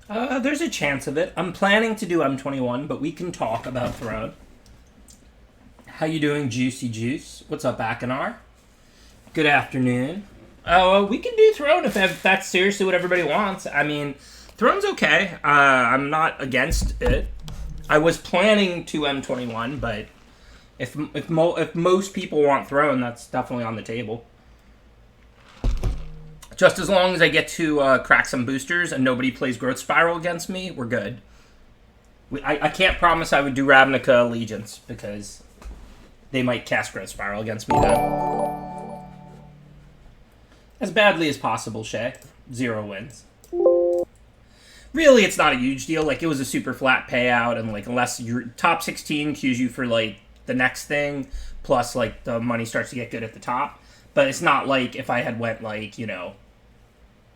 There's a chance of it. I'm planning to do M21, but we can talk about Throne. How you doing, Juicy Juice? What's up, Akinar? Good afternoon. We can do Throne if that's seriously what everybody wants. I mean, Throne's okay. I'm not against it. I was planning to M21, but if most people want Throne, that's definitely on the table. Just as long as I get to crack some boosters and nobody plays Growth Spiral against me, we're good. I can't promise I would do Ravnica Allegiance, because they might cast Growth Spiral against me then. As badly as possible, Shay. 0 wins. Really, it's not a huge deal. Like, it was a super flat payout, and, like, unless your top 16 queues you for, like, the next thing, plus, like, the money starts to get good at the top. But it's not like if I had went, like,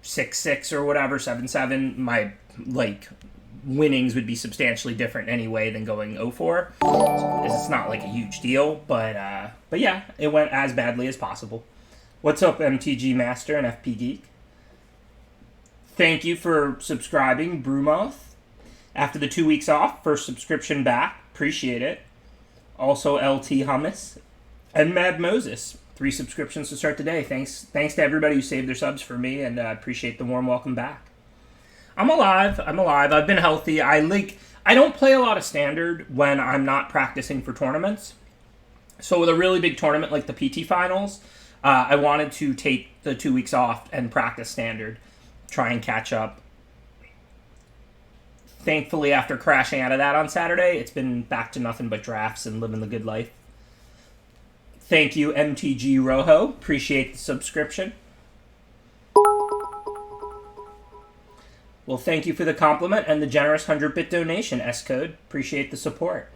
6-6 or whatever, 7-7, my, like, winnings would be substantially different anyway than going 0-4. It's not, like, a huge deal, but yeah, it went as badly as possible. What's up, MTG Master and FP Geek? Thank you for subscribing, Brewmoth. After the 2 weeks off, first subscription back. Appreciate it. Also, LT Hummus and Mad Moses. 3 subscriptions to start today. Thanks to everybody who saved their subs for me, and appreciate the warm welcome back. I'm alive. I've been healthy. I don't play a lot of Standard when I'm not practicing for tournaments. So with a really big tournament like the PT Finals, I wanted to take the 2 weeks off and practice Standard, try and catch up. Thankfully, after crashing out of that on Saturday, it's been back to nothing but drafts and living the good life. Thank you, MTG Rojo. Appreciate the subscription. Well, thank you for the compliment and the generous 100-bit donation, S-Code. Appreciate the support.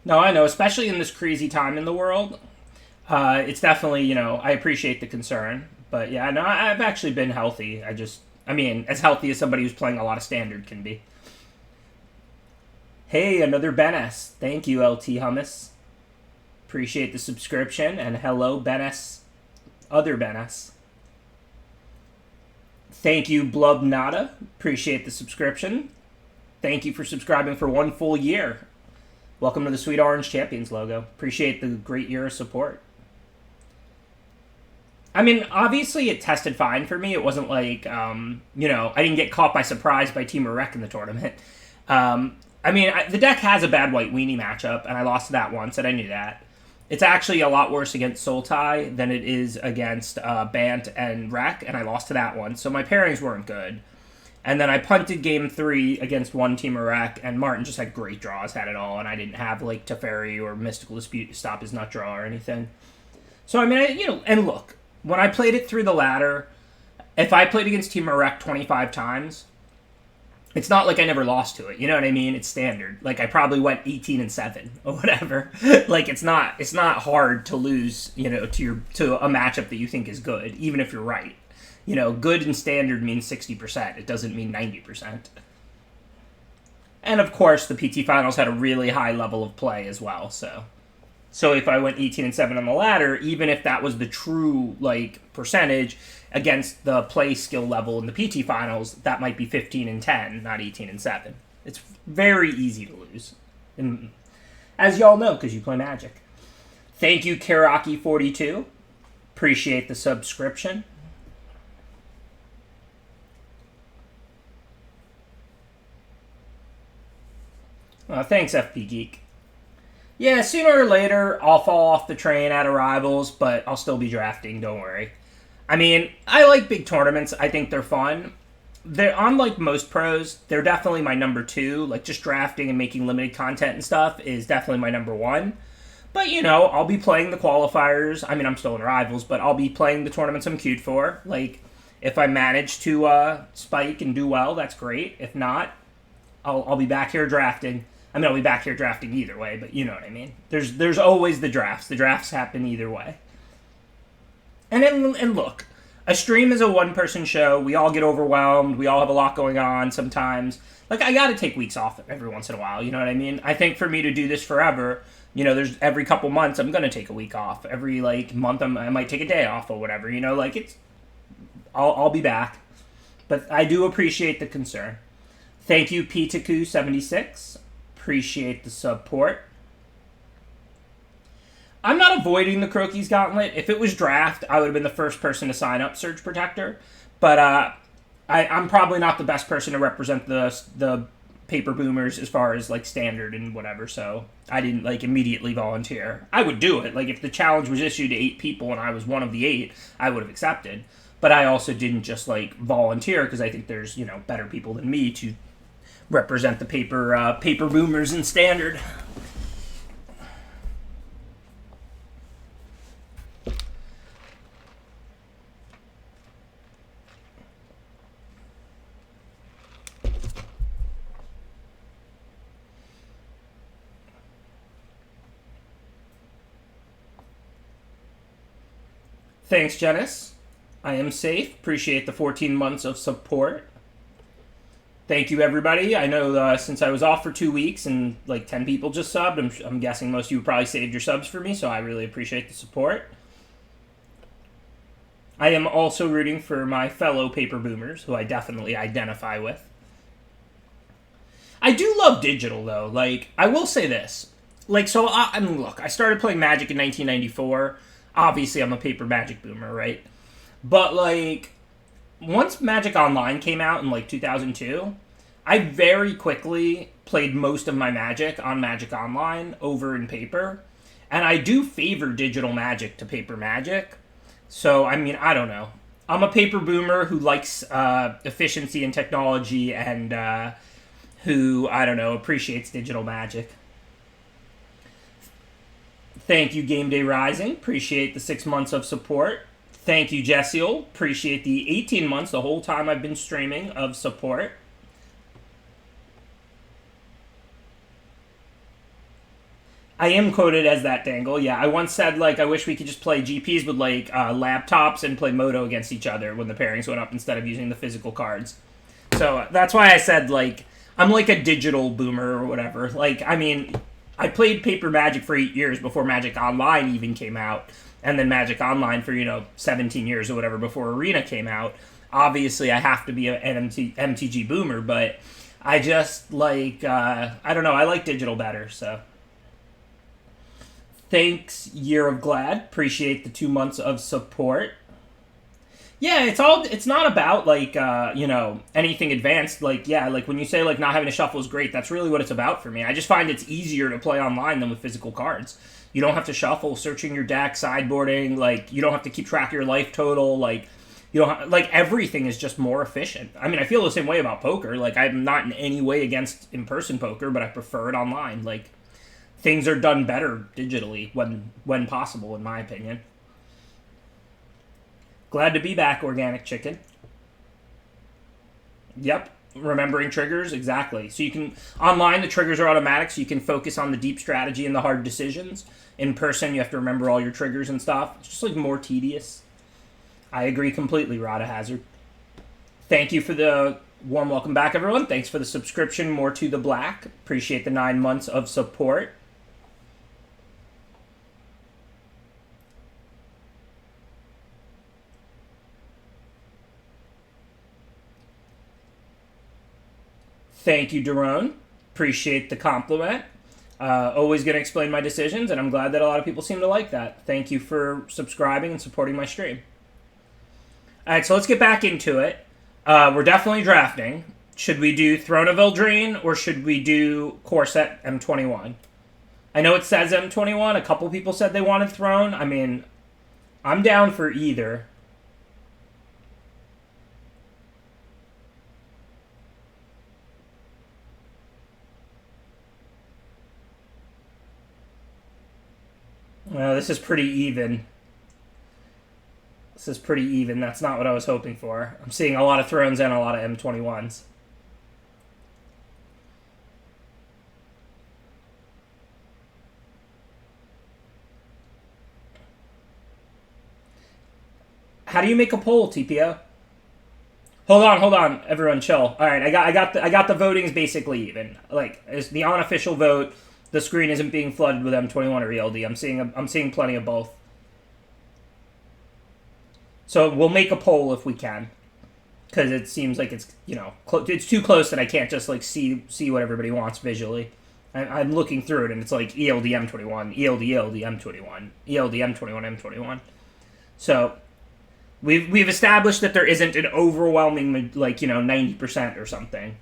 No, I know, especially in this crazy time in the world. It's definitely, I appreciate the concern. But yeah, no, I've actually been healthy. As healthy as somebody who's playing a lot of Standard can be. Hey, another Ben S. Thank you, LT Hummus. Appreciate the subscription. And hello, Ben S. Other Ben S. Thank you, Blubnada. Appreciate the subscription. Thank you for subscribing for 1 full year. Welcome to the Sweet Orange Champions logo. Appreciate the great year of support. I mean, obviously it tested fine for me. It wasn't like, I didn't get caught by surprise by Team Rec in the tournament. The deck has a bad White Weenie matchup, and I lost to that once, and I knew that. It's actually a lot worse against Sultai than it is against Bant and Rec, and I lost to that one, so my pairings weren't good. And then I punted Game 3 against one Team Rec, and Martin just had great draws, had it all, and I didn't have, like, Teferi or Mystical Dispute to stop his nut draw or anything. So, and look, when I played it through the ladder, if I played against Team Rec 25 times, it's not like I never lost to it. You know what I mean? It's Standard. Like, I probably went 18-7 or whatever. Like, it's not hard to lose, to a matchup that you think is good, even if you're right. Good in Standard means 60%. It doesn't mean 90%. And of course, the PT Finals had a really high level of play as well. So if I went 18-7 on the ladder, even if that was the true percentage against the play skill level in the PT Finals, that might be 15-10, not 18-7. It's very easy to lose, and as y'all know, because you play Magic. Thank you, Karaki42. Appreciate the subscription. Thanks, FP Geek. Yeah, sooner or later, I'll fall off the train at Arrivals, but I'll still be drafting, don't worry. I like big tournaments. I think they're fun. Unlike most pros, they're definitely my number 2. Like, just drafting and making limited content and stuff is definitely my number 1. But, I'll be playing the qualifiers. I'm still in Arrivals, but I'll be playing the tournaments I'm queued for. Like, if I manage to spike and do well, that's great. If not, I'll be back here drafting. I'll be back here drafting either way, but you know what I mean. There's always the drafts. The drafts happen either way. And look, a stream is a one-person show. We all get overwhelmed. We all have a lot going on sometimes. Like, I gotta take weeks off every once in a while, you know what I mean? I think for me to do this forever, there's every couple months I'm gonna take a week off. Every, month I might take a day off or whatever, I'll be back. But I do appreciate the concern. Thank you, Pitaku76. Appreciate the support. I'm not avoiding the Croaky's Gauntlet. If it was draft, I would have been the first person to sign up Surge Protector. But I'm probably not the best person to represent the paper boomers as far as like standard and whatever, so I didn't like immediately volunteer. I would do it. Like if the challenge was issued to 8 people and I was one of the 8, I would have accepted. But I also didn't just like volunteer because I think there's, better people than me to represent the paper boomers in standard. Thanks, Janice. I am safe. Appreciate the 14 months of support. Thank you, everybody. I know since I was off for 2 weeks and like 10 people just subbed, I'm guessing most of you probably saved your subs for me, so I really appreciate the support. I am also rooting for my fellow paper boomers, who I definitely identify with. I do love digital, though. Like, I will say this. Like, so, I mean, look, I started playing Magic in 1994. Obviously, I'm a paper Magic boomer, right? But, like, once Magic Online came out in, like, 2002, I very quickly played most of my Magic on Magic Online over in paper. And I do favor digital Magic to paper Magic. So, I mean, I don't know. I'm a paper boomer who likes efficiency and technology and who, I don't know, appreciates digital Magic. Thank you, Game Day Rising. Appreciate the 6 months of support. Thank you, Jessiel. Appreciate the 18 months, the whole time I've been streaming, of support. I am quoted as that dangle. Yeah, I once said, like, I wish we could just play GPs with, like, laptops and play Moto against each other when the pairings went up instead of using the physical cards. So that's why I said, like, I'm like a digital boomer or whatever. Like, I mean, I played paper Magic for 8 years before Magic Online even came out. And then Magic Online for, 17 years or whatever before Arena came out. Obviously, I have to be an MTG boomer, but I just, like, I don't know, I like digital better, so. Thanks, Year of Glad. Appreciate the 2 months of support. Yeah, it's not about, like, anything advanced. Like, yeah, like, when you say, like, not having to shuffle is great, that's really what it's about for me. I just find it's easier to play online than with physical cards. You don't have to shuffle, searching your deck, sideboarding, like, you don't have to keep track of your life total, like, you don't like, everything is just more efficient. I mean, I feel the same way about poker. Like, I'm not in any way against in-person poker, but I prefer it online. Like, things are done better digitally when possible, in my opinion. Glad to be back, Organic Chicken. Yep, remembering triggers, exactly. So you can, online, the triggers are automatic, so you can focus on the deep strategy and the hard decisions. In person, you have to remember all your triggers and stuff. It's just, like, more tedious. I agree completely, Rada Hazard. Thank you for the warm welcome back, everyone. Thanks for the subscription, More to the Black. Appreciate the 9 months of support. Thank you, Daron. Appreciate the compliment. Always going to explain my decisions, and I'm glad that a lot of people seem to like that. Thank you for subscribing and supporting my stream. All right, so let's get back into it. We're definitely drafting. Should we do Throne of Eldraine, or should we do Core Set M21? I know it says M21. A couple people said they wanted Throne. I mean, I'm down for either. Well, this is pretty even. This is pretty even. That's not what I was hoping for. I'm seeing a lot of Thrones and a lot of M21s. How do you make a poll, TPO? Hold on, everyone, chill. All right, I got the votings basically even. Like, it's the unofficial vote. The screen isn't being flooded with M21 or ELD. I'm seeing plenty of both. So we'll make a poll if we can, because it seems like it's it's too close that I can't just like see what everybody wants visually. I'm looking through it and it's like ELD M21, ELD M21, ELD M21 M21. So we've established that there isn't an overwhelming 90% or something.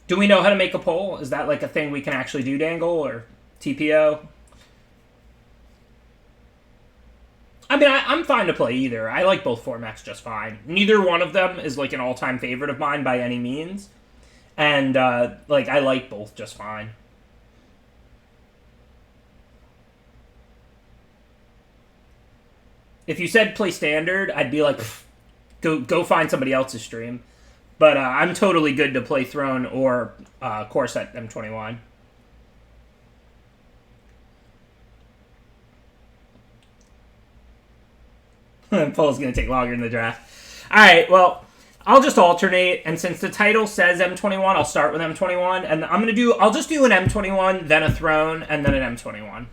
Do we know how to make a poll? Is that like a thing we can actually do, Dangle, or TPO? I mean, I'm fine to play either. I like both formats just fine. Neither one of them is like an all-time favorite of mine by any means. And I like both just fine. If you said play standard, I'd be like, go find somebody else's stream. But I'm totally good to play Throne or Core Set M21. Poll's going to take longer in the draft. Alright, well, I'll just alternate, and since the title says M21, I'll start with M21, and I'll just do an M21, then a Throne, and then an M21.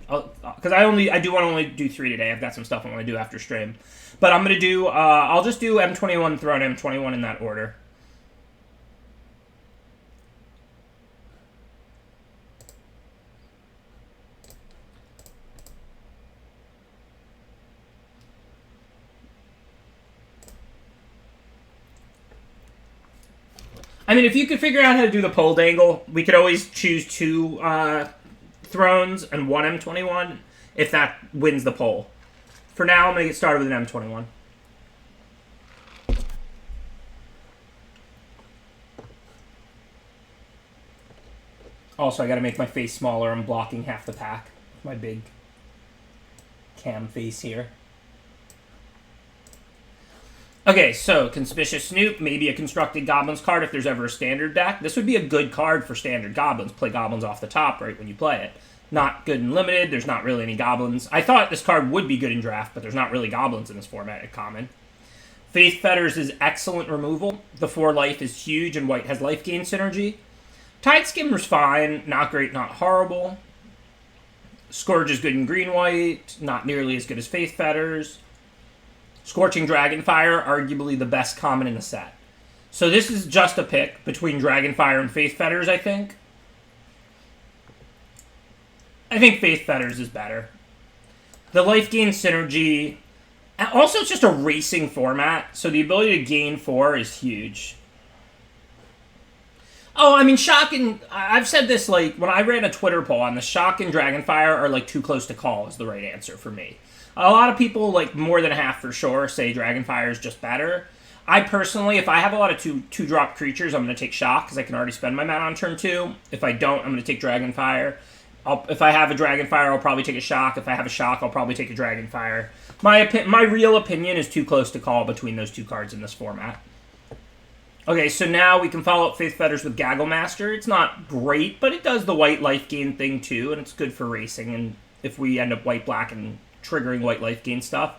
Because I do want to only do 3 today. I've got some stuff I want to do after stream. But I'm going to do, I'll just do M21, Throne, M21 in that order. I mean, if you could figure out how to do the poll dangle, we could always choose 2 Thrones and 1 M21 if that wins the poll. For now, I'm going to get started with an M21. Also, I got to make my face smaller. I'm blocking half the pack with my big cam face here. Okay, so Conspicuous Snoop, maybe a Constructed Goblins card if there's ever a standard deck. This would be a good card for standard Goblins. Play Goblins off the top right when you play it. Not good in Limited, there's not really any Goblins. I thought this card would be good in Draft, but there's not really Goblins in this format at Common. Faith Fetters is excellent removal. The 4 life is huge, and white has life gain synergy. Tide Skimmer's fine, not great, not horrible. Scourge is good in green-white, not nearly as good as Faith Fetters. Scorching Dragonfire, arguably the best common in the set. So this is just a pick between Dragonfire and Faith Fetters, I think. I think Faith Fetters is better. The life gain synergy... And also, it's just a racing format, so the ability to gain 4 is huge. Oh, I mean, Shock and... I've said this, like, when I ran a Twitter poll on the Shock and Dragonfire are, like, too close to call is the right answer for me. A lot of people, like more than half for sure, say Dragonfire is just better. I personally, if I have a lot of 2-drop creatures, I'm going to take Shock because I can already spend my mana on turn 2. If I don't, I'm going to take Dragonfire. If I have a Dragonfire, I'll probably take a Shock. If I have a Shock, I'll probably take a Dragonfire. My real opinion is too close to call between those 2 cards in this format. Okay, so now we can follow up Faith Fetters with Gagglemaster. It's not great, but it does the white life gain thing too, and it's good for racing. And if we end up white-black and triggering white life gain stuff.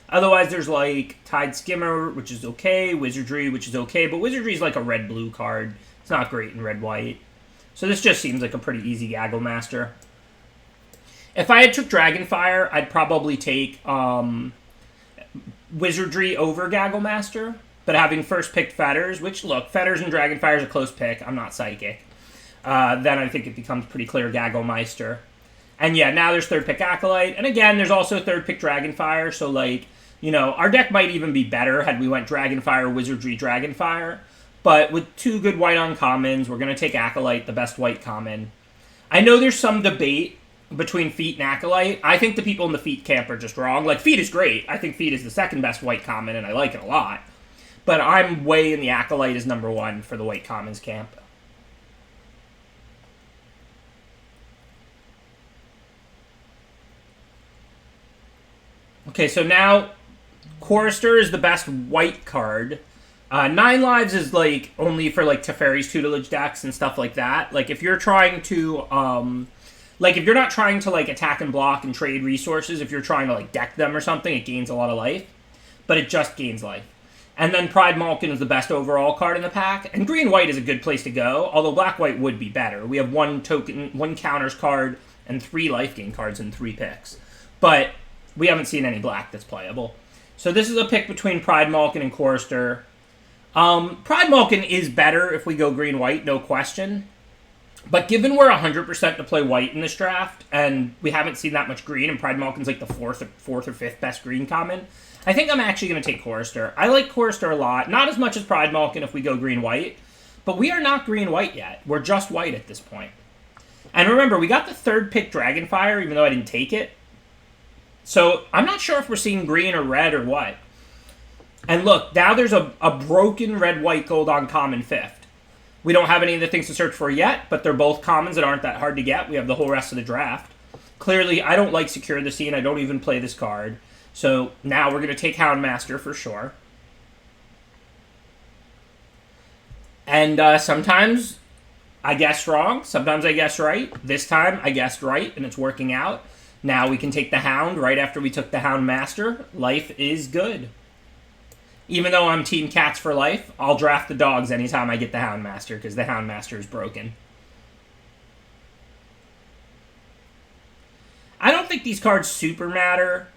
Otherwise, there's like Tide Skimmer, which is okay, Wizardry, which is okay, but Wizardry is like a red-blue card. It's not great in red-white. So this just seems like a pretty easy Gagglemaster. If I had took Dragonfire, I'd probably take Wizardry over Gagglemaster, but having first picked Fetters, which, look, Fetters and Dragonfire is a close pick. I'm not psychic. Then I think it becomes pretty clear Gagglemaster. And yeah, now there's 3rd pick Acolyte. And again, there's also 3rd pick Dragonfire. So, like, you know, our deck might even be better had we went Dragonfire, Wizardry, Dragonfire. But with 2 good white uncommons, we're going to take Acolyte, the best white common. I know there's some debate between Feet and Acolyte. I think the people in the Feet camp are just wrong. Like, Feet is great. I think Feet is the 2nd best white common, and I like it a lot. But I'm way in the Acolyte as number 1 for the white commons camp. Okay, so now Chorister is the best white card. 9 lives is like only for like Teferi's tutelage decks and stuff like that. Like if you're trying to like if you're not trying to like attack and block and trade resources, if you're trying to like deck them or something, it gains a lot of life. But it just gains life. And then Pride Malkin is the best overall card in the pack. And green-white is a good place to go, although black-white would be better. We have 1 token, 1 counters card, and 3 life gain cards in 3 picks. But we haven't seen any black that's playable. So this is a pick between Pride Malkin and Chorister. Pride Malkin is better if we go green-white, no question. But given we're 100% to play white in this draft, and we haven't seen that much green, and Pride Malkin's like the fourth or fifth best green common, I think I'm actually going to take Chorister. I like Chorister a lot. Not as much as Pride Malkin if we go green-white, but we are not green-white yet. We're just white at this point. And remember, we got the 3rd pick Dragonfire, even though I didn't take it. So I'm not sure if we're seeing green or red or what. And look, now there's a broken red-white gold on common 5th. We don't have any of the things to search for yet, but they're both commons that aren't that hard to get. We have the whole rest of the draft. Clearly, I don't like Secure the Scene. I don't even play this card. So now we're going to take Houndmaster for sure. And sometimes I guess wrong. Sometimes I guess right. This time I guessed right, and it's working out. Now we can take the Hound right after we took the Houndmaster. Life is good. Even though I'm Team Cats for life, I'll draft the dogs anytime I get the Houndmaster, because the Houndmaster is broken. I don't think these cards super matter.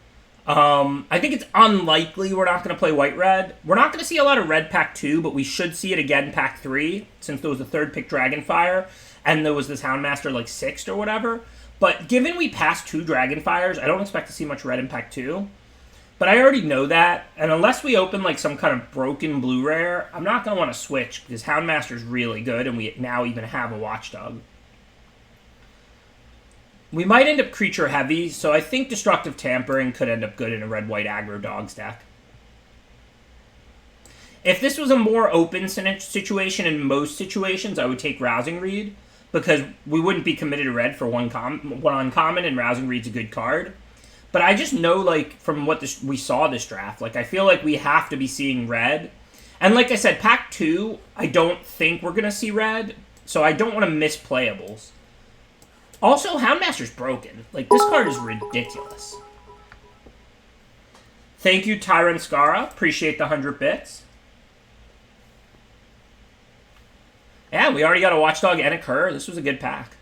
I think it's unlikely we're not going to play white-red. We're not going to see a lot of red pack 2, but we should see it again pack 3, since there was a 3rd pick Dragonfire, and there was this Houndmaster like 6th or whatever. But given we passed 2 Dragonfires, I don't expect to see much red in pack 2. But I already know that, and unless we open like some kind of broken blue rare, I'm not going to want to switch, because Houndmaster's really good, and we now even have a Watchdog. We might end up creature heavy, so I think Destructive Tampering could end up good in a red-white aggro dogs deck. If this was a more open situation in most situations, I would take Rousing Reed, because we wouldn't be committed to red for one uncommon, and Rousing Reed's a good card. But I just know, like, from what we saw this draft, like, I feel like we have to be seeing red. And like I said, pack 2, I don't think we're going to see red, so I don't want to miss playables. Also, Houndmaster's broken. Like, this card is ridiculous. Thank you, Tyrant Skara. Appreciate the 100 bits. Yeah, we already got a Watchdog and a Cur. This was a good pack.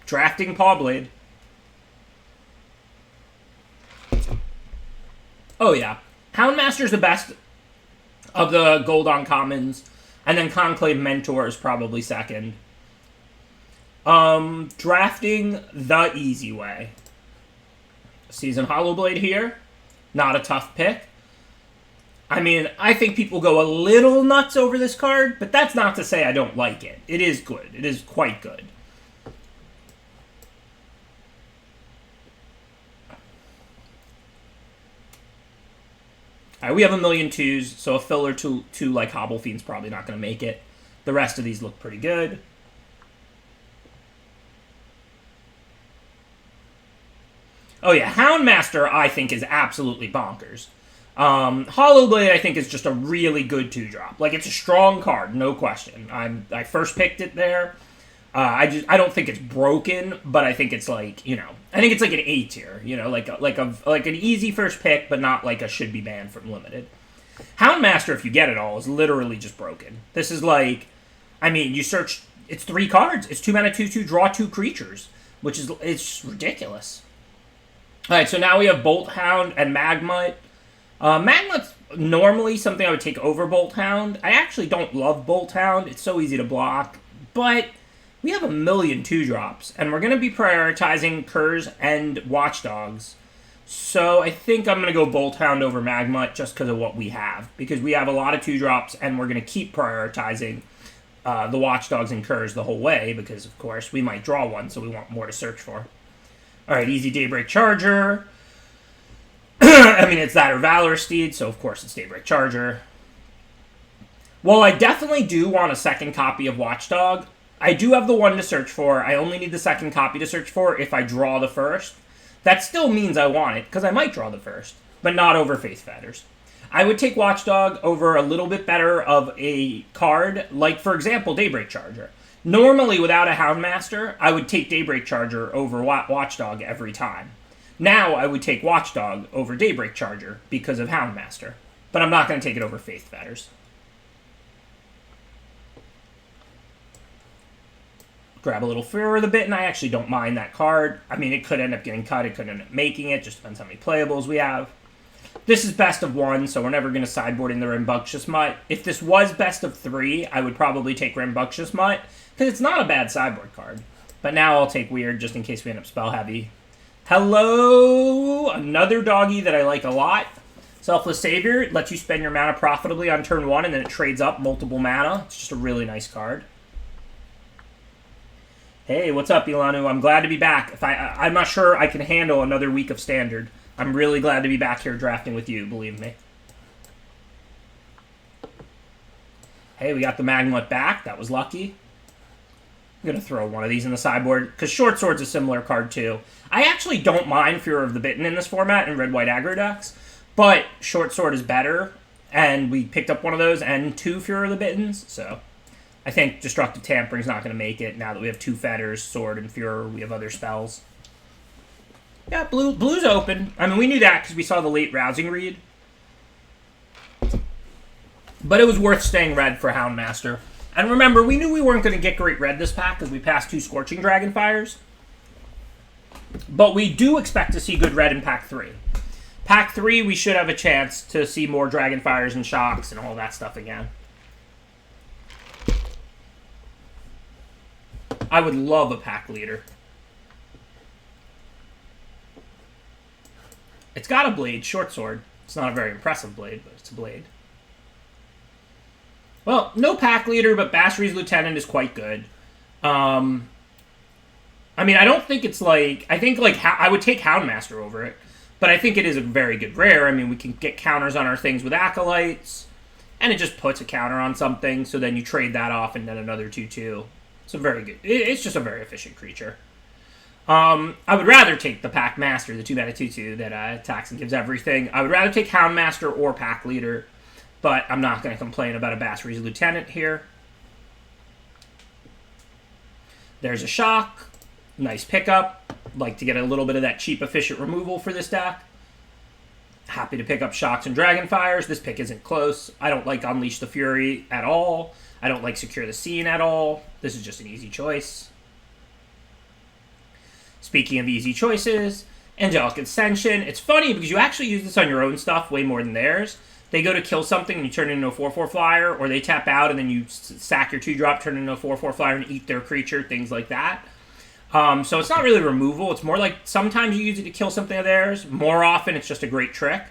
Drafting Pawblade. Oh, yeah. Houndmaster's the best of the gold on commons, and then Conclave Mentor is probably second. Drafting the easy way. Season Hollowblade here. Not a tough pick. I mean, I think people go a little nuts over this card, but that's not to say I don't like it. It is good. It is quite good. Alright, we have a million twos, so a filler to like Hobble Fiend's probably not going to make it. The rest of these look pretty good. Oh yeah, Houndmaster I think is absolutely bonkers. Hollowblade I think is just a really good 2-drop. Like, it's a strong card, no question. I first picked it there. I don't think it's broken, but I think it's like, you know, I think it's like an A tier, you know, like an easy first pick, but not like a should be banned from limited. Houndmaster, if you get it all, is literally just broken. This is like, I mean, you search, it's 3 cards. It's 2 mana 2/2, draw 2 creatures, which is, it's ridiculous. All right, so now we have Bolt Hound and Magmut. Magmut's normally something I would take over Bolt Hound. I actually don't love Bolt Hound. It's so easy to block, but we have a million 2-drops, and we're going to be prioritizing Curs and Watchdogs. So I think I'm going to go Bolt Hound over Magmut just because of what we have. Because we have a lot of 2-drops, and we're going to keep prioritizing the Watchdogs and Curs the whole way. Because, of course, we might draw one, so we want more to search for. Alright, easy Daybreak Charger. I mean, it's that or Valor Steed, so of course it's Daybreak Charger. Well, I definitely do want a second copy of Watchdog. I do have the one to search for. I only need the second copy to search for if I draw the first. That still means I want it, because I might draw the first, but not over Faith Fetters. I would take Watchdog over a little bit better of a card, like, for example, Daybreak Charger. Normally, without a Houndmaster, I would take Daybreak Charger over Watchdog every time. Now, I would take Watchdog over Daybreak Charger because of Houndmaster. But I'm not going to take it over Faith Fetters. Grab a little Furor of the Bitten. I actually don't mind that card. I mean, it could end up getting cut. It could end up making it. Just depends how many playables we have. This is best of 1, so we're never going to sideboard in the Rambunctious Mutt. If this was best of 3, I would probably take Rambunctious Mutt, because it's not a bad sideboard card. But now I'll take Weird, just in case we end up spell heavy. Hello! Another doggy that I like a lot. Selfless Savior. It lets you spend your mana profitably on turn 1, and then it trades up multiple mana. It's just a really nice card. Hey, what's up, Ilanu? I'm glad to be back. I'm not sure I can handle another week of Standard. I'm really glad to be back here drafting with you, believe me. Hey, we got the Magmut back. That was lucky. I'm going to throw one of these in the sideboard, because Short Sword's a similar card, too. I actually don't mind Furor of the Bitten in this format in red-white aggro decks, but Short Sword is better, and we picked up one of those and 2 Furor of the Bittens, so I think Destructive Tampering's not going to make it now that we have 2 Fetters, Sword, and Furor. We have other spells. Yeah, blue's open. I mean, we knew that because we saw the late Rousing Read. But it was worth staying red for Houndmaster. And remember, we knew we weren't going to get great red this pack because we passed 2 Scorching Dragonfires. But we do expect to see good red in Pack 3. Pack 3, we should have a chance to see more Dragonfires and Shocks and all that stuff again. I would love a Pack Leader. It's got a blade, Short Sword. It's not a very impressive blade, but it's a blade. Well, no Pack Leader, but Basri's Lieutenant is quite good. I mean, I don't think it's like... I think, like, I would take Houndmaster over it, but I think it is a very good rare. I mean, we can get counters on our things with Acolytes, and it just puts a counter on something, so then you trade that off and then another 2/2. It's a very good... It's just a very efficient creature. I would rather take the Pack Master, the 2-mana 2/2 that attacks and gives everything. I would rather take Houndmaster or Pack Leader, but I'm not going to complain about a Basri's Lieutenant here. There's a Shock. Nice pickup. Like to get a little bit of that cheap, efficient removal for this deck. Happy to pick up Shocks and Dragonfires. This pick isn't close. I don't like Unleash the Fury at all. I don't like Secure the Scene at all. This is just an easy choice. Speaking of easy choices, Angelic Ascension. It's funny because you actually use this on your own stuff way more than theirs. They go to kill something and you turn it into a 4/4 flyer, or they tap out and then you sack your 2-drop, turn it into a 4/4 flyer and eat their creature, things like that. So it's not really removal. It's more like sometimes you use it to kill something of theirs. More often it's just a great trick.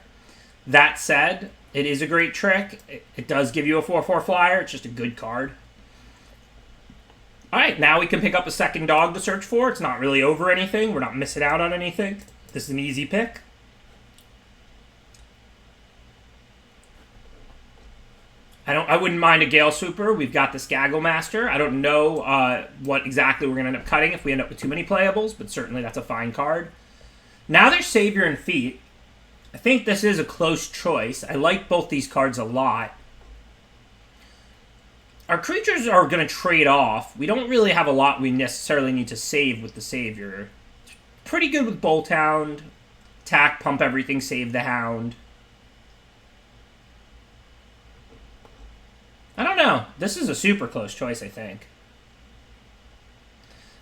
That said, it is a great trick. It does give you a 4/4 flyer. It's just a good card. Alright, now we can pick up a second dog to search for. It's not really over anything. We're not missing out on anything. This is an easy pick. I wouldn't mind a Gale Sweeper. We've got the Skaggle Master. I don't know what exactly we're going to end up cutting if we end up with too many playables, but certainly that's a fine card. Now there's Savior and Feet. I think this is a close choice. I like both these cards a lot. Our creatures are going to trade off. We don't really have a lot we necessarily need to save with the Savior. Pretty good with Bolt Hound. Attack, pump everything, save the Hound. I don't know. This is a super close choice, I think.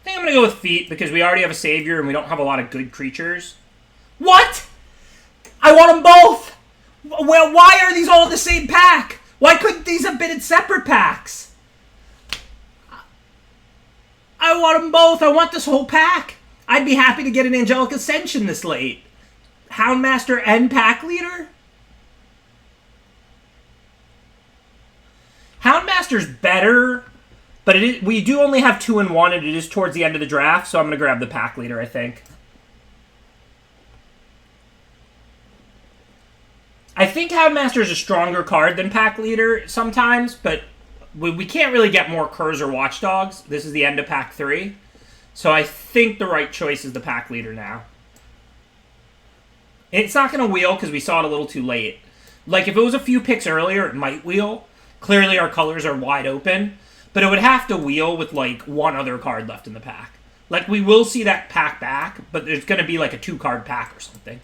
I think I'm going to go with Feet because we already have a Savior and we don't have a lot of good creatures. What? I want them both! Well, why are these all in the same pack? Why couldn't these have been in separate packs? I want them both. I want this whole pack. I'd be happy to get an Angelic Ascension this late. Houndmaster and Pack Leader? Houndmaster's better, but we do only have 2 and 1, and it is towards the end of the draft, so I'm going to grab the Pack Leader, I think. I think Houndmaster is a stronger card than Pack Leader sometimes, but we can't really get more Curs or Watchdogs. This is the end of Pack 3, so I think the right choice is the Pack Leader now. It's not going to wheel because we saw it a little too late. Like, if it was a few picks earlier, it might wheel. Clearly our colors are wide open, but it would have to wheel with, like, one other card left in the pack. Like, we will see that pack back, but there's going to be, like, a 2-card pack or something.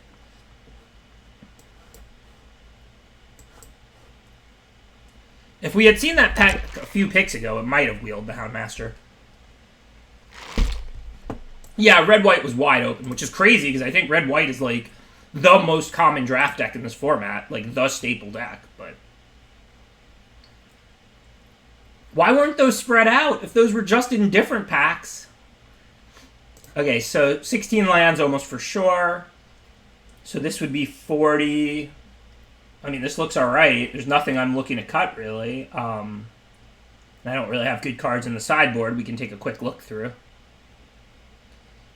If we had seen that pack a few picks ago, it might have wheeled the Houndmaster. Yeah, red-white was wide open, which is crazy because I think red-white is like the most common draft deck in this format, like the staple deck. But why weren't those spread out if those were just in different packs? Okay, so 16 lands almost for sure. So this would be 40. I mean, this looks alright. There's nothing I'm looking to cut, really. I don't really have good cards in the sideboard we can take a quick look through.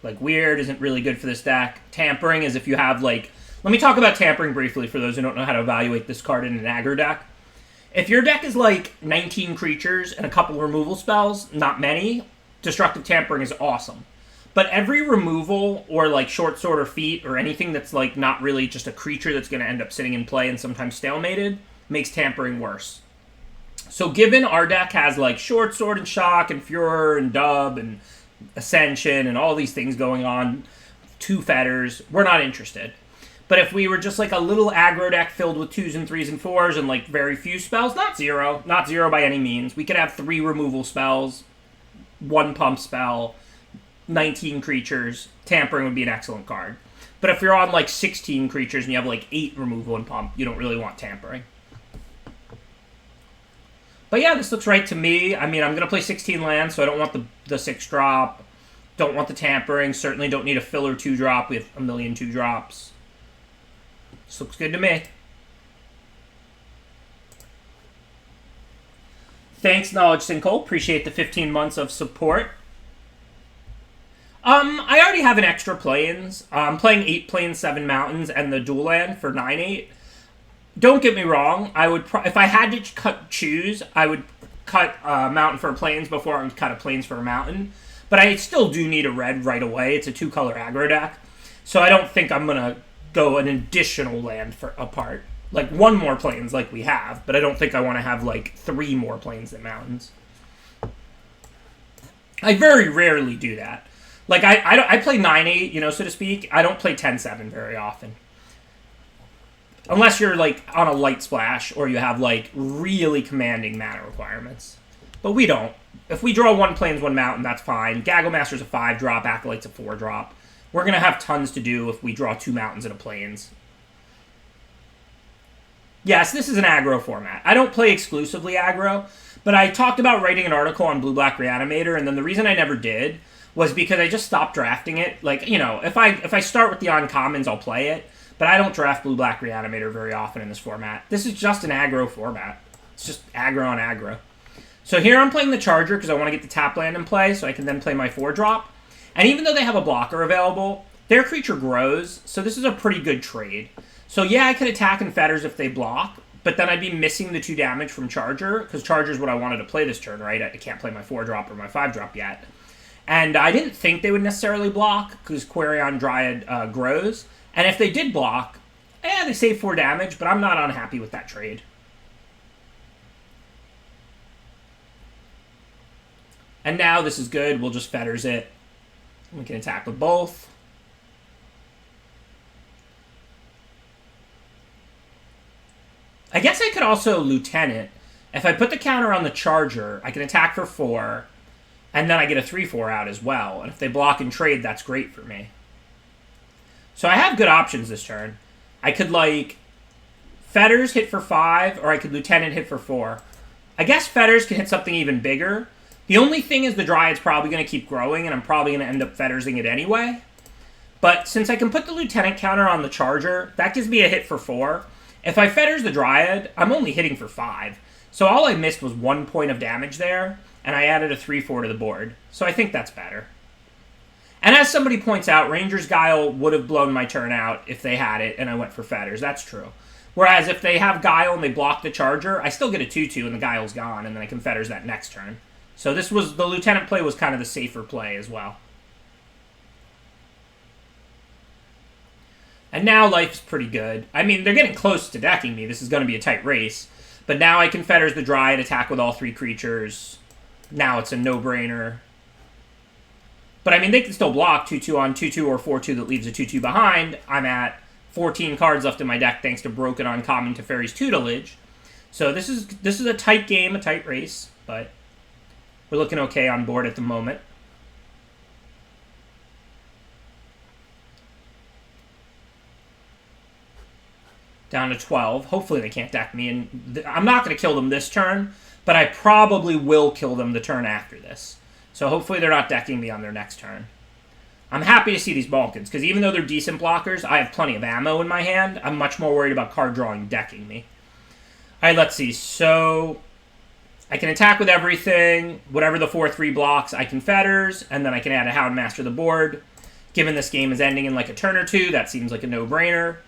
Like, Weird isn't really good for this deck. Tampering is if you have, like... Let me talk about Tampering briefly for those who don't know how to evaluate this card in an aggro deck. If your deck is, like, 19 creatures and a couple removal spells, not many, Destructive Tampering is awesome. But every removal or, like, Short Sword or Feat or anything that's, like, not really just a creature that's going to end up sitting in play and sometimes stalemated makes Tampering worse. So given our deck has, like, Short Sword and Shock and Furor and Dub and Ascension and all these things going on, 2 Fetters, we're not interested. But if we were just like a little aggro deck filled with 2s and 3s and 4s and like very few spells, not zero by any means. We could have 3 removal spells, 1 pump spell, 19 creatures. Tampering would be an excellent card. But if you're on like 16 creatures and you have like 8 removal and pump, you don't really want Tampering. But yeah, this looks right to me. I mean, I'm going to play 16 lands, so I don't want the 6-drop. Don't want the Tampering. Certainly don't need a filler 2-drop. We have a million 2-drops. This looks good to me. Thanks, Knowledge Sinkhole. Appreciate the 15 months of support. I already have an extra plains. I'm playing 8 plains, 7 mountains, and the dual land for 9/8. Don't get me wrong. I would if I had to choose, I would cut a mountain for a plains before I would cut a plains for a mountain. But I still do need a red right away. It's a 2-color aggro deck, so I don't think I'm gonna go an additional land for apart. Like 1 more plains like we have, but I don't think I want to have like 3 more plains than mountains. I very rarely do that. Like I play 9/8, you know, so to speak. I don't play 10/7 very often. Unless you're like on a light splash or you have like really commanding mana requirements. But we don't. If we draw 1 plains, 1 mountain, that's fine. Gagglemaster's a 5-drop, Acolyte's a 4-drop. We're going to have tons to do if we draw 2 mountains and a plains. Yes, this is an aggro format. I don't play exclusively aggro, but I talked about writing an article on Blue-Black Reanimator, and then the reason I never did was because I just stopped drafting it. Like, you know, if I start with the uncommons, I'll play it, but I don't draft Blue-Black Reanimator very often in this format. This is just an aggro format. It's just aggro on aggro. So here I'm playing the Charger because I want to get the tap land in play so I can then play my 4-drop. And even though they have a blocker available, their creature grows, so this is a pretty good trade. So yeah, I could attack and Fetters if they block, but then I'd be missing the 2 damage from Charger, because Charger's what I wanted to play this turn, right? I can't play my 4-drop or my 5-drop yet. And I didn't think they would necessarily block, because Quarion Dryad grows. And if they did block, they save 4 damage, but I'm not unhappy with that trade. And now this is good. We'll just Fetters it. We can attack with both. I guess I could also Lieutenant. If I put the counter on the Charger, I can attack for 4, and then I get a 3/4 out as well. And if they block and trade, that's great for me. So I have good options this turn. I could, like, Fetters hit for 5, or I could Lieutenant hit for 4. I guess Fetters can hit something even bigger. The only thing is the Dryad's probably going to keep growing, and I'm probably going to end up Fettersing it anyway. But since I can put the Lieutenant counter on the Charger, that gives me a hit for 4. If I Fetters the Dryad, I'm only hitting for 5. So all I missed was 1 point of damage there, and I added a 3/4 to the board. So I think that's better. And as somebody points out, Ranger's Guile would have blown my turn out if they had it, and I went for Fetters. That's true. Whereas if they have Guile and they block the Charger, I still get a 2/2 and the Guile's gone, and then I can Fetters that next turn. So the Lieutenant play was kind of the safer play as well. And now life's pretty good. I mean, they're getting close to decking me. This is going to be a tight race. But now I can Fetters the Dryad, attack with all 3 creatures. Now it's a no-brainer. But I mean, they can still block 2/2 on 2/2 or 4/2 that leaves a 2/2 behind. I'm at 14 cards left in my deck thanks to Broken Uncommon Teferi's Tutelage. So this is a tight game, a tight race, but we're looking okay on board at the moment. Down to 12. Hopefully they can't deck me. And I'm not going to kill them this turn, but I probably will kill them the turn after this. So hopefully they're not decking me on their next turn. I'm happy to see these Balkans, because even though they're decent blockers, I have plenty of ammo in my hand. I'm much more worried about card drawing decking me. Alright, let's see. So I can attack with everything. Whatever the 4-3 blocks, I can Fetters, and then I can add a Houndmaster to the board. Given this game is ending in like a turn or two, that seems like a no-brainer.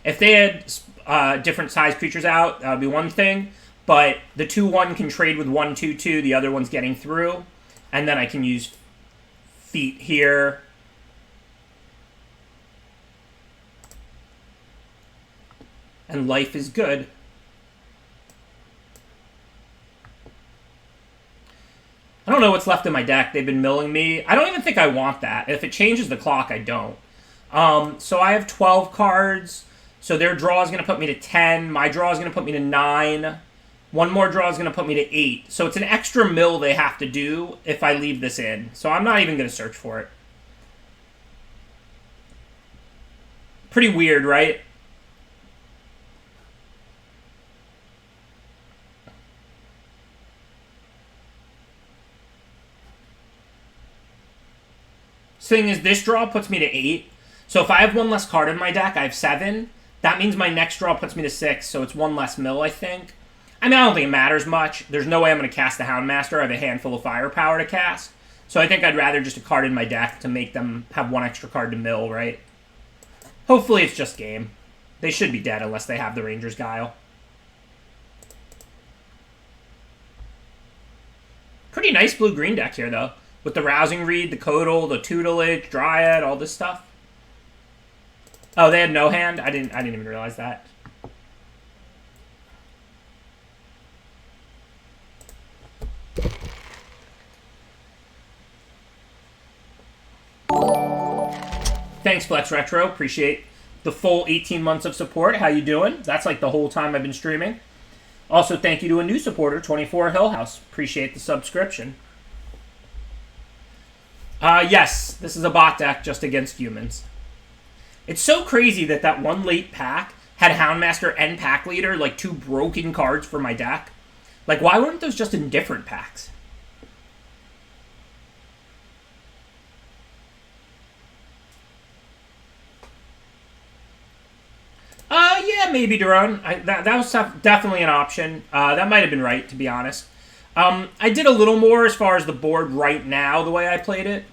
If they had different size creatures out, that would be one thing. But the 2-1 can trade with 1-2-2. The other one's getting through. And then I can use Feet here. And life is good. I don't know what's left in my deck. They've been milling me. I don't even think I want that. If it changes the clock, I don't. So I have 12 cards. So their draw is going to put me to 10. My draw is going to put me to 9. One more draw is going to put me to 8. So it's an extra mill they have to do if I leave this in. So I'm not even going to search for it. Pretty weird, right? Thing is, this draw puts me to 8. So if I have one less card in my deck, I have 7. That means my next draw puts me to 6, so it's one less mill, I think. I mean, I don't think it matters much. There's no way I'm going to cast the Houndmaster. I have a handful of firepower to cast. So I think I'd rather just a card in my deck to make them have one extra card to mill, right? Hopefully it's just game. They should be dead unless they have the Ranger's Guile. Pretty nice blue-green deck here, though. With the Rousing Reed, the Codal, the Tutelage, Dryad, all this stuff. Oh, they had no hand? I didn't even realize that. Thanks, Flex Retro. Appreciate the full 18 months of support. How you doing? That's like the whole time I've been streaming. Also, thank you to a new supporter, 24 Hill House. Appreciate the subscription. Yes, this is a bot deck just against humans. It's so crazy that that one late pack had Houndmaster and Pack Leader, like 2 broken cards for my deck. Like, why weren't those just in different packs? Yeah, maybe Daron. That was definitely an option. That might have been right, to be honest. I did a little more as far as the board right now, the way I played it.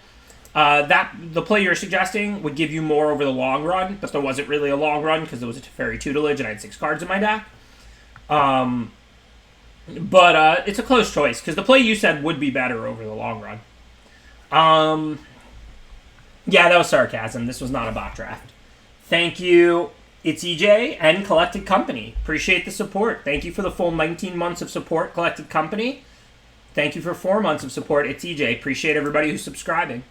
The play you're suggesting would give you more over the long run, but there wasn't really a long run because there was a Teferi Tutelage and I had 6 cards in my deck. But it's a close choice because the play you said would be better over the long run. Yeah, that was sarcasm. This was not a bot draft. Thank you. It's EJ and Collected Company. Appreciate the support. Thank you for the full 19 months of support, Collected Company. Thank you for 4 months of support. It's EJ. Appreciate everybody who's subscribing.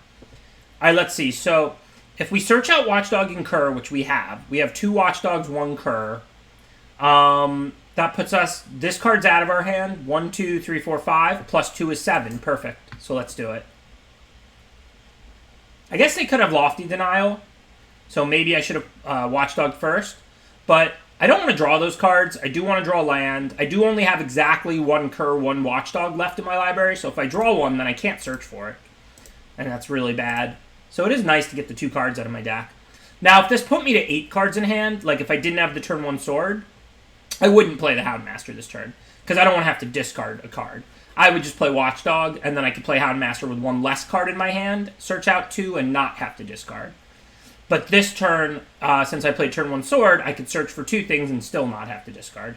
All right, let's see. So if we search out Watchdog and Cur, which we have 2 Watchdogs, 1 Cur. That puts us, this card's out of our hand. 1, 2, 3, 4, 5. Plus 2 is 7. Perfect. So let's do it. I guess they could have Lofty Denial. So maybe I should have Watchdog first. But I don't want to draw those cards. I do want to draw land. I do only have exactly 1 Cur, 1 Watchdog left in my library. So if I draw one, then I can't search for it. And that's really bad. So it is nice to get the 2 cards out of my deck. Now, if this put me to 8 cards in hand, like if I didn't have the turn 1 sword, I wouldn't play the Houndmaster this turn. Because I don't want to have to discard a card. I would just play Watchdog, and then I could play Houndmaster with 1 less card in my hand, search out 2, and not have to discard. But this turn, since I played turn 1 sword, I could search for 2 things and still not have to discard.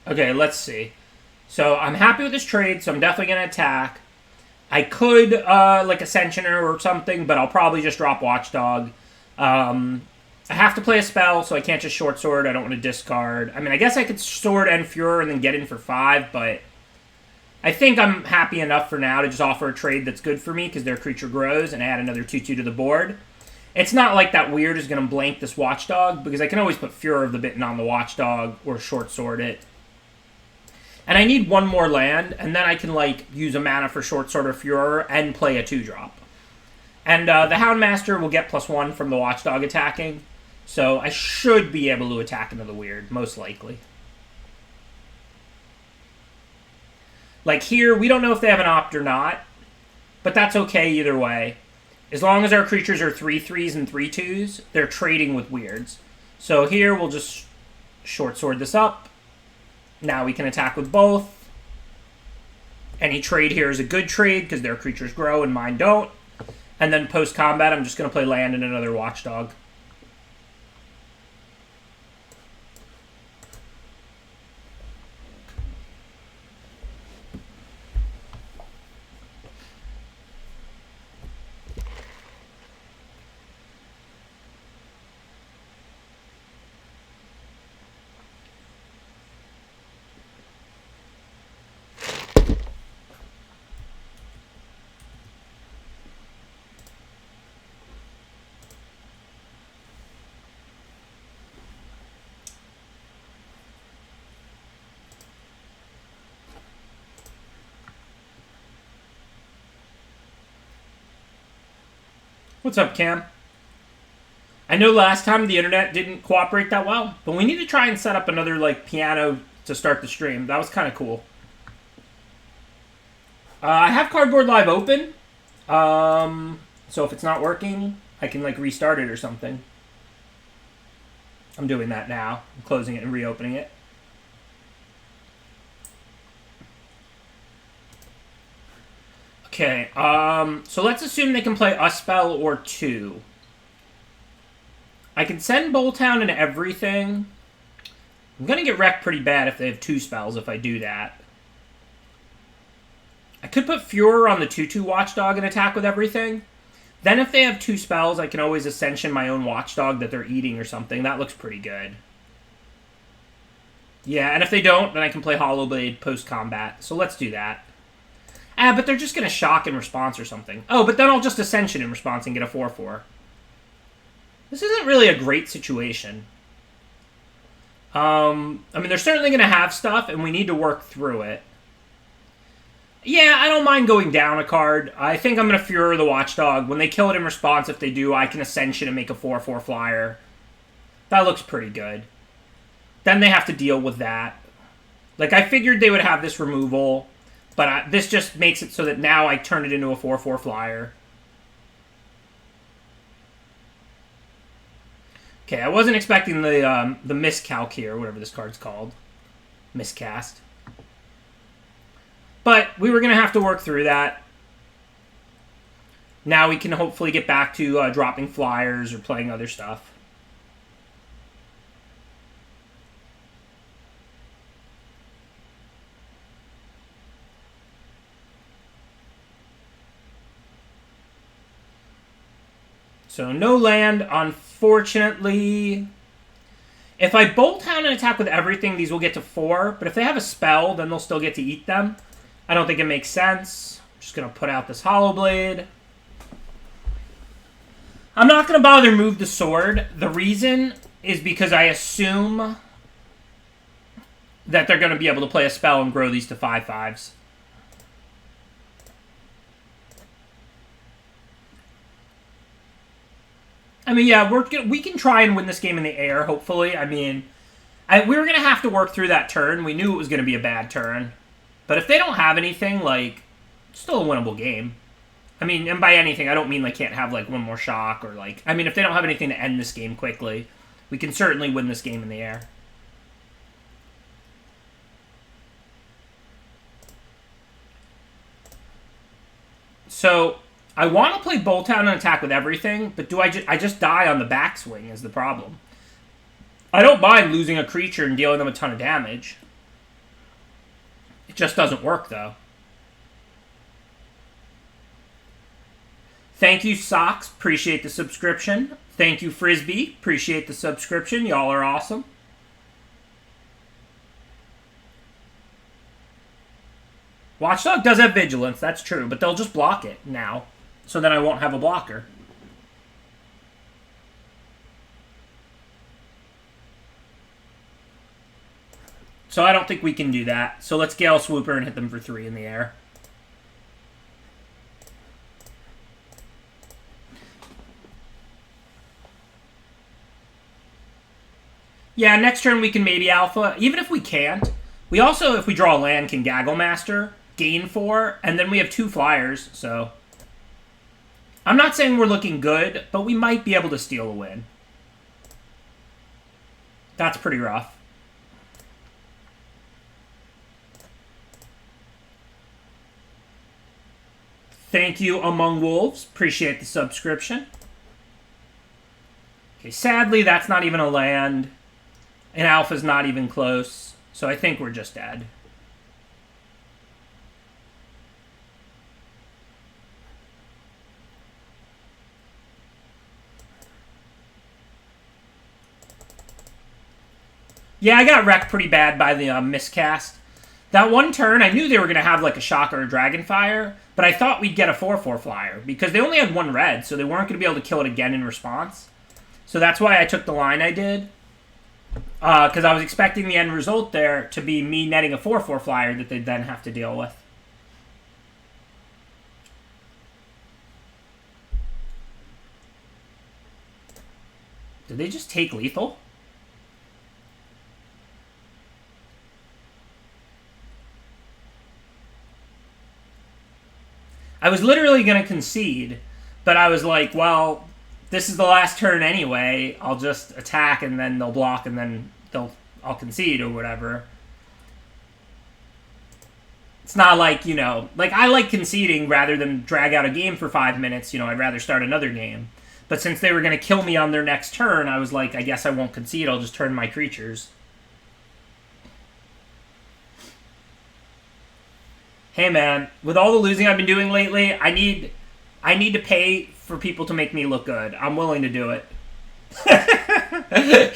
Okay, let's see. So I'm happy with this trade, so I'm definitely going to attack. I could, like, Ascensioner or something, but I'll probably just drop Watchdog. I have to play a spell, so I can't just Short Sword. I don't want to discard. I mean, I guess I could Sword and Furor and then get in for 5, but I think I'm happy enough for now to just offer a trade that's good for me because their creature grows and add another 2/2 to the board. It's not like that weird is going to blank this Watchdog because I can always put Furor of the Bitten on the Watchdog or Short Sword it. And I need one more land, and then I can like use a mana for Short Sword or Furor and play a 2-drop. And the Houndmaster will get +1 from the Watchdog attacking, so I should be able to attack into the weird, most likely. Like here, we don't know if they have an opt or not, but that's okay either way. As long as our creatures are 3/3s and 3/2s, they're trading with weirds. So here, we'll just Short Sword this up. Now we can attack with both. Any trade here is a good trade because their creatures grow and mine don't. And then post-combat, I'm just going to play land and another Watchdog. What's up, Cam? I know last time the internet didn't cooperate that well, but we need to try and set up another like piano to start the stream. That was kind of cool. I have Cardboard Live open, so if it's not working, I can like restart it or something. I'm doing that now. I'm closing it and reopening it. Okay, so let's assume they can play a spell or 2. I can send Bolthound and everything. I'm going to get wrecked pretty bad if they have 2 spells if I do that. I could put Furor on the 2/2 Watchdog and attack with everything. Then if they have 2 spells, I can always Ascension my own Watchdog that they're eating or something. That looks pretty good. Yeah, and if they don't, then I can play Hollowblade post-combat. So let's do that. But they're just going to shock in response or something. Oh, but then I'll just Ascension in response and get a 4/4. This isn't really a great situation. I mean, they're certainly going to have stuff, and we need to work through it. Yeah, I don't mind going down a card. I think I'm going to Furor the Watchdog. When they kill it in response, if they do, I can Ascension and make a 4/4 flyer. That looks pretty good. Then they have to deal with that. Like, I figured they would have this removal. But this just makes it so that now I turn it into a 4/4 flyer. Okay, I wasn't expecting the miscalc here, whatever this card's called. Miscast. But we were going to have to work through that. Now we can hopefully get back to dropping flyers or playing other stuff. So no land, unfortunately. If I Bolthound and attack with everything, these will get to 4. But if they have a spell, then they'll still get to eat them. I don't think it makes sense. I'm just going to put out this Hollowblade. I'm not going to bother move the sword. The reason is because I assume that they're going to be able to play a spell and grow these to 5/5s. I mean, yeah, we can try and win this game in the air, hopefully. I mean, we were going to have to work through that turn. We knew it was going to be a bad turn. But if they don't have anything, like, it's still a winnable game. I mean, and by anything, I don't mean they can't have, like, one more shock or, like... I mean, if they don't have anything to end this game quickly, we can certainly win this game in the air. So... I want to play Bolthound and attack with everything, but I just die on the backswing is the problem. I don't mind losing a creature and dealing them a ton of damage. It just doesn't work, though. Thank you, Socks. Appreciate the subscription. Thank you, Frisbee. Appreciate the subscription. Y'all are awesome. Watchdog does have Vigilance, that's true, but they'll just block it now. So then I won't have a blocker. So I don't think we can do that. So let's Gale Swooper and hit them for 3 in the air. Yeah, next turn we can maybe Alpha. Even if we can't, we also, if we draw a land, can Gaggle Master, gain 4, and then we have 2 flyers, so... I'm not saying we're looking good, but we might be able to steal a win. That's pretty rough. Thank you, Among Wolves. Appreciate the subscription. Okay, sadly, that's not even a land. And Alpha's not even close. So I think we're just dead. Yeah, I got wrecked pretty bad by the miscast. That one turn, I knew they were going to have like a Shock or a Dragonfire, but I thought we'd get a 4/4 flyer because they only had 1 red, so they weren't going to be able to kill it again in response. So that's why I took the line I did. Because I was expecting the end result there to be me netting a 4/4 flyer that they'd then have to deal with. Did they just take lethal? I was literally going to concede, but I was like, well, this is the last turn anyway. I'll just attack and then they'll block and then I'll concede or whatever. It's not like, you know, like I like conceding rather than drag out a game for 5 minutes. You know, I'd rather start another game. But since they were going to kill me on their next turn, I was like, I guess I won't concede. I'll just turn my creatures. Hey man, with all the losing I've been doing lately, I need to pay for people to make me look good. I'm willing to do it.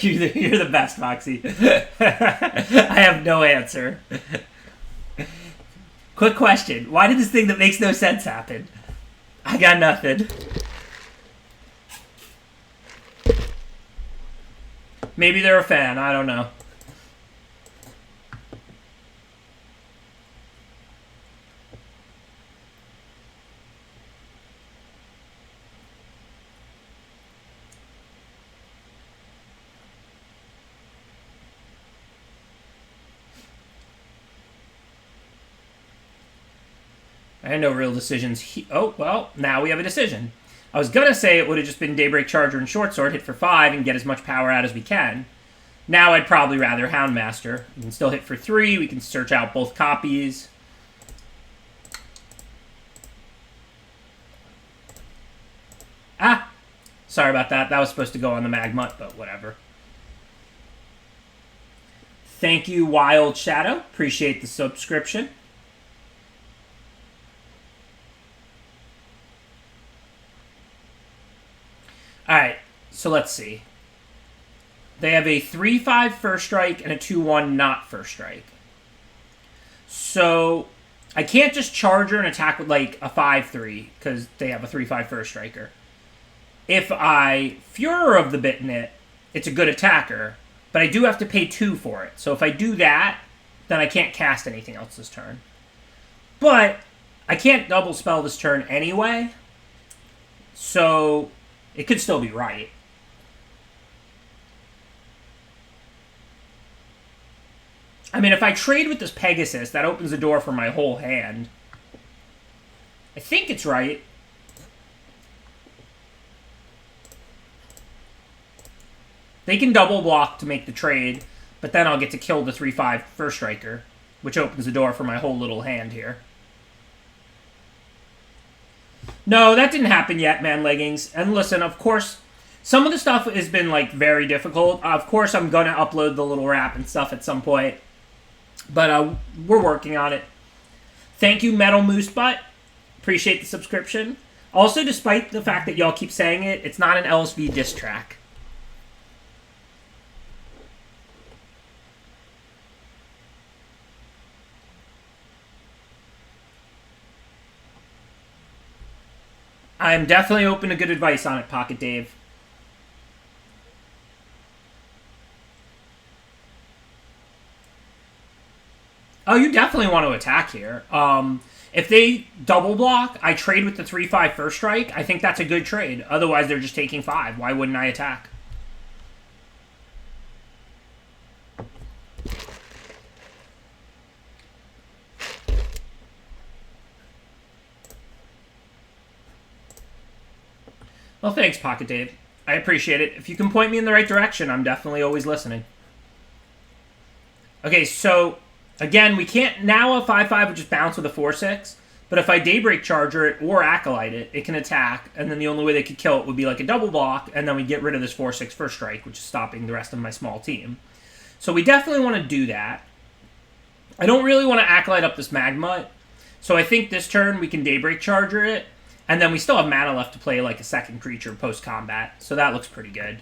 You're the best, Foxy. I have no answer. Quick question. Why did this thing that makes no sense happen? I got nothing. Maybe they're a fan. I don't know. I had no real decisions. Oh, well, now we have a decision. I was going to say it would have just been Daybreak Charger and Short Sword, hit for 5 and get as much power out as we can. Now I'd probably rather Houndmaster. We can still hit for 3. We can search out both copies. Ah! Sorry about that. That was supposed to go on the Magmut, but whatever. Thank you, Wild Shadow. Appreciate the subscription. Alright, so let's see. They have a 3/5 first strike and a 2/1 not first strike. So I can't just Charger and attack with like a 5/3 because they have a 3/5 first striker. If I Furor of the Bitnit, it's a good attacker, but I do have to pay 2 for it. So if I do that, then I can't cast anything else this turn. But I can't double spell this turn anyway, so it could still be right. I mean, if I trade with this Pegasus, that opens the door for my whole hand. I think it's right. They can double block to make the trade, but then I'll get to kill the 3/5 first striker, which opens the door for my whole little hand here. No, that didn't happen yet, man, Leggings. And listen, of course, some of the stuff has been, like, very difficult. Of course, I'm going to upload the little rap and stuff at some point. But we're working on it. Thank you, Metal Moose Butt. Appreciate the subscription. Also, despite the fact that y'all keep saying it, it's not an LSV diss track. I'm definitely open to good advice on it, Pocket Dave. Oh, you definitely want to attack here. If they double block, I trade with the 3/5 first strike. I think that's a good trade. Otherwise, they're just taking 5. Why wouldn't I attack? Well, thanks, Pocket Dave. I appreciate it. If you can point me in the right direction, I'm definitely always listening. Okay, so again, we can't now. A 5/5 would just bounce with a 4/6. But if I Daybreak Charger it or Acolyte it, it can attack, and then the only way they could kill it would be like a double block, and then we get rid of this 4/6 first strike, which is stopping the rest of my small team. So we definitely want to do that. I don't really want to Acolyte up this Magma, so I think this turn we can Daybreak Charger it, and then we still have mana left to play like a second creature post-combat, so that looks pretty good.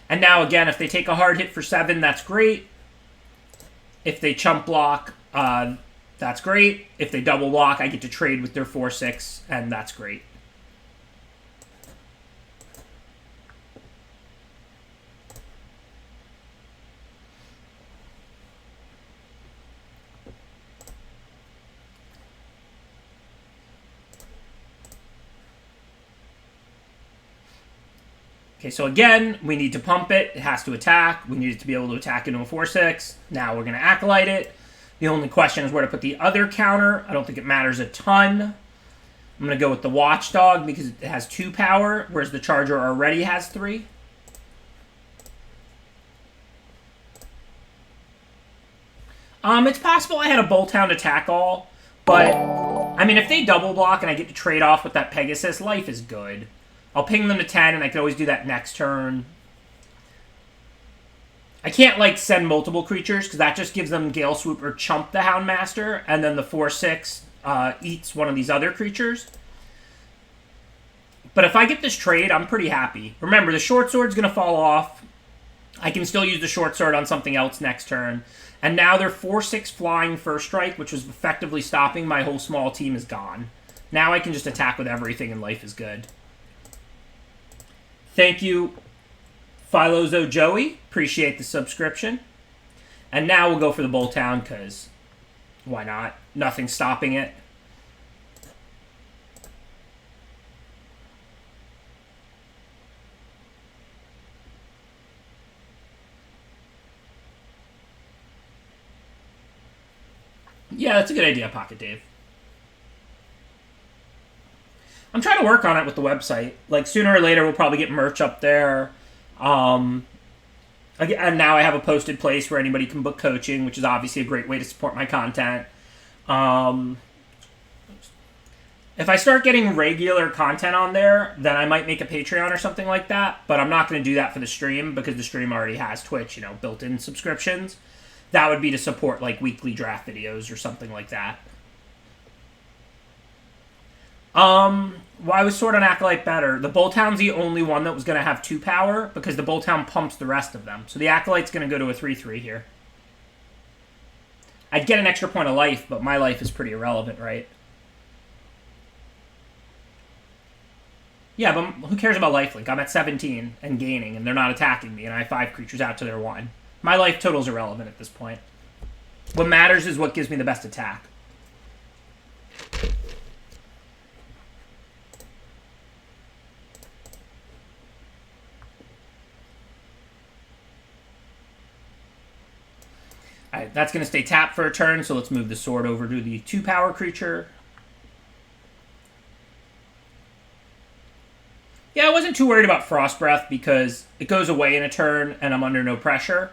And now, again, if they take a hard hit for 7, that's great. If they chump block, that's great. If they double block, I get to trade with their 4/6, and that's great. Okay, so again, we need to pump it. It has to attack. We need it to be able to attack into a 4/6. Now we're going to Acolyte it. The only question is where to put the other counter. I don't think it matters a ton. I'm going to go with the Watchdog because it has 2 power, whereas the Charger already has 3. It's possible I had a Bolt Hound attack all, but, I mean, if they double block and I get to trade off with that Pegasus, life is good. I'll ping them to 10, and I can always do that next turn. I can't, like, send multiple creatures, because that just gives them Gale Swoop or Chump the Houndmaster, and then the 4/6 eats one of these other creatures. But if I get this trade, I'm pretty happy. Remember, the Short Sword's going to fall off. I can still use the Short Sword on something else next turn. And now their 4/6 flying first strike, which was effectively stopping my whole small team, is gone. Now I can just attack with everything, and life is good. Thank you, Philozo Joey. Appreciate the subscription. And now we'll go for the Bolt Hound, because why not? Nothing's stopping it. Yeah, that's a good idea, Pocket Dave. I'm trying to work on it with the website. Like, sooner or later, we'll probably get merch up there. And now I have a posted place where anybody can book coaching, which is obviously a great way to support my content. If I start getting regular content on there, then I might make a Patreon or something like that. But I'm not going to do that for the stream because the stream already has Twitch, built-in subscriptions. That would be to support, like, weekly draft videos or something like that. Why was Sword on Acolyte better? The Bolt Hound's the only one that was going to have 2 power because the Bolt Hound pumps the rest of them. So the Acolyte's going to go to a 3/3 here. I'd get an extra point of life, but my life is pretty irrelevant, right? Yeah, but who cares about lifelink? I'm at 17 and gaining, and they're not attacking me, and I have 5 creatures out to their 1. My life total's irrelevant at this point. What matters is what gives me the best attack. Alright, that's going to stay tapped for a turn, so let's move the sword over to the 2-power creature. Yeah, I wasn't too worried about Frost Breath because it goes away in a turn and I'm under no pressure.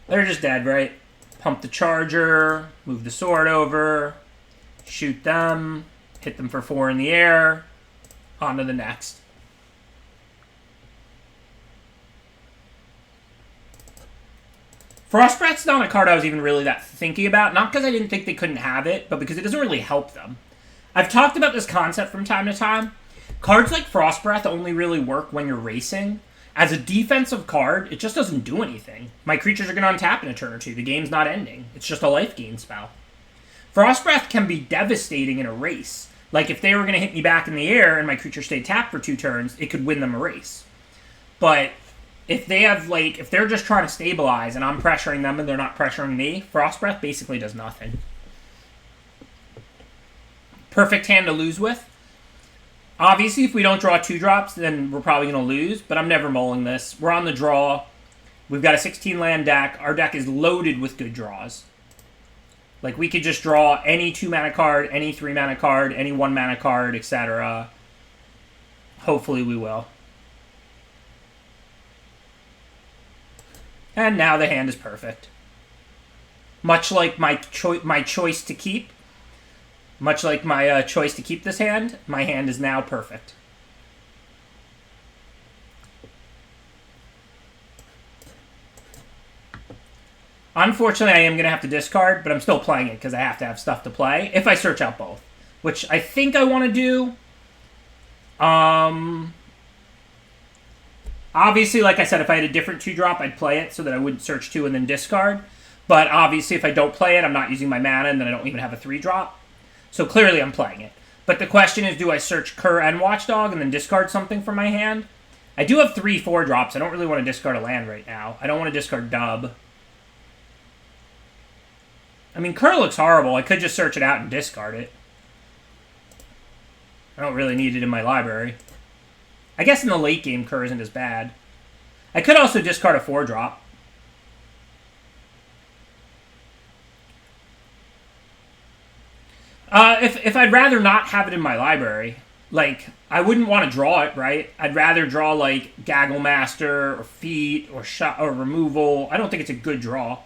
They're just dead, right? Pump the Charger, move the sword over, shoot them, hit them for 4 in the air, on to the next. Frost Breath's not a card I was even really that thinking about, not because I didn't think they couldn't have it, but because it doesn't really help them. I've talked about this concept from time to time. Cards like Frost Breath only really work when you're racing. As a defensive card, it just doesn't do anything. My creatures are going to untap in a turn or two. The game's not ending. It's just a life gain spell. Frost Breath can be devastating in a race. Like, if they were going to hit me back in the air and my creature stayed tapped for 2 turns, it could win them a race. But if they have, like, if they're just trying to stabilize and I'm pressuring them and they're not pressuring me, Frost Breath basically does nothing. Perfect hand to lose with. Obviously, if we don't draw 2-drops, then we're probably going to lose, but I'm never mulling this. We're on the draw. We've got a 16-land deck. Our deck is loaded with good draws. Like, we could just draw any 2-mana card, any 3-mana card, any 1-mana card, etc. Hopefully we will. And now the hand is perfect. Much like my choice to keep. Much like my choice to keep this hand, my hand is now perfect. Unfortunately, I am going to have to discard, but I'm still playing it because I have to have stuff to play if I search out both, which I think I want to do. Obviously, like I said, if I had a different 2-drop, I'd play it so that I wouldn't search 2 and then discard. But obviously, if I don't play it, I'm not using my mana, and then I don't even have a 3-drop. So clearly I'm playing it. But the question is, do I search Cur and Watchdog and then discard something from my hand? I do have 3 4-drops. I don't really want to discard a land right now. I don't want to discard Dub. I mean, Cur looks horrible. I could just search it out and discard it. I don't really need it in my library. I guess in the late game, Cur isn't as bad. I could also discard a 4-drop. If I'd rather not have it in my library, like, I wouldn't want to draw it, right? I'd rather draw, like, Gaggle Master or Feat or Shot or Removal. I don't think it's a good draw.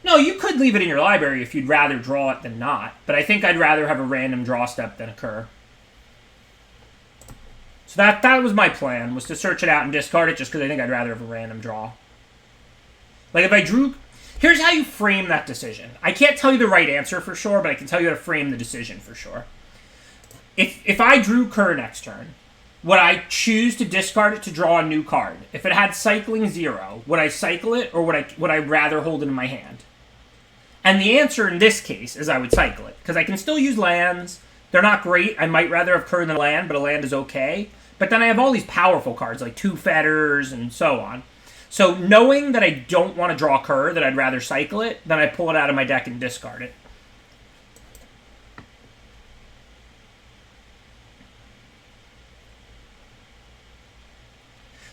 No, you could leave it in your library if you'd rather draw it than not, but I think I'd rather have a random draw step than occur. So that was my plan, was to search it out and discard it just because I think I'd rather have a random draw. Like, if I drew... Here's how you frame that decision. I can't tell you the right answer for sure, but I can tell you how to frame the decision for sure. If I drew Cur next turn, would I choose to discard it to draw a new card? If it had cycling 0, would I cycle it, or would I rather hold it in my hand? And the answer in this case is I would cycle it, because I can still use lands. They're not great. I might rather have Cur than a land, but a land is okay. But then I have all these powerful cards, like 2 Fetters and so on. So knowing that I don't want to draw Cur, that I'd rather cycle it, then I pull it out of my deck and discard it.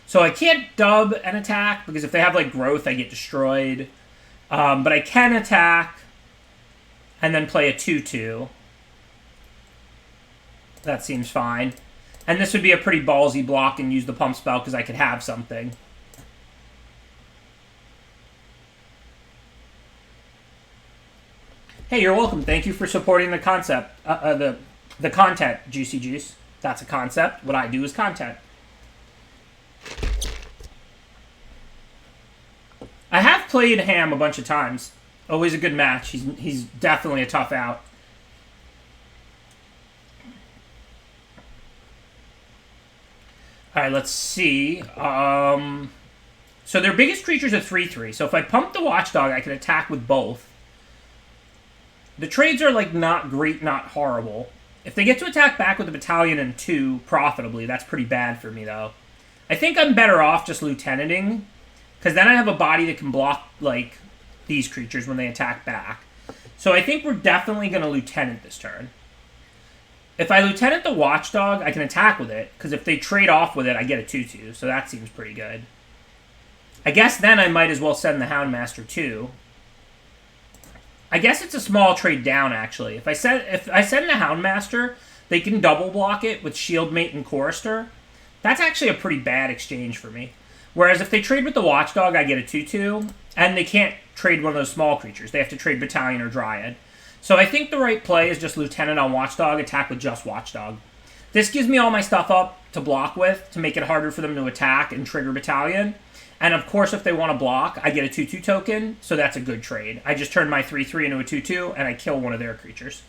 So I can't dub an attack, because if they have, like, growth, I get destroyed. But I can attack and then play a 2/2. That seems fine. And this would be a pretty ballsy block and use the pump spell because I could have something. Hey, you're welcome. Thank you for supporting the concept, the content, Juicy Juice. That's a concept. What I do is content. I have played Ham a bunch of times. Always a good match. He's definitely a tough out. All right, let's see. So their biggest creature's a 3/3. So if I pump the Watchdog, I can attack with both. The trades are, like, not great, not horrible. If they get to attack back with a Battalion and 2 profitably, that's pretty bad for me, though. I think I'm better off just Lieutenanting, because then I have a body that can block, like, these creatures when they attack back. So I think we're definitely going to Lieutenant this turn. If I Lieutenant the Watchdog, I can attack with it, because if they trade off with it, I get a 2/2, so that seems pretty good. I guess then I might as well send the Houndmaster too. I guess it's a small trade down, actually. If I send the Houndmaster, they can double block it with Shieldmate and Chorister. That's actually a pretty bad exchange for me. Whereas if they trade with the Watchdog, I get a 2/2, and they can't trade one of those small creatures. They have to trade Battalion or Dryad. So I think the right play is just Lieutenant on Watchdog, attack with just Watchdog. This gives me all my stuff up to block with, to make it harder for them to attack and trigger Battalion. And of course, if they want to block, I get a 2/2 token, so that's a good trade. I just turn my 3/3 into a 2/2, and I kill one of their creatures.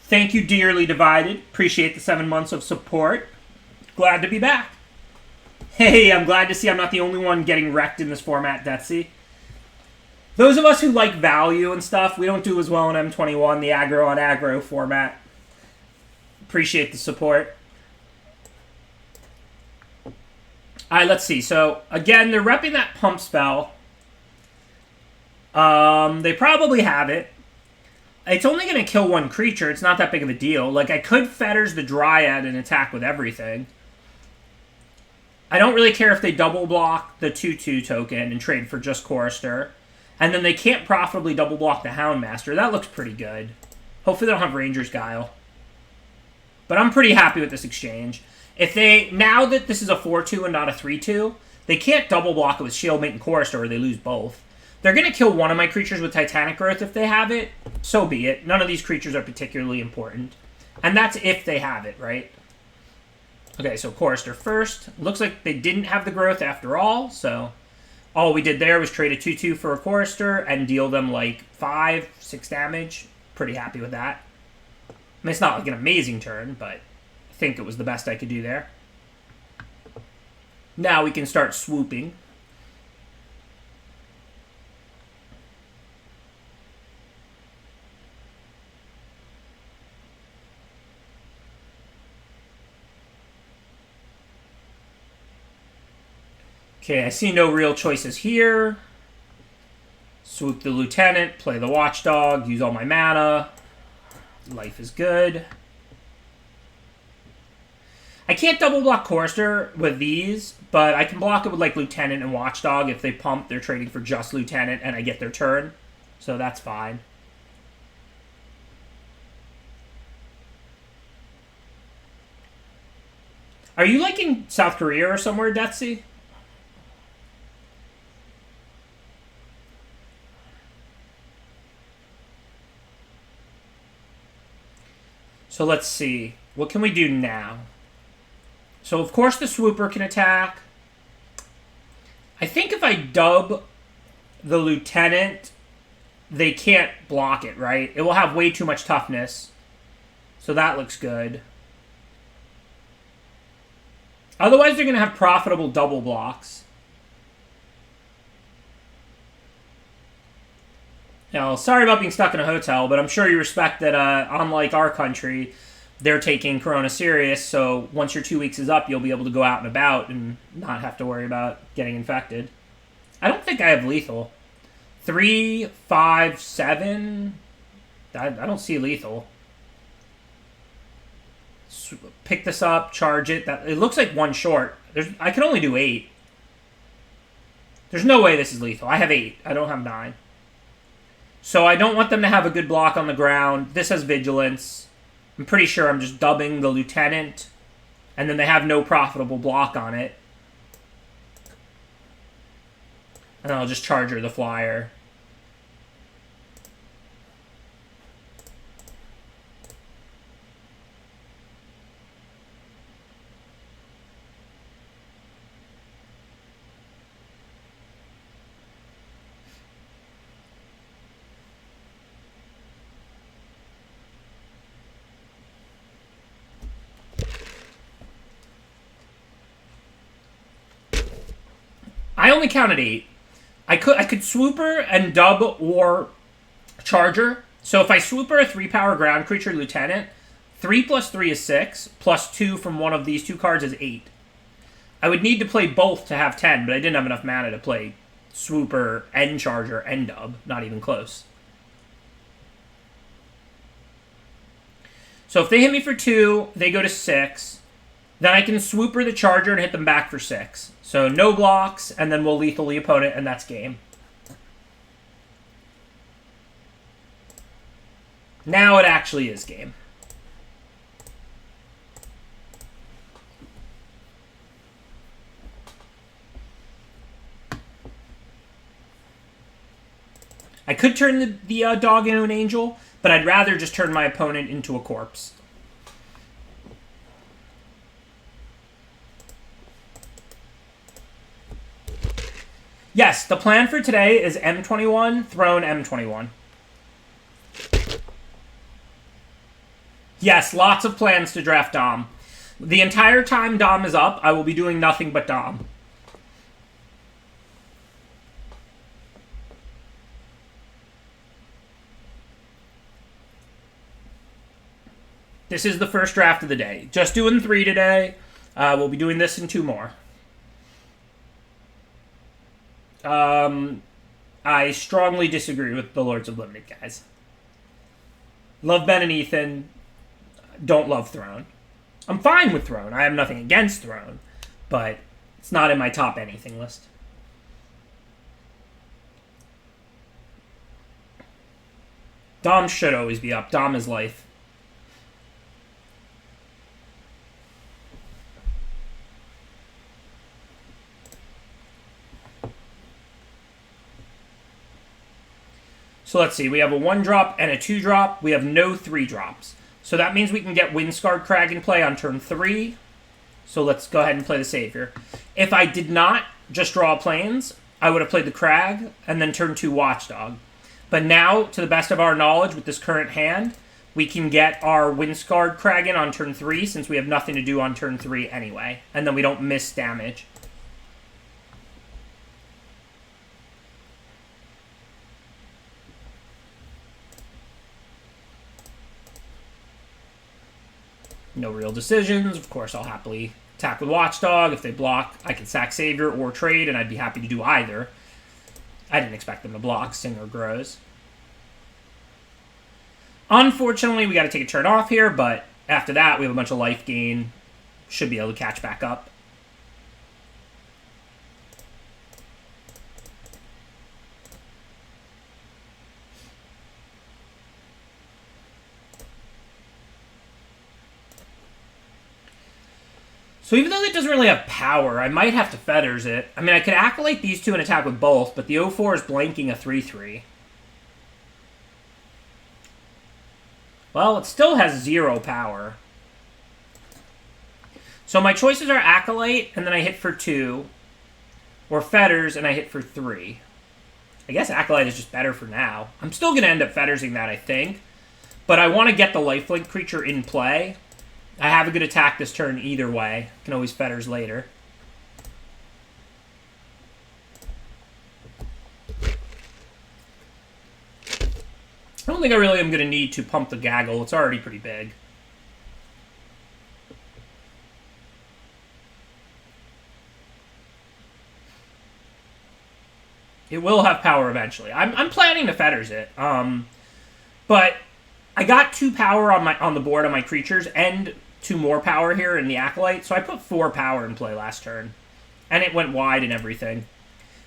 Thank you, Dearly Divided. Appreciate the 7 months of support. Glad to be back. Hey, I'm glad to see I'm not the only one getting wrecked in this format, Detsy. Those of us who like value and stuff, we don't do as well in M21, the aggro on aggro format. Appreciate the support. Alright, let's see. So, again, they're repping that pump spell. They probably have it. It's only going to kill one creature. It's not that big of a deal. Like, I could Fetters the Dryad and attack with everything. I don't really care if they double block the 2/2 token and trade for just Chorister. And then they can't profitably double block the Houndmaster. That looks pretty good. Hopefully they don't have Ranger's Guile. But I'm pretty happy with this exchange. If they, now that this is a 4/2 and not a 3/2, they can't double block it with Shieldmate and Chorister or they lose both. They're going to kill one of my creatures with Titanic Growth if they have it. So be it. None of these creatures are particularly important. And that's if they have it, right? Okay, so Chorister first. Looks like they didn't have the growth after all, so all we did there was trade a 2/2 for a Chorister and deal them like 5, 6 damage. Pretty happy with that. I mean, it's not like an amazing turn, but I think it was the best I could do there. Now we can start swooping. Okay, I see no real choices here. Swoop the Lieutenant, play the Watchdog, use all my mana. Life is good. I can't double block Chorister with these, but I can block it with like Lieutenant and Watchdog. If they pump, they're trading for just Lieutenant and I get their turn. So that's fine. Are you like in South Korea or somewhere, Deathsea? So let's see. What can we do now? So, of course, the Swooper can attack. I think if I dub the Lieutenant, they can't block it, right? It will have way too much toughness. So that looks good. Otherwise, they're going to have profitable double blocks. Now, sorry about being stuck in a hotel, but I'm sure you respect that, unlike our country, they're taking Corona serious, so once your 2 weeks is up, you'll be able to go out and about and not have to worry about getting infected. I don't think I have lethal. 3, 5, 7... I don't see lethal. Pick this up, charge it. It looks like one short. I can only do 8. There's no way this is lethal. I have 8. I don't have 9. So I don't want them to have a good block on the ground. This has Vigilance. I'm pretty sure I'm just dubbing the Lieutenant. And then they have no profitable block on it. And then I'll just charge her the Flyer. I only counted 8. I could swooper and dub or charger. So if I swooper a 3-power ground creature Lieutenant, 3 plus 3 is 6, plus 2 from one of these 2 cards is 8. I would need to play both to have 10, but I didn't have enough mana to play swooper and charger and dub. Not even close. So if they hit me for 2, they go to 6. Then I can swooper the charger and hit them back for 6. So no blocks, and then we'll lethal the opponent, and that's game. Now it actually is game. I could turn the dog into an angel, but I'd rather just turn my opponent into a corpse. Yes, the plan for today is M21, Throne M21. Yes, lots of plans to draft Dom. The entire time Dom is up, I will be doing nothing but Dom. This is the first draft of the day. Just doing 3 today. We'll be doing this in 2 more. I strongly disagree with the Lords of Limited, guys. Love Ben and Ethan. Don't love Throne. I'm fine with Throne. I have nothing against Throne. But it's not in my top anything list. Dom should always be up. Dom is life. So let's see. We have a 1-drop and a 2-drop. We have no 3-drops. So that means we can get Windscarred Crag in play on turn 3. So let's go ahead and play the Savior. If I did not just draw Plains, I would have played the Crag and then turn 2 Watchdog. But now, to the best of our knowledge with this current hand, we can get our Windscarred Crag in on turn 3 since we have nothing to do on turn 3 anyway. And then we don't miss damage. No real decisions. Of course, I'll happily attack with Watchdog. If they block, I can sack Savior or trade, and I'd be happy to do either. I didn't expect them to block. Singer grows. Unfortunately, we got to take a turn off here, but after that, we have a bunch of life gain. Should be able to catch back up. So even though it doesn't really have power, I might have to Fetters it. I mean, I could Acolyte these 2 and attack with both, but the 0-4 is blanking a 3-3. Well, it still has 0 power. So my choices are Acolyte, and then I hit for 2. Or Fetters, and I hit for 3. I guess Acolyte is just better for now. I'm still going to end up Fettersing that, I think. But I want to get the lifelink creature in play. I have a good attack this turn either way. Can always Fetters later. I don't think I really am going to need to pump the Gaggle. It's already pretty big. It will have power eventually. I'm planning to Fetters it. But I got 2 power on the board on my creatures and 2 more power here in the Acolyte, so I put 4 power in play last turn. And it went wide and everything.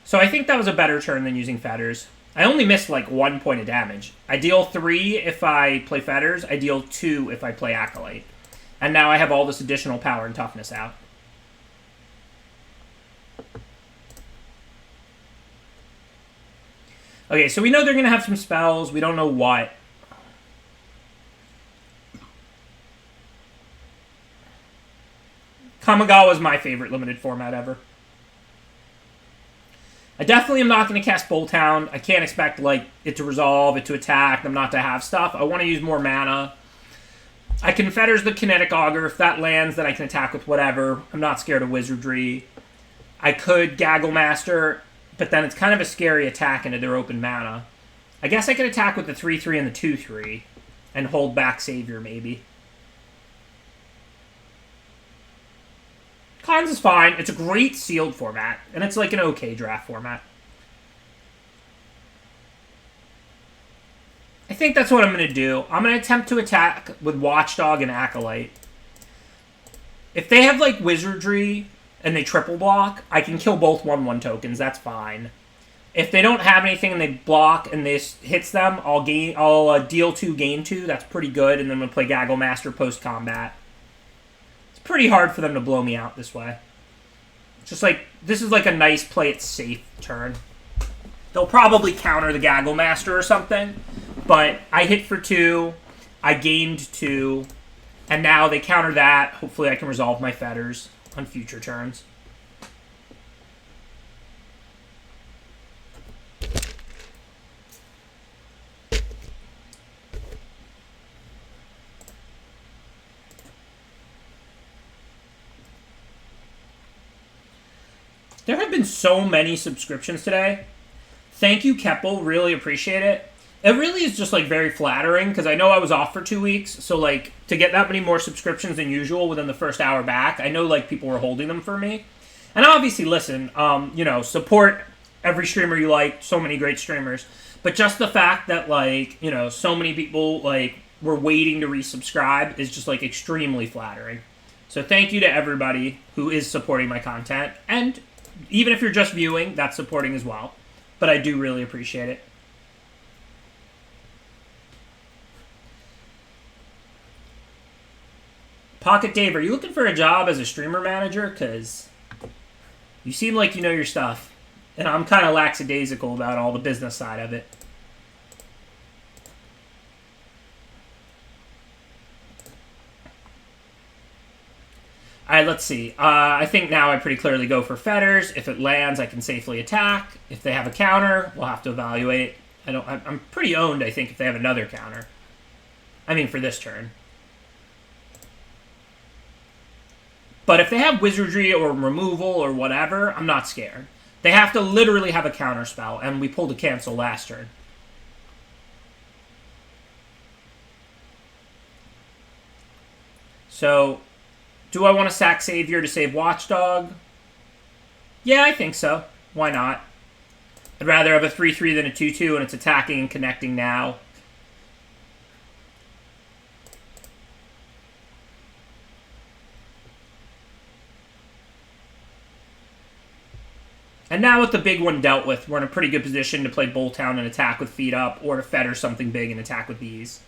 So I think that was a better turn than using Fetters. I only missed like 1 point of damage. I deal 3 if I play Fetters, I deal 2 if I play Acolyte. And now I have all this additional power and toughness out. Okay, so we know they're going to have some spells, we don't know what. Kamigawa is my favorite limited format ever. I definitely am not going to cast Bolt Hound. I can't expect like it to resolve, it to attack, them not to have stuff. I want to use more mana. I can Fetters the Kinetic Augur. If that lands, then I can attack with whatever. I'm not scared of Wizardry. I could Gaggle Master, but then it's kind of a scary attack into their open mana. I guess I could attack with the 3-3 and the 2-3 and hold back Savior maybe. Cons is fine. It's a great sealed format, and it's like an okay draft format. I think that's what I'm going to do. I'm going to attempt to attack with Watchdog and Acolyte. If they have, like, Wizardry and they triple block, I can kill both 1/1 tokens. That's fine. If they don't have anything and they block and this hits them, I'll deal 2, gain 2. That's pretty good, and then we'll play Gaggle Master post-combat. Pretty hard for them to blow me out this way. Just like, this is like a nice play it safe turn. They'll probably counter the Gaggle Master or something, but I hit for 2, I gained 2, and now they counter that. Hopefully I can resolve my Fetters on future turns. There have been so many subscriptions today. Thank you, Keppel. Really appreciate it. It really is just like very flattering because I know I was off for 2 weeks, so like to get that many more subscriptions than usual within the first hour back, I know like people were holding them for me. And obviously, listen, support every streamer you like. So many great streamers, but just the fact that like so many people like were waiting to resubscribe is just like extremely flattering. So thank you to everybody who is supporting my content, and even if you're just viewing, that's supporting as well. But I do really appreciate it. Pocket Dave, are you looking for a job as a streamer manager? Because you seem like you know your stuff. And I'm kind of lackadaisical about all the business side of it. Alright, let's see. I think now I pretty clearly go for Fetters. If it lands, I can safely attack. If they have a counter, we'll have to evaluate. I'm pretty owned, I think, if they have another counter. I mean, for this turn. But if they have Wizardry or removal or whatever, I'm not scared. They have to literally have a counter spell, and we pulled a cancel last turn. So, do I want to sack Savior to save Watchdog? Yeah, I think so. Why not? I'd rather have a 3-3 than a 2-2, and it's attacking and connecting now. And now with the big one dealt with, we're in a pretty good position to play Bulltown and attack with feet up, or to fetter something big and attack with these.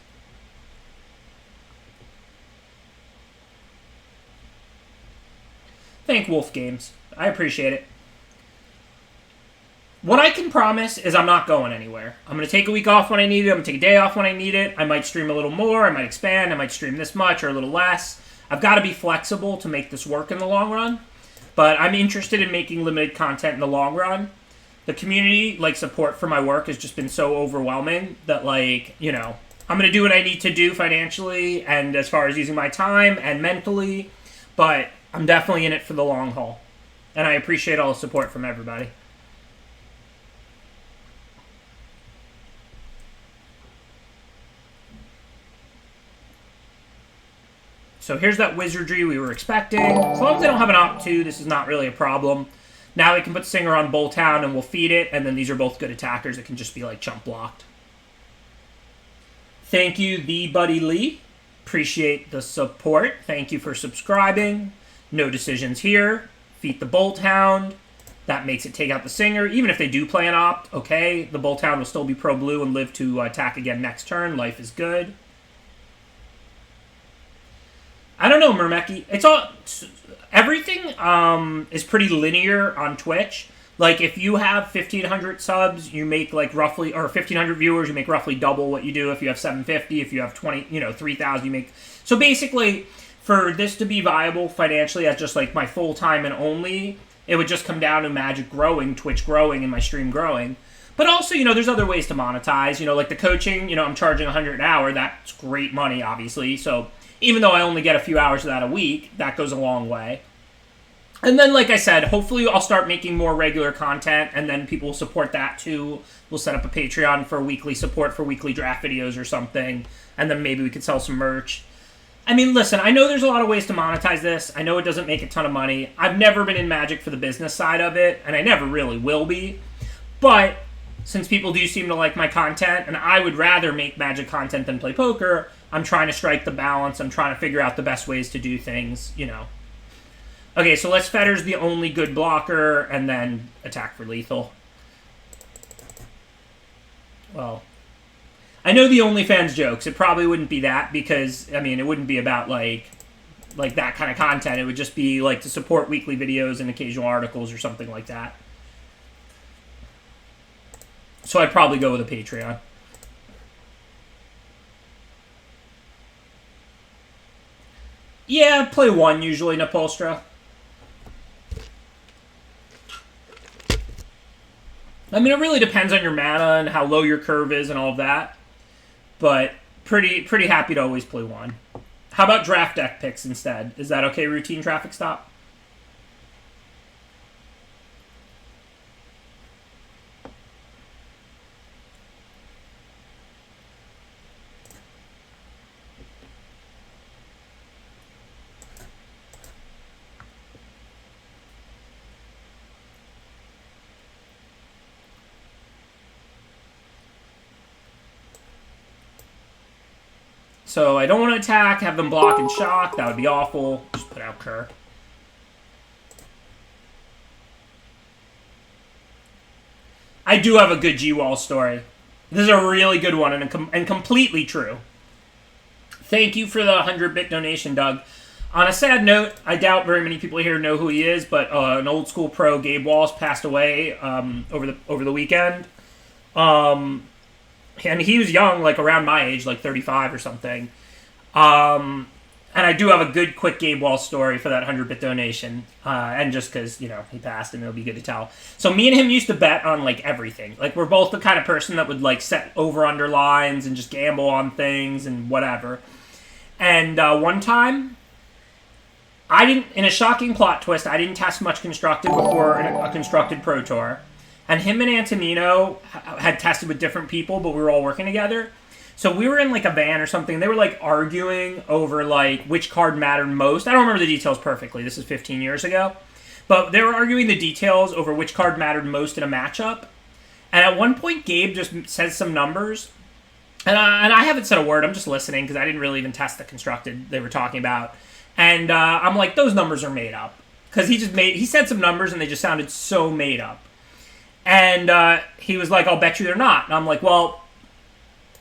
Thank Wolf Games. I appreciate it. What I can promise is I'm not going anywhere. I'm going to take a week off when I need it. I'm going to take a day off when I need it. I might stream a little more. I might expand. I might stream this much or a little less. I've got to be flexible to make this work in the long run. But I'm interested in making limited content in the long run. The community, like, support for my work has just been so overwhelming that, like, I'm going to do what I need to do financially and as far as using my time and mentally. But I'm definitely in it for the long haul. And I appreciate all the support from everybody. So here's that Wizardry we were expecting. As long as they don't have an Op 2, this is not really a problem. Now we can put Singer on Bulltown and we'll feed it, and then these are both good attackers that can just be like chump blocked. Thank you, the Buddy Lee. Appreciate the support. Thank you for subscribing. No decisions here. Feed the Bolthound. That makes it take out the Singer. Even if they do play an Opt, okay, the Bolthound will still be pro-blue and live to attack again next turn. Life is good. I don't know, Murmeki. Everything is pretty linear on Twitch. Like, if you have 1,500 subs, you make, like, roughly, or 1,500 viewers, you make roughly double what you do if you have 750. If you have 3,000, you make... So basically, for this to be viable financially as just, like, my full-time and only, it would just come down to Magic growing, Twitch growing, and my stream growing. But also, there's other ways to monetize. Like the coaching, I'm charging $100 an hour. That's great money, obviously. So even though I only get a few hours of that a week, that goes a long way. And then, like I said, hopefully I'll start making more regular content, and then people will support that too. We'll set up a Patreon for weekly support for weekly draft videos or something, and then maybe we could sell some merch. I mean, listen, I know there's a lot of ways to monetize this. I know it doesn't make a ton of money. I've never been in Magic for the business side of it, and I never really will be. But since people do seem to like my content, and I would rather make Magic content than play poker, I'm trying to strike the balance. I'm trying to figure out the best ways to do things, Okay, so let's Fetter's the only good blocker, and then attack for lethal. Well, I know the OnlyFans jokes. It probably wouldn't be that because, I mean, it wouldn't be about, like that kind of content. It would just be, like, to support weekly videos and occasional articles or something like that. So I'd probably go with a Patreon. Yeah, play one usually, Napolstra. I mean, it really depends on your mana and how low your curve is and all of that. But pretty happy to always play one. How about draft deck picks instead? Is that okay, routine traffic stop? So I don't want to attack, have them block and shock. That would be awful. Just put out Kerr. I do have a good G-Wall story. This is a really good one and completely true. Thank you for the 100-bit donation, Doug. On a sad note, I doubt very many people here know who he is, but an old school pro, Gabe Walls, passed away over the weekend. And he was young, like around my age, like 35 or something. And I do have a good, quick Gabe Wall story for that 100-bit donation. And just because, you know, he passed and it'll be good to tell. So me and him used to bet on, like, everything. Like, we're both the kind of person that would, like, set over-under lines and just gamble on things and whatever. And one time, in a shocking plot twist, I didn't test much Constructed before a Constructed Pro Tour. And him and Antonino had tested with different people, but we were all working together. So we were in, like, a van or something. They were, like, arguing over, like, which card mattered most. I don't remember the details perfectly. This is 15 years ago. But they were arguing the details over which card mattered most in a matchup. And at one point, Gabe just says some numbers. And I haven't said a word. I'm just listening because I didn't really even test the Constructed they were talking about. And I'm like, those numbers are made up. Because he said some numbers and they just sounded so made up. And he was like, I'll bet you they're not. And I'm like, well,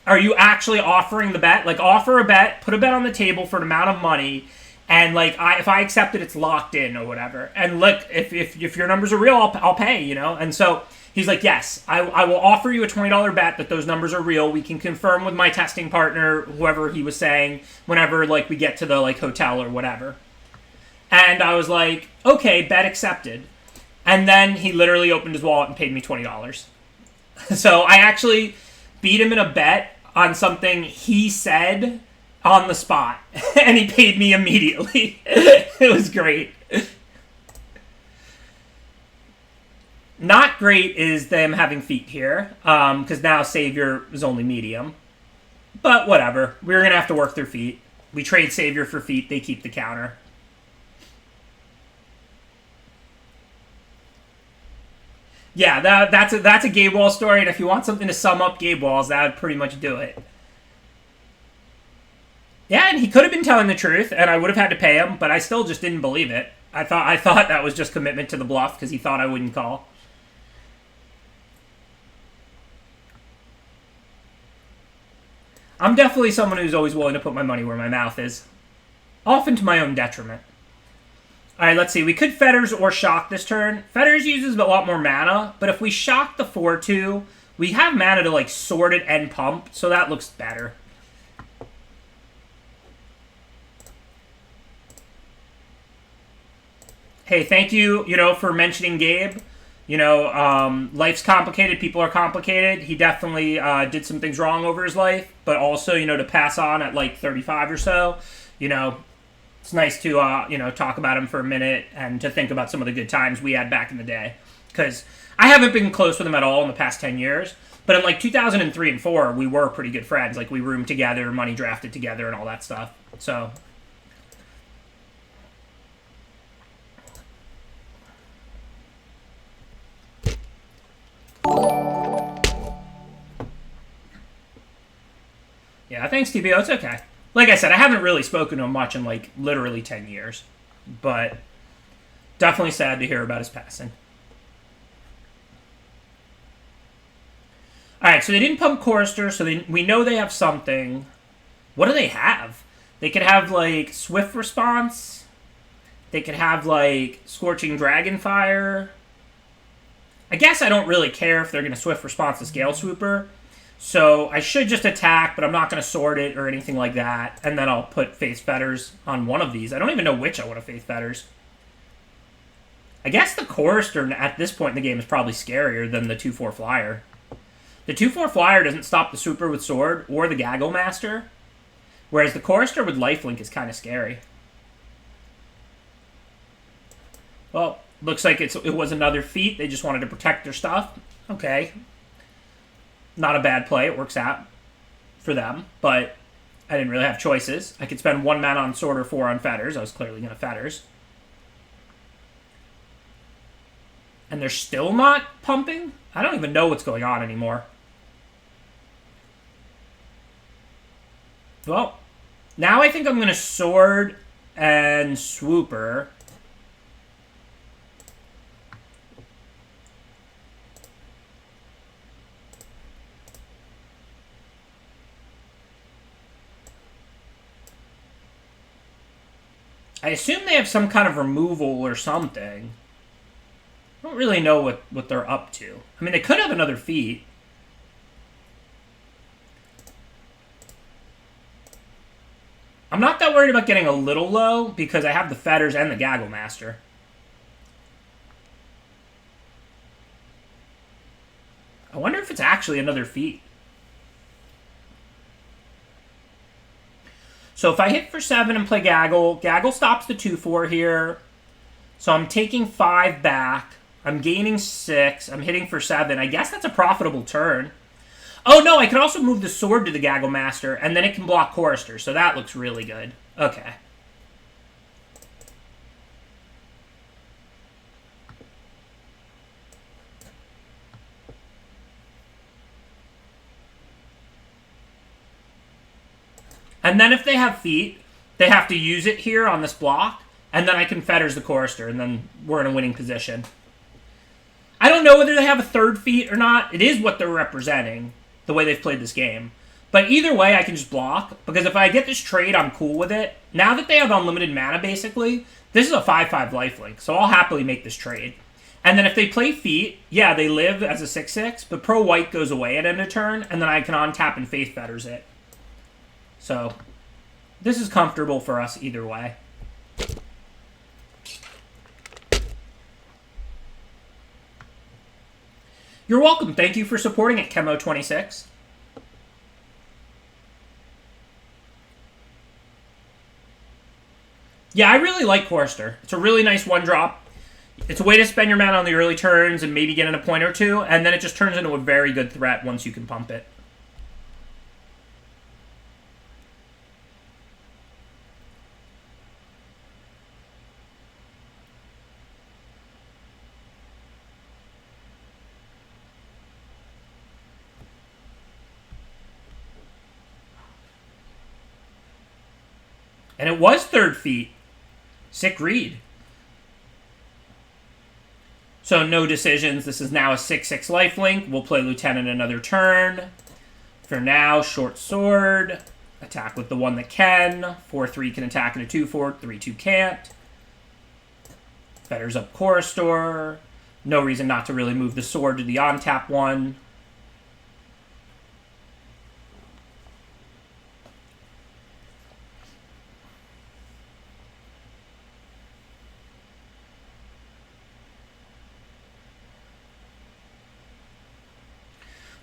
are you actually offering the bet? Like, offer a bet, put a bet on the table for an amount of money, and, like, if I accept it, it's locked in or whatever. And, look, if your numbers are real, I'll pay, you know? And so he's like, yes, I will offer you a $20 bet that those numbers are real. We can confirm with my testing partner, whoever he was saying, whenever, like, we get to the, like, hotel or whatever. And I was like, okay, bet accepted. And then he literally opened his wallet and paid me $20. So I actually beat him in a bet on something he said on the spot. And he paid me immediately. It was great. Not great is them having feet here. Because now Savior is only medium. But whatever. We're going to have to work their feet. We trade Savior for feet. They keep the counter. Yeah, that's a Gabe Wall story, and if you want something to sum up Gabe Walls, that would pretty much do it. Yeah, and he could have been telling the truth, and I would have had to pay him, but I still just didn't believe it. I thought that was just commitment to the bluff, because he thought I wouldn't call. I'm definitely someone who's always willing to put my money where my mouth is. Often to my own detriment. Alright, let's see. We could Fetters or Shock this turn. Fetters uses a lot more mana, but if we Shock the 4-2, we have mana to, like, sort it and pump, so that looks better. Hey, thank you, for mentioning Gabe. Life's complicated, people are complicated. He definitely did some things wrong over his life, but also, to pass on at, like, 35 or so, it's nice to, talk about him for a minute and to think about some of the good times we had back in the day. Because I haven't been close with him at all in the past 10 years. But in, like, 2003 and 4, we were pretty good friends. Like, we roomed together, money drafted together, and all that stuff. So yeah, thanks, TBO. It's okay. Like I said, I haven't really spoken to him much in, like, literally 10 years. But definitely sad to hear about his passing. Alright, so they didn't pump Chorister, so we know they have something. What do they have? They could have, like, Swift Response. They could have, like, Scorching Dragonfire. I guess I don't really care if they're going to Swift Response to Scale Swooper. So I should just attack, but I'm not going to sword it or anything like that. And then I'll put Faith Fetters on one of these. I don't even know which I want to Faith Fetters. I guess the Chorister at this point in the game is probably scarier than the 2/4 Flyer. The 2/4 Flyer doesn't stop the Swooper with Sword or the Gaggle Master. Whereas the Chorister with Lifelink is kind of scary. Well, looks like it was another feat. They just wanted to protect their stuff. Okay. Not a bad play. It works out for them, but I didn't really have choices. I could spend 1 mana on Sword or 4 on Fetters. I was clearly going to Fetters. And they're still not pumping? I don't even know what's going on anymore. Well, Now I think I'm going to sword and swooper. I assume they have some kind of removal or something. I don't really know what they're up to. I mean, they could have another feat. I'm not that worried about getting a little low because I have the Fetters and the Gaggle Master. I wonder if it's actually another feat. So if I hit for 7 and play Gaggle, Gaggle stops the 2-4 here. So I'm taking 5 back. I'm gaining 6. I'm hitting for 7. I guess that's a profitable turn. Oh, no, I can also move the sword to the Gaggle Master, and then it can block Chorister, so that looks really good. Okay. And then if they have feet, they have to use it here on this block, and then I can Fetters the Chorister, and then we're in a winning position. I don't know whether they have a third feat or not. It is what they're representing, the way they've played this game. But either way, I can just block, because if I get this trade, I'm cool with it. Now that they have unlimited mana, basically, this is a 5/5 lifelink, so I'll happily make this trade. And then if they play feet, yeah, they live as a 6/6, but Pro White goes away at end of turn, and then I can untap and Faith Fetters it. So, this is comfortable for us either way. You're welcome. Thank you for supporting it, Chemo26. Yeah, I really like Chorister. It's a really nice 1-drop. It's a way to spend your mana on the early turns and maybe get in a point or two, and then it just turns into a very good threat once you can pump it. And it was third feat. Sick read. So no decisions. This is now a 6/6 lifelink. We'll play Lieutenant another turn. For now, short sword. Attack with the one that can. 4/3 can attack in a 2/4. 3/2 can't. Fetters up Chorister. No reason not to really move the sword to the on-tap one.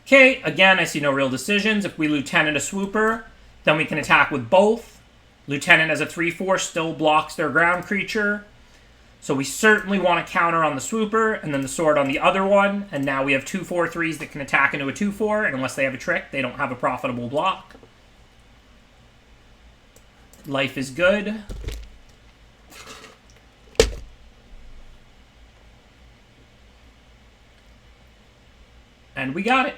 Okay, again, I see no real decisions. If we Lieutenant a Swooper, then we can attack with both. Lieutenant as a 3/4 still blocks their ground creature. So we certainly want to counter on the Swooper, and then the sword on the other one. And now we have 2 4/3s that can attack into a 2/4, and unless they have a trick, they don't have a profitable block. Life is good. And we got it.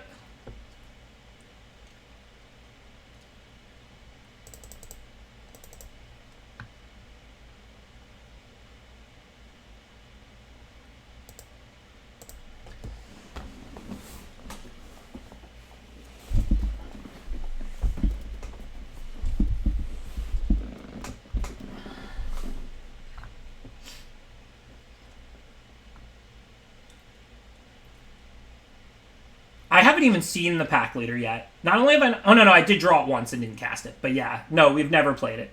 I haven't even seen the pack leader yet. Not only have I... Oh, no, I did draw it once and didn't cast it. But yeah, no, we've never played it.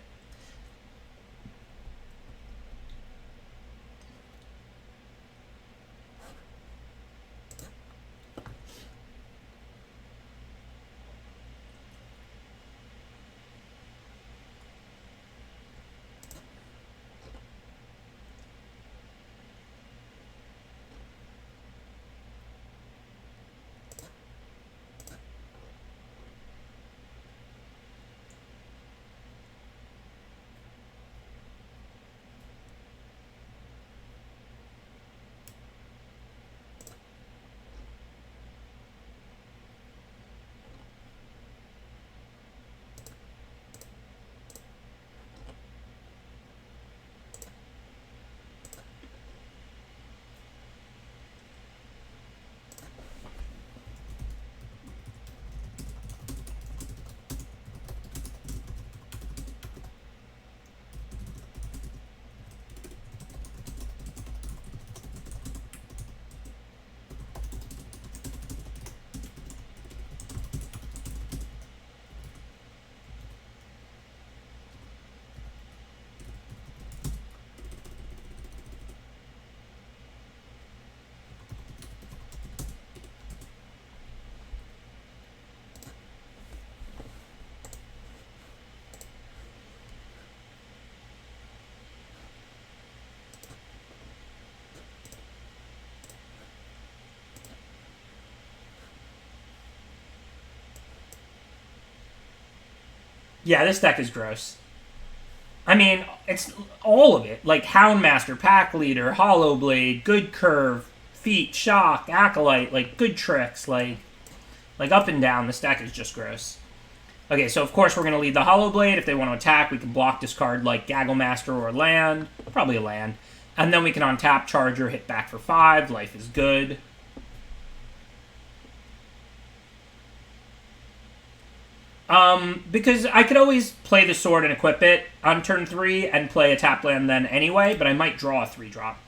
Yeah, this deck is gross. I mean, it's all of it. Like Houndmaster, Pack Leader, Hollow Blade, Good Curve, Feat, Shock, Acolyte, like good tricks, like up and down. This deck is just gross. Okay, so of course we're going to lead the Hollow Blade. If they want to attack, we can block discard like Gagglemaster or land. Probably a land. And then we can untap Charger, hit back for 5. Life is good. Because I could always play the sword and equip it on turn 3 and play a tap land then anyway, but I might draw a 3-drop.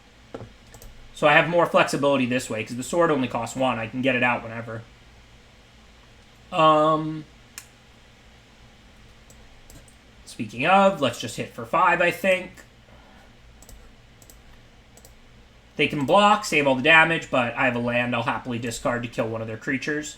So I have more flexibility this way, because the sword only costs 1. I can get it out whenever. Speaking of, let's just hit for 5, I think. They can block, save all the damage, but I have a land I'll happily discard to kill one of their creatures.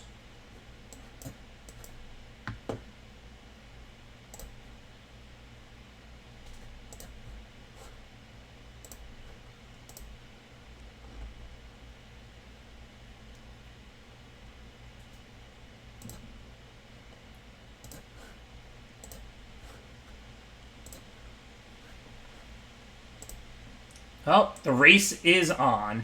Well, the race is on.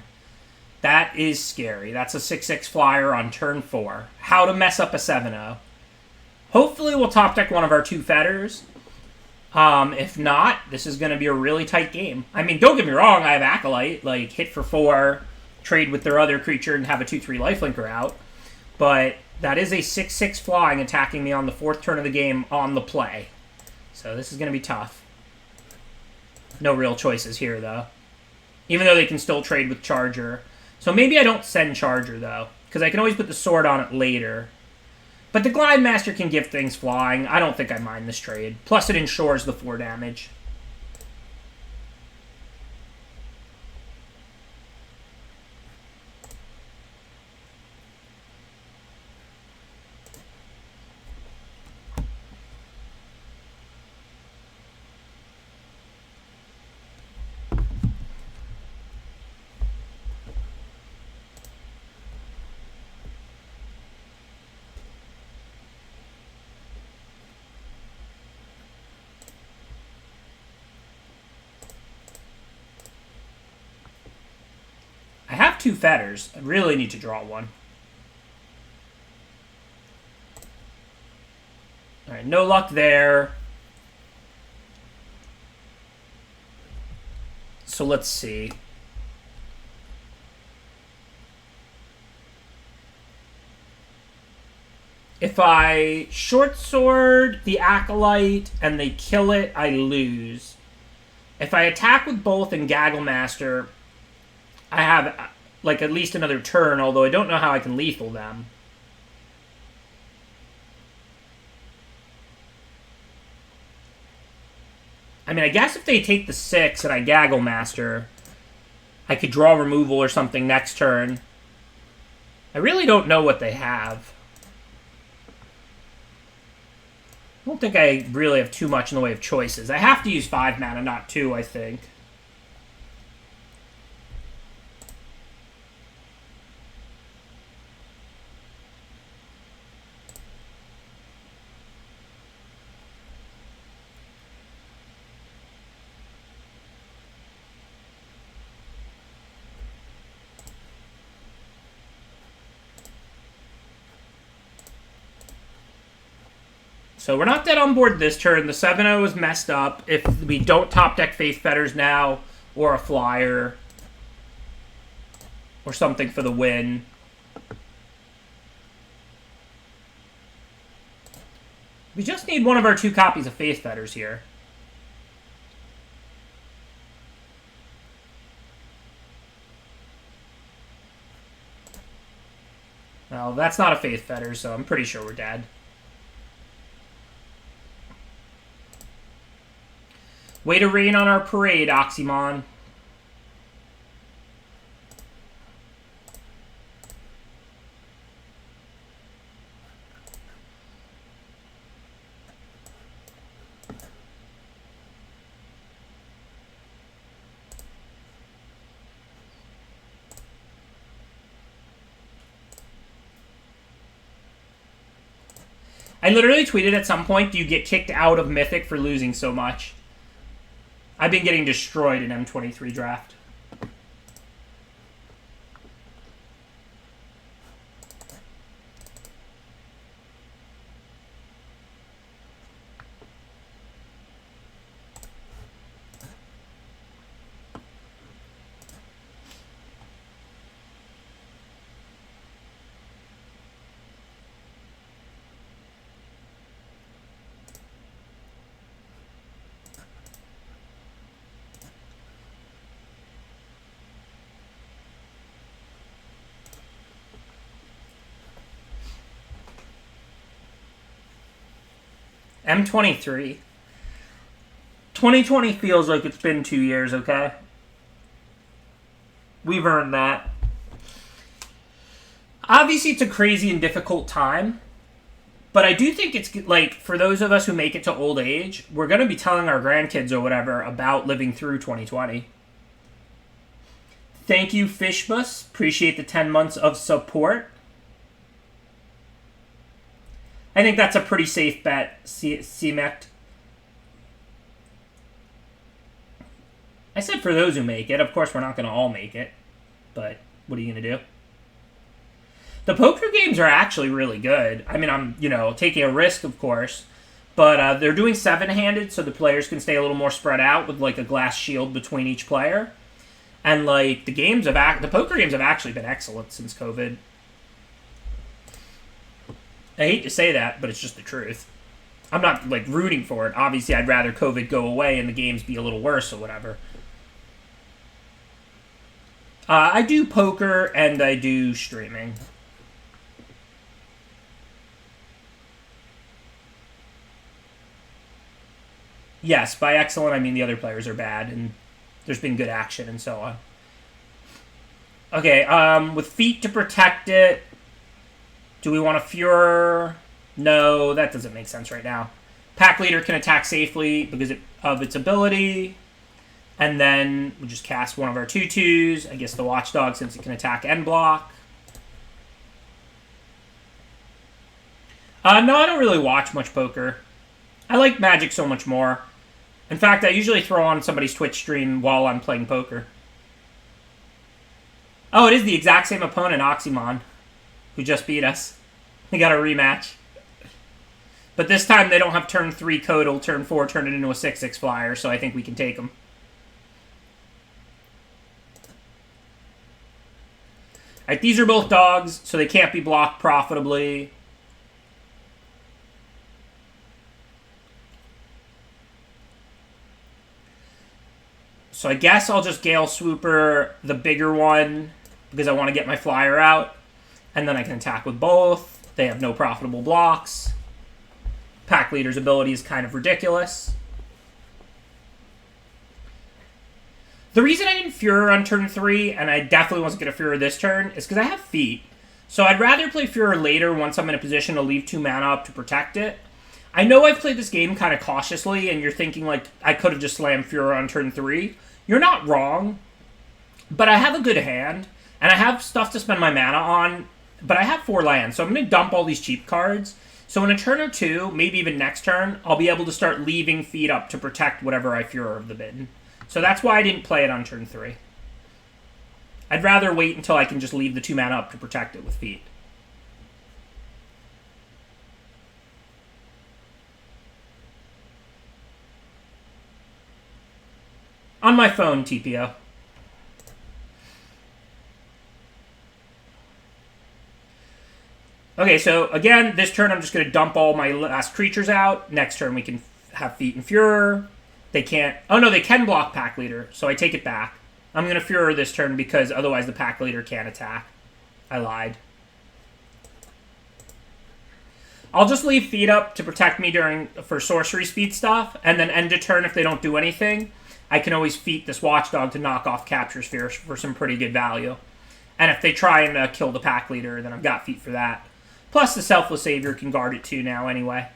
That is scary. That's a 6/6 flyer on turn 4. How to mess up a 7/0. Hopefully we'll top deck one of our 2 fetters. If not, this is going to be a really tight game. I mean, don't get me wrong, I have Acolyte. Like, hit for 4, trade with their other creature, and have a 2/3 lifelinker out. But that is a 6/6 flying attacking me on the 4th turn of the game on the play. So this is going to be tough. No real choices here, though. Even though they can still trade with Charger. So maybe I don't send Charger, though. Because I can always put the sword on it later. But the Glide Master can give things flying. I don't think I mind this trade. Plus it ensures the 4 damage. I have 2 fetters. I really need to draw one. Alright, no luck there. So let's see. If I short sword the Acolyte and they kill it, I lose. If I attack with both and Gagglemaster, I have, like, at least another turn, although I don't know how I can lethal them. I mean, I guess if they take the 6 and I Gagglemaster, I could draw removal or something next turn. I really don't know what they have. I don't think I really have too much in the way of choices. I have to use 5 mana, not 2, I think. So we're not dead on board this turn. The 7/0 is messed up. If we don't top deck Faith Fetters now, or a flyer, or something for the win. We just need one of our 2 copies of Faith Fetters here. Well, that's not a Faith Fetter, so I'm pretty sure we're dead. Way to rain on our parade, Oxymon. I literally tweeted at some point, do you get kicked out of Mythic for losing so much? I've been getting destroyed in M23 draft. M23. 2020 feels like it's been 2 years, okay? We've earned that. Obviously, it's a crazy and difficult time. But I do think it's, like, for those of us who make it to old age, we're going to be telling our grandkids or whatever about living through 2020. Thank you, Fishbus. Appreciate the 10 months of support. I think that's a pretty safe bet, CMECT. I said for those who make it. Of course, we're not going to all make it. But what are you going to do? The poker games are actually really good. I mean, I'm, taking a risk, of course. But they're doing 7-handed so the players can stay a little more spread out with, like, a glass shield between each player. And, like, the poker games have actually been excellent since COVID. I hate to say that, but it's just the truth. I'm not, like, rooting for it. Obviously, I'd rather COVID go away and the games be a little worse or whatever. I do poker and I do streaming. Yes, by excellent, I mean the other players are bad and there's been good action and so on. Okay, with feet to protect it... Do we want a Furor? No, that doesn't make sense right now. Pack Leader can attack safely because of its ability. And then we'll just cast one of our 2/2s. I guess the Watchdog, since it can attack and block. No, I don't really watch much poker. I like Magic so much more. In fact, I usually throw on somebody's Twitch stream while I'm playing poker. Oh, it is the exact same opponent, Oxymon, who just beat us. We got a rematch. But this time they don't have turn 3 Codal, turn 4 turn it into a 6/6 flyer, so I think we can take them. Alright, these are both dogs, so they can't be blocked profitably. So I guess I'll just Gale Swooper the bigger one, because I want to get my flyer out. And then I can attack with both. They have no profitable blocks. Pack Leader's ability is kind of ridiculous. The reason I didn't Furor on turn 3, and I definitely wasn't going to Furor this turn, is because I have feet. So I'd rather play Furor later once I'm in a position to leave 2 mana up to protect it. I know I've played this game kind of cautiously, and you're thinking, like, I could have just slammed Furor on turn 3. You're not wrong, but I have a good hand, and I have stuff to spend my mana on, but I have 4 lands, so I'm going to dump all these cheap cards. So in a turn or 2, maybe even next turn, I'll be able to start leaving feet up to protect whatever I Furor of the Bidden. So that's why I didn't play it on turn 3. I'd rather wait until I can just leave the 2 mana up to protect it with feet. On my phone, TPO. Okay, so again, this turn I'm just going to dump all my last creatures out. Next turn we can have Feet and Furor. They can't... Oh, no, they can block Pack Leader, so I take it back. I'm going to Furor this turn because otherwise the Pack Leader can't attack. I lied. I'll just leave Feet up to protect me for sorcery speed stuff, and then end a turn if they don't do anything. I can always Feet this Watchdog to knock off Capture Sphere for some pretty good value. And if they try and kill the Pack Leader, then I've got Feet for that. Plus the Selfless Savior can guard it too now anyway.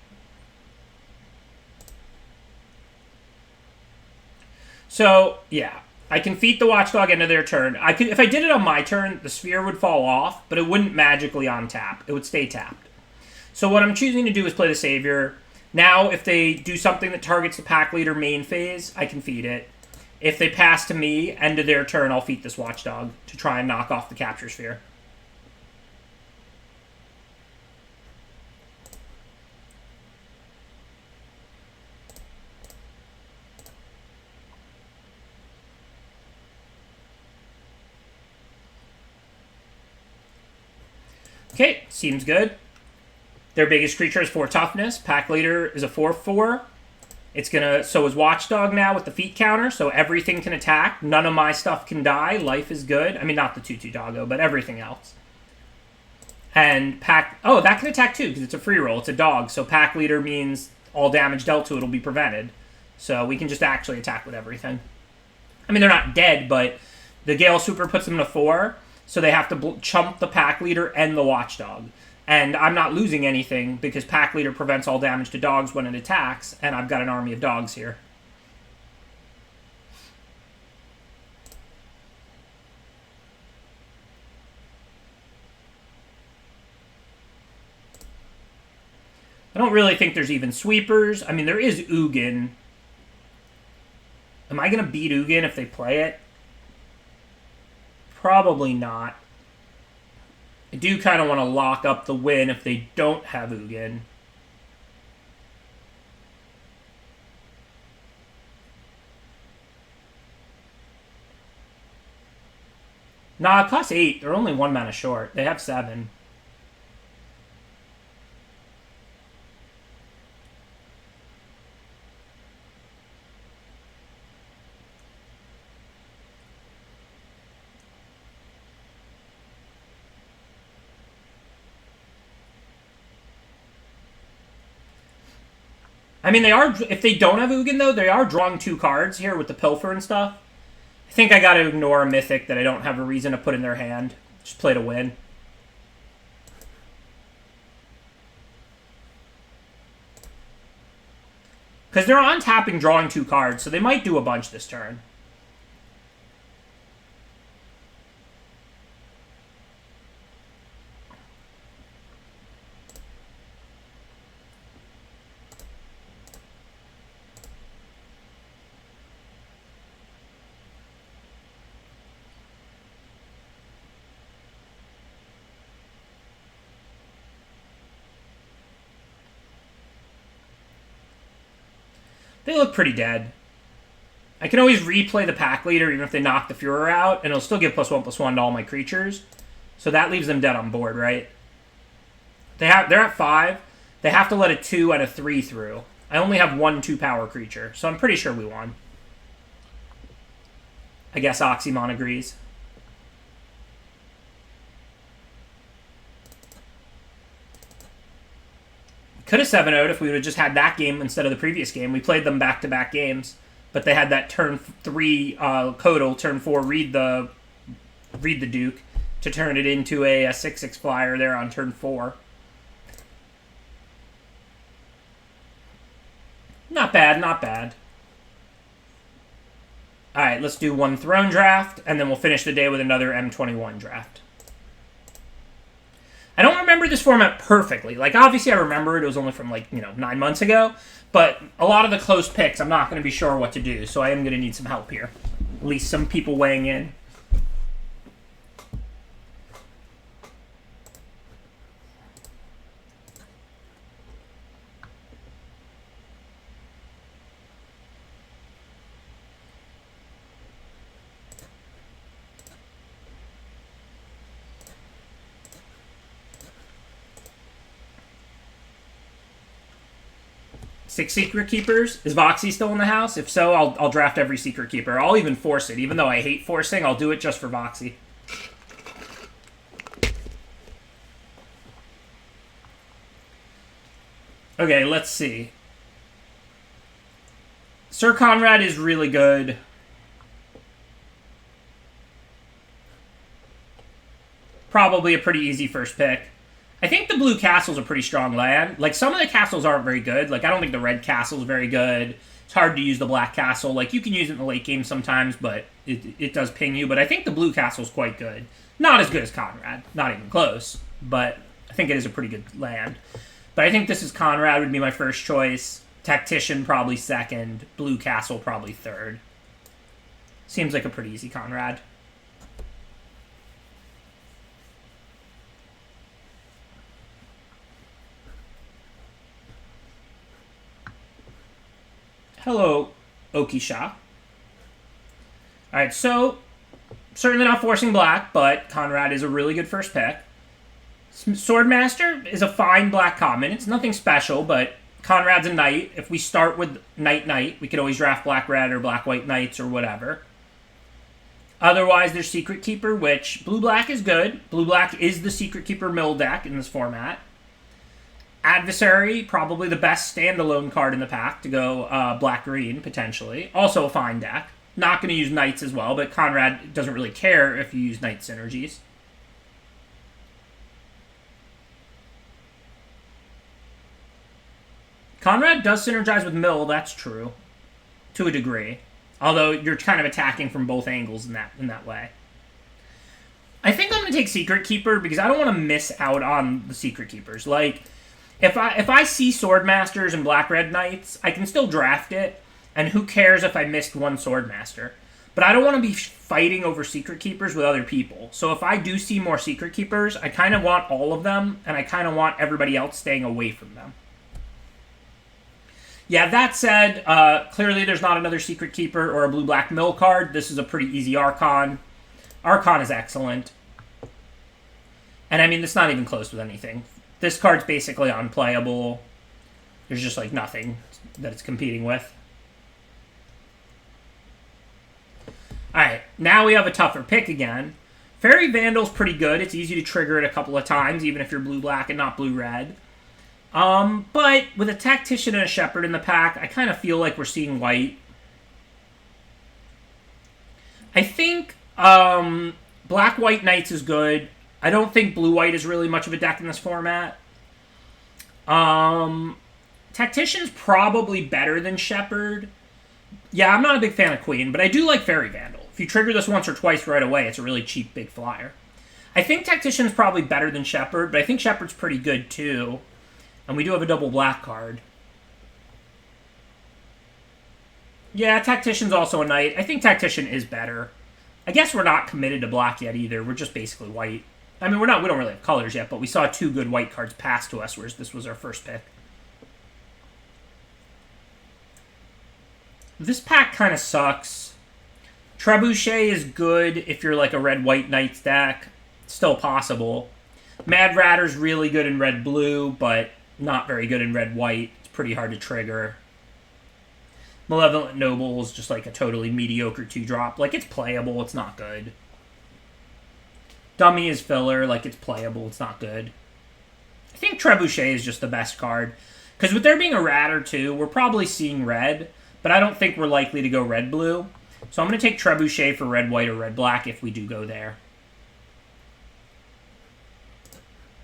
So, yeah. I can Feet the Watchdog into their turn. If I did it on my turn, the Sphere would fall off, but it wouldn't magically untap. It would stay tapped. So what I'm choosing to do is play the Savior. Now, if they do something that targets the pack leader main phase, I can feed it. If they pass to me, end of their turn, I'll feed this Watchdog to try and knock off the Capture Sphere. Okay, seems good. Their biggest creature is 4 toughness. Pack leader is a 4/4. It's gonna. So is Watchdog now with the feat counter, so everything can attack. None of my stuff can die. Life is good. I mean, not the 2/2 doggo, but everything else. And pack. Oh, that can attack too because it's a free roll. It's a dog, so pack leader means all damage dealt to it will be prevented. So we can just actually attack with everything. I mean, they're not dead, but the Gale Super puts them in a 4, so they have to chump the pack leader and the Watchdog. And I'm not losing anything because pack leader prevents all damage to dogs when it attacks, and I've got an army of dogs here. I don't really think there's even sweepers. I mean, there is Ugin. Am I going to beat Ugin if they play it? Probably not. I do kind of want to lock up the win if they don't have Ugin. Nah, it costs 8. They're only 1 mana short. They have 7. I mean, they are. If they don't have Ugin, though, they are drawing 2 cards here with the Pilfer and stuff. I think I gotta ignore a Mythic that I don't have a reason to put in their hand. Just play to win. Because they're on tapping, drawing 2 cards, so they might do a bunch this turn. They look pretty dead. I can always replay the pack leader even if they knock the Führer out, and it'll still give +1/+1 to all my creatures. So that leaves them dead on board, right? They're at 5. They have to let a 2 and a 3 through. I only have 1 2-power creature, so I'm pretty sure we won. I guess Oxymon agrees. Could have 7-0'd if we would have just had that game instead of the previous game. We played them back-to-back games, but they had that turn 3 Codal, turn 4 read the Duke to turn it into a 6/6 flyer there on turn 4. Not bad, not bad. Alright, let's do 1 Throne draft, and then we'll finish the day with another M21 draft. I don't remember this format perfectly. Like, obviously I remember it. It was only from, 9 months ago. But a lot of the close picks, I'm not going to be sure what to do. So I am going to need some help here. At least some people weighing in. Six Secret Keepers? Is Voxy still in the house? If so, I'll draft every Secret Keeper. I'll even force it. Even though I hate forcing, I'll do it just for Voxy. Okay, let's see. Sir Conrad is really good. Probably a pretty easy first pick. I think the blue castle's a pretty strong land. Like, some of the castles aren't very good. Like, I don't think the red castle's very good. It's hard to use the black castle. Like, you can use it in the late game sometimes, but it does ping you. But I think the blue castle's quite good. Not as good as Conrad. Not even close. But I think it is a pretty good land. But I think this is Conrad would be my first choice. Tactician probably second. Blue Castle probably third. Seems like a pretty easy Conrad. Hello, Okisha. Alright, so certainly not forcing black, but Conrad is a really good first pick. Swordmaster is a fine black common. It's nothing special, but Conrad's a knight. If we start with knight, we could always draft black-red or black-white knights or whatever. Otherwise, there's Secret Keeper, which blue-black is good. Blue-black is the Secret Keeper mill deck in this format. Adversary, probably the best standalone card in the pack to go black-green, potentially. Also a fine deck. Not going to use knights as well, but Conrad doesn't really care if you use knight synergies. Conrad does synergize with mill, that's true. To a degree. Although you're kind of attacking from both angles in that way. I think I'm going to take Secret Keeper because I don't want to miss out on the Secret Keepers. Like, if I see Swordmasters and Black-Red Knights, I can still draft it, and who cares if I missed one Swordmaster. But I don't want to be fighting over Secret Keepers with other people. So if I do see more Secret Keepers, I kind of want all of them, and I kind of want everybody else staying away from them. Yeah, that said, clearly there's not another Secret Keeper or a blue-black mill card. This is a pretty easy Archon. Archon is excellent. And I mean, it's not even close with anything. This card's basically unplayable. There's just like nothing that it's competing with. Alright, now we have a tougher pick again. Fairy Vandal's pretty good. It's easy to trigger it a couple of times, even if you're blue-black and not blue-red. But with a Tactician and a Shepherd in the pack, I kind of feel like we're seeing white. I think Black-White Knights is good. I don't think Blue-White is really much of a deck in this format. Tactician's probably better than Shepherd. Yeah, I'm not a big fan of Queen, but I do like Fairy Vandal. If you trigger this once or twice right away, it's a really cheap big flyer. I think Tactician's probably better than Shepherd, but I think Shepherd's pretty good too. And we do have a double black card. Yeah, Tactician's also a knight. I think Tactician is better. I guess we're not committed to black yet either. We're just basically white. I mean, we don't really have colors yet, but we saw two good white cards pass to us, whereas this was our first pick. This pack kind of sucks. Trebuchet is good if you're like a red-white Knights deck. It's still possible. Mad Ratter's really good in red-blue, but not very good in red-white. It's pretty hard to trigger. Malevolent Noble is just like a totally mediocre 2-drop. Like, it's playable, it's not good. Dummy is filler, like, it's playable, it's not good. I think Trebuchet is just the best card. Because with there being a Ratter, too, we're probably seeing red, but I don't think we're likely to go red-blue. So I'm going to take Trebuchet for red-white or red-black if we do go there.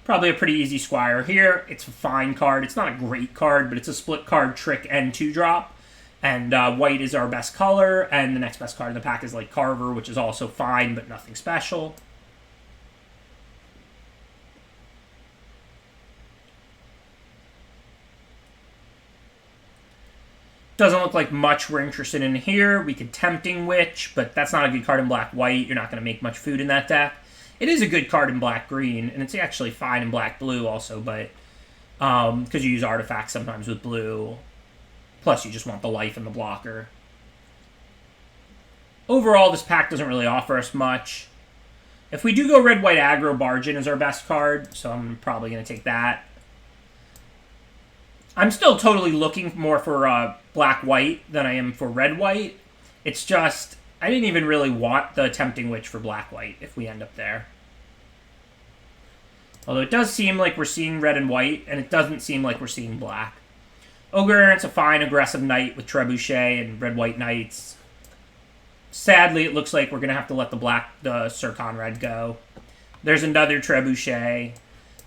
Probably a pretty easy Squire here. It's a fine card. It's not a great card, but it's a split card, trick, and 2-drop. And white is our best color, and the next best card in the pack is like Carver, which is also fine, but nothing special. Doesn't look like much we're interested in here. We could Tempting Witch, but that's not a good card in black-white. You're not going to make much food in that deck. It is a good card in black-green, and it's actually fine in black-blue also, but because you use artifacts sometimes with blue. Plus, you just want the life and the blocker. Overall, this pack doesn't really offer us much. If we do go red-white aggro, Bargain is our best card, so I'm probably going to take that. I'm still totally looking more for black-white than I am for red-white. It's just, I didn't even really want the Tempting Witch for black-white if we end up there. Although it does seem like we're seeing red and white, and it doesn't seem like we're seeing black. Ogre Errant's a fine aggressive knight with Trebuchet and red-white knights. Sadly, it looks like we're going to have to let the Sir Conrad go. There's another Trebuchet.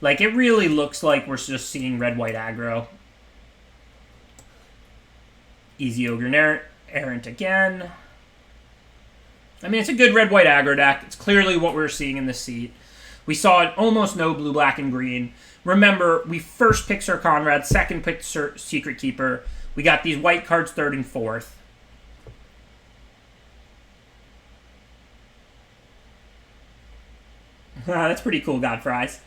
Like, it really looks like we're just seeing red-white aggro. Easy Ogre Errant again. I mean, it's a good red-white aggro deck. It's clearly what we're seeing in this seat. We saw almost no blue, black, and green. Remember, we first picked Sir Conrad, second picked Sir Secret Keeper. We got these white cards third and fourth. That's pretty cool, Godfries.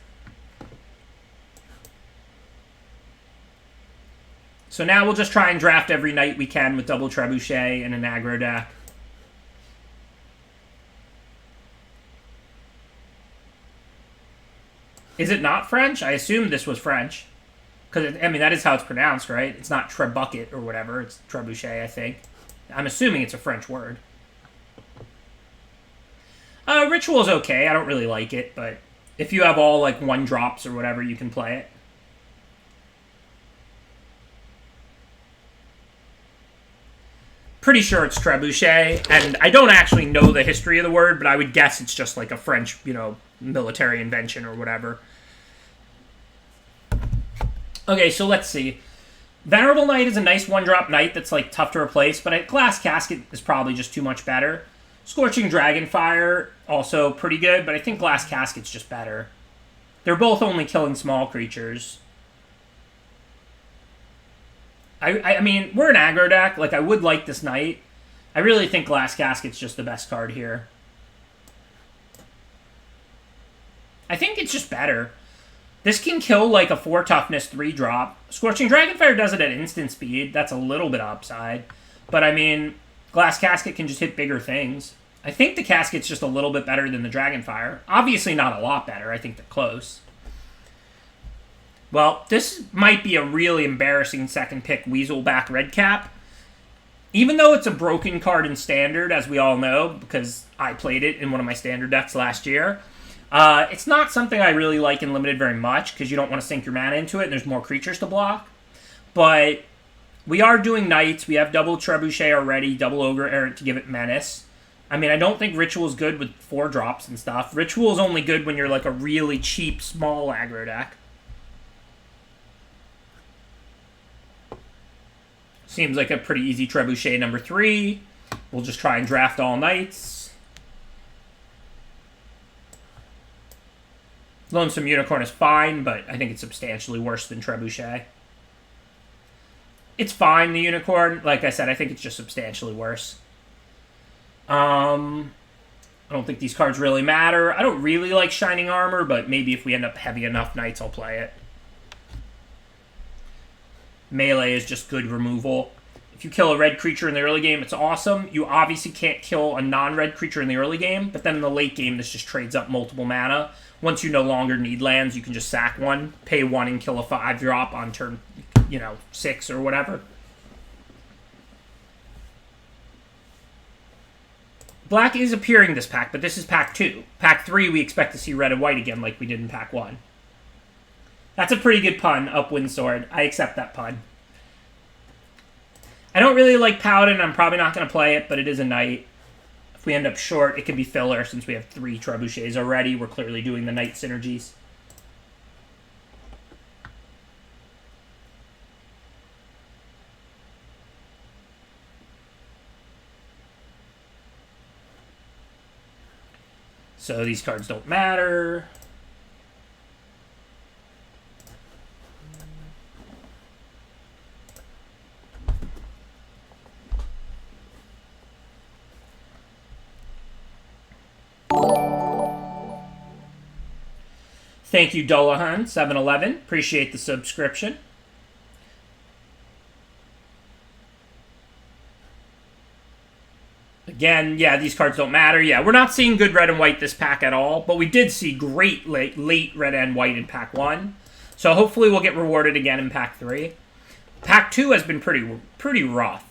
So now we'll just try and draft every knight we can with double trebuchet and an aggro deck. Is it not French? I assumed this was French. Because, I mean, that is how it's pronounced, right? It's not trebucket or whatever. It's trebuchet, I think. I'm assuming it's a French word. Ritual is okay. I don't really like it, but if you have all, like, 1-drops or whatever, you can play it. Pretty sure it's trebuchet, and I don't actually know the history of the word, but I would guess it's just like a French, you know, military invention or whatever. Okay, so let's see. Venerable Knight is a nice 1-drop knight that's like tough to replace, but Glass Casket is probably just too much better. Scorching Dragonfire, also pretty good, but I think Glass Casket's just better. They're both only killing small creatures. I mean, we're an aggro deck. Like, I would like this knight. I really think Glass Casket's just the best card here. I think it's just better. This can kill, like, a 4 toughness 3-drop. Scorching Dragonfire does it at instant speed. That's a little bit upside. But, I mean, Glass Casket can just hit bigger things. I think the Casket's just a little bit better than the Dragonfire. Obviously not a lot better. I think they're close. Well, this might be a really embarrassing second pick Weaselback Redcap. Even though it's a broken card in Standard, as we all know, because I played it in one of my Standard decks last year, it's not something I really like in Limited very much, because you don't want to sink your mana into it, and there's more creatures to block. But we are doing Knights. We have double Trebuchet already, double Ogre Errant to give it Menace. I mean, I don't think Ritual's good with 4-drops and stuff. Ritual's only good when you're like a really cheap, small aggro deck. Seems like a pretty easy Trebuchet number 3. We'll just try and draft all Knights. Lonesome Unicorn is fine, but I think it's substantially worse than Trebuchet. It's fine, the Unicorn. Like I said, I think it's just substantially worse. I don't think these cards really matter. I don't really like Shining Armor, but maybe if we end up heavy enough Knights, I'll play it. Melee is just good removal. If you kill a red creature in the early game, it's awesome. You obviously can't kill a non-red creature in the early game, but then in the late game, this just trades up multiple mana. Once you no longer need lands, you can just sack 1, pay 1, and kill a 5-drop on turn, 6 or whatever. Black is appearing this pack, but this is pack 2. Pack 3, we expect to see red and white again like we did in pack 1. That's a pretty good pun, Upwind Sword. I accept that pun. I don't really like Paladin. I'm probably not going to play it, but it is a knight. If we end up short, it could be filler since we have 3 trebuchets already. We're clearly doing the knight synergies. So these cards don't matter. Thank you, Dullahan711. Appreciate the subscription. Again, yeah, these cards don't matter. Yeah, we're not seeing good red and white this pack at all, but we did see great late red and white in pack 1. So hopefully we'll get rewarded again in pack 3. Pack 2 has been pretty rough.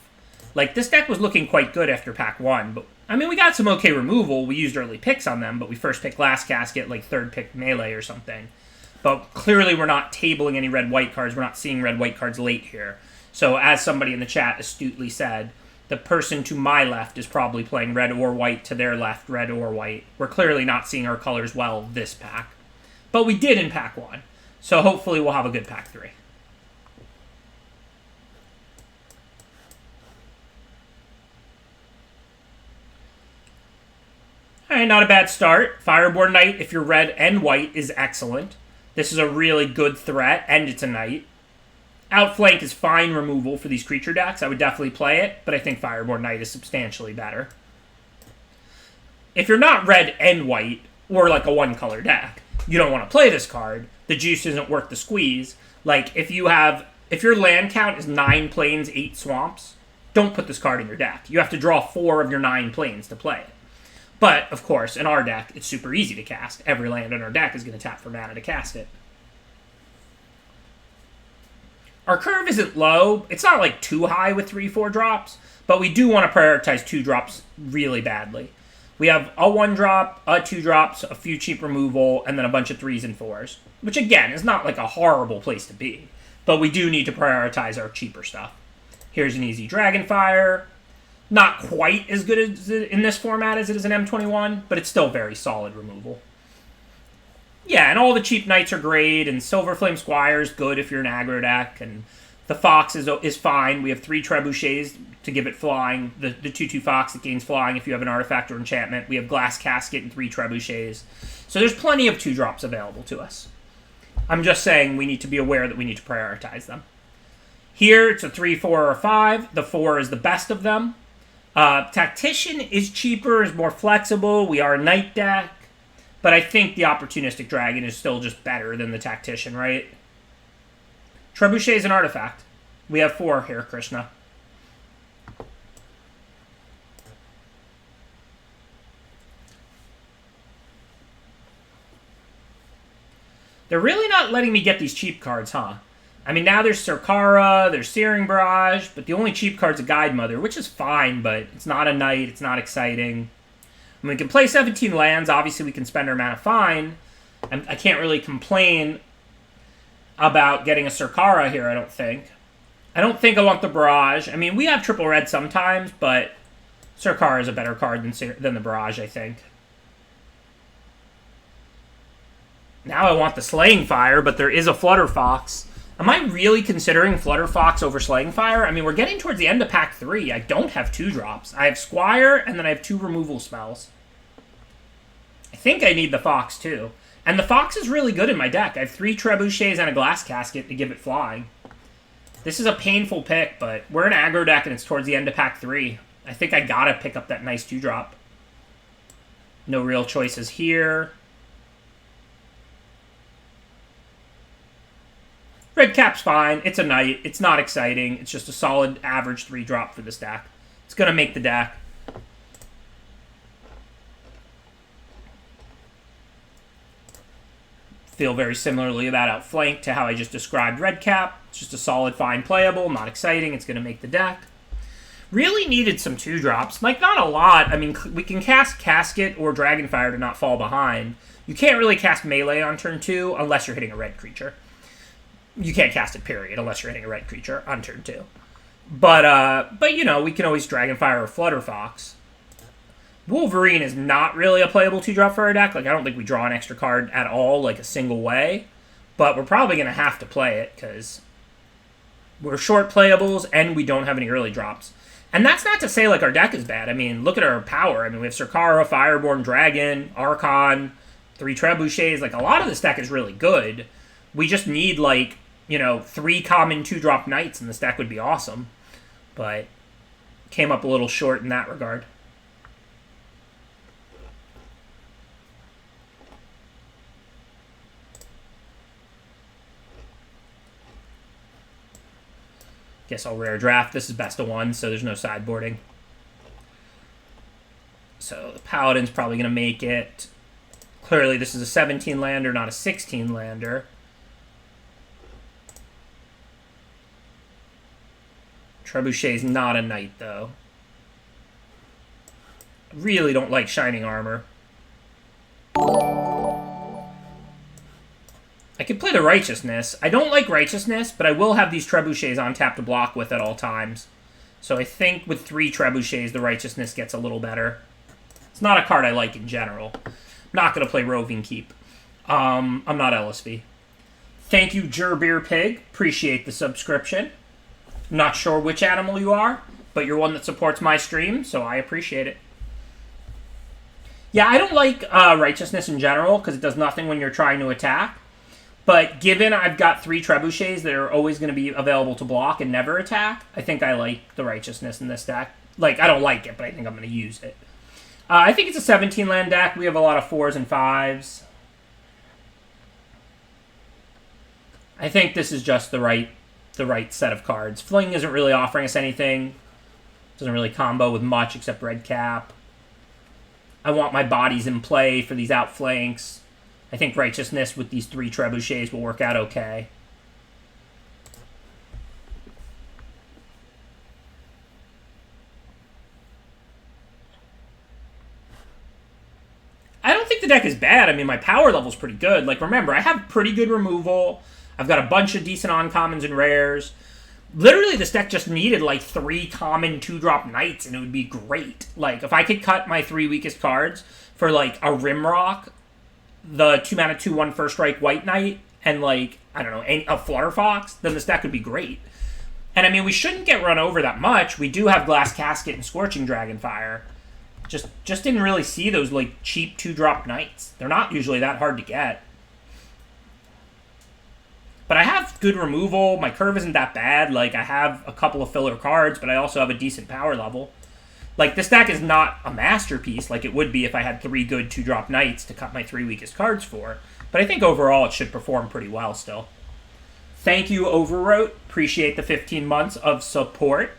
Like, this deck was looking quite good after pack 1, but I mean, we got some okay removal. We used early picks on them, but we first picked Glass Casket, like 3rd pick Melee or something. But clearly we're not tabling any red-white cards. We're not seeing red-white cards late here. So as somebody in the chat astutely said, the person to my left is probably playing red or white, to their left, red or white. We're clearly not seeing our colors well this pack. But we did in pack 1. So hopefully we'll have a good pack 3. Alright, not a bad start. Fireborn Knight, if you're red and white, is excellent. This is a really good threat, and it's a knight. Outflank is fine removal for these creature decks. I would definitely play it, but I think Fireborn Knight is substantially better. If you're not red and white, or like a one-color deck, you don't want to play this card. The juice isn't worth the squeeze. Like, if your land count is 9 plains, 8 swamps, don't put this card in your deck. You have to draw 4 of your 9 plains to play it. But, of course, in our deck, it's super easy to cast. Every land in our deck is going to tap for mana to cast it. Our curve isn't low. It's not, like, too high with 3-4 drops, but we do want to prioritize 2 drops really badly. We have a 1-drop, a 2-drops, a few cheap removal, and then a bunch of 3s and 4s, which, again, is not, like, a horrible place to be. But we do need to prioritize our cheaper stuff. Here's an easy Dragonfire. Not quite as good as in this format as it is in M21, but it's still very solid removal. Yeah, and all the cheap knights are great, and Silverflame Squire is good if you're an aggro deck, and the Fox is fine. We have 3 Trebuchets to give it flying. The 2/2 Fox that gains flying if you have an artifact or enchantment. We have Glass Casket and 3 Trebuchets. So there's plenty of 2-drops available to us. I'm just saying we need to be aware that we need to prioritize them. Here, it's a 3, 4, or 5. The 4 is the best of them. Tactician is cheaper, is more flexible. We are a knight deck. But I think the Opportunistic Dragon is still just better than the Tactician, right? Trebuchet is an artifact. We have 4 here, Krishna. They're really not letting me get these cheap cards, huh? I mean, now there's Sarkara, there's Searing Barrage, but the only cheap card's a Guide Mother, which is fine, but it's not a knight, it's not exciting. I mean, we can play 17 lands, obviously we can spend our mana fine. I can't really complain about getting a Sarkara here, I don't think. I don't think I want the Barrage. I mean, we have triple red sometimes, but Sarkara is a better card than the Barrage, I think. Now I want the Slaying Fire, but there is a Flutter Fox. Am I really considering Flutter Fox over Slaying Fire? I mean, we're getting towards the end of pack 3. I don't have 2-drops. I have Squire, and then I have 2 removal spells. I think I need the Fox, too. And the Fox is really good in my deck. I have 3 Trebuchets and a Glass Casket to give it flying. This is a painful pick, but we're an aggro deck, and it's towards the end of pack 3. I think I gotta pick up that nice 2-drop. No real choices here. Red Cap's fine. It's a knight. It's not exciting. It's just a solid average 3-drop for this deck. It's going to make the deck. Feel very similarly about Outflank to how I just described Red Cap. It's just a solid, fine playable. Not exciting. It's going to make the deck. Really needed some 2-drops. Like, not a lot. I mean, we can cast Casket or Dragonfire to not fall behind. You can't really cast Melee on turn 2 unless you're hitting a red creature. You can't cast it, period, unless you're hitting a red creature on turn 2. But you know, we can always Dragonfire or Flutter Fox. Wolverine is not really a playable 2-drop for our deck. Like, I don't think we draw an extra card at all, like a single way. But we're probably going to have to play it, because we're short playables, and we don't have any early drops. And that's not to say, like, our deck is bad. I mean, look at our power. I mean, we have Sarkara, Fireborn Dragon, Archon, 3 Trebuchets. Like, a lot of this deck is really good. We just need, like, you know, 3 common 2-drop knights, and this deck would be awesome. But came up a little short in that regard. Guess I'll rare draft. This is best of 1, so there's no sideboarding. So the Paladin's probably going to make it. Clearly, this is a 17-lander, not a 16-lander. Trebuchet's not a knight, though. I really don't like Shining Armor. I could play the Righteousness. I don't like Righteousness, but I will have these Trebuchets on tap to block with at all times. So I think with 3 Trebuchets, the Righteousness gets a little better. It's not a card I like in general. I'm not going to play Roving Keep. I'm not LSV. Thank you, Jerbeer Pig. Appreciate the subscription. I'm not sure which animal you are, but you're one that supports my stream, so I appreciate it. Yeah, I don't like Righteousness in general because it does nothing when you're trying to attack. But given I've got 3 trebuchets that are always going to be available to block and never attack, I think I like the Righteousness in this deck. Like, I don't like it, but I think I'm going to use it. I think it's a 17-land deck. We have a lot of 4s and 5s. I think this is just the right set of cards. Fling isn't really offering us anything. Doesn't really combo with much except red cap. I want my bodies in play for these outflanks. I think Righteousness with these 3 trebuchets will work out okay. I don't think the deck is bad. I mean, my power level's pretty good. Like, remember, I have pretty good removal. I've got a bunch of decent uncommons and rares. Literally, this deck just needed, like, 3 common 2-drop knights, and it would be great. Like, if I could cut my 3 weakest cards for, like, a Rimrock, the 2-mana 2/1 first strike white knight, and, like, I don't know, a Flutterfox, then this deck would be great. And, I mean, we shouldn't get run over that much. We do have Glass Casket and Scorching Dragonfire. Just didn't really see those, like, cheap 2-drop knights. They're not usually that hard to get. But I have good removal. My curve isn't that bad. Like, I have a couple of filler cards, but I also have a decent power level. Like, this deck is not a masterpiece like it would be if I had 3 good 2-drop knights to cut my 3 weakest cards for. But I think overall it should perform pretty well still. Thank you, Overwrote. Appreciate the 15 months of support.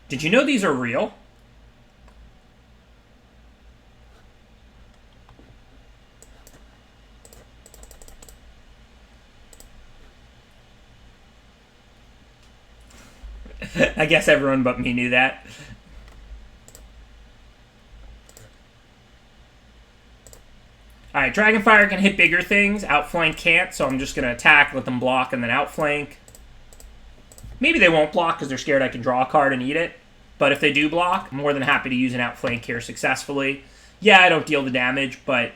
Did you know these are real? I guess everyone but me knew that. Alright, Dragonfire can hit bigger things. Outflank can't, so I'm just going to attack, let them block, and then outflank. Maybe they won't block because they're scared I can draw a card and eat it. But if they do block, I'm more than happy to use an outflank here successfully. Yeah, I don't deal the damage, but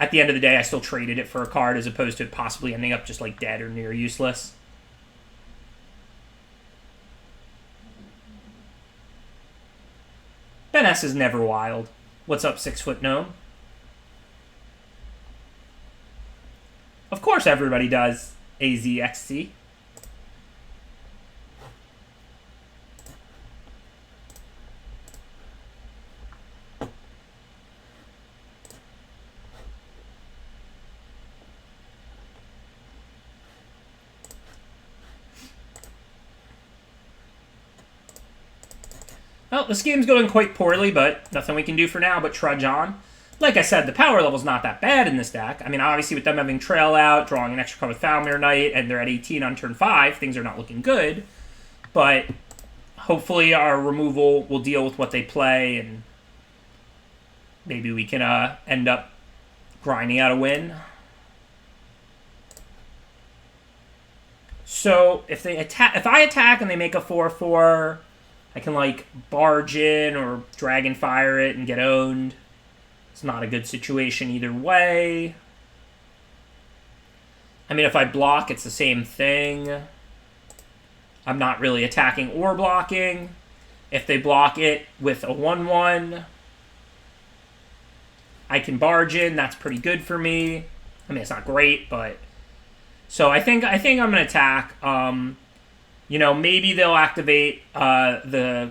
at the end of the day, I still traded it for a card as opposed to it possibly ending up just like dead or near useless. Ben S is never wild. What's up, 6-foot gnome? Of course everybody does, AZXC. Well, this game's going quite poorly, but nothing we can do for now but trudge on. Like I said, the power level's not that bad in this deck. I mean, obviously with them having Trail out, drawing an extra card with Foulmere Knight, and they're at 18 on turn 5, things are not looking good. But hopefully our removal will deal with what they play, and maybe we can end up grinding out a win. So if I attack and they make a 4/4, I can like barge in or Dragonfire it and get owned. It's not a good situation either way. I mean, if I block, it's the same thing. I'm not really attacking or blocking. If they block it with a 1/1, I can barge in. That's pretty good for me. I mean, it's not great, but... So I think I'm going to attack. You know, maybe they'll activate the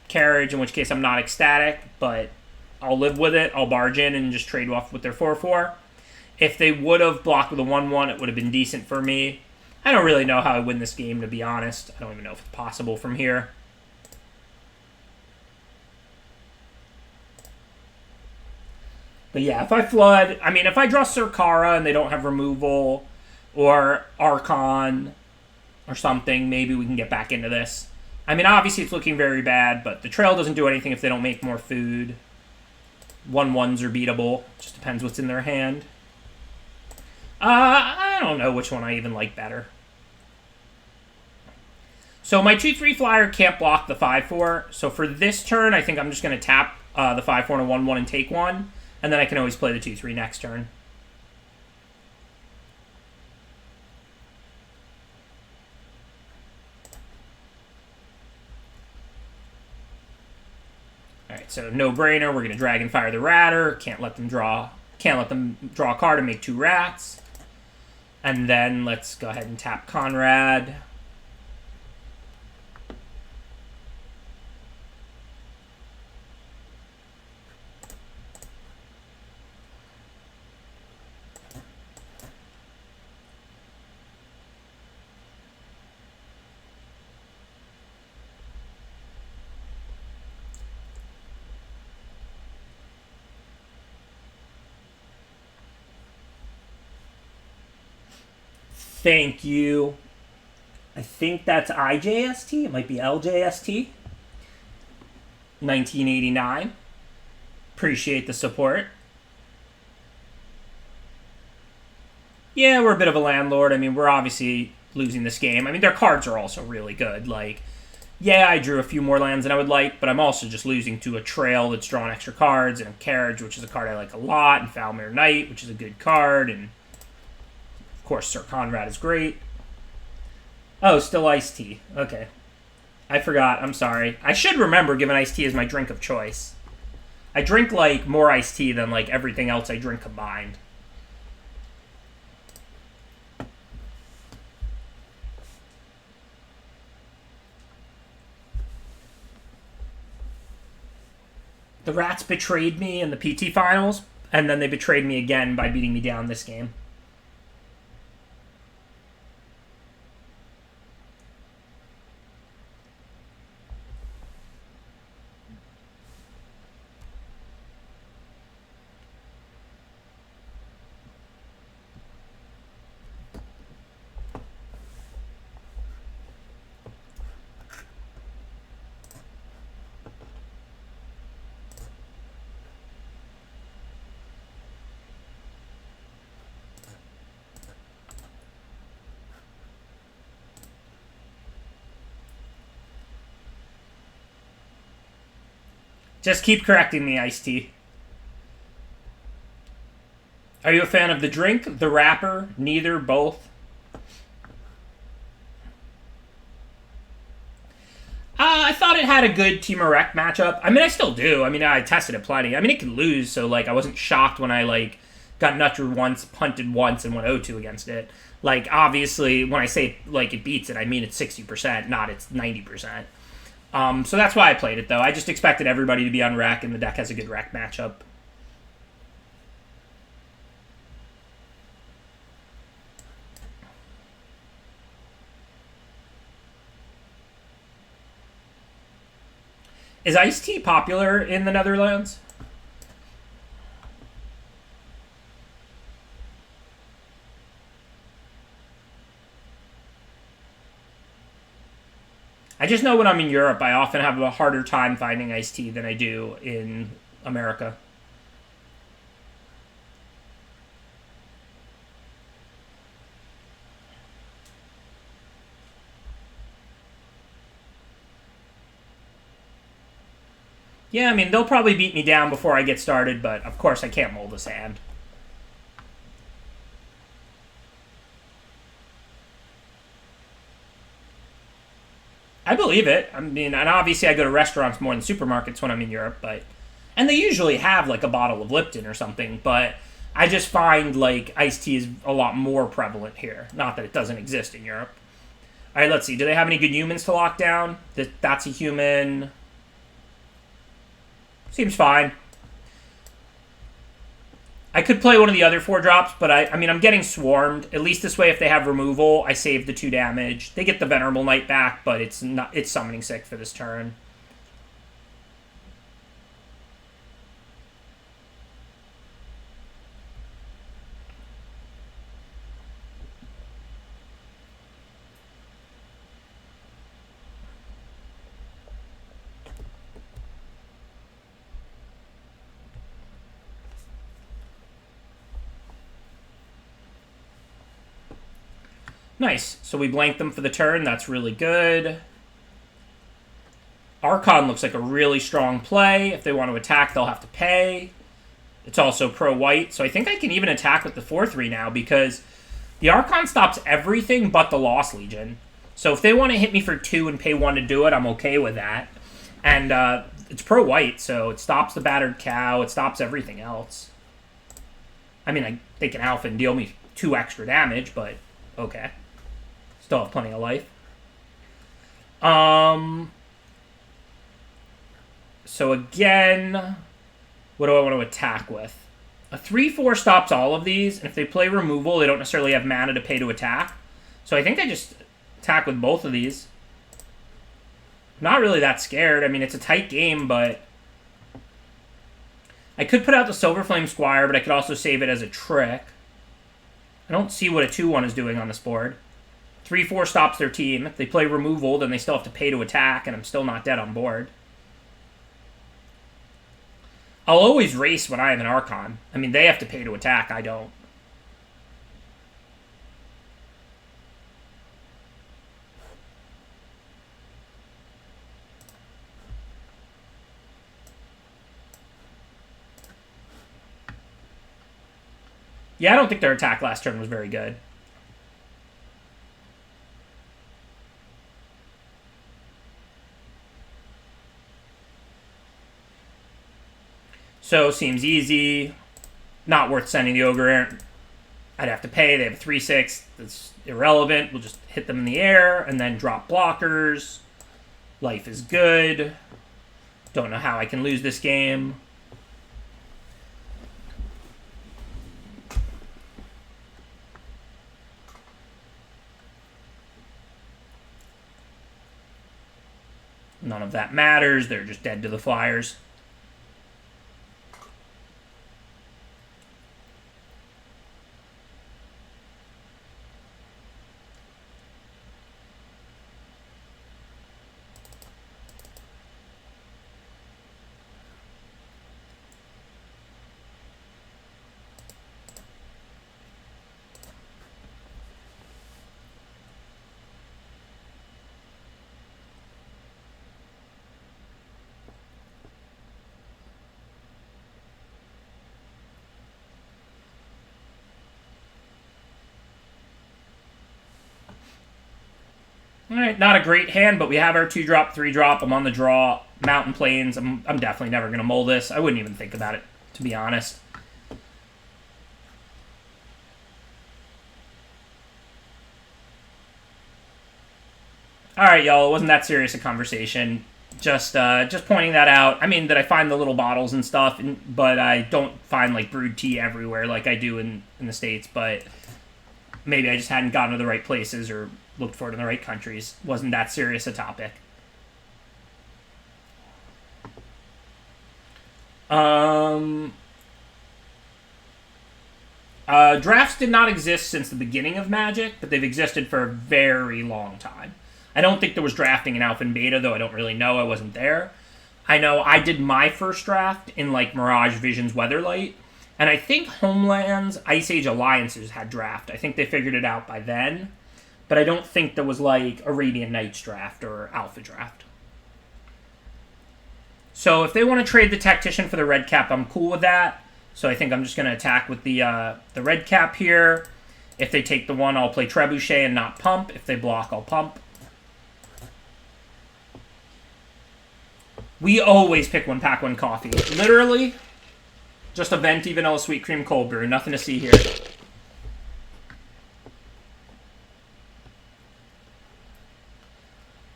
carriage, in which case I'm not ecstatic, but I'll live with it. I'll barge in and just trade off with their 4/4. If they would have blocked with a 1/1, it would have been decent for me. I don't really know how I win this game, to be honest. I don't even know if it's possible from here. But yeah, if I flood... I mean, if I draw Surkara and they don't have removal, or Archon, or something, maybe we can get back into this. I mean, obviously it's looking very bad, but the trail doesn't do anything if they don't make more food. 1/1s are beatable. Just depends what's in their hand. I don't know which one I even like better. So my 2/3 flyer can't block the 5/4. So for this turn, I think I'm just going to tap the 5/4 and a 1/1 and take one. And then I can always play the 2/3 next turn. Alright, so no brainer. We're going to Dragon Fire the Ratter. Can't let them draw a card and make 2 rats. And then let's go ahead and tap Conrad. Thank you. I think that's IJST. It might be LJST. 1989. Appreciate the support. Yeah, we're a bit of a landlord. I mean, we're obviously losing this game. I mean, their cards are also really good. Like, yeah, I drew a few more lands than I would like, but I'm also just losing to a Trail that's drawn extra cards, and a Carriage, which is a card I like a lot, and Falmir Knight, which is a good card, and of course, Sir Conrad is great. Oh, still iced tea. Okay. I forgot. I'm sorry. I should remember, given iced tea is my drink of choice. I drink, like, more iced tea than, like, everything else I drink combined. The Rats betrayed me in the PT finals, and then they betrayed me again by beating me down this game. Just keep correcting me, iced tea. Are you a fan of the drink, the wrapper, neither, both? I thought it had a good Team Erect matchup. I mean, I still do. I mean, I tested it plenty. I mean, it can lose, so, like, I wasn't shocked when I, like, got nutted once, punted once, and went 0-2 against it. Like, obviously, when I say, like, it beats it, I mean it's 60%, not it's 90%. So that's why I played it, though. I just expected everybody to be on Rec, and the deck has a good Rec matchup. Is iced tea popular in the Netherlands? I just know when I'm in Europe, I often have a harder time finding iced tea than I do in America. Yeah, I mean, they'll probably beat me down before I get started, but of course I can't mold this hand. I believe it. I mean, and obviously I go to restaurants more than supermarkets when I'm in Europe, but... And they usually have, like, a bottle of Lipton or something, but I just find, like, iced tea is a lot more prevalent here. Not that it doesn't exist in Europe. All right, let's see. Do they have any good humans to lock down? That's a human. Seems fine. I could play one of the other 4-drops, but I mean, I'm getting swarmed. At least this way, if they have removal, I save the 2 damage. They get the Venerable Knight back, but it's summoning sick for this turn. Nice. So we blank them for the turn. That's really good. Archon looks like a really strong play. If they want to attack, they'll have to pay. It's also pro-white, so I think I can even attack with the 4/3 now because the Archon stops everything but the Lost Legion. So if they want to hit me for 2 and pay 1 to do it, I'm okay with that. And it's pro-white, so it stops the Battered Cow. It stops everything else. I mean, they can alpha and deal me 2 extra damage, but okay. Still have plenty of life. So again, what do I want to attack with? A 3/4 stops all of these, and if they play removal, they don't necessarily have mana to pay to attack. So I think I just attack with both of these. Not really that scared. I mean, it's a tight game, but I could put out the Silverflame Squire, but I could also save it as a trick. I don't see what a 2/1 is doing on this board. 3/4 stops their team. If they play removal, then they still have to pay to attack, and I'm still not dead on board. I'll always race when I have an Archon. I mean, they have to pay to attack. I don't. Yeah, I don't think their attack last turn was very good. So, seems easy. Not worth sending the Ogre. I'd have to pay. They have a 3/6. That's irrelevant. We'll just hit them in the air and then drop blockers. Life is good. Don't know how I can lose this game. None of that matters. They're just dead to the Flyers. Alright, not a great hand, but we have our 2-drop, 3-drop. I'm on the draw. Mountain Plains. I'm definitely never going to mull this. I wouldn't even think about it, to be honest. Alright, y'all. It wasn't that serious a conversation. Just pointing that out. I mean, that I find the little bottles and stuff, but I don't find, like, brewed tea everywhere like I do in the States, but maybe I just hadn't gotten to the right places or looked for it in the right countries. Wasn't that serious a topic. Drafts did not exist since the beginning of Magic, but they've existed for a very long time. I don't think there was drafting in Alpha and Beta, though I don't really know. I wasn't there. I know I did my first draft in, like, Mirage, Visions, Weatherlight, and I think Homeland's Ice Age Alliances had draft. I think they figured it out by then. But I don't think there was, like, Arabian Nights draft or Alpha draft. So if they want to trade the Tactician for the red cap, I'm cool with that. So I think I'm just going to attack with the red cap here. If they take the 1, I'll play Trebuchet and not pump. If they block, I'll pump. We always pick 1 pack 1 coffee. Literally, just a venti vanilla sweet cream cold brew. Nothing to see here.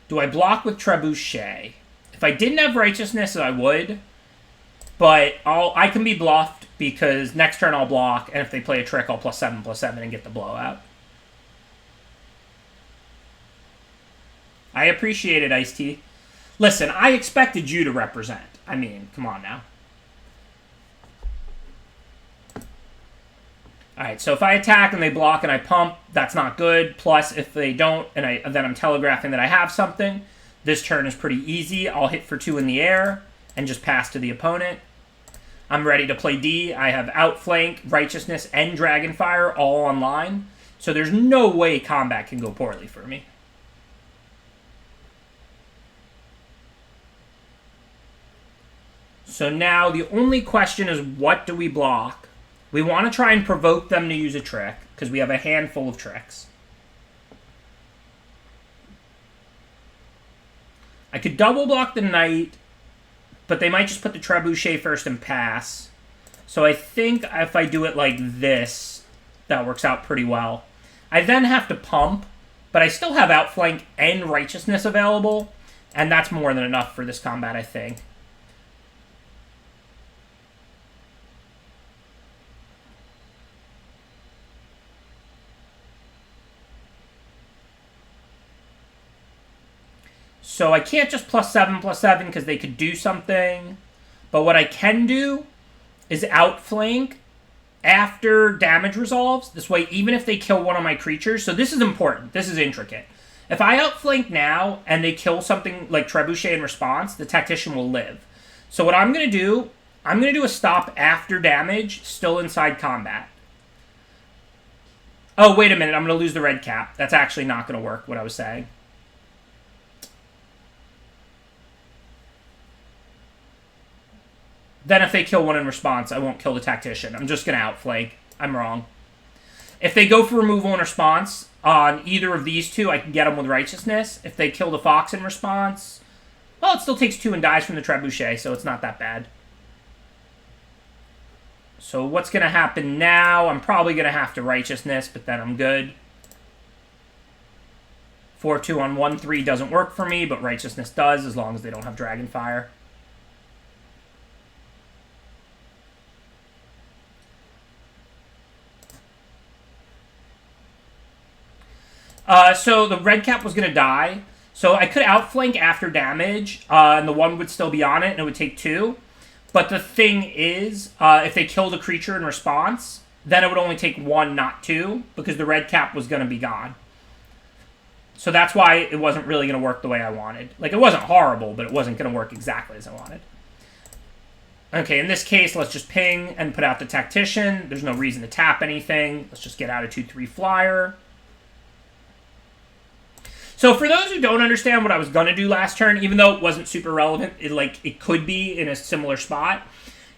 Do I block with Trebuchet? If I didn't have Righteousness, I would. But I can be bluffed because next turn I'll block, and if they play a trick, I'll +7/+7 and get the blowout. I appreciate it, Ice Tea. Listen, I expected you to represent. I mean, come on now. Alright, so if I attack and they block and I pump, that's not good. Plus, if they don't, and then I'm telegraphing that I have something, this turn is pretty easy. I'll hit for 2 in the air and just pass to the opponent. I'm ready to play D. I have Outflank, Righteousness, and Dragonfire all online. So there's no way combat can go poorly for me. So now the only question is, what do we block? We want to try and provoke them to use a trick, because we have a handful of tricks. I could double block the knight, but they might just put the trebuchet first and pass. So I think if I do it like this, that works out pretty well. I then have to pump, but I still have outflank and righteousness available, and that's more than enough for this combat, I think. So I can't just +7/+7 because they could do something. But what I can do is outflank after damage resolves. This way, even if they kill one of my creatures... So this is important. This is intricate. If I outflank now and they kill something like Trebuchet in response, the Tactician will live. So what I'm going to do... I'm going to do a stop after damage, still inside combat. Oh, wait a minute. I'm going to lose the red cap. That's actually not going to work, what I was saying. Then if they kill one in response, I won't kill the Tactician. I'm just going to outflank. I'm wrong. If they go for removal in response on either of these two, I can get them with Righteousness. If they kill the Fox in response, well, it still takes 2 and dies from the Trebuchet, so it's not that bad. So what's going to happen now? I'm probably going to have to Righteousness, but then I'm good. 4-2 on 1-3 doesn't work for me, but Righteousness does, as long as they don't have Dragonfire. So the red cap was going to die. So I could outflank after damage, and the 1 would still be on it, and it would take 2. But the thing is, if they killed a creature in response, then it would only take 1, not 2, because the red cap was going to be gone. So that's why it wasn't really going to work the way I wanted. Like, it wasn't horrible, but it wasn't going to work exactly as I wanted. Okay, in this case, let's just ping and put out the Tactician. There's no reason to tap anything. Let's just get out a 2/3 flyer. So for those who don't understand what I was going to do last turn, even though it wasn't super relevant, it could be in a similar spot,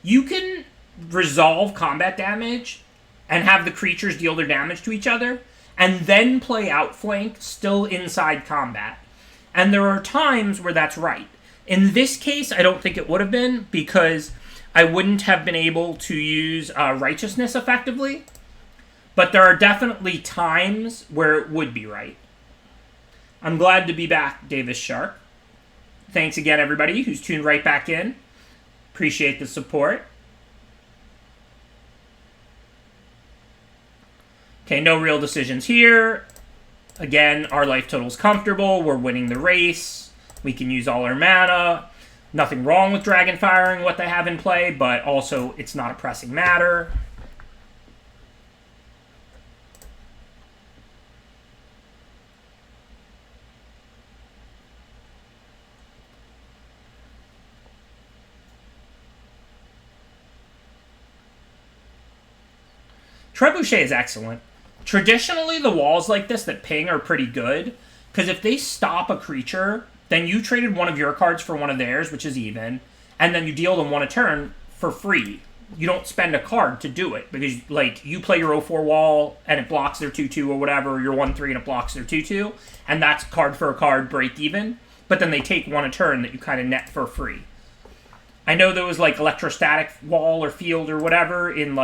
you can resolve combat damage and have the creatures deal their damage to each other, and then play outflank still inside combat. And there are times where that's right. In this case, I don't think it would have been, because I wouldn't have been able to use Righteousness effectively, but there are definitely times where it would be right. I'm glad to be back, Davis Sharp. Thanks again, everybody who's tuned right back in. Appreciate the support. Okay, no real decisions here. Again, our life total's comfortable. We're winning the race. We can use all our mana. Nothing wrong with Dragonfiring what they have in play, but also it's not a pressing matter. Trebuchet is excellent. Traditionally, the walls like this that ping are pretty good, because if they stop a creature, then you traded one of your cards for one of theirs, which is even, and then you deal them 1 a turn for free. You don't spend a card to do it, because you play your 0/4 wall, and it blocks their 2/2 or whatever, your 1/3 and it blocks their 2/2, and that's card for a card, break even, but then they take 1 a turn that you kind of net for free. I know there was electrostatic wall or field or whatever in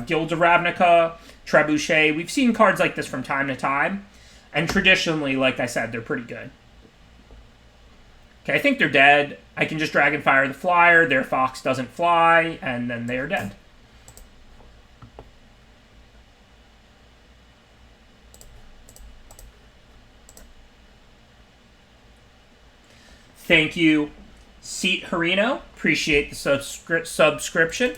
Guilds of Ravnica, Trebuchet. We've seen cards like this from time to time. And traditionally, like I said, they're pretty good. Okay, I think they're dead. I can just Dragonfire the flyer. Their Fox doesn't fly. And then they are dead. Thank you, Seat Harino. Appreciate the subscription.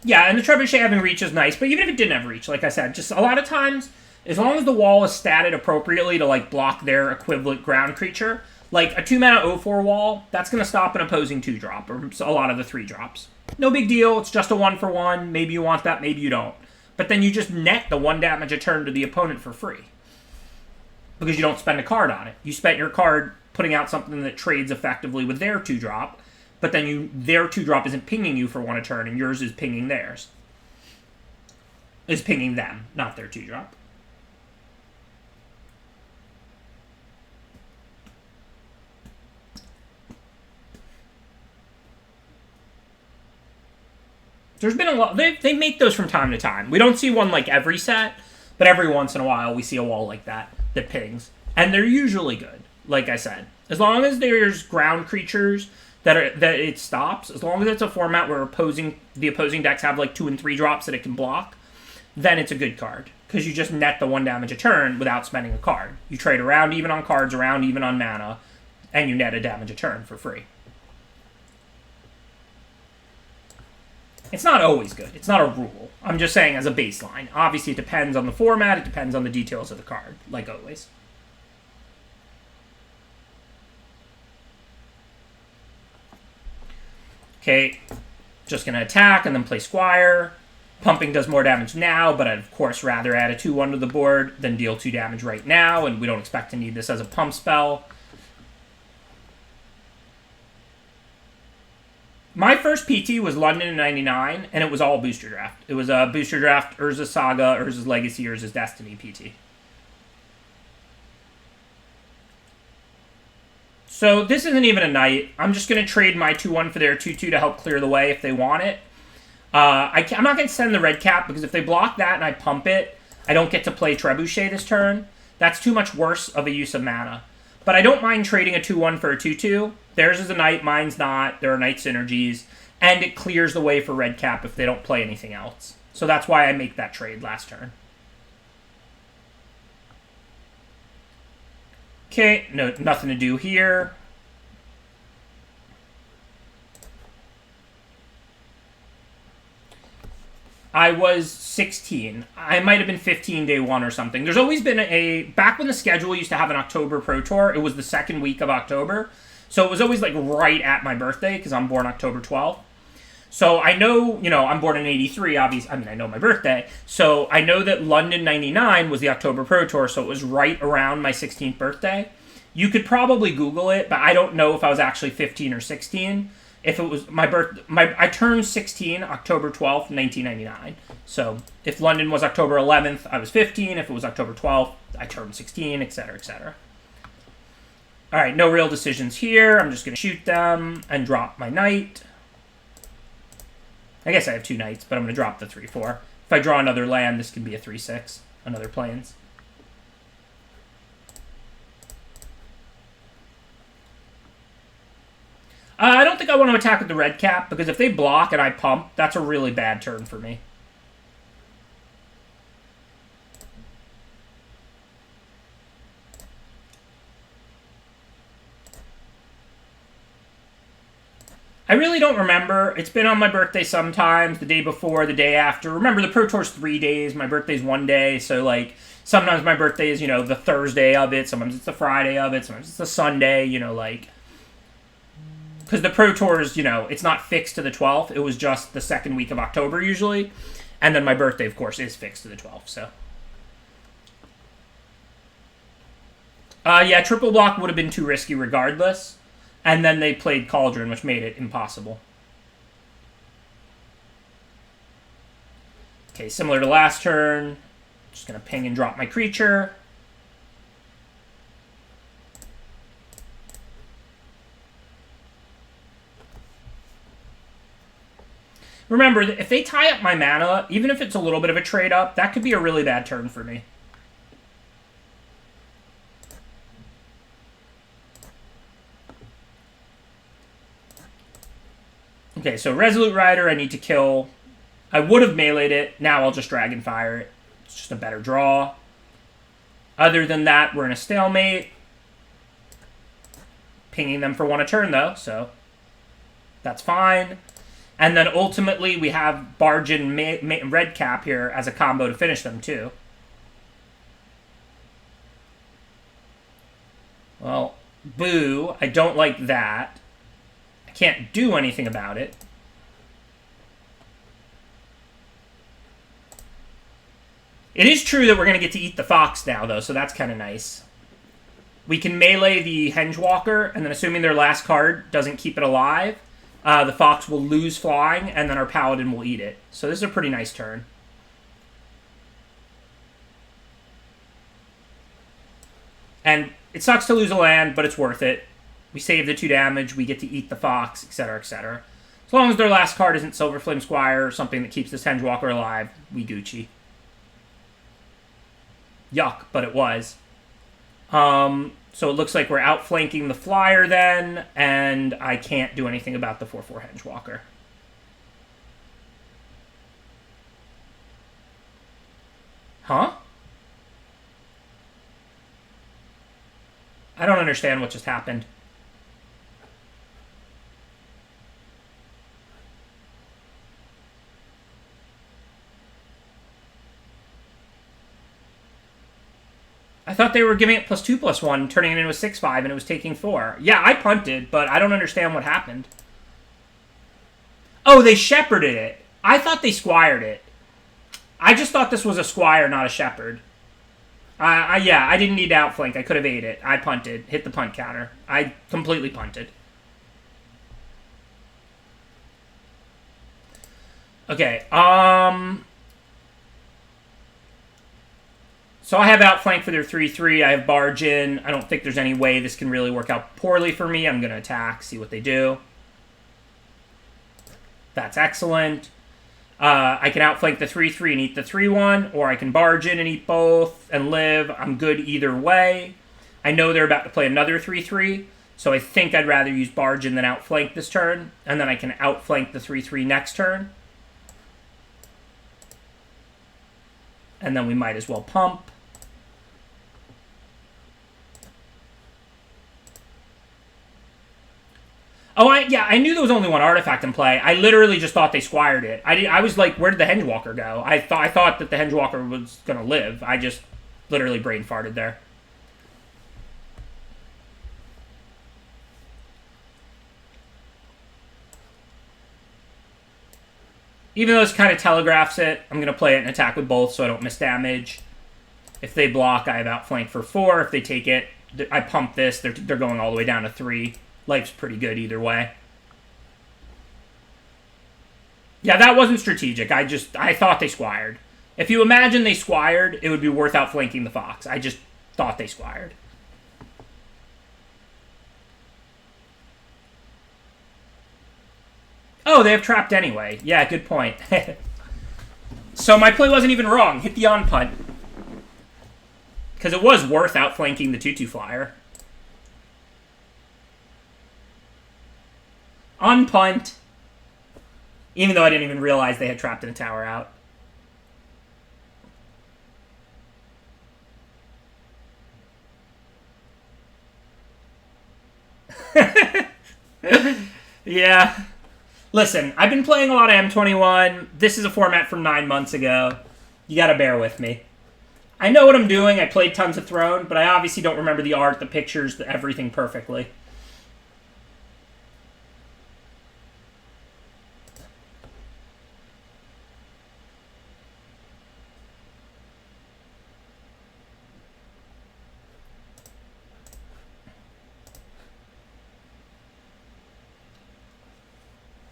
Yeah, and the Trebuchet having reach is nice, but even if it didn't have reach, like I said, just a lot of times, as long as the wall is statted appropriately to block their equivalent ground creature, a 2-mana 0/4 wall, that's going to stop an opposing 2-drop, or a lot of the 3-drops. No big deal, it's just a 1-for-1, maybe you want that, maybe you don't. But then you just net the 1 damage a turn to the opponent for free. Because you don't spend a card on it. You spent your card putting out something that trades effectively with their 2-drop, but then their 2-drop isn't pinging you for 1 a turn, and yours is pinging theirs. Is pinging them, not their 2-drop. There's been a lot. They make those from time to time. We don't see one like every set, but every once in a while we see a wall like that pings. And they're usually good, like I said. As long as there's ground creatures that it stops, as long as it's a format where the opposing decks have like 2 and 3 drops that it can block, then it's a good card. Because you just net the 1 damage a turn without spending a card. You trade around even on cards, around even on mana, and you net a damage a turn for free. It's not always good. It's not a rule. I'm just saying as a baseline. Obviously, it depends on the format. It depends on the details of the card, like always. Okay, just going to attack and then play Squire. Pumping does more damage now, but I'd, of course, rather add a 2-1 to the board than deal 2 damage right now, and we don't expect to need this as a pump spell. My first PT was London in 99, and it was all booster draft. It was a booster draft, Urza's Saga, Urza's Legacy, Urza's Destiny PT. So this isn't even a knight. I'm just going to trade my 2-1 for their 2-2 to help clear the way if they want it. I'm not going to send the red cap, because if they block that and I pump it, I don't get to play Trebuchet this turn. That's too much worse of a use of mana. But I don't mind trading a 2-1 for a 2-2. Theirs is a knight, mine's not. There are knight synergies. And it clears the way for red cap if they don't play anything else. So that's why I make that trade last turn. Okay, no, nothing to do here. I was 16. I might have been 15 day 1 or something. There's always been back when the schedule used to have an October Pro Tour, it was the second week of October. So it was always like right at my birthday, because I'm born October 12th. So I know, I'm born in 83, obviously. I mean, I know my birthday. So I know that London 99 was the October Pro Tour, so it was right around my 16th birthday. You could probably Google it, but I don't know if I was actually 15 or 16. If it was I turned 16 October 12th, 1999. So if London was October 11th, I was 15. If it was October 12th, I turned 16, etc., etc. All right, no real decisions here. I'm just going to shoot them and drop my knight. I guess I have 2 knights, but I'm going to drop the 3-4. If I draw another land, this can be a 3-6, another plains. I don't think I want to attack with the red cap, because if they block and I pump, that's a really bad turn for me. I really don't remember. It's been on my birthday sometimes, the day before, the day after. Remember, the Pro Tour's 3 days, my birthday's 1 day, so, like, sometimes my birthday is, the Thursday of it, sometimes it's the Friday of it, sometimes it's the Sunday, like... Because the Pro Tours, it's not fixed to the 12th. It was just the second week of October, usually. And then my birthday, of course, is fixed to the 12th, so... yeah, triple block would have been too risky regardless. And then they played Cauldron, which made it impossible. Okay, similar to last turn. Just going to ping and drop my creature. Remember, if they tie up my mana, even if it's a little bit of a trade-up, that could be a really bad turn for me. Okay, so Resolute Rider, I need to kill. I would have meleeed it. Now I'll just Dragonfire it. It's just a better draw. Other than that, we're in a stalemate. Pinging them for 1 a turn, though, so that's fine. And then ultimately, we have Barge and Red Cap here as a combo to finish them, too. Well, boo. I don't like that. I can't do anything about it. It is true that we're going to get to eat the fox now, though, so that's kind of nice. We can melee the Hengewalker, and then assuming their last card doesn't keep it alive, The Fox will lose flying, and then our Paladin will eat it. So this is a pretty nice turn. And it sucks to lose a land, but it's worth it. We save the 2 damage, we get to eat the Fox, etc., etc. As long as their last card isn't Silverflame Squire or something that keeps this Hengewalker alive, we Gucci. Yuck, but it was. So it looks like we're outflanking the flyer then, and I can't do anything about the 4/4 Hengewalker. Huh? I don't understand what just happened. I thought they were giving it +2/+1, turning it into a 6/5, and it was taking 4. Yeah, I punted, but I don't understand what happened. Oh, they shepherded it. I thought they squired it. I just thought this was a squire, not a shepherd. Yeah, I didn't need to outflank. I could have ate it. I punted. Hit the punt counter. I completely punted. Okay, so I have outflank for their 3/3. I have barge in. I don't think there's any way this can really work out poorly for me. I'm going to attack, see what they do. That's excellent. I can outflank the 3/3 and eat the 3/1, or I can barge in and eat both and live. I'm good either way. I know they're about to play another 3/3, so I think I'd rather use barge in than outflank this turn, and then I can outflank the 3/3 next turn. And then we might as well pump. Oh, I knew there was only one artifact in play. I literally just thought they squired it. I was like, where did the Hengewalker go? I thought that the Hengewalker was going to live. I just literally brain farted there. Even though this kind of telegraphs it, I'm going to play it and attack with both so I don't miss damage. If they block, I have outflank for 4. If they take it, I pump this. They're going all the way down to 3. Life's pretty good either way. Yeah, that wasn't strategic. I thought they squired. If you imagine they squired, it would be worth outflanking the Fox. I just thought they squired. Oh, they have trapped anyway. Yeah, good point. So my play wasn't even wrong. Hit the on punt. Because it was worth outflanking the 2/2 flyer. On punt. Even though I didn't even realize they had trapped in a tower out. Yeah. Listen, I've been playing a lot of M21. This is a format from 9 months ago. You gotta bear with me. I know what I'm doing. I played tons of Throne, but I obviously don't remember the art, the pictures, everything perfectly.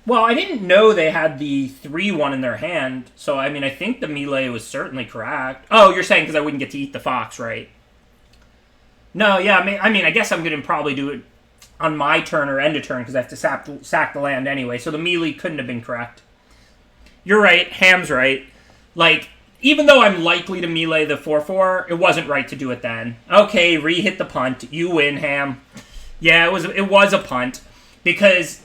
Well, I didn't know they had the 3/1 in their hand, so I mean, I think the melee was certainly correct. Oh, you're saying because I wouldn't get to eat the Fox, right? No, yeah, I mean, I guess I'm going to probably do it on my turn or end of turn because I have to sack the land anyway, so the melee couldn't have been correct. You're right, Ham's right. Like, even though I'm likely to melee the 4/4, it wasn't right to do it then. Okay, re-hit the punt. You win, Ham. Yeah, it was a punt because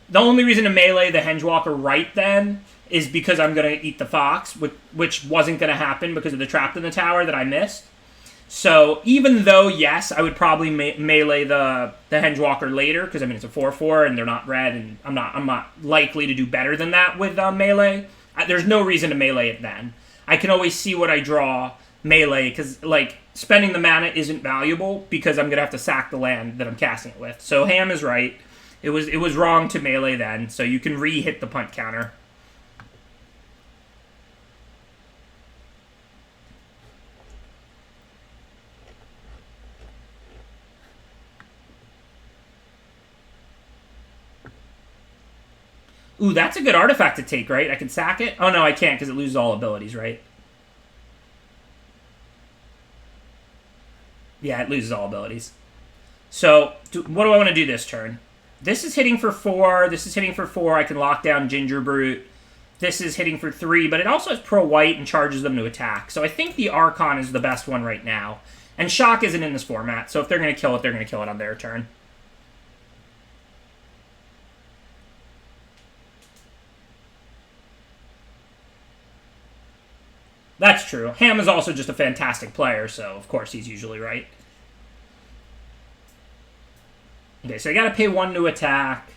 the only reason to melee the Hengewalker right then is because I'm going to eat the Fox, which wasn't going to happen because of the trap in the tower that I missed. So even though, yes, I would probably melee the Hengewalker later, because I mean it's a 4/4 and they're not red, and I'm not likely to do better than that with melee. There's no reason to melee it then. I can always see what I draw melee, because like spending the mana isn't valuable because I'm gonna have to sack the land that I'm casting it with. So Ham is right. It was wrong to melee then, so you can re-hit the punt counter. Ooh, that's a good artifact to take, right? I can sack it? Oh, no, I can't because it loses all abilities, right? Yeah, it loses all abilities. So, what do I want to do this turn? This is hitting for 4. This is hitting for 4. I can lock down Ginger Brute. This is hitting for 3, but it also has Pro White and charges them to attack. So I think the Archon is the best one right now. And Shock isn't in this format, so if they're going to kill it, they're going to kill it on their turn. That's true. Ham is also just a fantastic player, so of course he's usually right. Okay, so I gotta pay 1 to attack.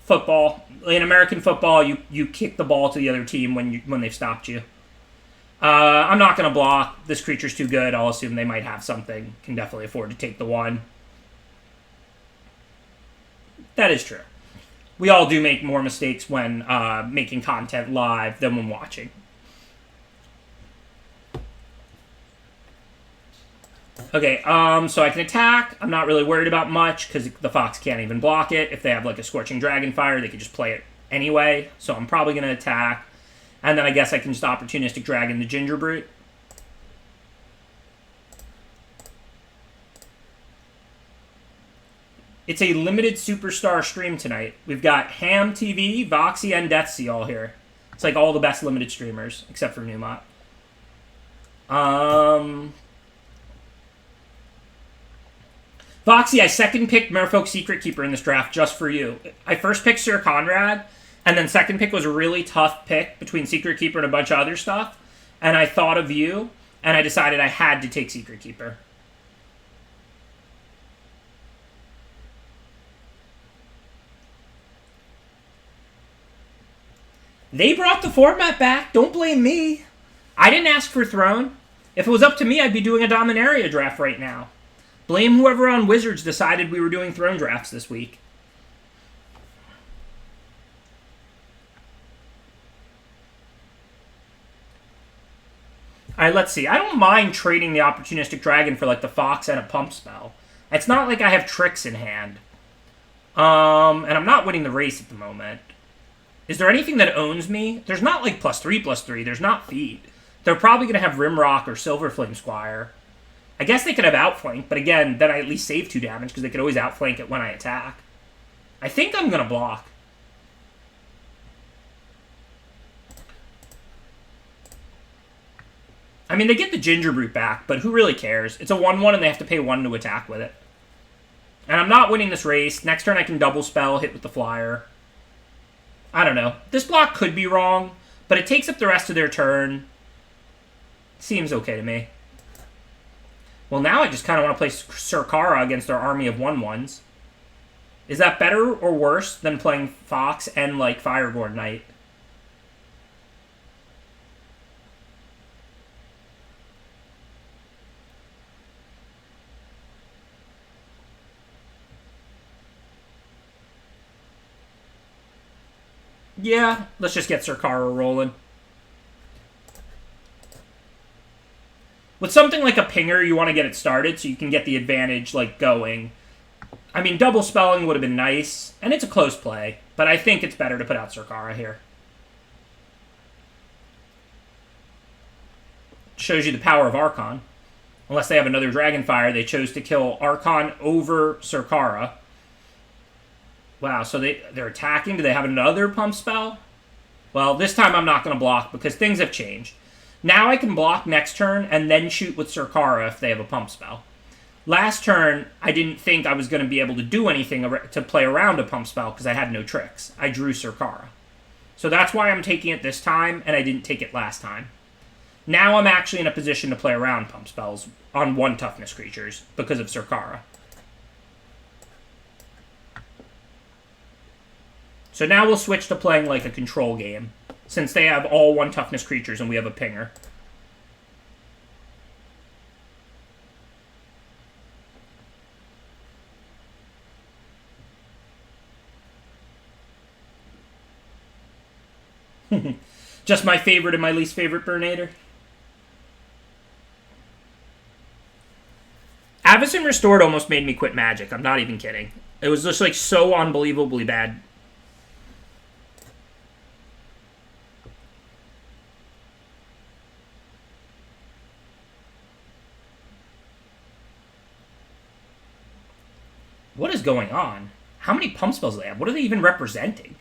Football. In American football, you kick the ball to the other team when they've stopped you. I'm not gonna block. This creature's too good. I'll assume they might have something. Can definitely afford to take the 1. That is true. We all do make more mistakes when making content live than when watching. Okay, so I can attack. I'm not really worried about much because the Fox can't even block it. If they have like a Scorching Dragonfire, they could just play it anyway. So I'm probably going to attack. And then I guess I can just Opportunistic Dragon the Ginger Brute. It's a limited superstar stream tonight. We've got Ham TV, Voxy, and Deathsea all here. It's like all the best limited streamers, except for Newmont. Voxy, I second picked Merfolk Secret Keeper in this draft just for you. I first picked Sir Conrad, and then second pick was a really tough pick between Secret Keeper and a bunch of other stuff. And I thought of you, and I decided I had to take Secret Keeper. They brought the format back. Don't blame me. I didn't ask for Throne. If it was up to me, I'd be doing a Dominaria draft right now. Blame whoever on Wizards decided we were doing Throne drafts this week. Alright, let's see. I don't mind trading the Opportunistic Dragon for like the Fox and a Pump Spell. It's not like I have tricks in hand. And I'm not winning the race at the moment. Is there anything that owns me? There's not like +3/+3. There's not Feet. They're probably going to have Rimrock or Silverflame Squire. I guess they could have Outflank, but again, then I at least save 2 damage because they could always Outflank it when I attack. I think I'm going to block. I mean, they get the Ginger Brute back, but who really cares? It's a 1/1 and they have to pay 1 to attack with it. And I'm not winning this race. Next turn I can double spell, hit with the flyer. I don't know. This block could be wrong, but it takes up the rest of their turn. Seems okay to me. Well, now I just kind of want to play Surkara against our army of 1/1s. Is that better or worse than playing Fox and, like, Fireboard Knight? Yeah, let's just get Surkara rolling. With something like a Pinger, you want to get it started so you can get the advantage, like, going. I mean, double spelling would have been nice, and it's a close play, but I think it's better to put out Surkara here. Shows you the power of Archon. Unless they have another Dragonfire, they chose to kill Archon over Surkara. Wow, so they're attacking. Do they have another Pump Spell? Well, this time I'm not going to block because things have changed. Now I can block next turn and then shoot with Surkara if they have a Pump Spell. Last turn, I didn't think I was going to be able to do anything to play around a Pump Spell because I had no tricks. I drew Surkara. So that's why I'm taking it this time, and I didn't take it last time. Now I'm actually in a position to play around Pump Spells on 1 toughness creatures because of Surkara. So now we'll switch to playing like a control game, since they have all 1 toughness creatures and we have a Pinger. Just my favorite and my least favorite Burnator. Avacyn Restored almost made me quit Magic. I'm not even kidding. It was just like so unbelievably bad. going on? How many pump spells do they have? What are they even representing?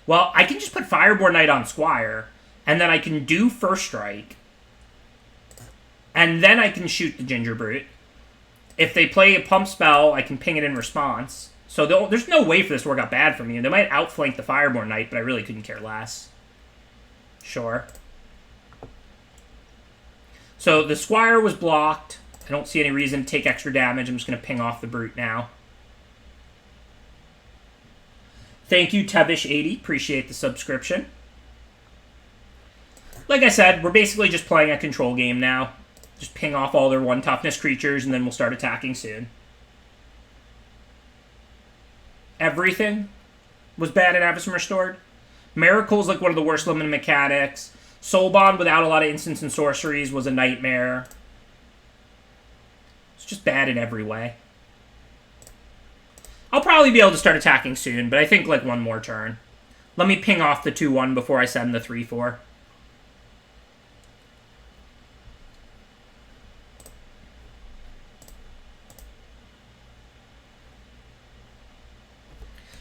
Well, I can just put Fireboard Knight on Squire, and then I can do First Strike, and then I can shoot the Ginger Brute. If they play a pump spell, I can ping it in response. So there's no way for this to work out bad for me. They might outflank the Fireboard Knight, but I really couldn't care less. Sure. So the Squire was blocked. I don't see any reason to take extra damage. I'm just going to ping off the Brute now. Thank you, Tevish80. Appreciate the subscription. Like I said, we're basically just playing a control game now. Just ping off all their 1 toughness creatures, and then we'll start attacking soon. Everything was bad in Avacyn Restored. Miracle's like one of the worst limited mechanics. Soul Bond without a lot of instants and sorceries was a nightmare. It's just bad in every way. I'll probably be able to start attacking soon, but I think like one more turn. Let me ping off the 2-1 before I send the 3-4.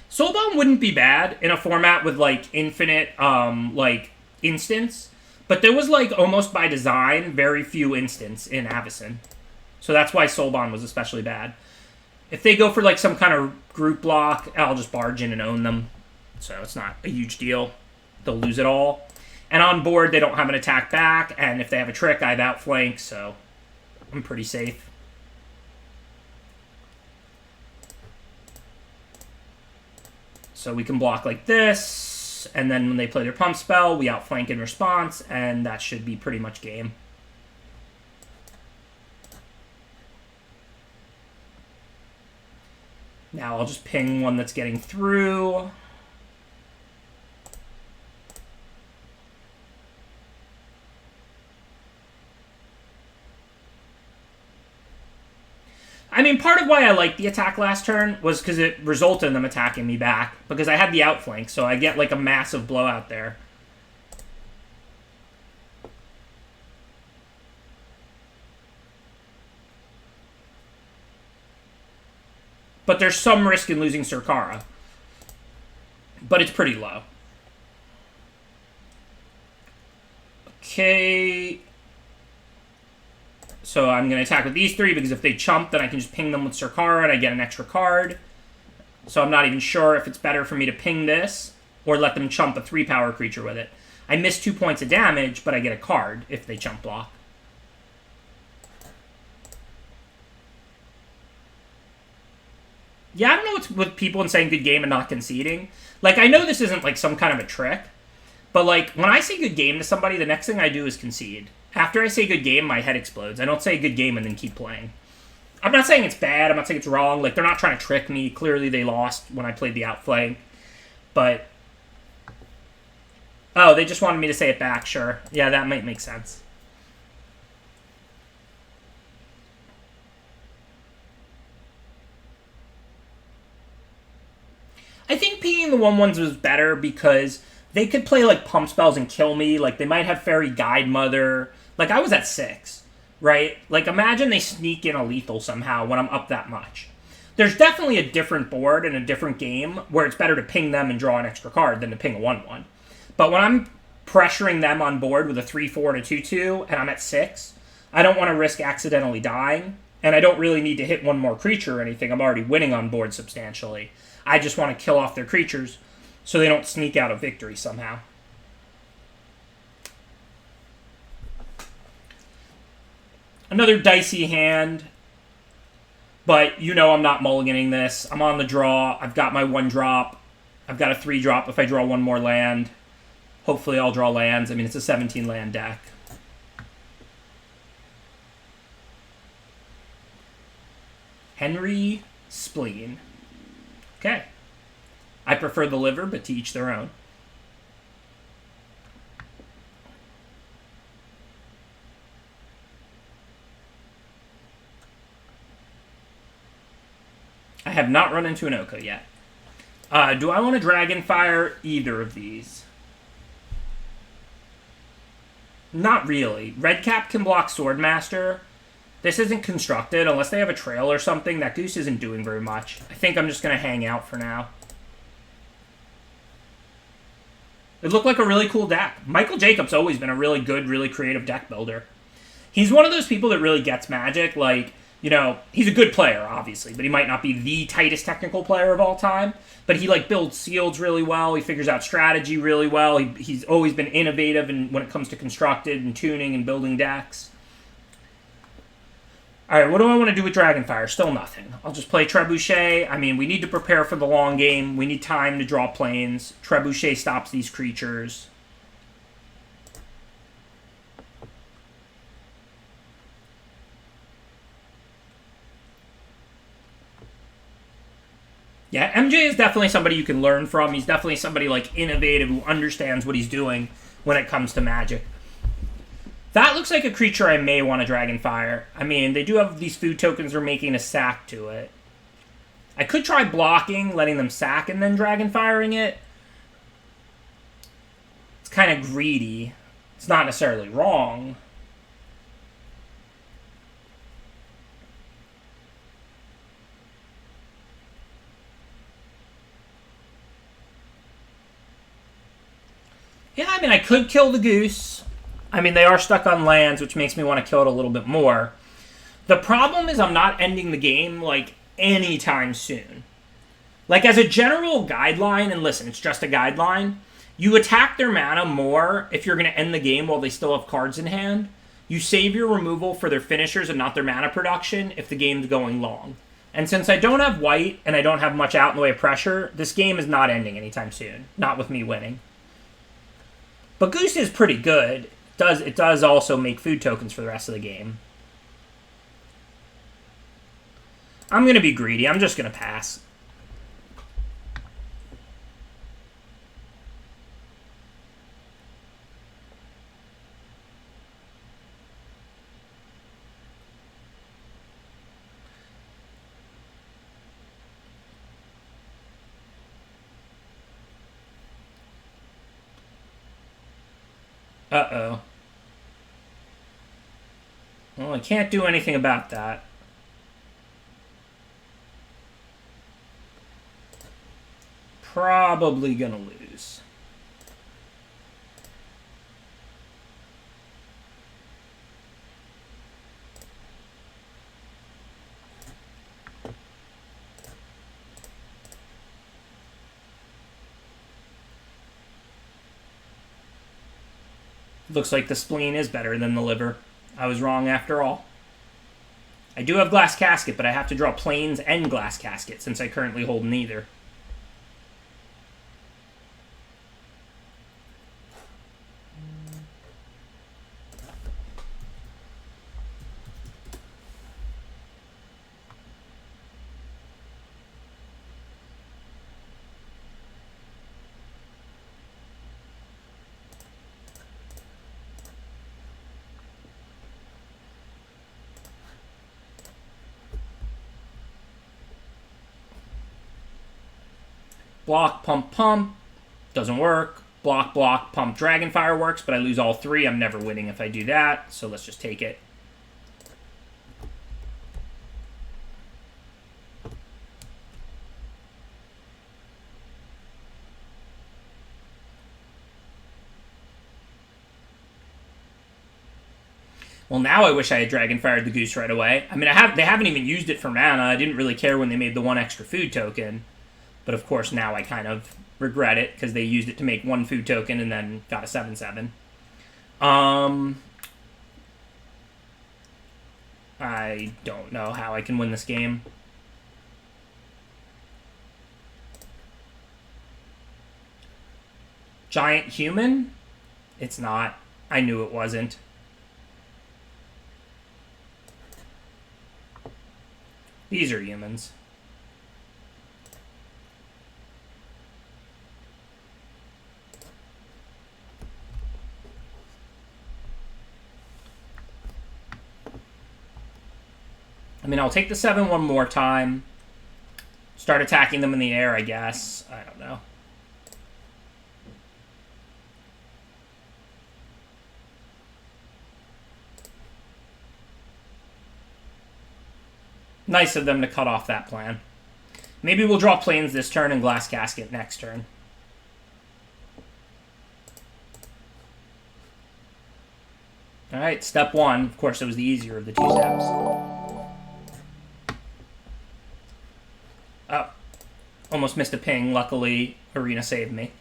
Soulbound wouldn't be bad in a format with like infinite like instants, but there was like almost by design very few instants in Avacyn. So that's why Soulbound was especially bad. If they go for like some kind of group block, I'll just barge in and own them. So it's not a huge deal. They'll lose it all. And on board, they don't have an attack back. And if they have a trick, I have outflank. So I'm pretty safe. So we can block like this. And then when they play their pump spell, we outflank in response. And that should be pretty much game. Now I'll just ping one that's getting through. I mean, part of why I liked the attack last turn was because it resulted in them attacking me back. Because I had the outflank, so I get like a massive blowout there. But there's some risk in losing Surkara. But it's pretty low. Okay. So I'm going to attack with these 3, because if they chump, then I can just ping them with Surkara and I get an extra card. So I'm not even sure if it's better for me to ping this or let them chump a 3-power creature with it. I miss 2 points of damage, but I get a card if they chump block. Yeah, I don't know what's with people and saying good game and not conceding. Like, I know this isn't, like, some kind of a trick. But, like, when I say good game to somebody, the next thing I do is concede. After I say good game, my head explodes. I don't say good game and then keep playing. I'm not saying it's bad. I'm not saying it's wrong. Like, they're not trying to trick me. Clearly, they lost when I played the outflank. But... oh, they just wanted me to say it back. Sure. Yeah, that might make sense. I think pinging the 1/1s was better because they could play, like, pump spells and kill me. Like, they might have Fairy Guide Mother. Like, I was at 6, right? Like, imagine they sneak in a lethal somehow when I'm up that much. There's definitely a different board and a different game where it's better to ping them and draw an extra card than to ping a 1/1. But when I'm pressuring them on board with a 3-4 and a 2-2, and I'm at 6, I don't want to risk accidentally dying, and I don't really need to hit one more creature or anything. I'm already winning on board substantially. I just want to kill off their creatures so they don't sneak out a victory somehow. Another dicey hand, but you know I'm not mulliganing this. I'm on the draw. I've got my 1-drop. I've got a 3-drop if I draw one more land. Hopefully I'll draw lands. I mean, it's a 17-land deck. Henry Spleen. Okay. I prefer the liver, but to each their own. I have not run into an Oko yet. Do I want to Dragonfire either of these? Not really. Redcap can block Swordmaster. This isn't constructed. Unless they have a trail or something, that goose isn't doing very much. I think I'm just going to hang out for now. It looked like a really cool deck. Michael Jacobs always been a really good, really creative deck builder. He's one of those people that really gets Magic. Like, you know, he's a good player, obviously, but he might not be the tightest technical player of all time. But he, like, builds seals really well. He figures out strategy really well. He's always been innovative when it comes to constructed and tuning and building decks. Alright, what do I want to do with Dragonfire? Still nothing. I'll just play Trebuchet. I mean, we need to prepare for the long game. We need time to draw planes. Trebuchet stops these creatures. Yeah, MJ is definitely somebody you can learn from. He's definitely somebody, like, innovative who understands what he's doing when it comes to Magic. That looks like a creature I may want to Dragonfire. I mean, they do have these food tokens they're making a sack to it. I could try blocking, letting them sack, and then Dragonfiring it. It's kind of greedy. It's not necessarily wrong. Yeah, I mean, I could kill the goose. I mean, they are stuck on lands, which makes me want to kill it a little bit more. The problem is I'm not ending the game, like, anytime soon. Like, as a general guideline, and listen, it's just a guideline, you attack their mana more if you're going to end the game while they still have cards in hand. You save your removal for their finishers and not their mana production if the game's going long. And since I don't have white and I don't have much out in the way of pressure, this game is not ending anytime soon. Not with me winning. But Goose is pretty good. It does also make food tokens for the rest of the game. I'm going to be greedy. I'm just going to pass. Uh-oh. Well, I can't do anything about that. Probably gonna lose. Looks like the spleen is better than the liver. I was wrong after all. I do have Glass Casket, but I have to draw Plains and Glass Casket since I currently hold neither. Block, pump, pump. Doesn't work. Block, block, pump, Dragonfire works, but I lose all three. I'm never winning if I do that, so let's just take it. Well, now I wish I had Dragonfired the Goose right away. I mean, they haven't even used it for mana. I didn't really care when they made the one extra food token. But of course, now I kind of regret it because they used it to make one food token and then got a 7/7. I don't know how I can win this game. Giant human? It's not. I knew it wasn't. These are humans. I mean, I'll take the 7 one more time. Start attacking them in the air, I guess. I don't know. Nice of them to cut off that plan. Maybe we'll draw planes this turn and Glass Casket next turn. Alright, step one. Of course, it was the easier of the two steps. Oh. Almost missed a ping. Luckily, Arena saved me.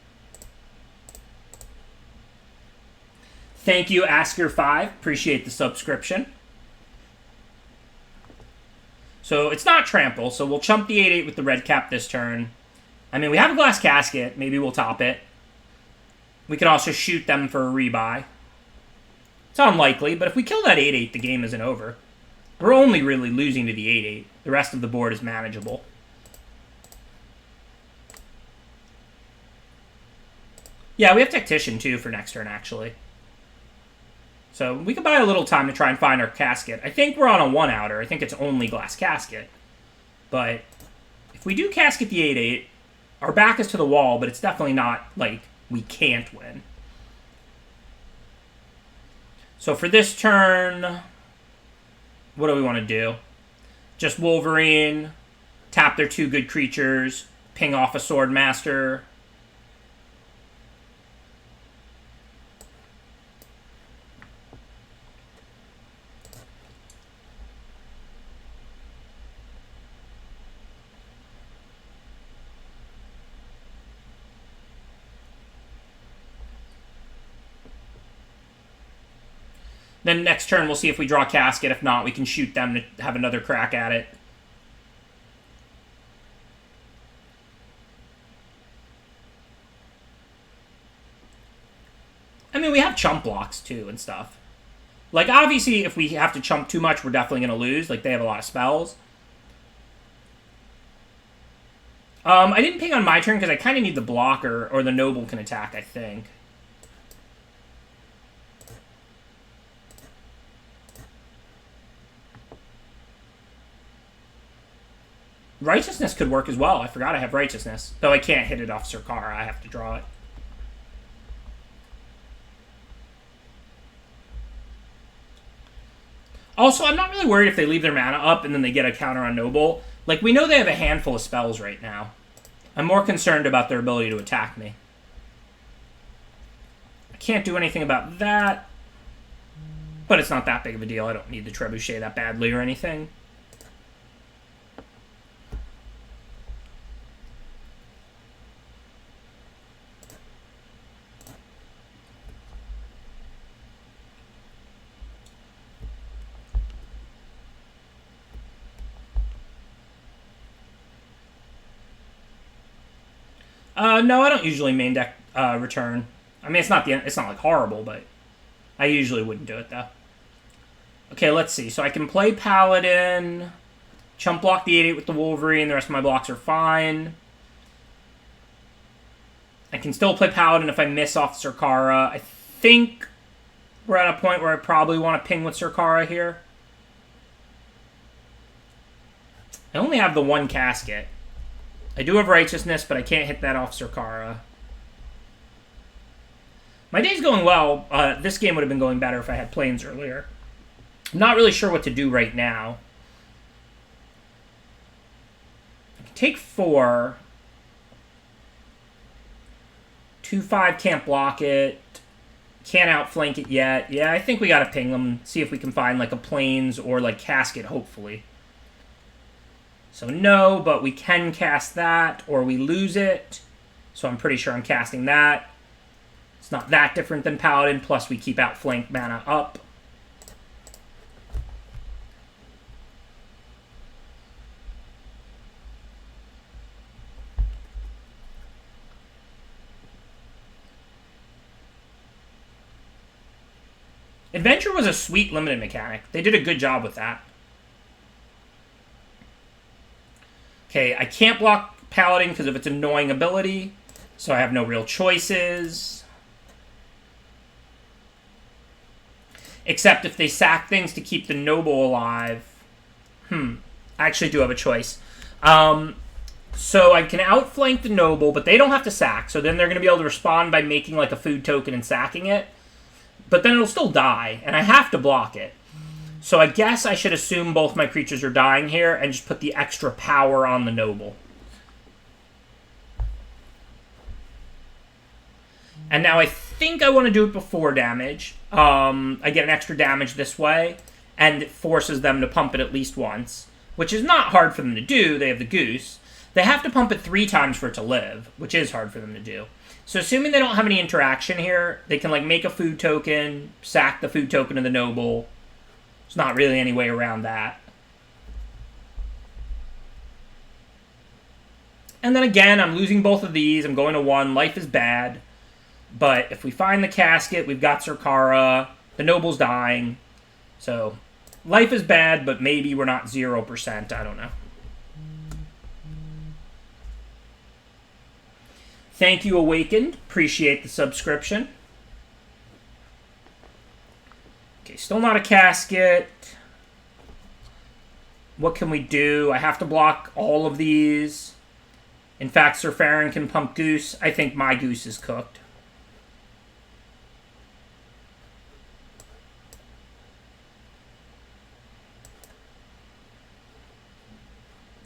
Thank you, Asker5. Appreciate the subscription. So it's not trample, so we'll chump the 8/8 with the red cap this turn. I mean, we have a Glass Casket. Maybe we'll top it. We could also shoot them for a rebuy. It's unlikely, but if we kill that 8/8, the game isn't over. We're only really losing to the 8/8. The rest of the board is manageable. Yeah, we have Tactician, too, for next turn, actually. So we could buy a little time to try and find our casket. I think we're on a one-outer. I think it's only Glass Casket. But if we do casket the 8/8, our back is to the wall, but it's definitely not, like, we can't win. So for this turn, what do we want to do? Just Wolverine, tap their 2 good creatures, ping off a Swordmaster. Then next turn, we'll see if we draw Casket. If not, we can shoot them to have another crack at it. I mean, we have chump blocks, too, and stuff. Like, obviously, if we have to chump too much, we're definitely going to lose. Like, they have a lot of spells. I didn't ping on my turn because I kind of need the blocker, or the Noble can attack, I think. Righteousness could work as well. I forgot I have Righteousness. Though I can't hit it off Sirkara. I have to draw it. Also, I'm not really worried if they leave their mana up and then they get a counter on Noble. Like, we know they have a handful of spells right now. I'm more concerned about their ability to attack me. I can't do anything about that. But it's not that big of a deal. I don't need the Trebuchet that badly or anything. No, I don't usually main deck return. I mean, it's not like horrible, but I usually wouldn't do it though. Okay, let's see. So I can play Paladin, chump block the 8/8 with the Wolverine. The rest of my blocks are fine. I can still play Paladin if I miss off Sirkara. I think we're at a point where I probably want to ping with Sirkara here. I only have the one casket. I do have Righteousness, but I can't hit that off Sirkara. My day's going well. This game would have been going better if I had planes earlier. I'm not really sure what to do right now. I can take 4. 2/5 can't block it. Can't outflank it yet. Yeah, I think we gotta ping them. See if we can find like a planes or like casket, hopefully. So no, but we can cast that, or we lose it. So I'm pretty sure I'm casting that. It's not that different than Paladin, plus we keep outflank mana up. Adventure was a sweet limited mechanic. They did a good job with that. Okay, I can't block Paladin because of its annoying ability, so I have no real choices. Except if they sack things to keep the Noble alive. I actually do have a choice. So I can outflank the Noble, but they don't have to sack, so then they're going to be able to respond by making like a food token and sacking it. But then it'll still die, and I have to block it. So I guess I should assume both my creatures are dying here and just put the extra power on the noble. And now I think I want to do it before damage. I get an extra damage this way, and it forces them to pump it at least once, which is not hard for them to do. They have the goose. They have to pump it 3 times for it to live, which is hard for them to do. So assuming they don't have any interaction here, they can like make a food token, sack the food token of the noble. There's not really any way around that. And then again, I'm losing both of these. I'm going to 1. Life is bad. But if we find the casket, we've got Sarkara. The noble's dying. So life is bad, but maybe we're not 0%. I don't know. Thank you, Awakened. Appreciate the subscription. Okay, still not a casket. What can we do? I have to block all of these. In fact, Sir Farron can pump Goose. I think my Goose is cooked.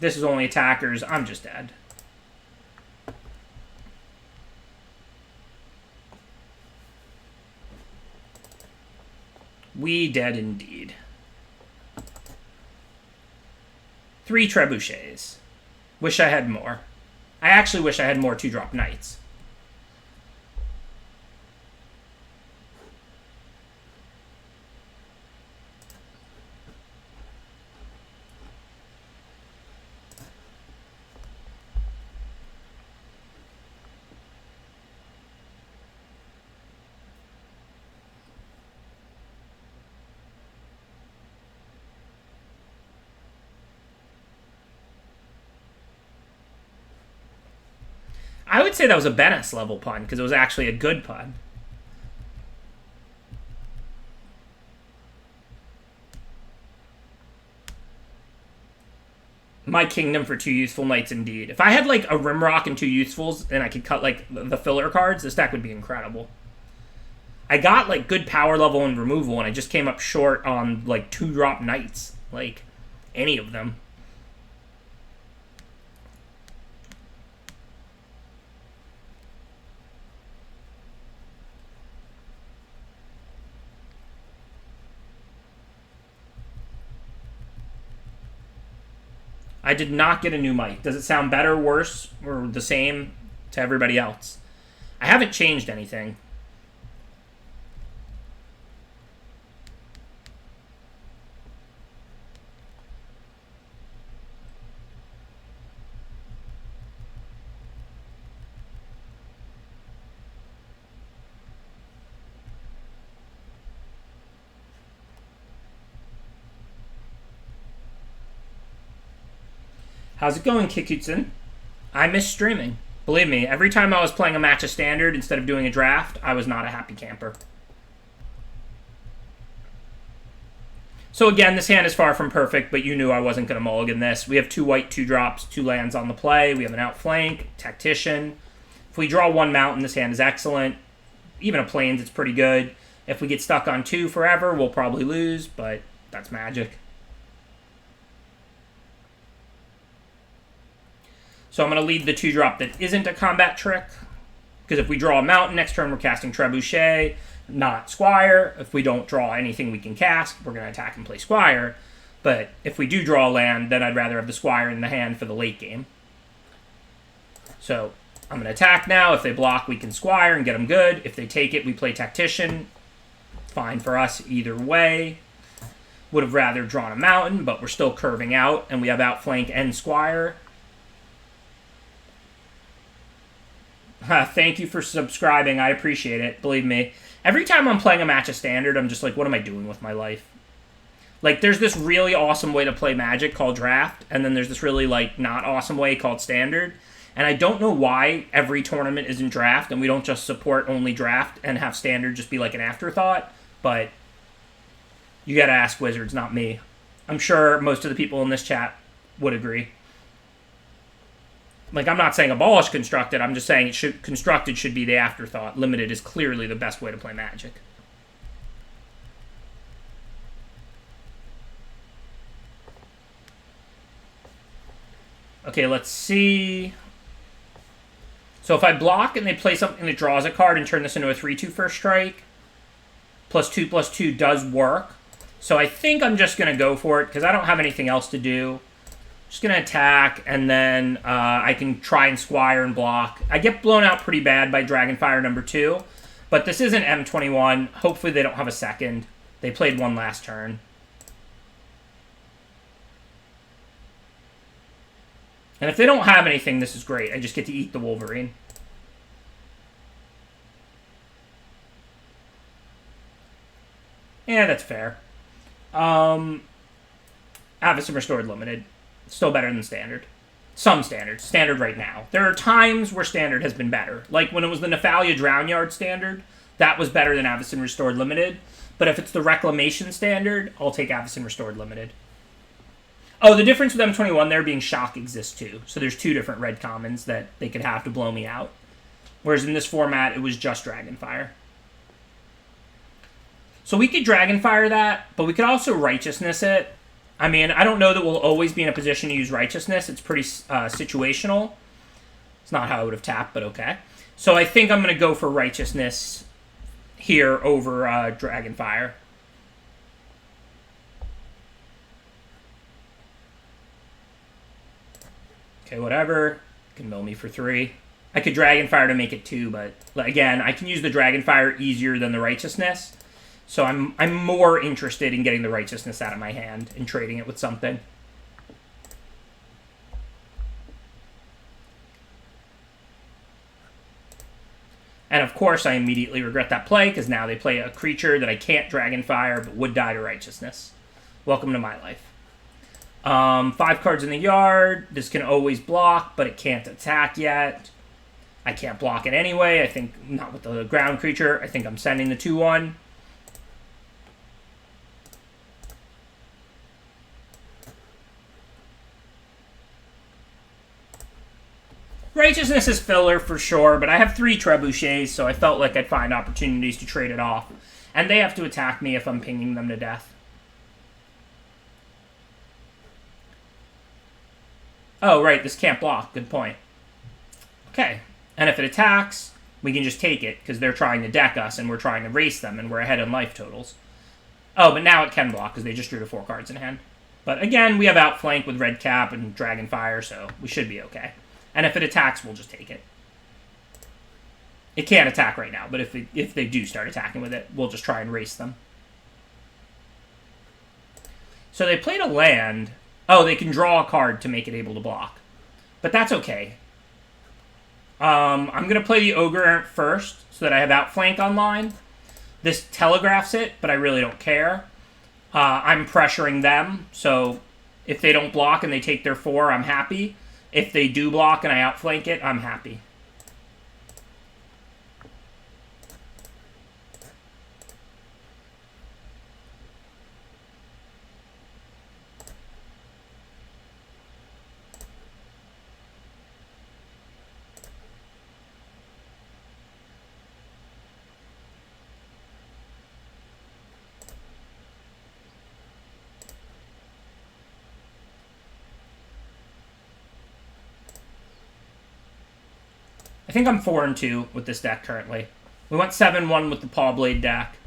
This is only attackers. I'm just dead. We dead indeed. 3 trebuchets. Wish I had more. I actually wish I had more 2-drop knights. I would say that was a Bennis level pun, because it was actually a good pun. My kingdom for 2 useful knights indeed. If I had like a Rimrock and 2 usefuls and I could cut like the filler cards, this deck would be incredible. I got like good power level and removal, and I just came up short on like 2-drop knights. Like any of them. I did not get a new mic. Does it sound better, worse, or the same to everybody else? I haven't changed anything. How's it going, Kikutsun? I miss streaming. Believe me, every time I was playing a match of Standard instead of doing a draft, I was not a happy camper. So again, this hand is far from perfect, but you knew I wasn't going to mulligan this. We have 2 white, 2 drops, 2 lands on the play. We have an outflank, Tactician. If we draw 1 mountain, this hand is excellent. Even a Plains, it's pretty good. If we get stuck on 2 forever, we'll probably lose, but that's Magic. So I'm going to lead the 2-drop that isn't a combat trick. Because if we draw a mountain, next turn we're casting Trebuchet, not Squire. If we don't draw anything we can cast, we're going to attack and play Squire. But if we do draw a land, then I'd rather have the Squire in the hand for the late game. So I'm going to attack now. If they block, we can Squire and get them good. If they take it, we play Tactician. Fine for us either way. Would have rather drawn a mountain, but we're still curving out, and we have Outflank and Squire. Thank you for subscribing. I appreciate it. Believe me. Every time I'm playing a match of Standard, I'm just like, what am I doing with my life? Like, there's this really awesome way to play Magic called Draft, and then there's this really, like, not awesome way called Standard. And I don't know why every tournament is in Draft, and we don't just support only Draft and have Standard just be like an afterthought. But you gotta ask Wizards, not me. I'm sure most of the people in this chat would agree. Like, I'm not saying abolish Constructed, I'm just saying Constructed should be the afterthought. Limited is clearly the best way to play Magic. Okay, let's see. So if I block and they play something that draws a card and turn this into a 3/2 first strike, +2/+2 does work. So I think I'm just going to go for it because I don't have anything else to do. Just going to attack, and then I can try and Squire and block. I get blown out pretty bad by Dragonfire #2, but this isn't M21. Hopefully they don't have a second. They played one last turn. And if they don't have anything, this is great. I just get to eat the Wolverine. Yeah, that's fair. Avacyn Restored Limited. Still better than Standard. Some Standard. Standard right now. There are times where Standard has been better. Like when it was the Nephalia Drownyard Standard, that was better than Avacyn Restored Limited. But if it's the Reclamation Standard, I'll take Avacyn Restored Limited. Oh, the difference with M21 there being Shock exists too. So there's two different red commons that they could have to blow me out. Whereas in this format, it was just Dragonfire. So we could Dragonfire that, but we could also Righteousness it. I mean, I don't know that we'll always be in a position to use Righteousness. It's pretty situational. It's not how I would have tapped, but okay. So I think I'm going to go for Righteousness here over Dragonfire. Okay, whatever. Can mill me for 3. I could Dragonfire to make it 2, but again, I can use the Dragonfire easier than the Righteousness. So I'm more interested in getting the Righteousness out of my hand and trading it with something. And of course, I immediately regret that play, because now they play a creature that I can't Dragonfire, but would die to Righteousness. Welcome to my life. 5 cards in the yard. This can always block, but it can't attack yet. I can't block it anyway. I think not with the ground creature. I think I'm sending the 2/1. Righteousness is filler for sure, but I have 3 trebuchets, so I felt like I'd find opportunities to trade it off. And they have to attack me if I'm pinging them to death. Oh, right, this can't block. Good point. Okay, and if it attacks, we can just take it, because they're trying to deck us, and we're trying to race them, and we're ahead in life totals. Oh, but now it can block, because they just drew to 4 cards in hand. But again, we have Outflank with Red Cap and Dragonfire, so we should be okay. And if it attacks, we'll just take it. It can't attack right now, but if they do start attacking with it, we'll just try and race them. So they played a land. Oh, they can draw a card to make it able to block. But that's okay. I'm going to play the Ogre Errant first, so that I have Outflank online. This telegraphs it, but I really don't care. I'm pressuring them, so if they don't block and they take their 4, I'm happy. If they do block and I outflank it, I'm happy. I think I'm 4-2 with this deck currently. We went 7-1 with the Paw Blade deck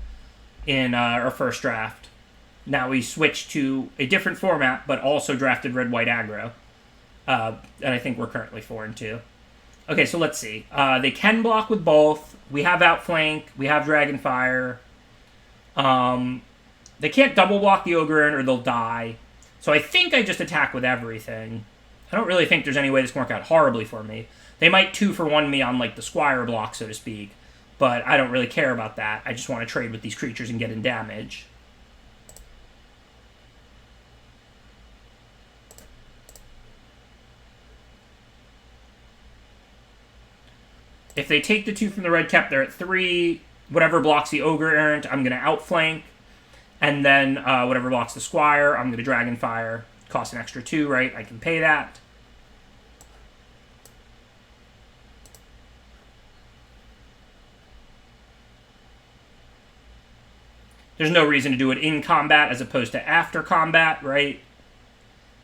in our first draft. Now we switched to a different format, but also drafted red-white aggro. And I think we're currently 4-2. Okay, so let's see. They can block with both. We have Outflank. We have Dragonfire. They can't double block the Ogre Errant or they'll die. So I think I just attack with everything. I don't really think there's any way this can work out horribly for me. They might 2-for-1 me on, like, the Squire block, so to speak. But I don't really care about that. I just want to trade with these creatures and get in damage. If they take the 2 from the red cap, they're at 3. Whatever blocks the Ogre Errant, I'm going to outflank. And then whatever blocks the Squire, I'm going to Dragonfire. Costs an extra 2, right? I can pay that. There's no reason to do it in combat as opposed to after combat, right?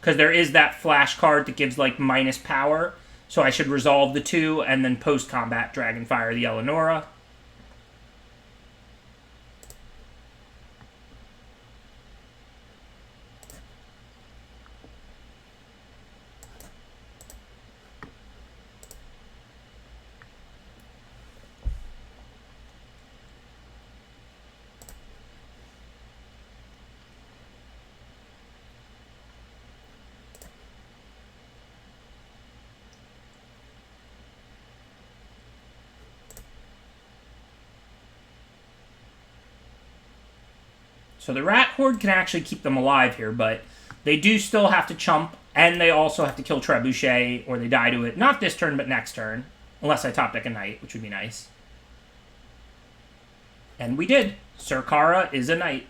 because there is that flash card that gives, like, minus power. So I should resolve the 2, and then post-combat Dragonfire the Eleonora. So the Rat Horde can actually keep them alive here, but they do still have to chump, and they also have to kill Trebuchet, or they die to it. Not this turn, but next turn. Unless I top deck a Knight, which would be nice. And we did. Surkara is a Knight.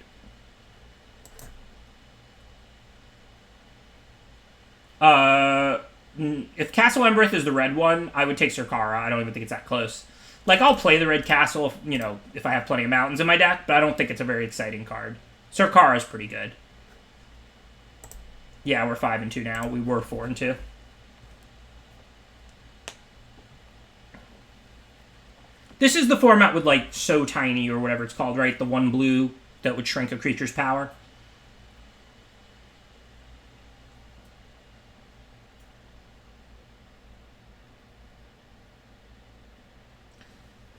If Castle Embereth is the red one, I would take Surkara. I don't even think it's that close. Like, I'll play the red castle, if I have plenty of mountains in my deck, but I don't think it's a very exciting card. Surkara is pretty good. Yeah, we're 5-2 now. We were 4-2. This is the format with, like, So Tiny or whatever it's called, right? The 1 blue that would shrink a creature's power.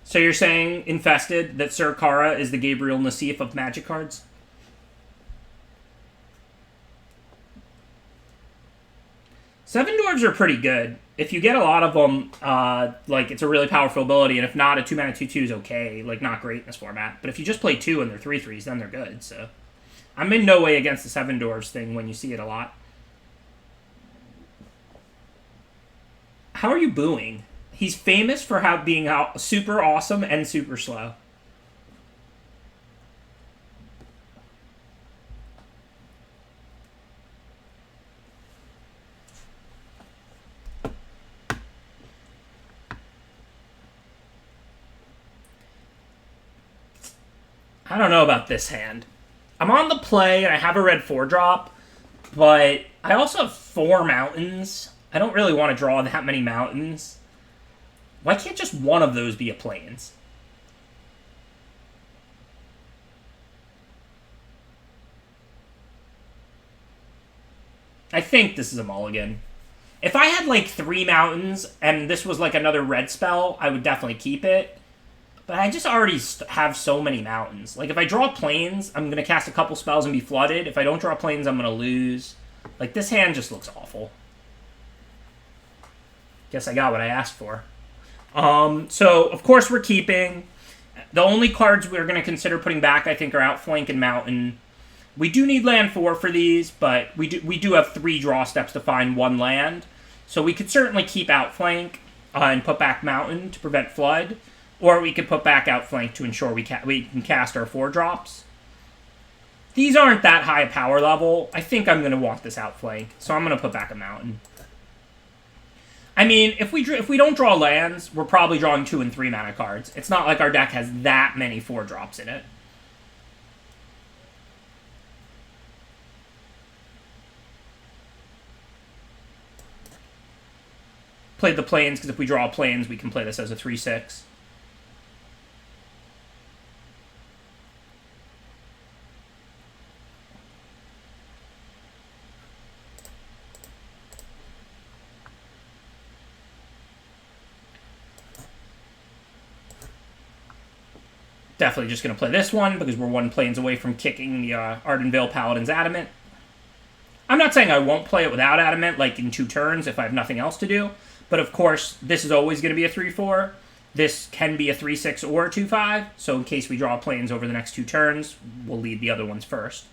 So you're saying, Infested, that Surkara is the Gabriel Nassif of Magic cards? Seven Dwarves are pretty good. If you get a lot of them, like, it's a really powerful ability, and if not, a 2-mana 2/2 is okay. Like, not great in this format. But if you just play 2 and they're 3/3s, then they're good, so... I'm in no way against the Seven Dwarves thing when you see it a lot. How are you booing? He's famous for being super awesome and super slow. I don't know about this hand. I'm on the play, and I have a red 4-drop, but I also have 4 mountains. I don't really want to draw that many mountains. Why can't just one of those be a plains? I think this is a mulligan. If I had, like, 3 mountains, and this was, like, another red spell, I would definitely keep it. But I just already have so many mountains. Like, if I draw plains, I'm going to cast a couple spells and be flooded. If I don't draw plains, I'm going to lose. Like, this hand just looks awful. Guess I got what I asked for. So, of course, we're keeping. The only cards we're going to consider putting back, I think, are Outflank and Mountain. We do need land 4 for these, but we do have 3 draw steps to find 1 land. So we could certainly keep Outflank and put back Mountain to prevent flood. Or we could put back Outflank to ensure we can cast our 4-drops. These aren't that high a power level. I think I'm going to want this Outflank, so I'm going to put back a Mountain. I mean, if we don't draw lands, we're probably drawing 2 and 3 mana cards. It's not like our deck has that many 4-drops in it. Played the plains, because if we draw plains, we can play this as a 3/6. Definitely just going to play this one, because we're 1 plains away from kicking the Ardenvale Paladin's Adamant. I'm not saying I won't play it without Adamant, like in 2 turns, if I have nothing else to do. But of course, this is always going to be a 3/4. This can be a 3/6 or a 2/5. So in case we draw plains over the next 2 turns, we'll lead the other ones first.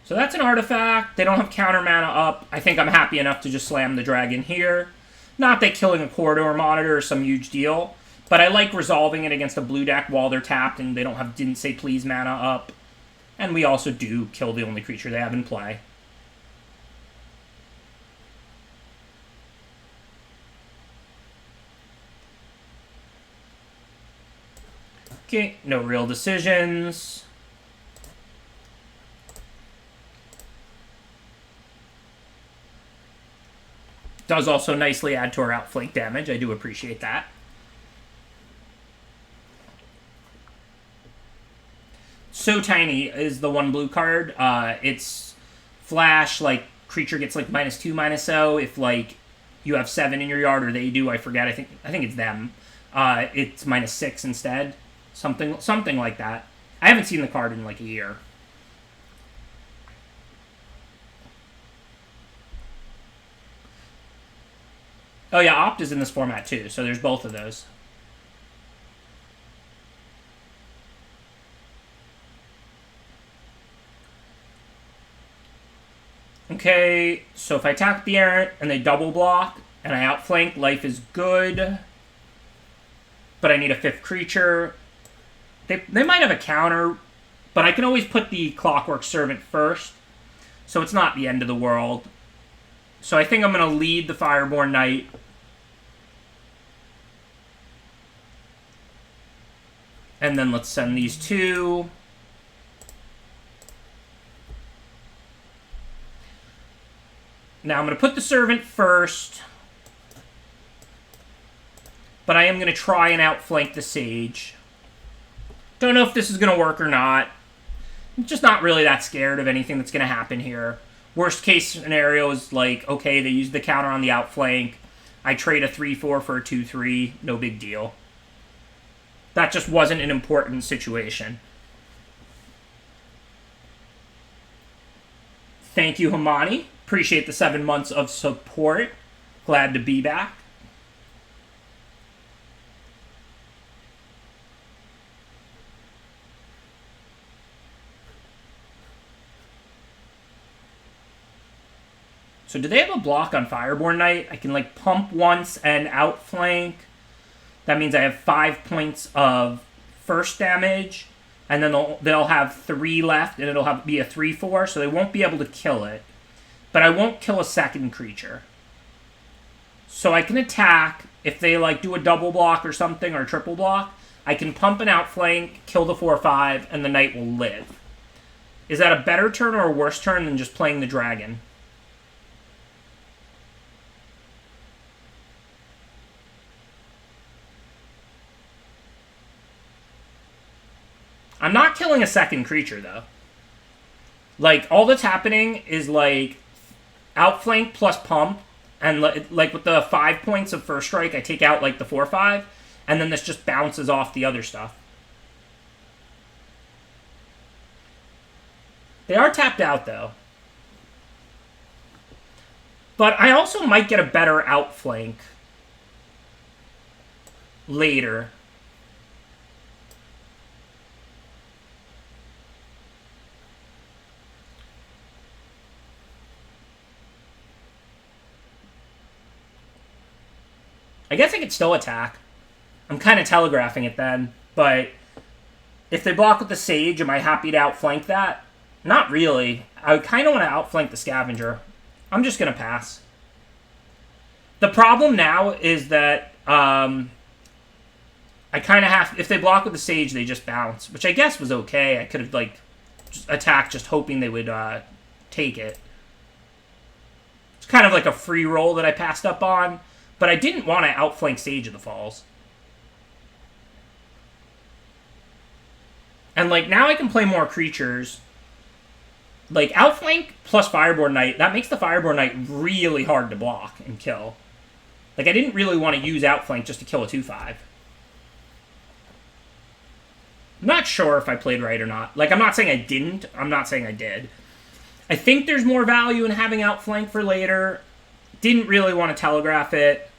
So that's an artifact. They don't have counter mana up. I think I'm happy enough to just slam the dragon here. Not that killing a corridor monitor is some huge deal, but I like resolving it against a blue deck while they're tapped and they don't have Didn't Say Please mana up. And we also do kill the only creature they have in play. Okay, no real decisions. Does also nicely add to our outflank damage. I do appreciate that. So Tiny is the one blue card. It's flash, like, creature gets, like, -2, -0. If, like, you have 7 in your yard, or they do, I forget. I think it's them. It's -6 instead. Something like that. I haven't seen the card in, like, a year. Oh, yeah, Opt is in this format, too, so there's both of those. Okay, so if I attack the errant and they double block and I outflank, life is good. But I need a 5th creature. They might have a counter, but I can always put the Clockwork Servant first, so it's not the end of the world. So I think I'm going to lead the Fireborn Knight. And then let's send these 2. Now I'm going to put the Servant first. But I am going to try and outflank the Sage. Don't know if this is going to work or not. I'm just not really that scared of anything that's going to happen here. Worst case scenario is like, okay, they use the counter on the outflank. I trade a 3/4 for a 2/3. No big deal. That just wasn't an important situation. Thank you, Hamani. Appreciate the 7 months of support. Glad to be back. So do they have a block on Fireborn Knight? I can, like, pump once and outflank. That means I have 5 points of first damage. And then they'll have 3 left, and it'll be a 3/4, so they won't be able to kill it. But I won't kill a second creature. So I can attack. If they, like, do a double block or something, or a triple block, I can pump an outflank, kill the 4/5, and the knight will live. Is that a better turn or a worse turn than just playing the dragon? I'm not killing a second creature, though. Like, all that's happening is, like, outflank plus pump, and, like, with the 5 points of first strike, I take out, like, the 4/5, and then this just bounces off the other stuff. They are tapped out, though. But I also might get a better outflank later. I guess I could still attack. I'm kind of telegraphing it then, but if they block with the Sage, am I happy to outflank that? Not really. I kind of want to outflank the Scavenger. I'm just going to pass. The problem now is that I kind of have... If they block with the Sage, they just bounce, which I guess was okay. I could have, like, just attacked just hoping they would take it. It's kind of like a free roll that I passed up on. But I didn't want to outflank Sage of the Falls. And, like, now I can play more creatures. Like, outflank plus Fireborn Knight, that makes the Fireborn Knight really hard to block and kill. Like, I didn't really want to use outflank just to kill a 2/5. I'm not sure if I played right or not. Like, I'm not saying I didn't. I'm not saying I did. I think there's more value in having outflank for later. Didn't really want to telegraph it.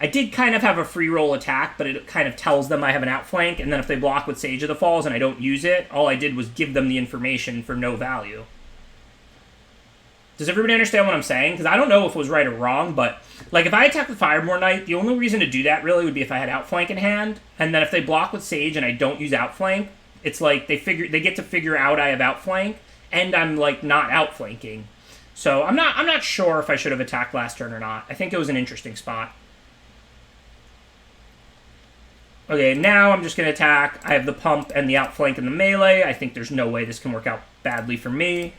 I did kind of have a free roll attack, but it kind of tells them I have an outflank, and then if they block with Sage of the Falls and I don't use it, all I did was give them the information for no value. Does everybody understand what I'm saying? Because I don't know if it was right or wrong, but, like, if I attack with Fireborn Knight, the only reason to do that really would be if I had outflank in hand, and then if they block with Sage and I don't use outflank, it's like they get to figure out I have outflank, and I'm, like, not outflanking. So I'm not sure if I should have attacked last turn or not. I think it was an interesting spot. Okay, now I'm just going to attack. I have the pump and the outflank and the melee. I think there's no way this can work out badly for me.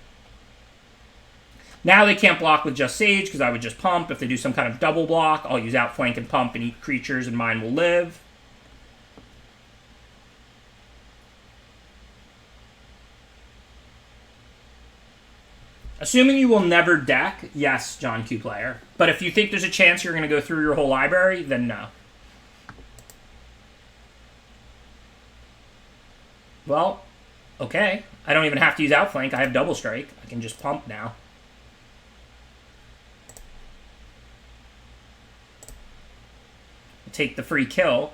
Now they can't block with just Sage because I would just pump. If they do some kind of double block, I'll use outflank and pump and eat creatures and mine will live. Assuming you will never deck, yes, John Q player. But if you think there's a chance you're going to go through your whole library, then no. Well, okay. I don't even have to use outflank. I have double strike. I can just pump now. Take the free kill.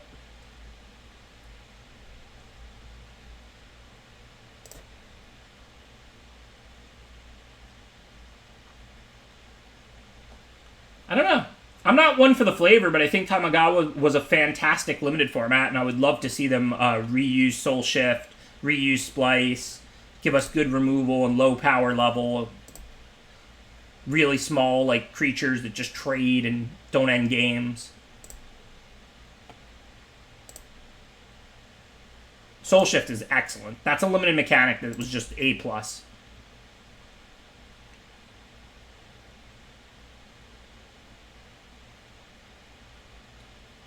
I don't know. I'm not one for the flavor, but I think Tamagawa was a fantastic limited format, and I would love to see them reuse Soul Shift, reuse Splice, give us good removal and low power level, really small like creatures that just trade and don't end games. Soul Shift is excellent. That's a limited mechanic that was just A+.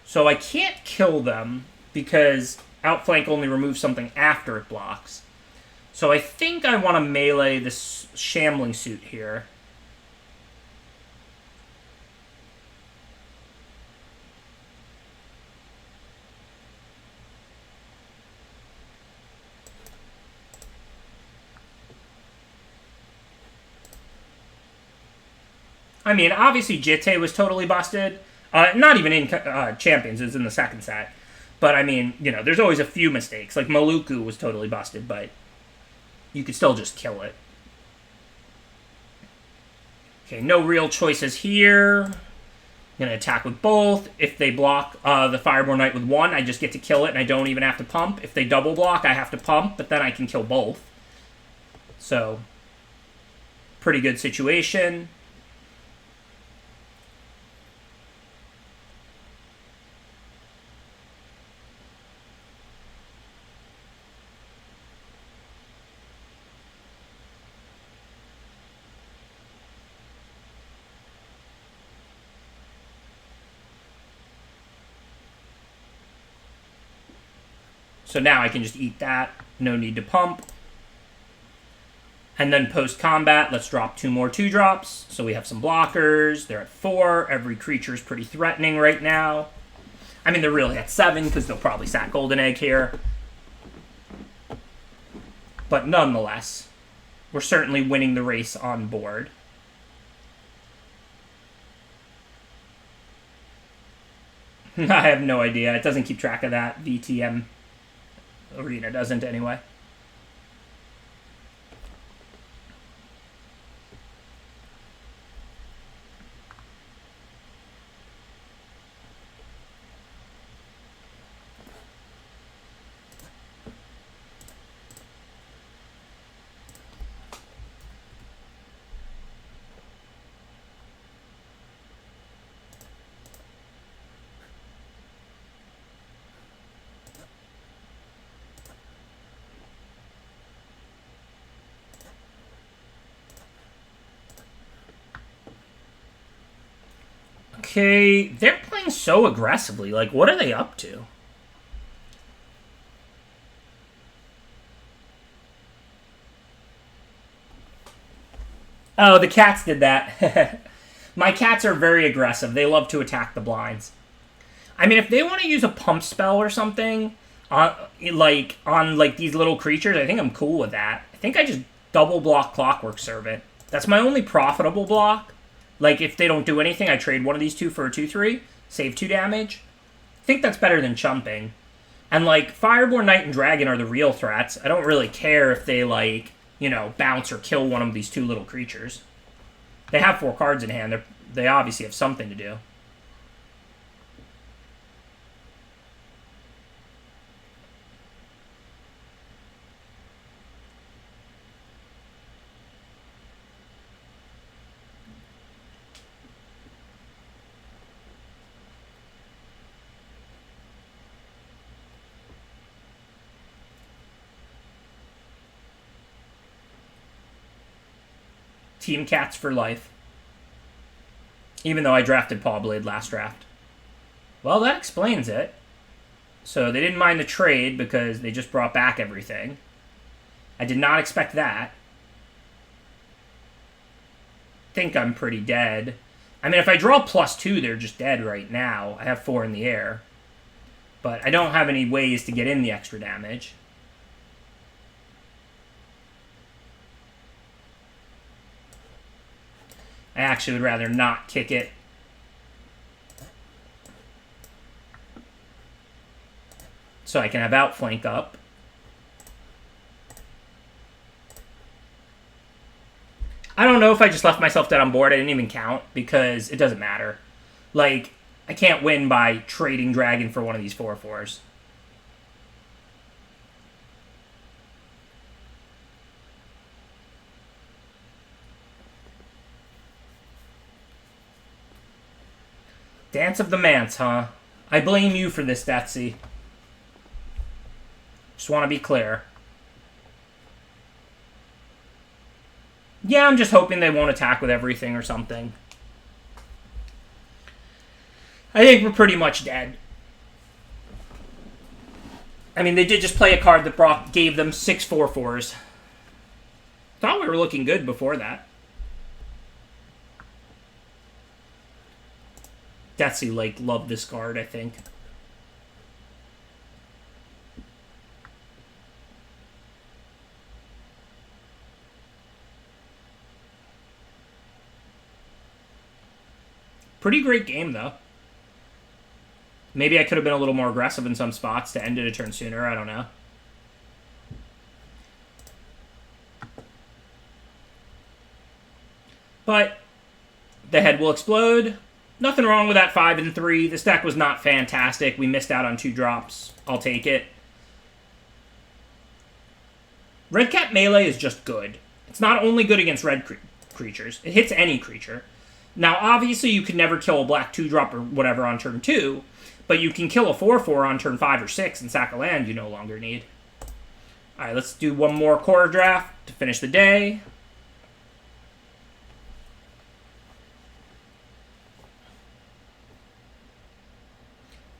So I can't kill them because outflank only removes something after it blocks. So I think I want to melee this Shambling Suit here. I mean, obviously Jitte was totally busted. Not even in Champions, it was in the second set. But, I mean, you know, there's always a few mistakes. Like, Maluku was totally busted, but you could still just kill it. Okay, no real choices here. I'm going to attack with both. If they block the Fireborn Knight with one, I just get to kill it, and I don't even have to pump. If they double block, I have to pump, but then I can kill both. So, pretty good situation. So now I can just eat that. No need to pump. And then post-combat, let's drop 2 more 2-drops. So we have some blockers. They're at 4. Every creature is pretty threatening right now. I mean, they're really at 7 because they'll probably sack Golden Egg here. But nonetheless, we're certainly winning the race on board. I have no idea. It doesn't keep track of that. VTM Arena doesn't anyway. Okay, they're playing so aggressively. Like, what are they up to? Oh, the cats did that. My cats are very aggressive. They love to attack the blinds. I mean, if they want to use a pump spell or something, on these little creatures, I think I'm cool with that. I think I just double block Clockwork Servant. That's my only profitable block. Like, if they don't do anything, I trade one of these two for a 2/3, save 2 damage. I think that's better than chumping. And, like, Fireborn Knight and Dragon are the real threats. I don't really care if they, like, you know, bounce or kill one of these 2 little creatures. They have 4 cards in hand. They obviously have something to do. Team Cats for life. Even though I drafted Paw Blade last draft. Well, that explains it. So they didn't mind the trade because they just brought back everything. I did not expect that. Think I'm pretty dead. I mean, if I draw +2, they're just dead right now. I have 4 in the air. But I don't have any ways to get in the extra damage. I actually would rather not kick it. So I can have Outflank up. I don't know if I just left myself dead on board. I didn't even count because it doesn't matter. Like, I can't win by trading Dragon for one of these 4/4s. Dance of the Manse, huh? I blame you for this, Detsy. Just want to be clear. Yeah, I'm just hoping they won't attack with everything or something. I think we're pretty much dead. I mean, they did just play a card that gave them 6 4/4s. Thought we were looking good before that. Detsy, like, loved this card, I think. Pretty great game, though. Maybe I could have been a little more aggressive in some spots to end it a turn sooner. I don't know. But the head will explode. Nothing wrong with that 5 and 3. This deck was not fantastic. We missed out on 2 drops. I'll take it. Red Cat Melee is just good. It's not only good against red creatures. It hits any creature. Now, obviously, you can never kill a black 2-drop or whatever on turn 2, but you can kill a 4/4 on turn 5 or 6 and sack a land you no longer need. Alright, let's do one more core draft to finish the day.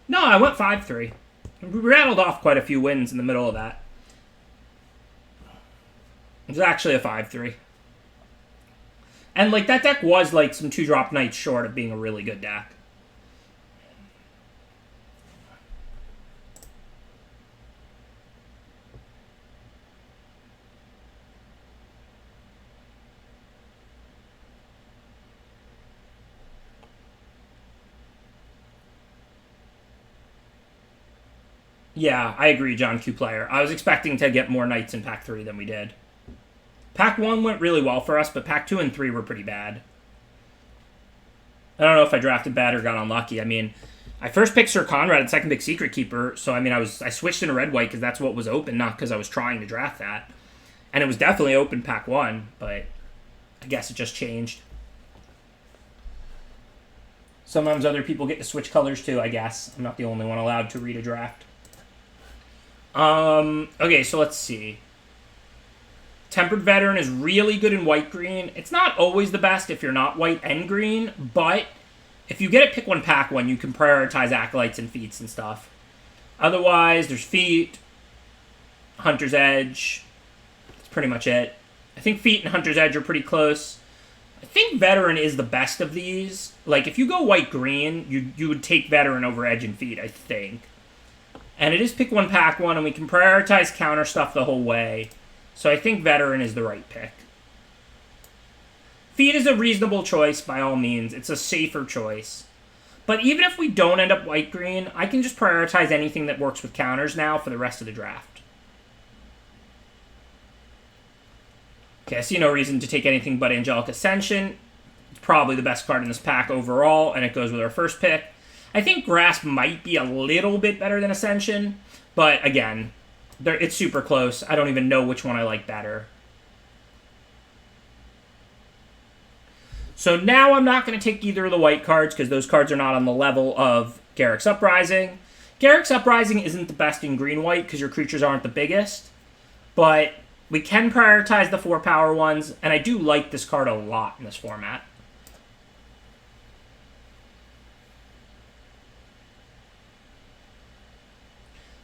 No, I went 5-3. We rattled off quite a few wins in the middle of that. It was actually a 5-3. And, like, that deck was, like, some 2-drop nights short of being a really good deck. Yeah, I agree, John Q. Player. I was expecting to get more nights in Pack 3 than we did. Pack 1 went really well for us, but Pack 2 and 3 were pretty bad. I don't know if I drafted bad or got unlucky. I mean, I first picked Sir Conrad and second picked Secret Keeper, so I mean, I switched into red-white because that's what was open, not because I was trying to draft that. And it was definitely open Pack 1, but I guess it just changed. Sometimes other people get to switch colors too, I guess. I'm not the only one allowed to read a draft. Okay, so let's see. Tempered Veteran is really good in white-green. It's not always the best if you're not white and green, but if you get it pick one, pack one, you can prioritize Acolytes and Feats and stuff. Otherwise, there's Feat, Hunter's Edge. That's pretty much it. I think Feat and Hunter's Edge are pretty close. I think Veteran is the best of these. Like, if you go white-green, you would take Veteran over Edge and Feat, I think. And it is pick one, pack one, and we can prioritize counter stuff the whole way. So I think Veteran is the right pick. Feat is a reasonable choice, by all means. It's a safer choice. But even if we don't end up white-green, I can just prioritize anything that works with counters now for the rest of the draft. Okay, I see no reason to take anything but Angelic Ascension. It's probably the best card in this pack overall, and it goes with our first pick. I think Grasp might be a little bit better than Ascension, but again, it's super close. I don't even know which one I like better. So now I'm not going to take either of the white cards because those cards are not on the level of Garruk's Uprising. Garruk's Uprising isn't the best in green-white because your creatures aren't the biggest, but We can prioritize the 4-power ones, and I do like this card a lot in this format.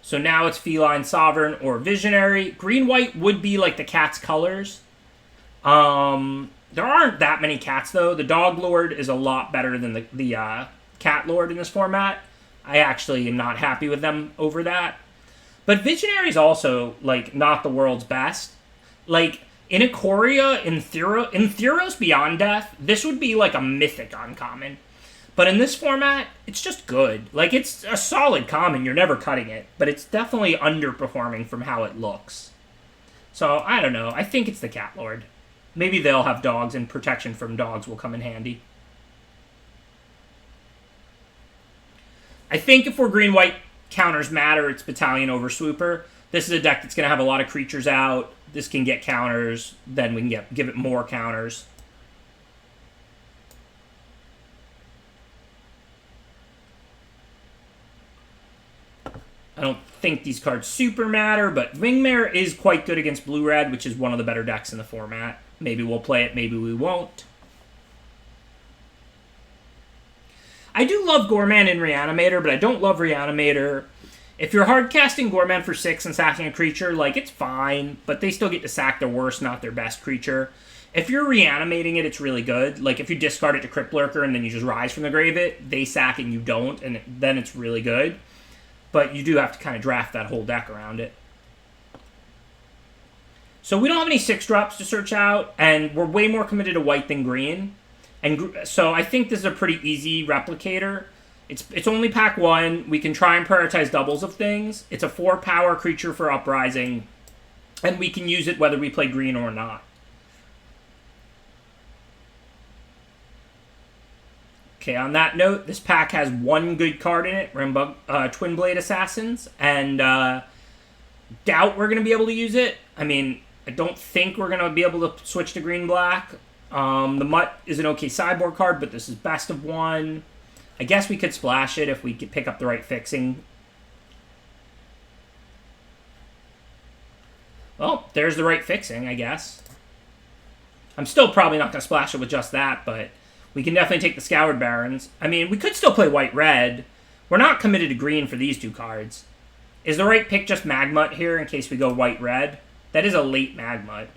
So now it's Feline, Sovereign, or Visionary. Green-white would be like the cat's colors. There aren't that many cats, though. The Dog Lord is a lot better than the Cat Lord in this format. I actually am not happy with them over that. But Visionary is also, like, not the world's best. Like, in Ikoria, in Theros Beyond Death, this would be like a mythic uncommon. But in this format, it's just good. Like, it's a solid common. You're never cutting it. But it's definitely underperforming from how it looks. So, I don't know. I think it's the Cat Lord. Maybe they'll have dogs, and protection from dogs will come in handy. I think if we're green-white, counters matter, it's Battalion over Swooper. This is a deck that's going to have a lot of creatures out. This can get counters. Then we can give it more counters. I don't think these cards super matter, but Wingmare is quite good against Blue-Red, which is one of the better decks in the format. Maybe we'll play it, maybe we won't. I do love Gorman in Reanimator, but I don't love Reanimator. If you're hardcasting Gorman for 6 and sacking a creature, like, it's fine, but they still get to sack their worst, not their best creature. If you're reanimating it, it's really good. Like, if you discard it to Crypt Lurker and then you just rise from the grave it, they sack and you don't, and then it's really good. But you do have to kind of draft that whole deck around it. So we don't have any 6-drops to search out, and we're way more committed to white than green. And so I think this is a pretty easy replicator. It's only pack 1. We can try and prioritize doubles of things. It's a 4-power creature for Uprising, and we can use it whether we play green or not. Okay, on that note, this pack has one good card in it, Twin Blade Assassins, and doubt we're going to be able to use it. I mean, I don't think we're going to be able to switch to green-black. The Mutt is an okay sideboard card, but this is best of 1. I guess we could splash it if we could pick up the right fixing. Well, there's the right fixing, I guess. I'm still probably not going to splash it with just that, but we can definitely take the Scoured Barons. I mean, we could still play white-red. We're not committed to green for these 2 cards. Is the right pick just Magmut here in case we go white-red? That is a late Magmut.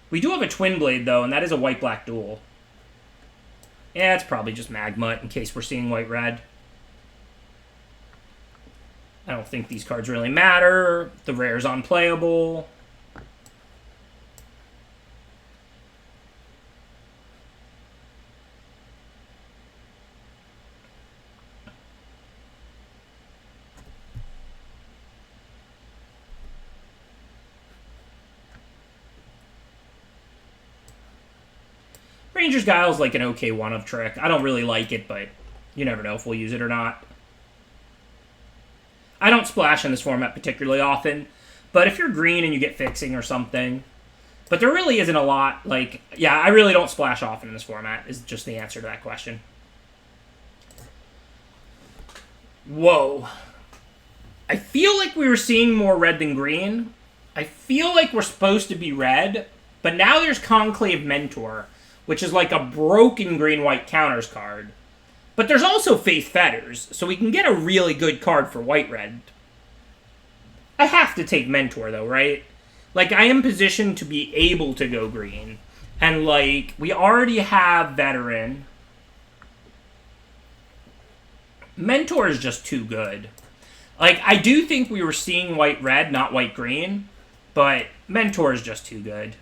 We do have a Twin Blade, though, and that is a white-black duel. Yeah, it's probably just Magmut in case we're seeing white-red. I don't think these cards really matter. The rare's unplayable. Ranger's Guile's like an okay one-of trick. I don't really like it, but you never know if we'll use it or not. I don't splash in this format particularly often, but if you're green and you get fixing or something... But there really isn't a lot, like... Yeah, I really don't splash often in this format, is just the answer to that question. Whoa. I feel like we were seeing more red than green. I feel like we're supposed to be red, but now there's Conclave Mentor, which is like a broken green-white counters card. But there's also Faith Fetters, so we can get a really good card for white-red. I have to take Mentor, though, right? Like, I am positioned to be able to go green. And, like, we already have Veteran. Mentor is just too good. Like, I do think we were seeing white-red, not white-green. But Mentor is just too good.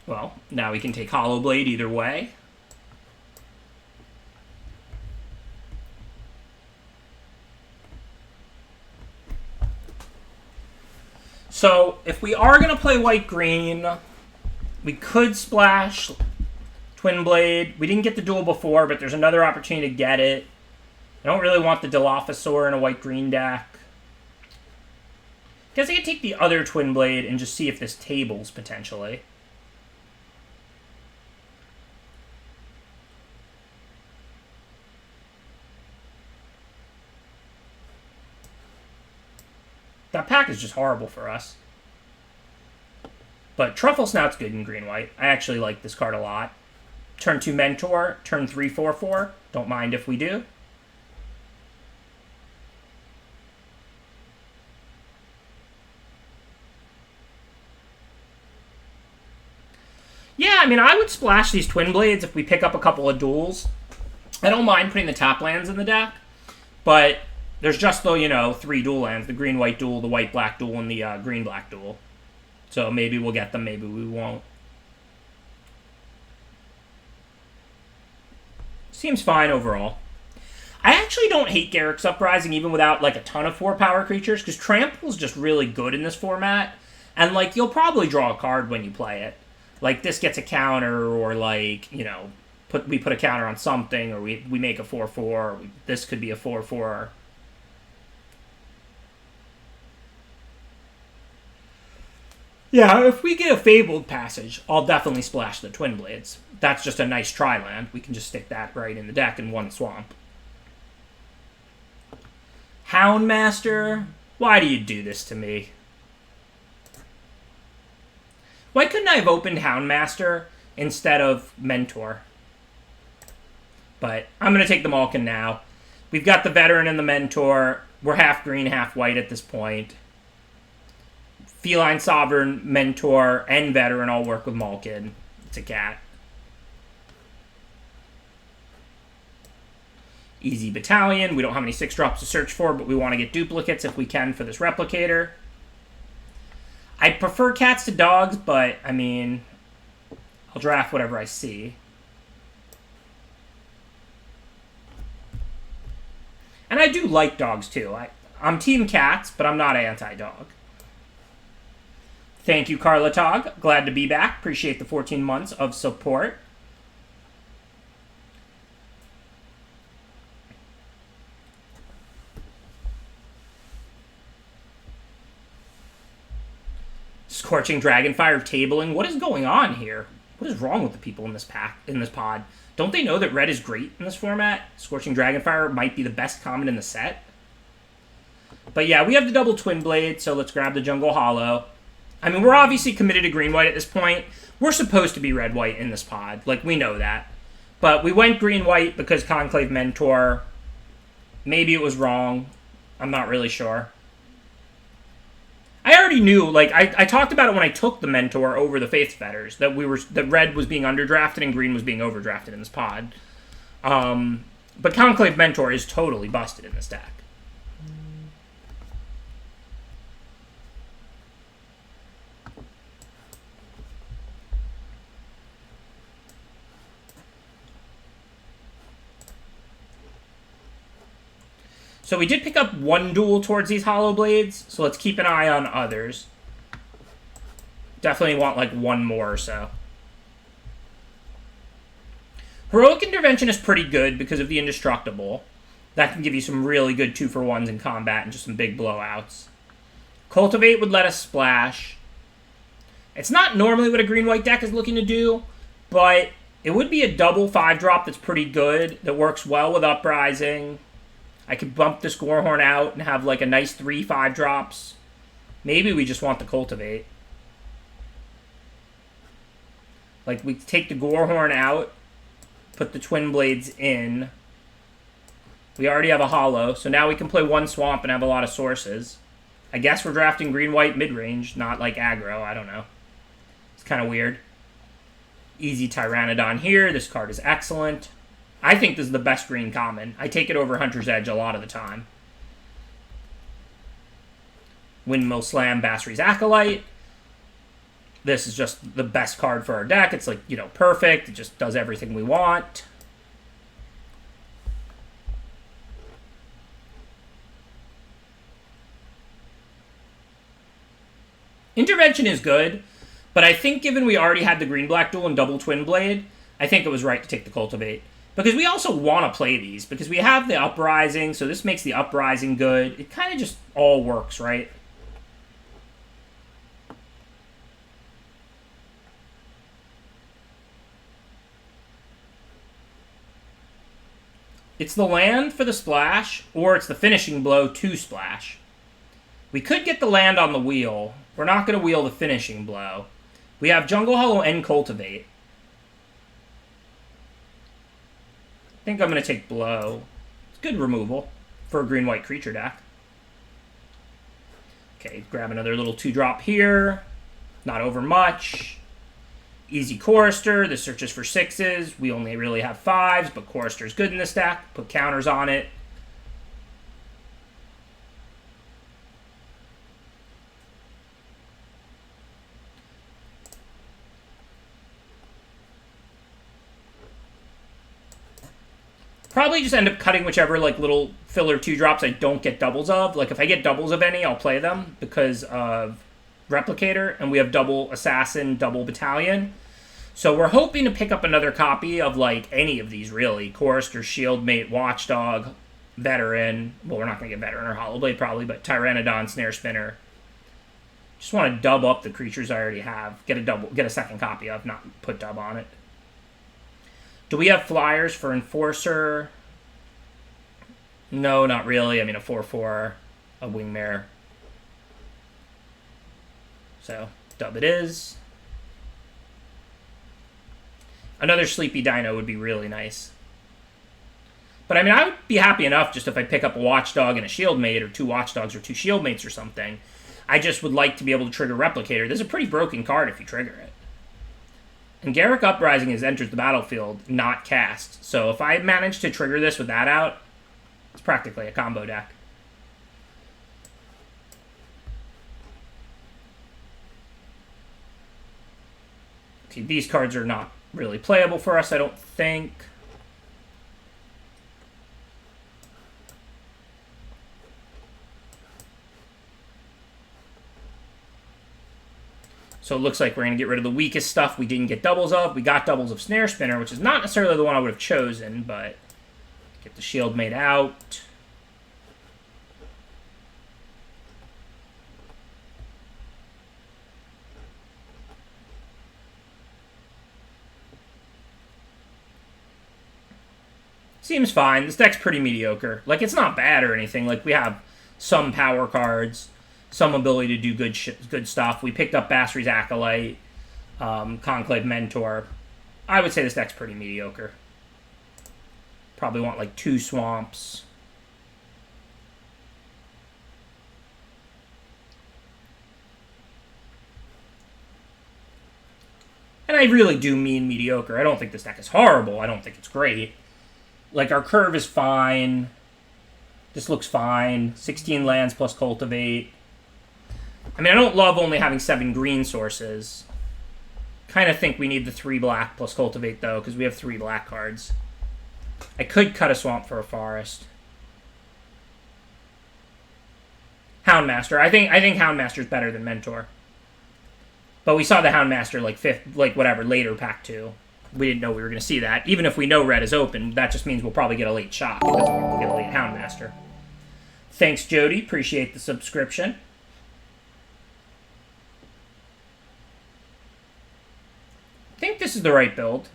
Well, now we can take Hollow Blade either way. So, if we are going to play white-green, we could splash Twin Blade. We didn't get the duel before, but there's another opportunity to get it. I don't really want the Dilophosaur in a white-green deck. Guess I could take the other Twin Blade and just see if this tables, potentially. That pack is just horrible for us. But Truffle Snout's good in green-white. I actually like this card a lot. Turn 2 Mentor, turn 3 4/4. Don't mind if we do. Yeah, I mean, I would splash these Twin Blades if we pick up a couple of duels. I don't mind putting the top lands in the deck, but there's just the, 3 dual lands. The green-white duel, the white-black duel, and the green-black duel. So maybe we'll get them, maybe we won't. Seems fine overall. I actually don't hate Garruk's Uprising even without, like, a ton of 4-power creatures, because Trample's just really good in this format. And, like, you'll probably draw a card when you play it. Like, this gets a counter, or, like, we put a counter on something, or we make a 4/4. This could be a 4/4. Yeah, if we get a Fabled Passage, I'll definitely splash the Twin Blades. That's just a nice tri-land. We can just stick that right in the deck in one swamp. Houndmaster, why do you do this to me? Why couldn't I have opened Houndmaster instead of Mentor? But I'm going to take the Malkin now. We've got the Veteran and the Mentor. We're half green, half white at this point. Feline Sovereign, Mentor, and Veteran all work with Malkin. It's a cat. Easy Battalion. We don't have any 6-drops to search for, but we want to get duplicates if we can for this Replicator. I prefer cats to dogs, but, I mean, I'll draft whatever I see. And I do like dogs, too. I'm team cats, but I'm not anti-dog. Thank you, Carla Tog. Glad to be back. Appreciate the 14 months of support. Scorching Dragonfire tabling. What is going on here? What is wrong with the people in this pod? Don't they know that red is great in this format? Scorching Dragonfire might be the best common in the set. But yeah, we have the double Twin Blade, so let's grab the Jungle Hollow. I mean, we're obviously committed to green-white at this point. We're supposed to be red-white in this pod. Like, we know that. But we went green-white because Conclave Mentor. Maybe it was wrong. I'm not really sure. I already knew, like, I talked about it when I took the Mentor over the Faith Fetters, that red was being underdrafted and green was being overdrafted in this pod. But Conclave Mentor is totally busted in this deck. So we did pick up one duel towards these Hollow Blades, so let's keep an eye on others. Definitely want, like, one more or so. Heroic Intervention is pretty good because of the Indestructible. That can give you some really good 2-for-1s in combat and just some big blowouts. Cultivate would let us splash. It's not normally what a green-white deck is looking to do, but it would be a double 5-drop that's pretty good, that works well with Uprising. I could bump this Gorehorn out and have, like, a nice 3/5 drops. Maybe we just want the Cultivate. Like, we take the Gorehorn out, put the Twin Blades in. We already have a Hollow, so now we can play one Swamp and have a lot of sources. I guess we're drafting green-white mid-range, not, like, aggro. I don't know. It's kind of weird. Easy Tyrannodon here. This card is excellent. I think this is the best green common. I take it over Hunter's Edge a lot of the time. Windmill Slam, Basri's Acolyte. This is just the best card for our deck. It's, like, perfect. It just does everything we want. Intervention is good, but I think given we already had the green-black duel and double Twin Blade, I think it was right to take the Cultivate. Because we also want to play these, because we have the Uprising, so this makes the Uprising good. It kind of just all works, right? It's the land for the splash, or it's the finishing blow to splash. We could get the land on the wheel. We're not going to wheel the finishing blow. We have Jungle Hollow and Cultivate. I think I'm going to take Blow. It's good removal for a green-white creature deck. Okay, grab another little 2-drop here. Not over much. Easy Chorister. This searches for 6s. We only really have 5s, but Chorister's good in this deck. Put counters on it. Probably just end up cutting whichever like little filler 2-drops I don't get doubles of. Like if I get doubles of any, I'll play them because of Replicator, and we have double Assassin, double Battalion. So we're hoping to pick up another copy of like any of these really. Chorister, Shieldmate, Watchdog, Veteran. Well, we're not going to get Veteran or Hollowblade probably, but Tyrannodon, Snare Spinner. Just want to dub up the creatures I already have. Get a second copy of, not put dub on it. Do we have flyers for Enforcer? No, not really. I mean, a 4/4, a Wingmare. So, dub it is. Another Sleepy Dino would be really nice. But, I mean, I would be happy enough just if I pick up a Watchdog and a Shieldmate, or 2 Watchdogs or 2 Shieldmates or something. I just would like to be able to trigger Replicator. This is a pretty broken card if you trigger it. And Garruk Uprising has entered the battlefield, not cast. So if I manage to trigger this with that out, it's practically a combo deck. Okay, these cards are not really playable for us, I don't think. So it looks like we're going to get rid of the weakest stuff we didn't get doubles of. We got doubles of Snare Spinner, which is not necessarily the one I would have chosen, but get the Shieldmate out. Seems fine. This deck's pretty mediocre. Like, it's not bad or anything. Like, we have some power cards, some ability to do good stuff. We picked up Basri's Acolyte, Conclave Mentor. I would say this deck's pretty mediocre. Probably want like 2 swamps. And I really do mean mediocre. I don't think this deck is horrible. I don't think it's great. Like, our curve is fine. This looks fine. 16 lands plus Cultivate. I mean, I don't love only having 7 green sources. Kind of think we need the 3 black plus Cultivate, though, because we have 3 black cards. I could cut a swamp for a forest. Houndmaster. I think Houndmaster's better than Mentor. But we saw the Houndmaster, later pack 2. We didn't know we were going to see that. Even if we know red is open, that just means we'll probably get a late shot. Because we'll get a late Houndmaster. Thanks, Jody. Appreciate the subscription. I think this is the right build.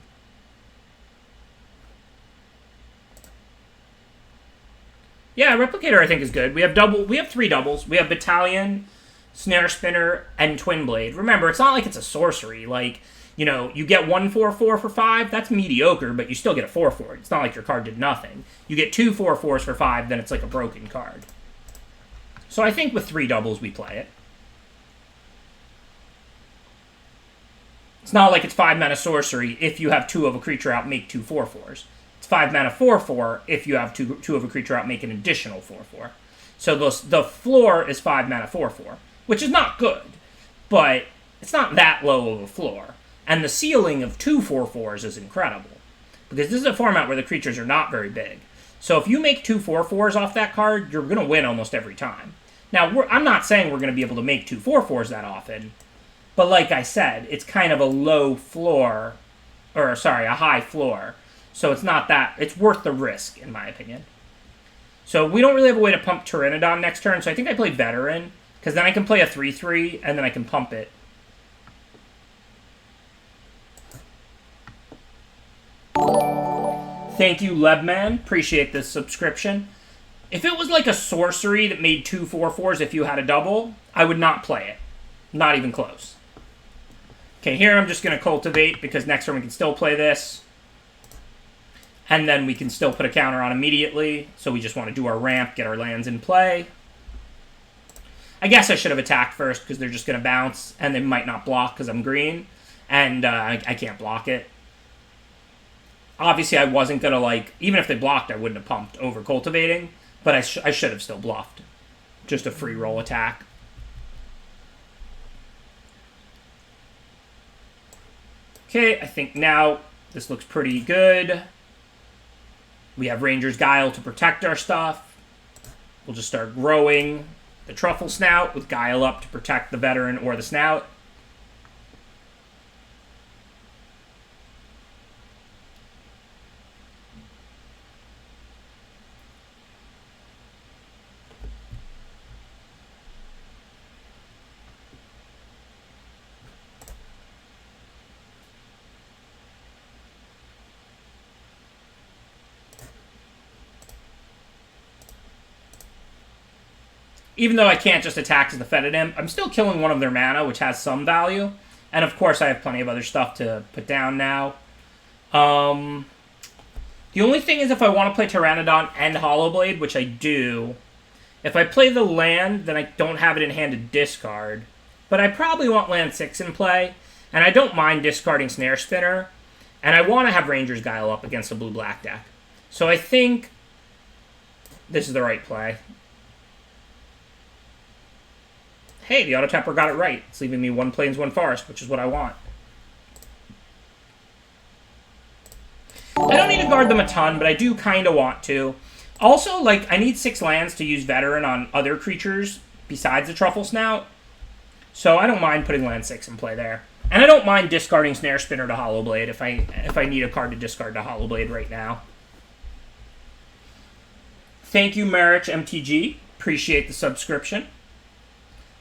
Yeah, Replicator I think is good. We have 3 doubles. We have Battalion, Snare Spinner, and Twin Blade. Remember, it's not like it's a sorcery. Like, you know, you get 1 4/4 for 5, that's mediocre, but you still get a 4/4. It's not like your card did nothing. You get 2 4/4s for 5, then it's like a broken card. So I think with 3 doubles we play it. It's not like it's 5 mana sorcery. If you have 2 of a creature out, make 2 4/4s. It's 5 mana 4/4. If you have 2 of a creature out, make an additional 4/4. So the floor is 5 mana 4/4, which is not good, but it's not that low of a floor. And the ceiling of 2 4/4s is incredible, because this is a format where the creatures are not very big. So if you make 2 4/4s off that card, you're going to win almost every time. Now, I'm not saying we're going to be able to make 2 4/4s that often, but like I said, it's kind of a low floor, or sorry, a high floor. So it's not that, it's worth the risk, in my opinion. So we don't really have a way to pump Tyrannodon next turn, so I think I play Veteran, because then I can play a 3/3, and then I can pump it. Thank you, Lebman. Appreciate this subscription. If it was like a sorcery that made 2 4/4s if you had a double, I would not play it. Not even close. Okay, here I'm just going to cultivate because next turn we can still play this. And then we can still put a counter on immediately. So we just want to do our ramp, get our lands in play. I guess I should have attacked first because they're just going to bounce. And they might not block because I'm green. And I can't block it. Obviously, I wasn't going to, like... Even if they blocked, I wouldn't have pumped over cultivating. But I should have still bluffed. Just a free roll attack. Okay, I think now this looks pretty good. We have Ranger's Guile to protect our stuff. We'll just start growing the Truffle Snout with Guile up to protect the Veteran or the Snout. Even though I can't just attack as the Fetid Imp, I'm still killing one of their mana, which has some value. And of course, I have plenty of other stuff to put down now. The only thing is if I want to play Pteranodon and Hollowblade, which I do, if I play the land, then I don't have it in hand to discard. But I probably want land 6 in play, and I don't mind discarding Snare Spinner. And I want to have Ranger's Guile up against a blue-black deck. So I think this is the right play. Hey, the auto tapper got it right. It's leaving me 1 plains, 1 forest, which is what I want. I don't need to guard them a ton, but I do kind of want to. Also, like, I need 6 lands to use Veteran on other creatures besides the Truffle Snout. So I don't mind putting land 6 in play there. And I don't mind discarding Snare Spinner to Hollowblade if I need a card to discard to Hollowblade right now. Thank you, Marich MTG. Appreciate the subscription.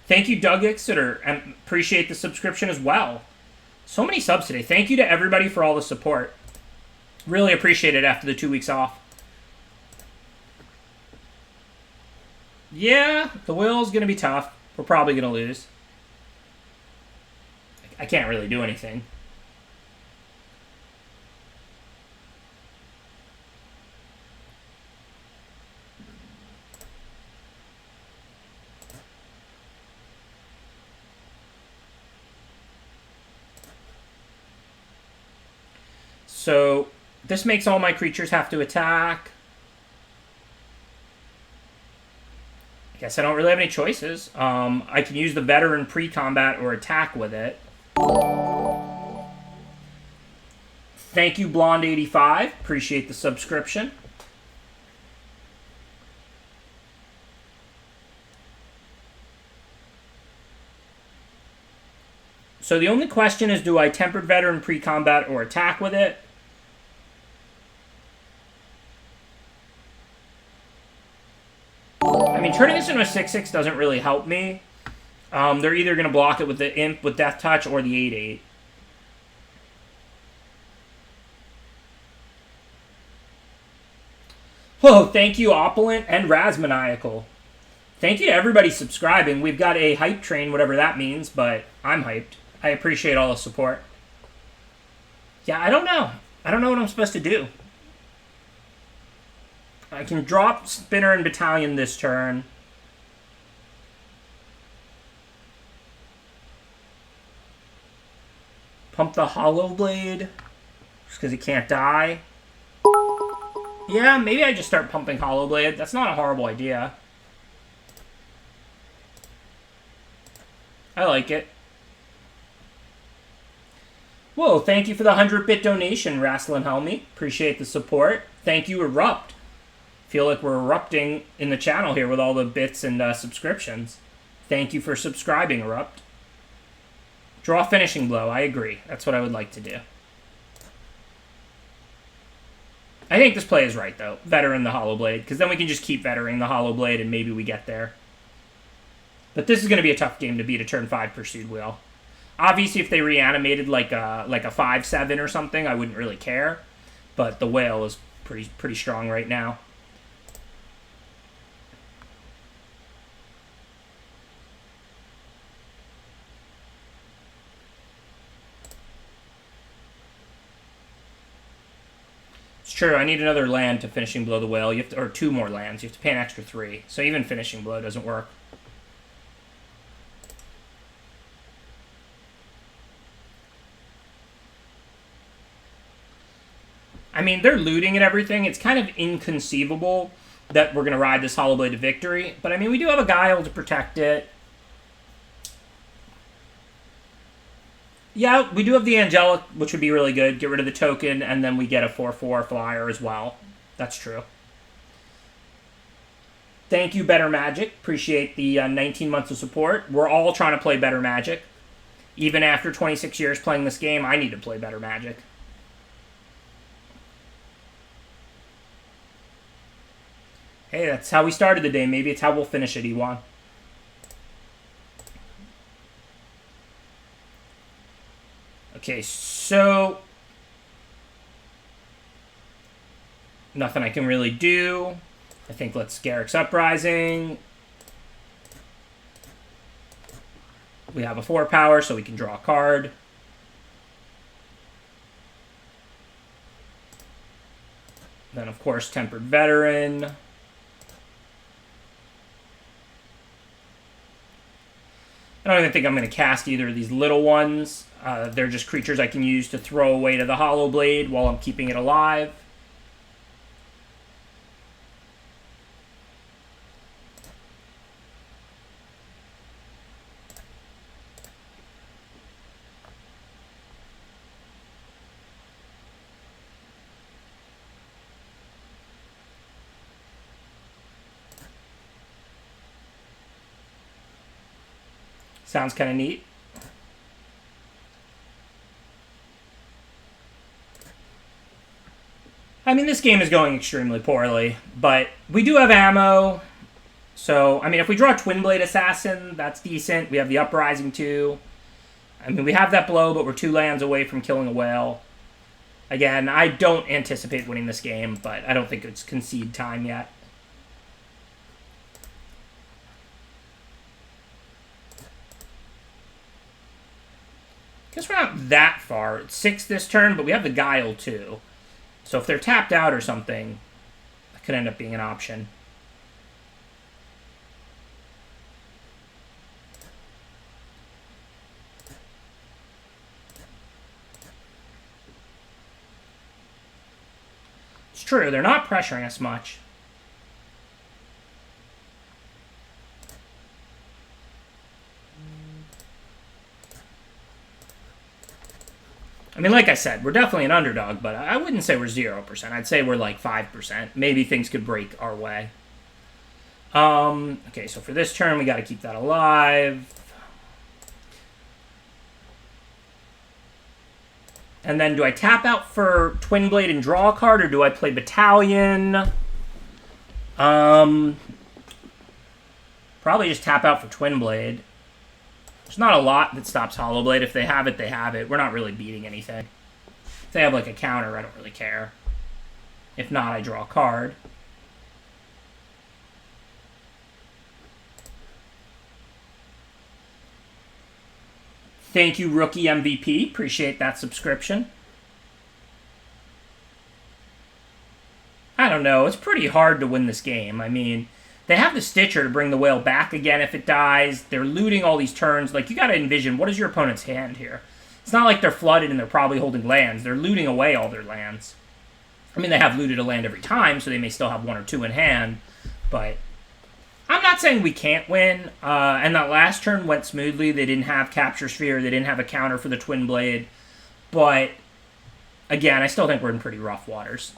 Thank you, Doug Exeter, and appreciate the subscription as well. So many subs today. Thank you to everybody for all the support. Really appreciate it after the 2 weeks off. Yeah, the will's going to be tough. We're probably going to lose. I can't really do anything. So this makes all my creatures have to attack. I guess I don't really have any choices. I can use the Veteran pre-combat or attack with it. Thank you, Blonde85. Appreciate the subscription. So the only question is, do I Tempered Veteran pre-combat or attack with it? I mean, turning this into a 6/6 doesn't really help me. They're either going to block it with the Imp with Death Touch or the 8/8. Whoa, thank you, Opulent and Razmaniacal. Thank you to everybody subscribing. We've got a hype train, whatever that means, but I'm hyped. I appreciate all the support. Yeah, I don't know. I don't know what I'm supposed to do. I can drop Spinner and Battalion this turn. Pump the Hollowblade, just because he can't die. Yeah, maybe I just start pumping Hollowblade. That's not a horrible idea. I like it. Whoa, thank you for the 100-bit donation, Rasslin Helmy. Appreciate the support. Thank you, Erupt. Feel like we're erupting in the channel here with all the bits and subscriptions. Thank you for subscribing, Erupt. Draw Finishing Blow. I agree. That's what I would like to do. I think this play is right, though. Veteran the Hollowblade, because then we can just keep Vettering the Hollowblade and maybe we get there. But this is going to be a tough game to beat a turn 5 Pursued Wheel. Obviously, if they reanimated like a 5/7 or something, I wouldn't really care. But the Whale is pretty strong right now. true. I need another land to Finishing Blow the Whale. You have to, or 2 more lands. You have to pay an extra 3. So even Finishing Blow doesn't work. I mean, they're looting and everything. It's kind of inconceivable that we're going to ride this Hollow Blade to victory. But, I mean, we do have a Guile to protect it. Yeah, we do have the Angelic, which would be really good. Get rid of the token, and then we get a 4/4 flyer as well. That's true. Thank you, Better Magic. Appreciate the 19 months of support. We're all trying to play Better Magic. Even after 26 years playing this game, I need to play Better Magic. Hey, that's how we started the day. Maybe it's how we'll finish it, Iwan. Okay, so... nothing I can really do. I think let's Garrick's Uprising. We have a 4 power, so we can draw a card. Then, of course, Tempered Veteran. I don't even think I'm going to cast either of these little ones. They're just creatures I can use to throw away to the Hollow Blade while I'm keeping it alive. Sounds kind of neat. I mean, this game is going extremely poorly, but we do have ammo. So, I mean, if we draw a Twin Blade Assassin, that's decent. We have the Uprising too. I mean, we have that blow, but we're 2 lands away from killing a whale. Again, I don't anticipate winning this game, but I don't think it's concede time yet. Guess we're not that far. It's 6 this turn, but we have the Guile too. So if they're tapped out or something, that could end up being an option. It's true, they're not pressuring us much. I mean, like I said, we're definitely an underdog, but I wouldn't say we're 0%. I'd say we're like 5%. Maybe things could break our way. Okay, so for this turn, we got to keep that alive. And then do I tap out for Twin Blade and draw a card, or do I play Battalion? Probably just tap out for Twin Blade. There's not a lot that stops Hollow Blade. If they have it, they have it. We're not really beating anything. If they have like a counter, I don't really care. If not, I draw a card. Thank you, Rookie MVP. Appreciate that subscription. I don't know. It's pretty hard to win this game. I mean... they have the Stitcher to bring the whale back again if it dies. They're looting all these turns. Like, you got to envision, what is your opponent's hand here? It's not like they're flooded and they're probably holding lands. They're looting away all their lands. I mean, they have looted a land every time, so they may still have 1 or 2 in hand. But I'm not saying we can't win. And that last turn went smoothly. They didn't have Capture Sphere. They didn't have a counter for the Twin Blade. But, again, I still think we're in pretty rough waters.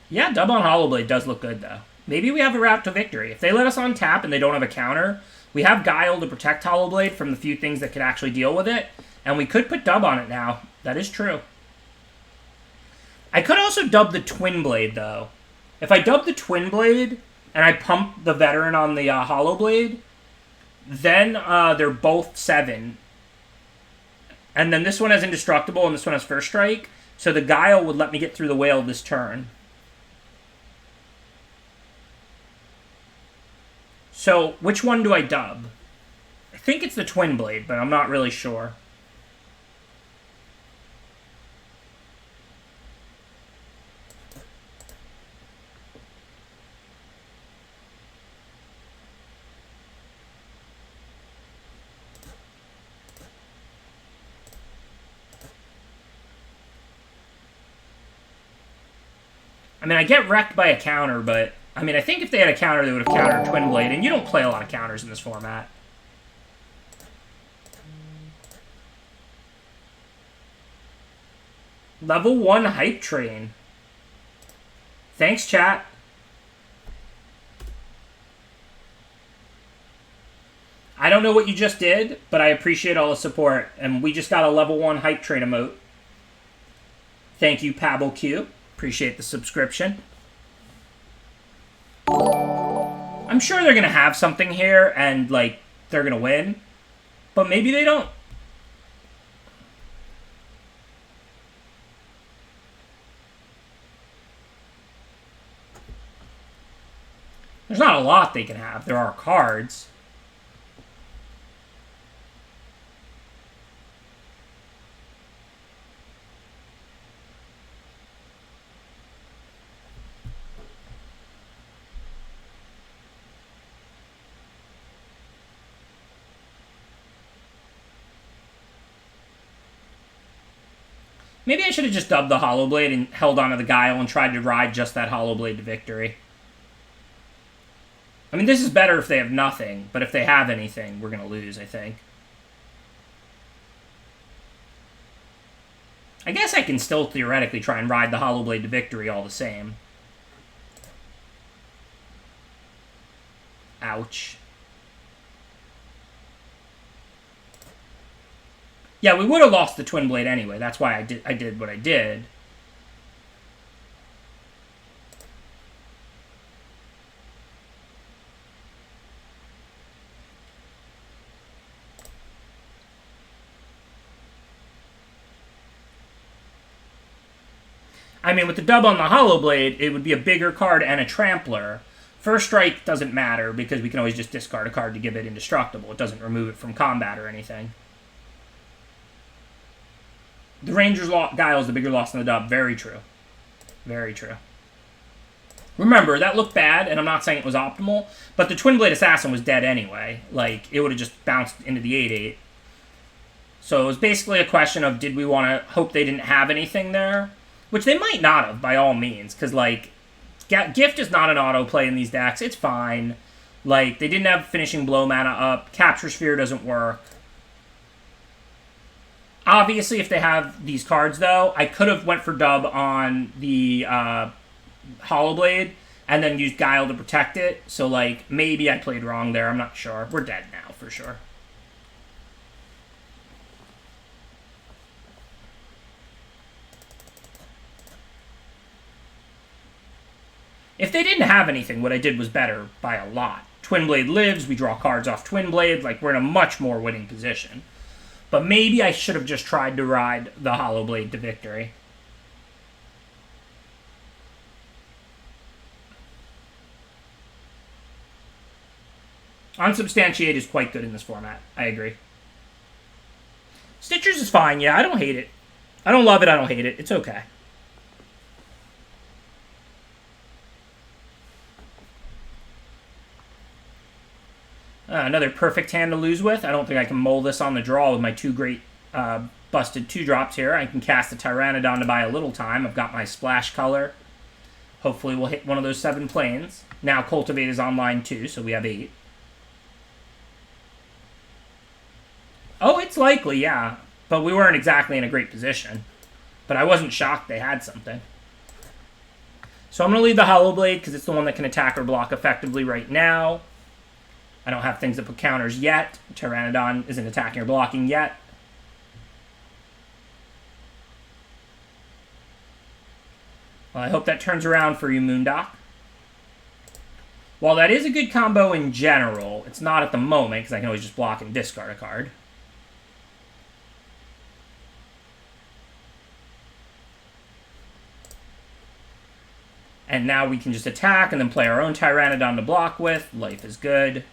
Yeah, dub on Hollow Blade does look good, though. Maybe we have a route to victory. If they let us on tap and they don't have a counter, we have Guile to protect Hollow Blade from the few things that could actually deal with it, and we could put dub on it now. That is true. I could also dub the Twin Blade, though. If I dub the Twin Blade and I pump the Veteran on the Hollow Blade, then they're both 7. And then this one has Indestructible and this one has First Strike, so the Guile would let me get through the whale this turn. So, which one do I dub? I think it's the Twin Blade, but I'm not really sure. I mean, I get wrecked by a counter, but... I mean, I think if they had a counter, they would have countered Twin Blade, and you don't play a lot of counters in this format. Level 1 Hype Train. Thanks, chat. I don't know what you just did, but I appreciate all the support. And we just got a level 1 Hype Train emote. Thank you, Pablo Q. Appreciate the subscription. I'm sure they're going to have something here, and, like, they're going to win. But maybe they don't. There's not a lot they can have. There are cards. Maybe I should have just dubbed the Hollow Blade and held onto the Guile and tried to ride just that Hollow Blade to victory. I mean, this is better if they have nothing, but if they have anything, we're going to lose, I think. I guess I can still theoretically try and ride the Hollow Blade to victory all the same. Ouch. Yeah, we would have lost the Twin Blade anyway. That's why I did what I did. I mean, with the dub on the Hollow Blade, it would be a bigger card and a Trampler. First Strike doesn't matter because we can always just discard a card to give it indestructible. It doesn't remove it from combat or anything. The Ranger's Guile is the bigger loss in the dub. Very true. Very true. Remember, that looked bad, and I'm not saying it was optimal, but the Twin Blade Assassin was dead anyway. Like, it would have just bounced into the 8/8. So it was basically a question of, did we want to hope they didn't have anything there? Which they might not have, by all means, because, like, Gift is not an autoplay in these decks. It's fine. Like, they didn't have Finishing Blow mana up. Capture Sphere doesn't work. Obviously, if they have these cards, though, I could have went for dub on the Hollow Blade and then used Guile to protect it. So, like, maybe I played wrong there. I'm not sure. We're dead now, for sure. If they didn't have anything, what I did was better by a lot. Twin Blade lives, we draw cards off Twin Blade, like, we're in a much more winning position. But maybe I should have just tried to ride the Hollow Blade to victory. Unsubstantiated is quite good in this format. I agree. Stitchers is fine, yeah, I don't hate it. I don't love it, I don't hate it. It's okay. Another perfect hand to lose with. I don't think I can mull this on the draw with my two great busted 2-drops here. I can cast the Tyrannodon to buy a little time. I've got my splash color. Hopefully we'll hit one of those 7 planes. Now Cultivate is online too, so we have 8. Oh, it's likely, yeah. But we weren't exactly in a great position. But I wasn't shocked they had something. So I'm going to leave the Hollow Blade because it's the one that can attack or block effectively right now. I don't have things that put counters yet. Tyrannodon isn't attacking or blocking yet. Well, I hope that turns around for you, Moondock. While that is a good combo in general, it's not at the moment, because I can always just block and discard a card. And now we can just attack and then play our own Tyrannodon to block with. Life is good.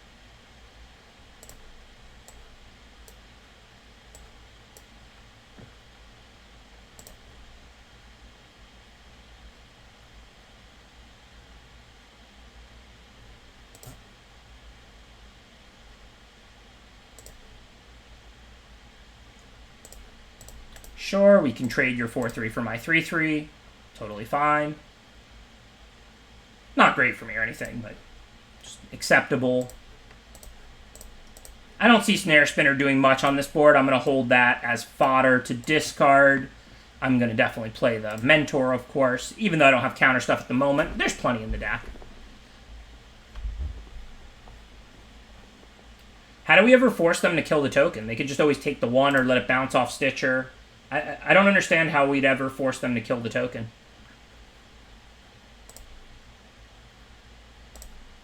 Sure, we can trade your 4/3 for my 3/3. Totally fine. Not great for me or anything, but just acceptable. I don't see Snare Spinner doing much on this board. I'm going to hold that as fodder to discard. I'm going to definitely play the Mentor, of course, even though I don't have counter stuff at the moment. There's plenty in the deck. How do we ever force them to kill the token? They could just always take the 1 or let it bounce off Stitcher. I don't understand how we'd ever force them to kill the token.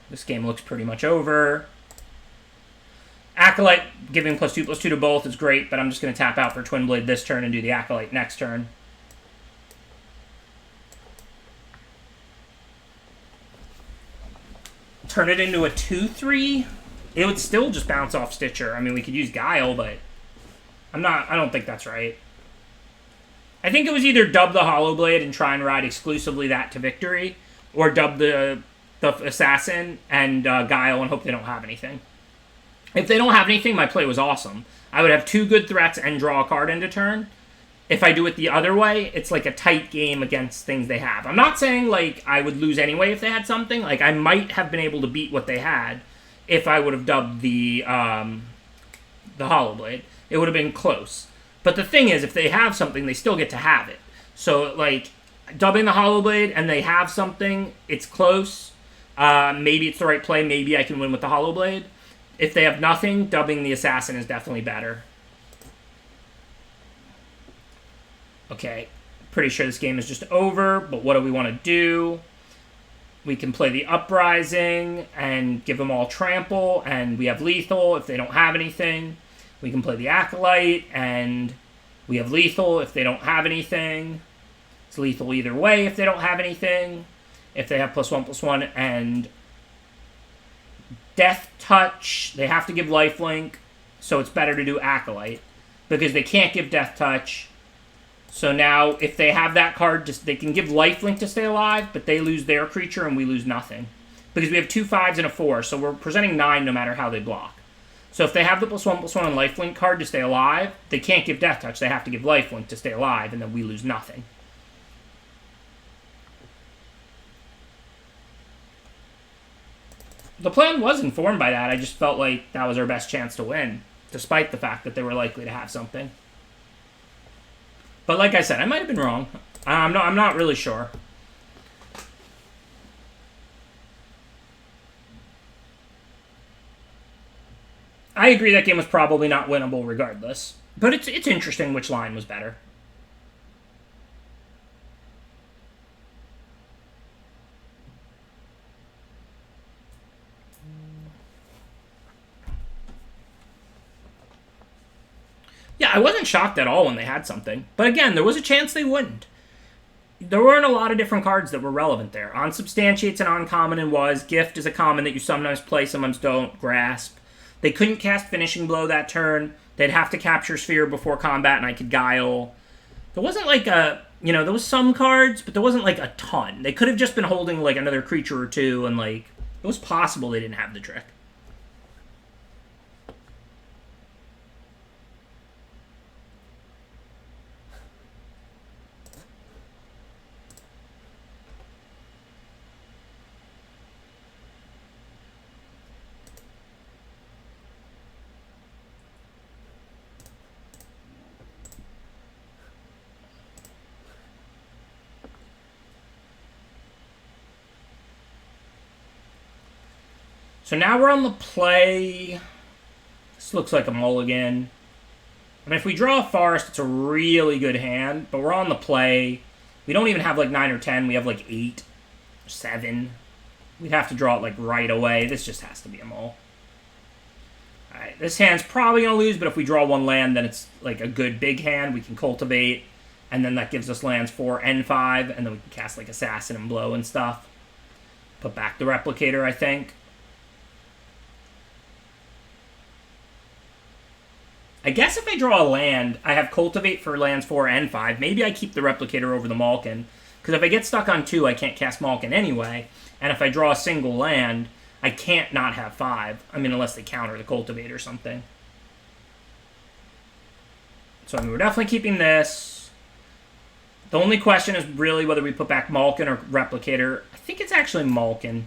This game looks pretty much over. Acolyte giving +2/+2 to both is great, but I'm just going to tap out for Twin Blade this turn and do the Acolyte next turn. Turn it into a 2/3. It would still just bounce off Stitcher. I mean, we could use Guile, but I don't think that's right. I think it was either dub the Hollow Blade and try and ride exclusively that to victory, or dub the Assassin and Guile and hope they don't have anything. If they don't have anything, my play was awesome. I would have 2 good threats and draw a card into turn. If I do it the other way, it's like a tight game against things they have. I'm not saying like I would lose anyway if they had something. Like I might have been able to beat what they had if I would have dubbed the Hollow Blade. It would have been close. But the thing is, if they have something, they still get to have it. So like dubbing the Hollow Blade and they have something, it's close. Maybe it's the right play. Maybe I can win with the Hollow Blade. If they have nothing, dubbing the Assassin is definitely better. Okay, pretty sure this game is just over, but what do we want to do? We can play the Uprising and give them all trample, and we have lethal if they don't have anything. We can play the Acolyte, and we have lethal if they don't have anything. It's lethal either way if they don't have anything. If they have +1/+1 and Death Touch, they have to give lifelink, so it's better to do Acolyte because they can't give Death Touch. So now, if they have that card, they can give lifelink to stay alive, but they lose their creature and we lose nothing. Because we have 2 5s and a 4, so we're presenting 9 no matter how they block. So if they have the +1/+1 and lifelink card to stay alive, they can't give Death Touch. They have to give lifelink to stay alive, and then we lose nothing. The plan was informed by that. I just felt like that was our best chance to win, despite the fact that they were likely to have something. But like I said, I might have been wrong. I'm not really sure. I agree that game was probably not winnable regardless. But it's interesting which line was better. Yeah, I wasn't shocked at all when they had something. But again, there was a chance they wouldn't. There weren't a lot of different cards that were relevant there. Unsubstantiate's an uncommon and was. Gift is a common that you sometimes play, sometimes don't. Grasp. They couldn't cast Finishing Blow that turn. They'd have to capture Sphere before combat, and I could Guile. There wasn't like a... You know, there was some cards, but there wasn't like a ton. They could have just been holding like another creature or two, and like... It was possible they didn't have the trick. So now we're on the play. This looks like a mulligan. I mean, if we draw a forest, it's a really good hand, but we're on the play. We don't even have like 9 or 10. We have like 8, 7. We'd have to draw it like right away. This just has to be a mull. Alright, this hand's probably going to lose, but if we draw 1 land, then it's like a good big hand. We can cultivate, and then that gives us lands 4 and 5, and then we can cast like Assassin and Blow and stuff. Put back the Replicator, I think. I guess if I draw a land, I have Cultivate for lands 4 and 5. Maybe I keep the Replicator over the Malkin. Because if I get stuck on 2, I can't cast Malkin anyway. And if I draw a single land, I can't not have 5. I mean, unless they counter the Cultivate or something. So I mean, we're definitely keeping this. The only question is really whether we put back Malkin or Replicator. I think it's actually Malkin.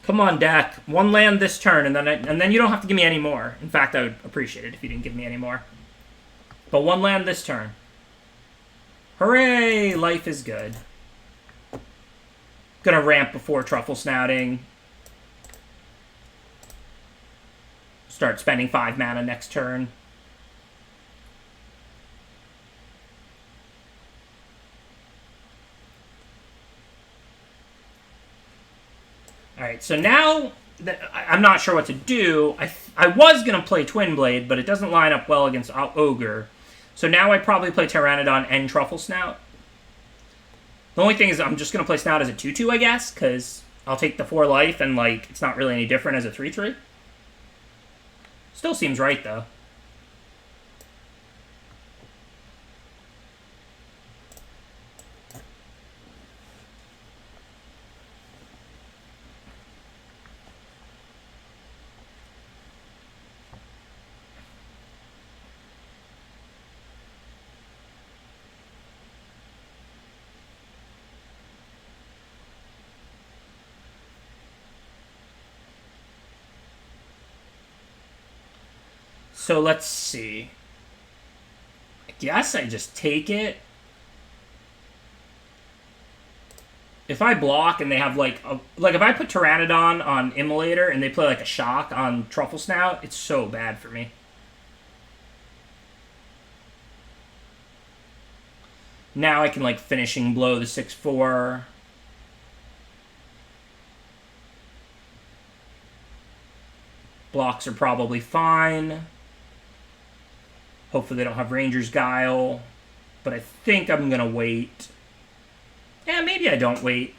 Come on, deck. One land this turn, and then you don't have to give me any more. In fact, I would appreciate it if you didn't give me any more. But one land this turn. Hooray! Life is good. Gonna ramp before Truffle Snouting. Start spending 5 mana next turn. Alright, so now I'm not sure what to do. I was going to play Twin Blade, but it doesn't line up well against Ogre. So now I probably play Pteranodon and Truffle Snout. The only thing is I'm just going to play Snout as a 2-2, I guess, because I'll take the 4 life and, like, it's not really any different as a 3-3. Still seems right, though. So let's see. I guess I just take it. If I block and they have like if I put Pteranodon on Immolator and they play like a shock on Truffle Snout, it's so bad for me. Now I can like finishing blow the 6-4. Blocks are probably fine. Hopefully they don't have Ranger's Guile. But I think I'm going to wait. Yeah, maybe I don't wait.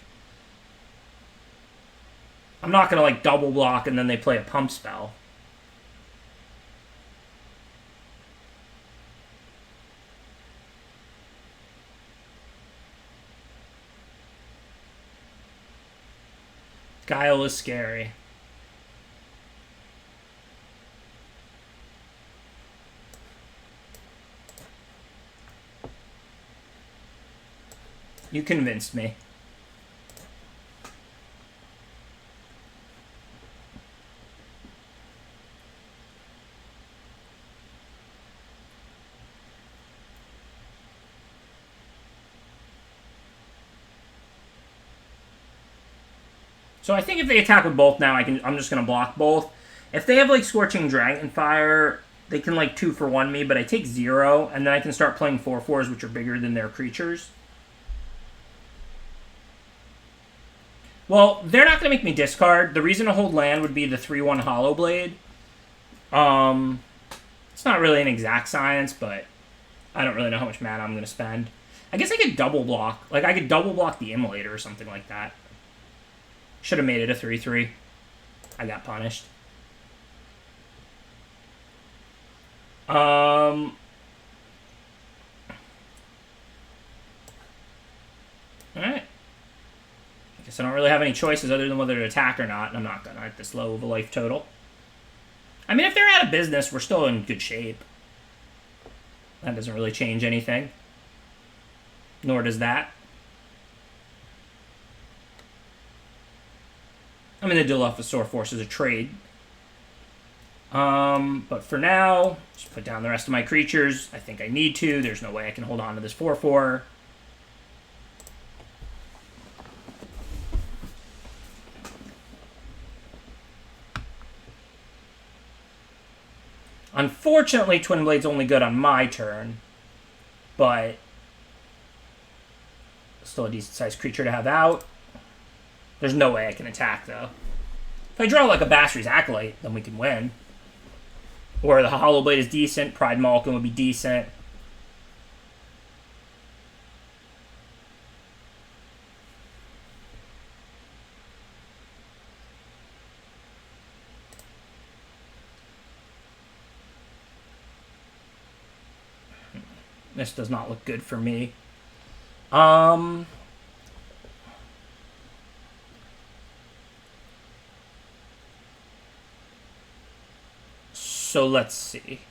I'm not going to like double block and then they play a pump spell. Guile is scary. You convinced me. So I think if they attack with both now, I'm just gonna block both. If they have like Scorching Dragonfire, they can like 2-for-1 me, but I take 0, and then I can start playing 4/4s, which are bigger than their creatures. Well, they're not going to make me discard. The reason to hold land would be the 3/1 Hollow Blade. It's not really an exact science, but I don't really know how much mana I'm going to spend. I guess I could double block. Like, I could double block the Immolator or something like that. Should have made it a 3/3. I got punished. Alright. Guess I don't really have any choices other than whether to attack or not, and I'm not gonna at this low of a life total. I mean, if they're out of business, we're still in good shape. That doesn't really change anything. Nor does that. I mean, the Dilophosaur forces a trade. But for now, just put down the rest of my creatures. I think I need to. There's no way I can hold on to this 4/4. Unfortunately, Twin Blade's only good on my turn, but still a decent-sized creature to have out. There's no way I can attack, though. If I draw like a Basri's Acolyte, then we can win. Or the Hollow Blade is decent, Pride Malkin would be decent. This does not look good for me. So let's see.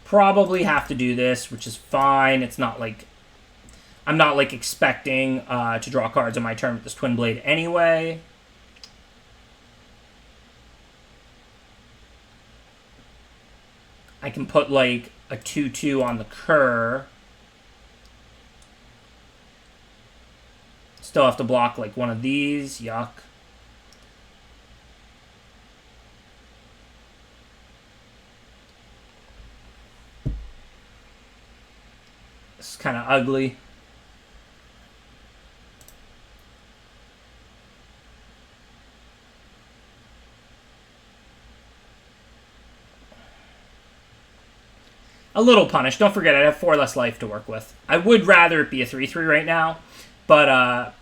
Probably have to do this, which is fine. It's not like... I'm not, like, expecting to draw cards on my turn with this Twin Blade anyway. I can put, like, a 2/2 on the Cur. Still have to block, like, one of these. Yuck. This is kind of ugly. A little punished. Don't forget, I have 4 less life to work with. I would rather it be a 3/3 right now, but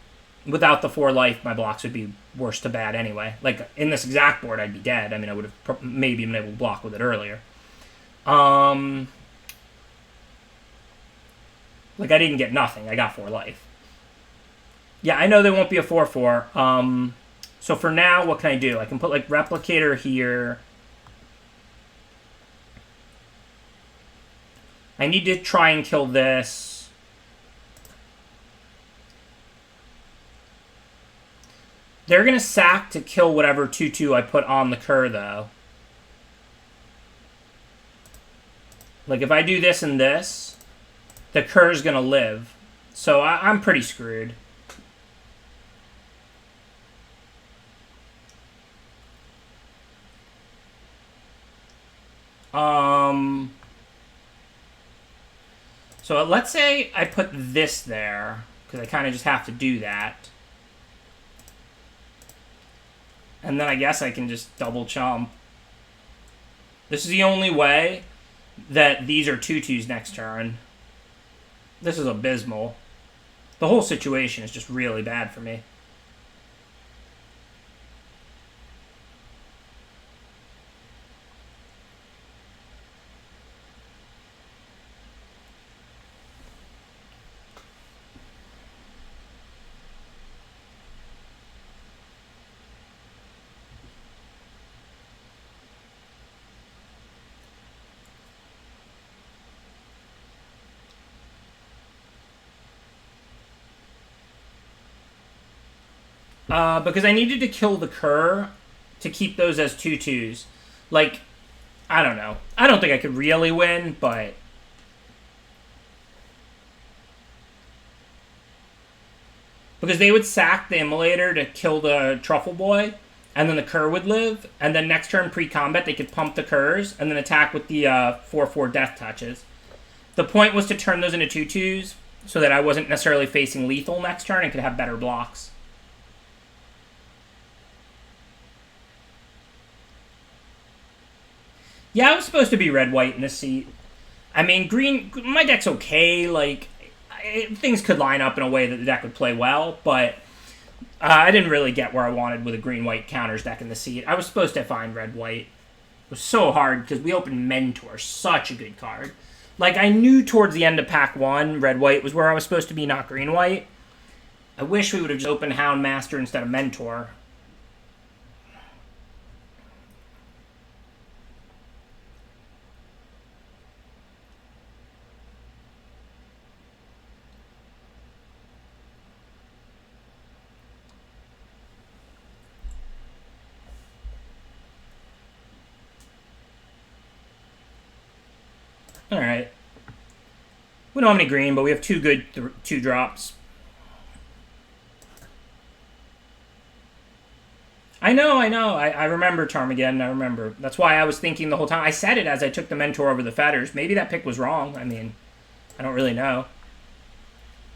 without the 4 life, my blocks would be worse to bad anyway. Like, in this exact board, I'd be dead. I mean, I would have maybe been able to block with it earlier. Like, I didn't get nothing. I got 4 life. Yeah, I know they won't be a 4/4. So for now, what can I do? I can put, like, Replicator here. I need to try and kill this. They're going to sack to kill whatever 2/2 I put on the Cur, though. Like, if I do this and this, the Cur's going to live. So I'm pretty screwed. So let's say I put this there, because I kind of just have to do that. And then I guess I can just double chomp. This is the only way that these are 2/2s next turn. This is abysmal. The whole situation is just really bad for me. Because I needed to kill the Cur to keep those as 2/2s. Like, I don't know. I don't think I could really win, but... Because they would sack the Immolator to kill the Truffle Boy, and then the Cur would live, and then next turn pre-combat they could pump the Curs, and then attack with the 4/4 Death Touches. The point was to turn those into 2/2s, so that I wasn't necessarily facing lethal next turn and could have better blocks. Yeah, I was supposed to be red-white in this seat. I mean, green... My deck's okay. Like, things could line up in a way that the deck would play well, but I didn't really get where I wanted with a green-white counters deck in the seat. I was supposed to find red-white. It was so hard because we opened Mentor. Such a good card. Like, I knew towards the end of pack 1, red-white was where I was supposed to be, not green-white. I wish we would have just opened Houndmaster instead of Mentor. Alright. We don't have any green, but we have 2 good 2 drops. I know. I remember Tarmageddon. I remember. That's why I was thinking the whole time. I said it as I took the Mentor over the Fetters. Maybe that pick was wrong. I mean, I don't really know.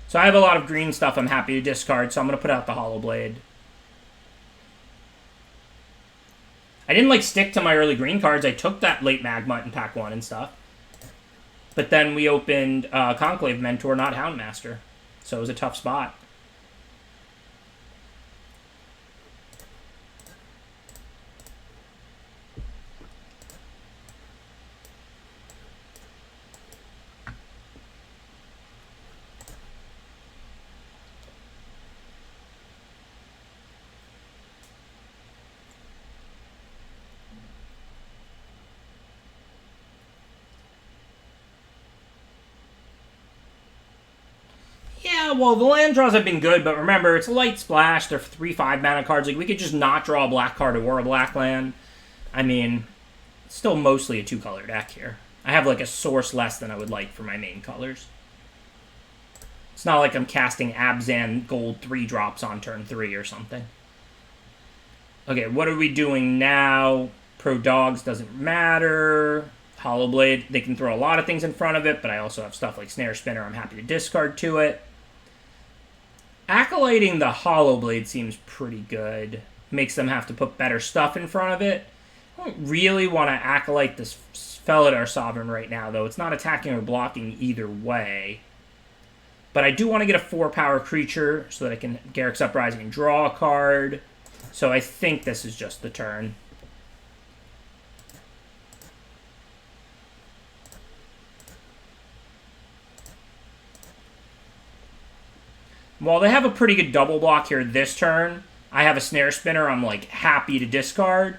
So I have a lot of green stuff I'm happy to discard, so I'm going to put out the Hollow Blade. I didn't, like, stick to my early green cards. I took that late Magmut in pack 1 and stuff. But then we opened Conclave Mentor, not Houndmaster. So it was a tough spot. well, the land draws have been good, but remember, it's a light splash. They're 3/5 mana cards. Like, we could just not draw a black card or a black land. I mean, it's still mostly a 2-color deck here. I have, like, a source less than I would like for my main colors. It's not like I'm casting Abzan gold 3-drops on turn 3 or something. Okay, what are we doing now? Pro Dogs doesn't matter. Hollow Blade, they can throw a lot of things in front of it, but I also have stuff like Snare Spinner I'm happy to discard to it. Acolyting the Hollow Blade seems pretty good. Makes them have to put better stuff in front of it. I don't really want to Acolyte this Felidar Sovereign right now, though. It's not attacking or blocking either way. But I do want to get a 4-power creature so that I can Garruk's Uprising and draw a card. So I think this is just the turn. While they have a pretty good double block here this turn, I have a Snare Spinner I'm, like, happy to discard.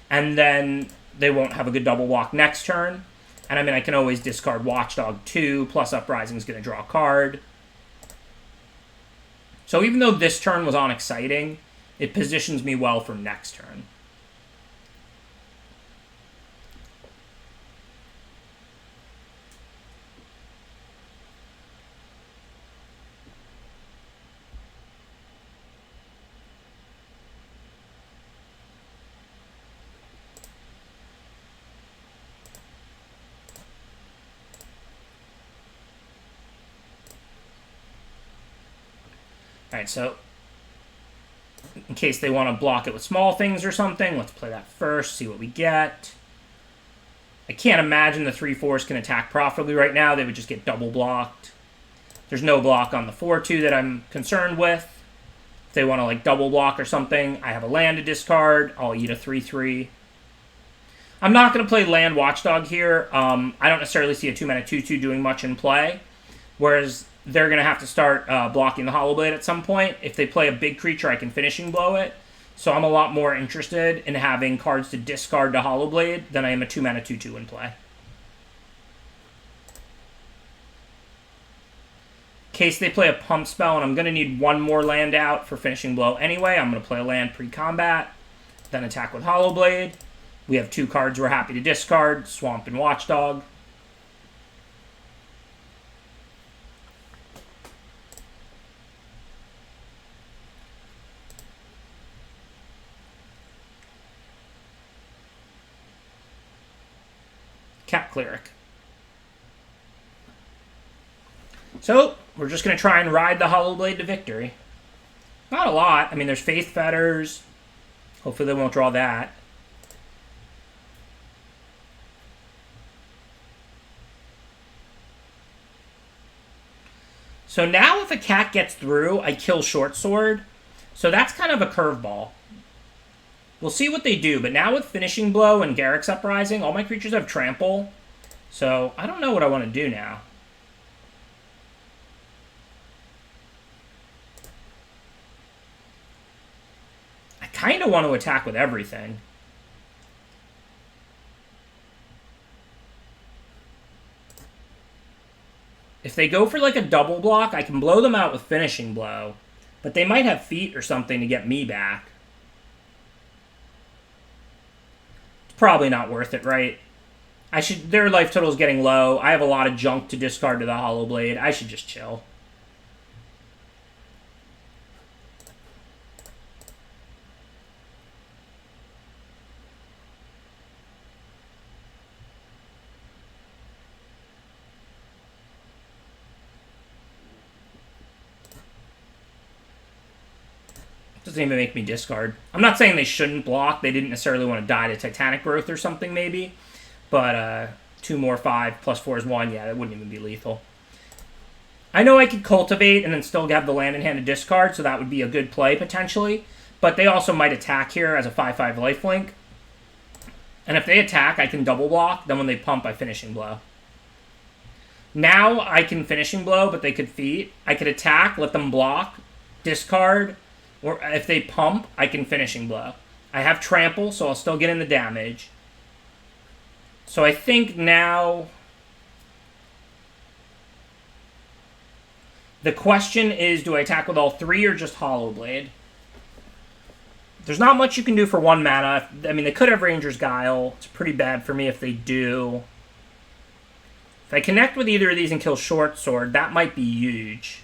And then they won't have a good double block next turn. And, I mean, I can always discard Watchdog 2, plus Uprising is going to draw a card. So even though this turn was unexciting, it positions me well for next turn. Alright, so in case they want to block it with small things or something, let's play that first, see what we get. I can't imagine the 3/4s can attack profitably right now. They would just get double blocked. There's no block on the 4/2 that I'm concerned with. If they want to like double block or something, I have a land to discard. I'll eat a 3/3. I'm not going to play Land Watchdog here. I don't necessarily see a 2-mana 2/2 doing much in play. Whereas they're going to have to start blocking the Hollow Blade at some point. If they play a big creature, I can Finishing Blow it. So I'm a lot more interested in having cards to discard to Hollow Blade than I am a 2-mana 2/2 in play. In case they play a Pump Spell, and I'm going to need one more land out for Finishing Blow anyway, I'm going to play a land pre-combat, then attack with Hollow Blade. We have 2 cards we're happy to discard, Swamp and Watchdog. Cat Cleric. So, we're just going to try and ride the Hollow Blade to victory. Not a lot. I mean, there's Faith Fetters. Hopefully they won't draw that. So now if a cat gets through, I kill Short Sword. So that's kind of a curveball. We'll see what they do, but now with Finishing Blow and Garruk's Uprising, all my creatures have Trample. So I don't know what I want to do now. I kind of want to attack with everything. If they go for like a double block, I can blow them out with Finishing Blow. But they might have Feet or something to get me back. Probably not worth it, right? Their life total is getting low. I have a lot of junk to discard to the Hollow Blade. I should just chill. Doesn't even make me discard. I'm not saying they shouldn't block. They didn't necessarily want to die to Titanic Growth or something, maybe. But 2 more 5 plus 4 is 1. Yeah, that wouldn't even be lethal. I know I could Cultivate and then still have the land in hand to discard, so that would be a good play, potentially. But they also might attack here as a 5/5 lifelink. And if they attack, I can double block. Then when they pump, I Finishing Blow. Now I can Finishing Blow, but they could Feet. I could attack, let them block, discard. Or if they pump, I can Finishing Blow. I have Trample, so I'll still get in the damage. So I think now... The question is, do I attack with all 3 or just Hollow Blade? There's not much you can do for 1 mana. I mean, they could have Ranger's Guile. It's pretty bad for me if they do. If I connect with either of these and kill Short Sword, that might be huge.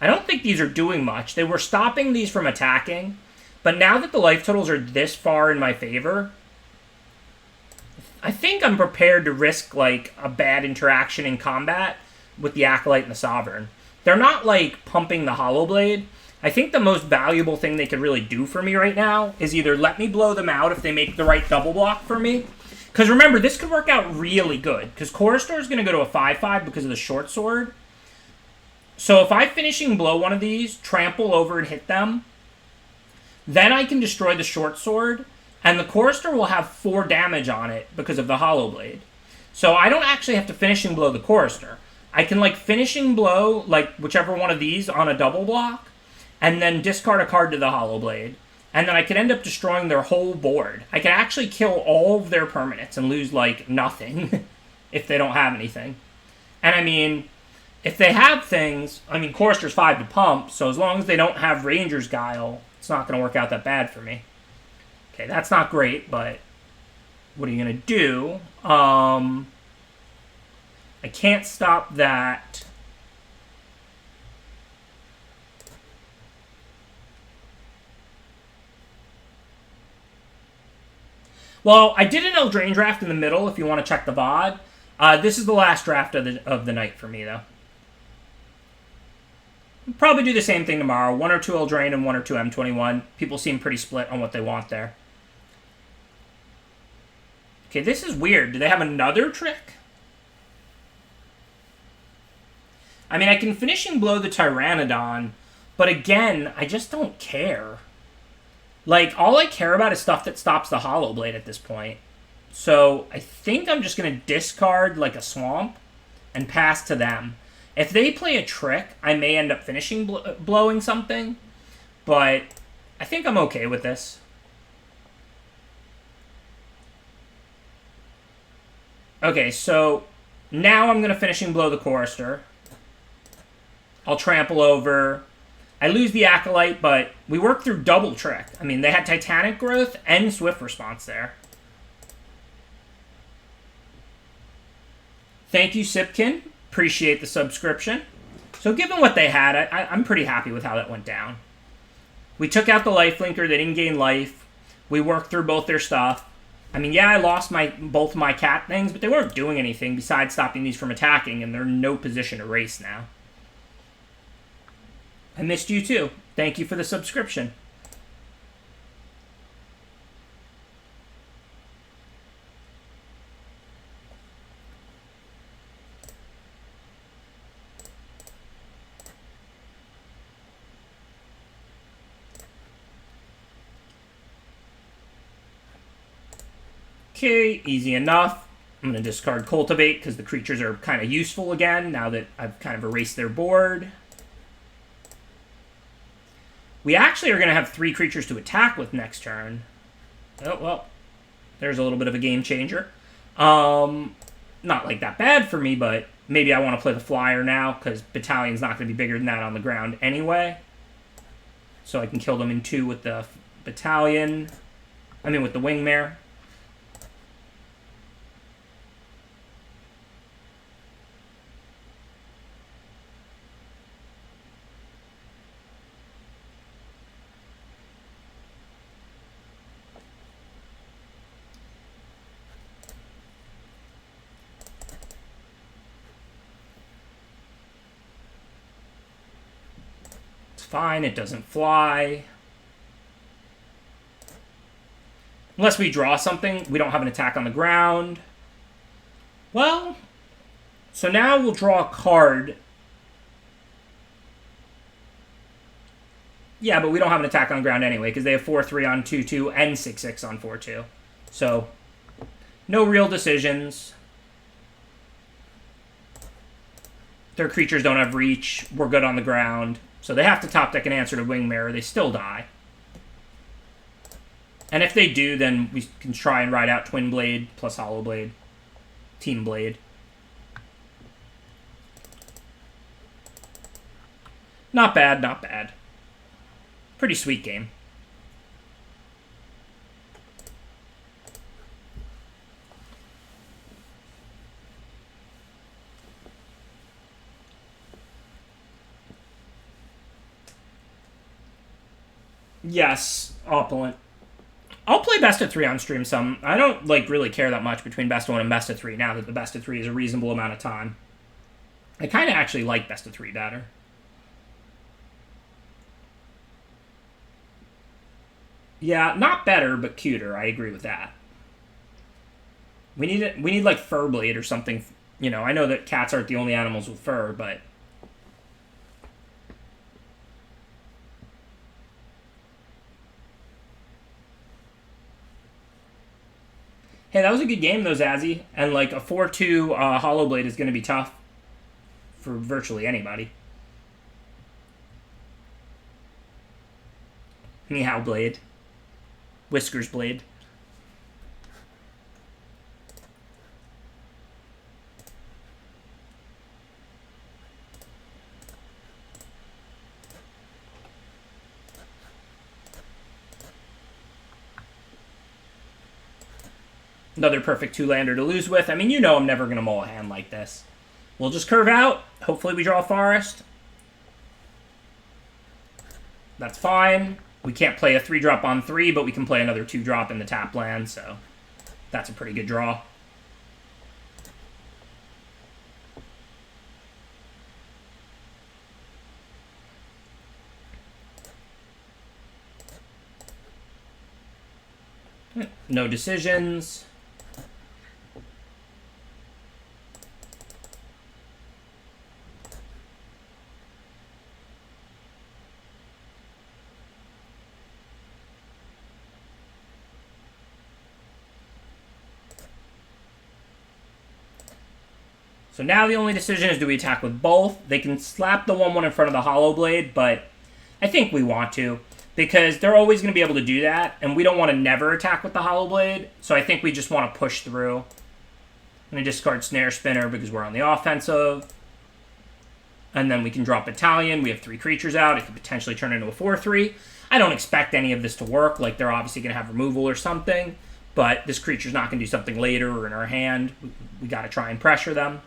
I don't think these are doing much. They were stopping these from attacking, but now that the life totals are this far in my favor, I think I'm prepared to risk, like, a bad interaction in combat with the Acolyte and the Sovereign. They're not, like, pumping the Hollow Blade. I think the most valuable thing they could really do for me right now is either let me blow them out if they make the right double block for me. Because remember, this could work out really good. Because Chorustor is going to go to a 5/5 because of the Short Sword. So if I finishing blow one of these, trample over and hit them, then I can destroy the Short Sword, and the Chorustor will have 4 damage on it because of the Hollow Blade. So I don't actually have to finishing blow the Chorustor. I can, like, finishing blow, like, whichever one of these on a double block, and then discard a card to the Hollow Blade. And then I could end up destroying their whole board. I can actually kill all of their permanents and lose, like, nothing if they don't have anything. And, I mean, if they have things, I mean, Chorustor's 5 to pump, so as long as they don't have Ranger's Guile, it's not going to work out that bad for me. Okay, that's not great, but what are you going to do? I can't stop that. Well, I did an Eldraine draft in the middle, if you want to check the VOD. This is the last draft of the night for me, though. I'll probably do the same thing tomorrow. 1 or 2 Eldraine and 1 or 2 M21. People seem pretty split on what they want there. Okay, this is weird. Do they have another trick? I mean, I can finishing blow the Tyrannodon, but again, I just don't care. Like, all I care about is stuff that stops the Hollow Blade at this point. So, I think I'm just going to discard, like, a Swamp and pass to them. If they play a trick, I may end up finishing blowing something, but I think I'm okay with this. Okay, so now I'm going to finishing blow the Chorustor. I'll trample over. I lose the Acolyte, but we worked through double trick. I mean, they had Titanic Growth and Swift Response there. Thank you, Sipkin. Appreciate the subscription. So given what they had, I'm pretty happy with how that went down. We took out the lifelinker. They didn't gain life. We worked through both their stuff. I mean, yeah, I lost both my cat things, but they weren't doing anything besides stopping these from attacking, and they're in no position to race now. I missed you too. Thank you for the subscription. Okay, easy enough. I'm going to discard Cultivate because the creatures are kind of useful again now that I've kind of erased their board. We actually are going to have 3 creatures to attack with next turn. Oh, well, there's a little bit of a game changer. Not like that bad for me, but maybe I want to play the flyer now because Battalion's not going to be bigger than that on the ground anyway. So I can kill them in 2 with the Battalion. I mean, with the Wingmare. Fine, it doesn't fly. Unless we draw something, we don't have an attack on the ground. Well, so now we'll draw a card. Yeah, but we don't have an attack on the ground anyway, because they have 4/3 on 2/2 and 6/6 on 4/2. So, no real decisions. Their creatures don't have reach. We're good on the ground. So they have to top deck an answer to Wingmare. They still die. And if they do, then we can try and ride out Twin Blade plus Hollow Blade. Team Blade. Not bad, not bad. Pretty sweet game. Yes, opulent. I'll play best of 3 on stream some. I don't like really care that much between best of 1 and best of 3 now that the best of 3 is a reasonable amount of time. I kind of actually like best of 3 better. Yeah, not better, but cuter. I agree with that. We need like fur blade or something. You know, I know that cats aren't the only animals with fur, but hey, that was a good game though, Zazzy. And like a 4-2 Hollow Blade is going to be tough for virtually anybody. Meow Blade. Whiskers Blade. Another perfect 2-lander to lose with. I mean, you know I'm never going to mull a hand like this. We'll just curve out. Hopefully we draw a forest. That's fine. We can't play a 3-drop on 3, but we can play another 2-drop in the tap land, so that's a pretty good draw. No decisions. So now the only decision is, do we attack with both? They can slap the 1-1 in front of the Hollow Blade, but I think we want to, because they're always going to be able to do that, and we don't want to never attack with the Hollow Blade, so I think we just want to push through. I'm going to discard Snare Spinner because we're on the offensive. And then we can drop Battalion. We have 3 creatures out. It could potentially turn into a 4-3. I don't expect any of this to work. Like, they're obviously going to have removal or something, but this creature's not going to do something later or in our hand. We got to try and pressure them.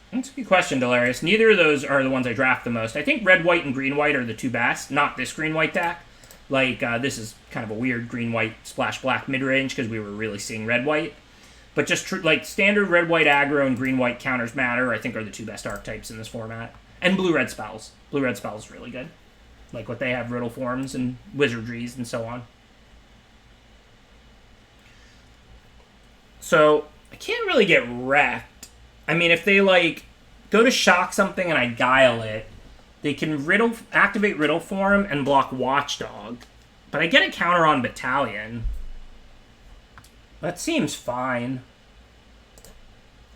That's a good question, Delarius. Neither of those are the ones I draft the most. I think red, white, and green, white are the 2 best, not this green, white deck. Like, this is kind of a weird green, white, splash black mid-range because we were really seeing red, white. But just like standard red, white aggro and green, white counters matter, I think are the 2 best archetypes in this format. And blue, red spells. Blue, red spells is really good. Like what they have, riddle forms and wizardries and so on. So, I can't really get wrecked. I mean, if they, like, go to shock something and I guile it, they can activate riddle form and block Watchdog. But I get a counter on Battalion. That seems fine.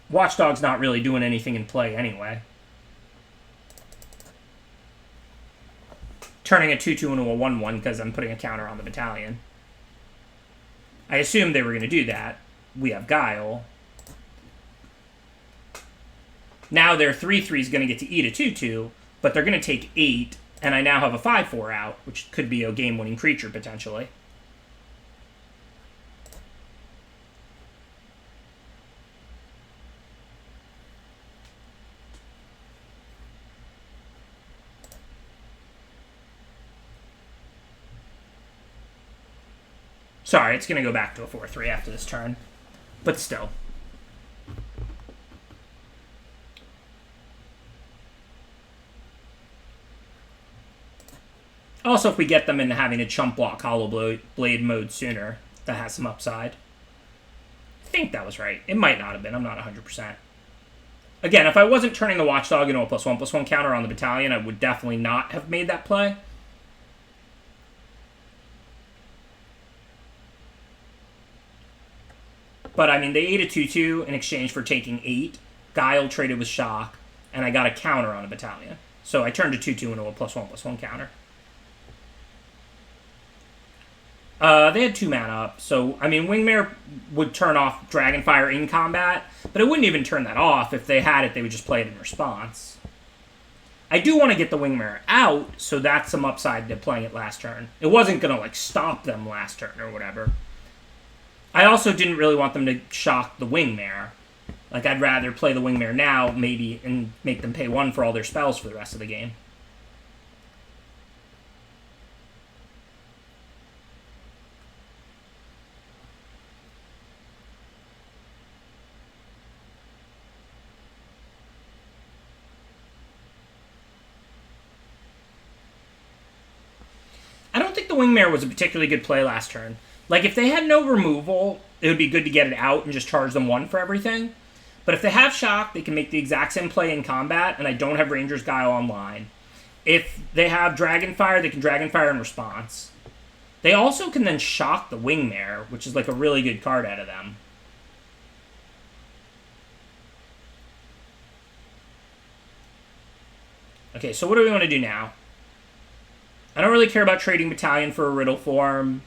Watchdog's not really doing anything in play anyway. Turning a 2-2 into a 1-1 because I'm putting a counter on the Battalion. I assumed they were going to do that. We have Guile. Now their 3-3 is going to get to eat a 2-2, but they're going to take 8, and I now have a 5-4 out, which could be a game-winning creature, potentially. Sorry, it's going to go back to a 4-3 after this turn, but still. Also, if we get them into having to chump block Hollow Blade mode sooner, that has some upside. I think that was right. It might not have been. I'm not 100%. Again, if I wasn't turning the Watchdog into a +1/+1 counter on the Battalion, I would definitely not have made that play. But, I mean, they ate a 2-2 in exchange for taking 8. Guile traded with Shock, and I got a counter on a Battalion. So I turned a 2-2 into a +1/+1 counter. They had 2 mana up, so I mean, Wingmare would turn off Dragonfire in combat, but it wouldn't even turn that off. If they had it, they would just play it in response. I do want to get the Wingmare out, so that's some upside to playing it last turn. It wasn't going to, like, stop them last turn or whatever. I also didn't really want them to shock the Wingmare. Like, I'd rather play the Wingmare now, maybe, and make them pay 1 for all their spells for the rest of the game. I don't think the Wingmare was a particularly good play last turn. Like, if they had no removal, it would be good to get it out and just charge them 1 for everything. But if they have Shock, they can make the exact same play in combat, and I don't have Ranger's Guile online. If they have Dragonfire, they can Dragonfire in response. They also can then Shock the Wingmare, which is like a really good card out of them. Okay, so what do we want to do now? I don't really care about trading Battalion for a Riddle form.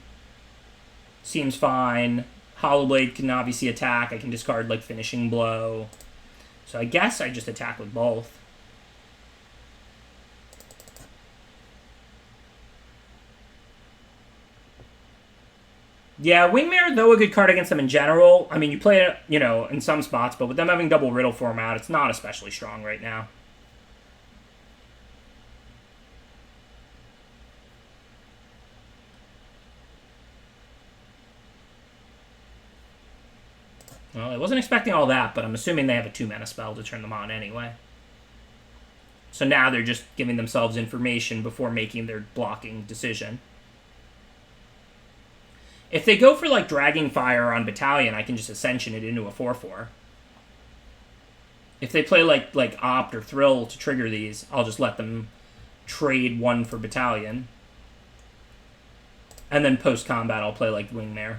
Seems fine. Hollowblade can obviously attack. I can discard, like, Finishing Blow. So I guess I just attack with both. Yeah, Wingmare, though a good card against them in general. I mean, you play it, you know, in some spots, but with them having double Riddle form out, it's not especially strong right now. Well, I wasn't expecting all that, but I'm assuming they have a 2-mana spell to turn them on anyway. So now they're just giving themselves information before making their blocking decision. If they go for, like, Dragging Fire on Battalion, I can just Ascension it into a 4/4. If they play, like Opt or Thrill to trigger these, I'll just let them trade 1 for Battalion. And then post-combat, I'll play, like, Wingmare.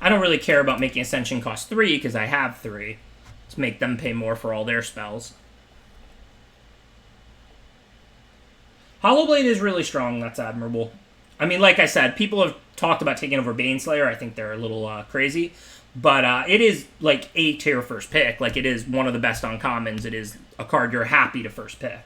I don't really care about making Ascension cost 3, because I have 3. Let's make them pay more for all their spells. Hollowblade is really strong. That's admirable. I mean, like I said, people have talked about taking over Baneslayer. I think they're a little crazy. But it is, like, a tier first pick. Like, it is one of the best uncommons. It is a card you're happy to first pick.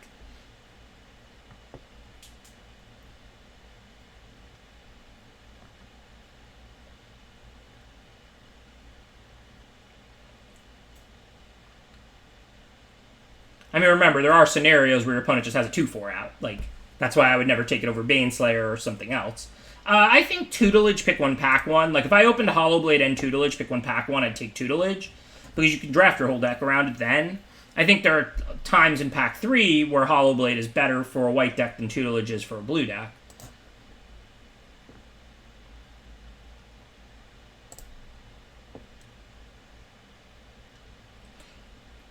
I mean, remember, there are scenarios where your opponent just has a 2/4 out. Like, that's why I would never take it over Baneslayer or something else. I think Tutelage, pick 1, pack 1. Like, if I opened Hollowblade and Tutelage, pick 1, pack 1, I'd take Tutelage. Because you can draft your whole deck around it then. I think there are times in pack 3 where Hollowblade is better for a white deck than Tutelage is for a blue deck.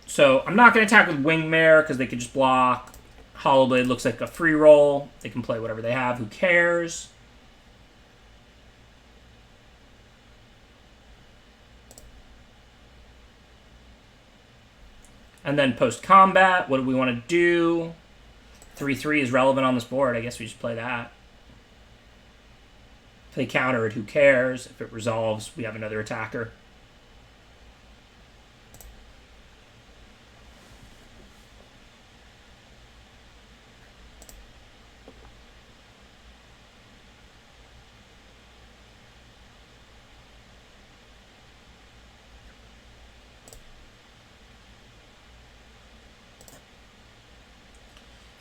So I'm not going to attack with Wingmare because they can just block. Hollowblade looks like a free roll. They can play whatever they have. Who cares? And then post-combat, what do we want to do? 3/3 is relevant on this board. I guess we just play that. If they counter it, who cares? If it resolves, we have another attacker.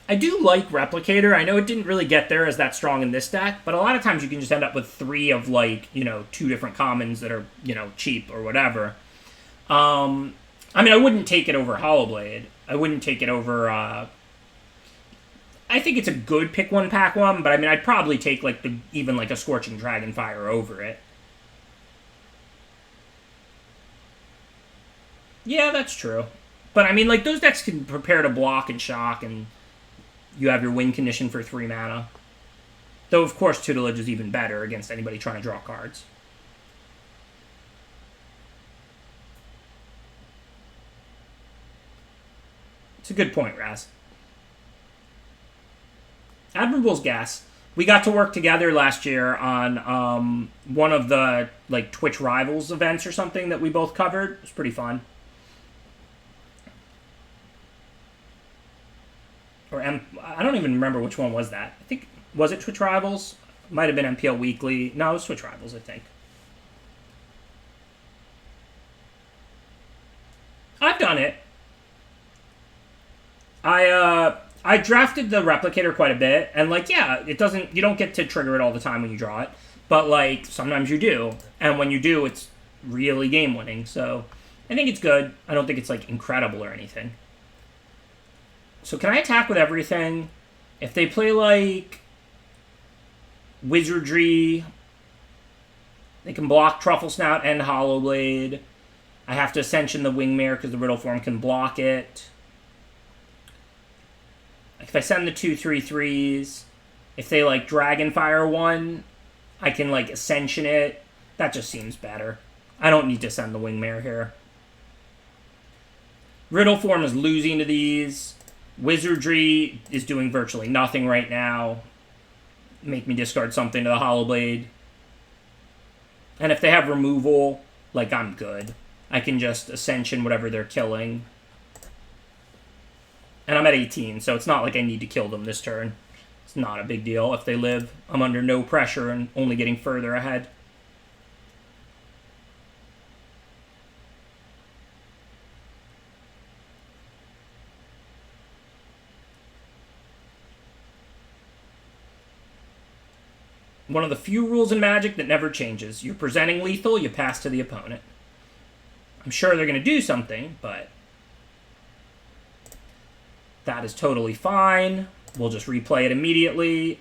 I do like Replicator. I know it didn't really get there as that strong in this deck, but a lot of times you can just end up with 3 of, like, you know, 2 different commons that are, you know, cheap or whatever. I mean, I wouldn't take it over Hollowblade. I wouldn't take it over, I think it's a good pick 1, pack 1, but I mean, I'd probably take, like, even, like, a Scorching Dragonfire over it. Yeah, that's true. But I mean, like, those decks can prepare to block and shock, and you have your win condition for 3 mana. Though, of course, Tutelage is even better against anybody trying to draw cards. It's a good point, Raz. Admirable's guess. We got to work together last year on one of the like Twitch Rivals events or something that we both covered. It was pretty fun. I don't even remember which one was that. I think, was it Twitch Rivals? Might have been MPL Weekly. No, it was Twitch Rivals, I think. I've done it. I drafted the Replicator quite a bit, and like, yeah, you don't get to trigger it all the time when you draw it, but like, sometimes you do, and when you do, it's really game-winning, so I think it's good. I don't think it's like incredible or anything. So can I attack with everything? If they play like Wizardry, they can block Truffle Snout and Hollow Blade. I have to Ascension the Wingmare because the Riddle form can block it. If I send the 2/3/3s, if they like Dragonfire one, I can like Ascension it. That just seems better. I don't need to send the Wingmare here. Riddle form is losing to these. Wizardry is doing virtually nothing right now. Make me discard something to the Hollow Blade. And if they have removal, like, I'm good. I can just Ascension whatever they're killing. And I'm at 18, so it's not like I need to kill them this turn. It's not a big deal. If they live, I'm under no pressure and only getting further ahead. One of the few rules in Magic that never changes. You're presenting lethal, you pass to the opponent. I'm sure they're going to do something, but that is totally fine. We'll just replay it immediately.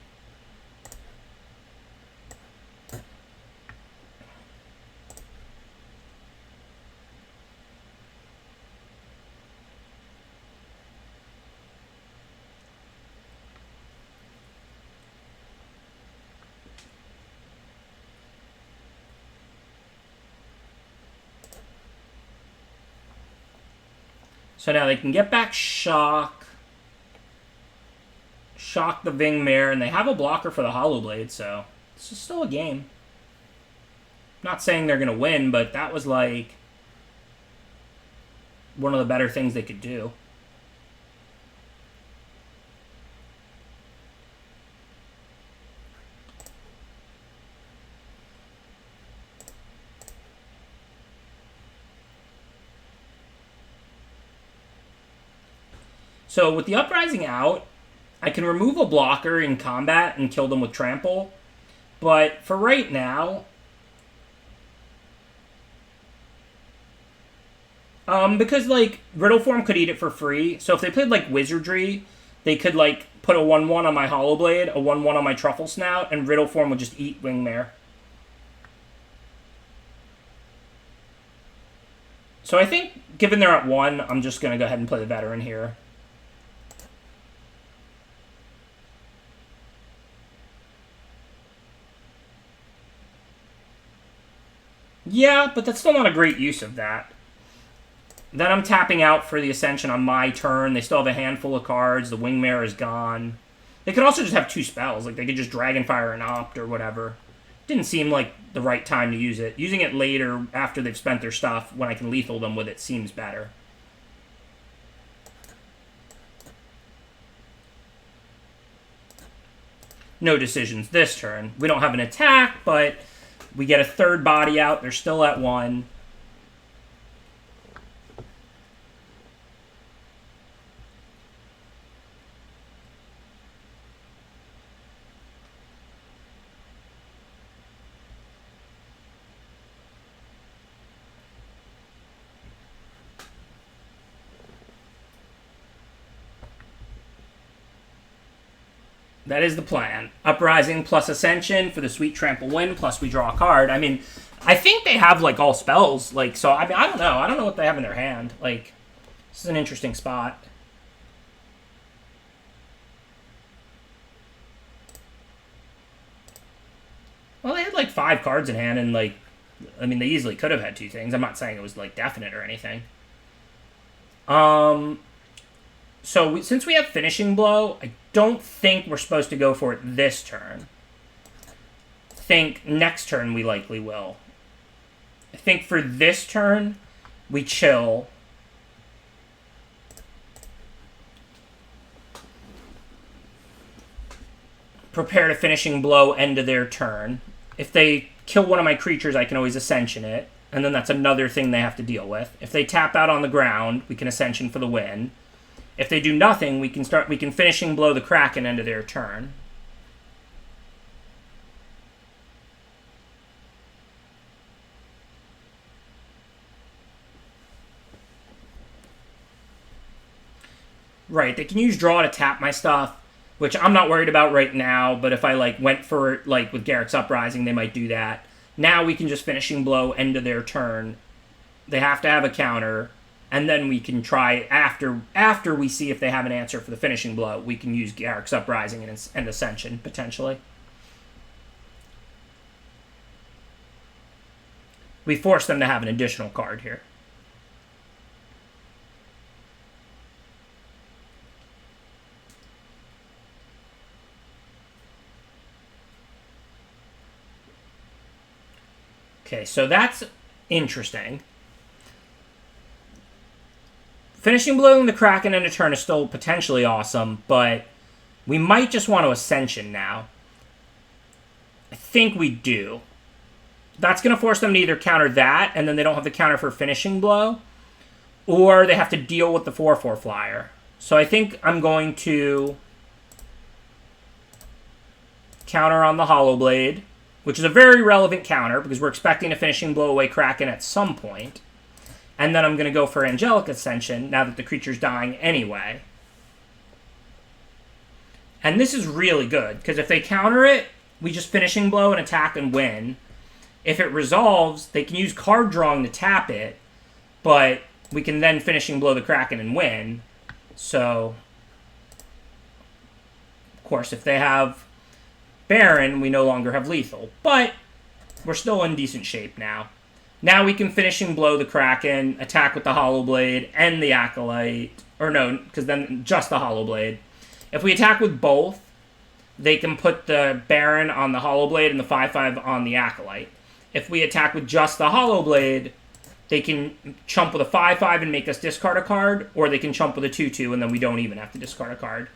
So now they can get back Shock. Shock the Wingmare, and they have a blocker for the Hollow Blade, so this is still a game. Not saying they're going to win, but that was like one of the better things they could do. So with the Uprising out, I can remove a blocker in combat and kill them with Trample. But for right now, because like Riddle form could eat it for free. So if they played like Wizardry, they could like put a 1/1 on my Hollow Blade, a 1/1 on my Truffle Snout, and Riddle form would just eat Wingmare. So I think, given they're at 1, I'm just going to go ahead and play the Veteran here. Yeah, but that's still not a great use of that. Then I'm tapping out for the Ascension on my turn. They still have a handful of cards. The Wingmare is gone. They could also just have 2 spells. Like, they could just Dragonfire and Opt or whatever. Didn't seem like the right time to use it. Using it later, after they've spent their stuff, when I can lethal them with it, seems better. No decisions this turn. We don't have an attack, but we get a third body out. They're still at 1. That is the plan. Uprising plus Ascension for the sweet Trample win, plus we draw a card. I mean, I think they have, like, all spells. Like, so, I mean, I don't know. I don't know what they have in their hand. Like, This is an interesting spot. Well, they had like 5 cards in hand, and like, I mean, they easily could have had 2 things. I'm not saying it was like definite or anything. Since we have Finishing Blow, I don't think we're supposed to go for it this turn. I think next turn we likely will. I think for this turn, we chill. Prepare to Finishing Blow end of their turn. If they kill one of my creatures, I can always Ascension it. And then that's another thing they have to deal with. If they tap out on the ground, we can Ascension for the win. If they do nothing, we can Finishing Blow the Kraken end of their turn. Right, they can use draw to tap my stuff, which I'm not worried about right now, but if I like went for it like with Garrick's Uprising, they might do that. Now we can just Finishing Blow end of their turn. They have to have a counter, and then we can try after we see if they have an answer for the Finishing Blow, we can use Garrick's Uprising and Ascension potentially. We force them to have an additional card here. Okay, so that's interesting. Finishing Blowing the Kraken in a turn is still potentially awesome, but we might just want to Ascension now. I think we do. That's going to force them to either counter that, and then they don't have the counter for Finishing Blow, or they have to deal with the 4/4 flyer. So I think I'm going to counter on the Hollow Blade, which is a very relevant counter because we're expecting a Finishing Blow away Kraken at some point. And then I'm going to go for Angelic Ascension now that the creature's dying anyway. And this is really good because if they counter it, we just Finishing Blow and attack and win. If it resolves, they can use card drawing to tap it, but we can then Finishing Blow the Kraken and win. So, of course, if they have Baron, we no longer have lethal, but we're still in decent shape now. Now we can Finishing Blow the Kraken, attack with the Hollow Blade and the Acolyte, or no, because then just the Hollow Blade. If we attack with both, they can put the Baron on the Hollow Blade and the 5/5 on the Acolyte. If we attack with just the Hollow Blade, they can chump with a 5/5 and make us discard a card, or they can chump with a 2/2 and then we don't even have to discard a card.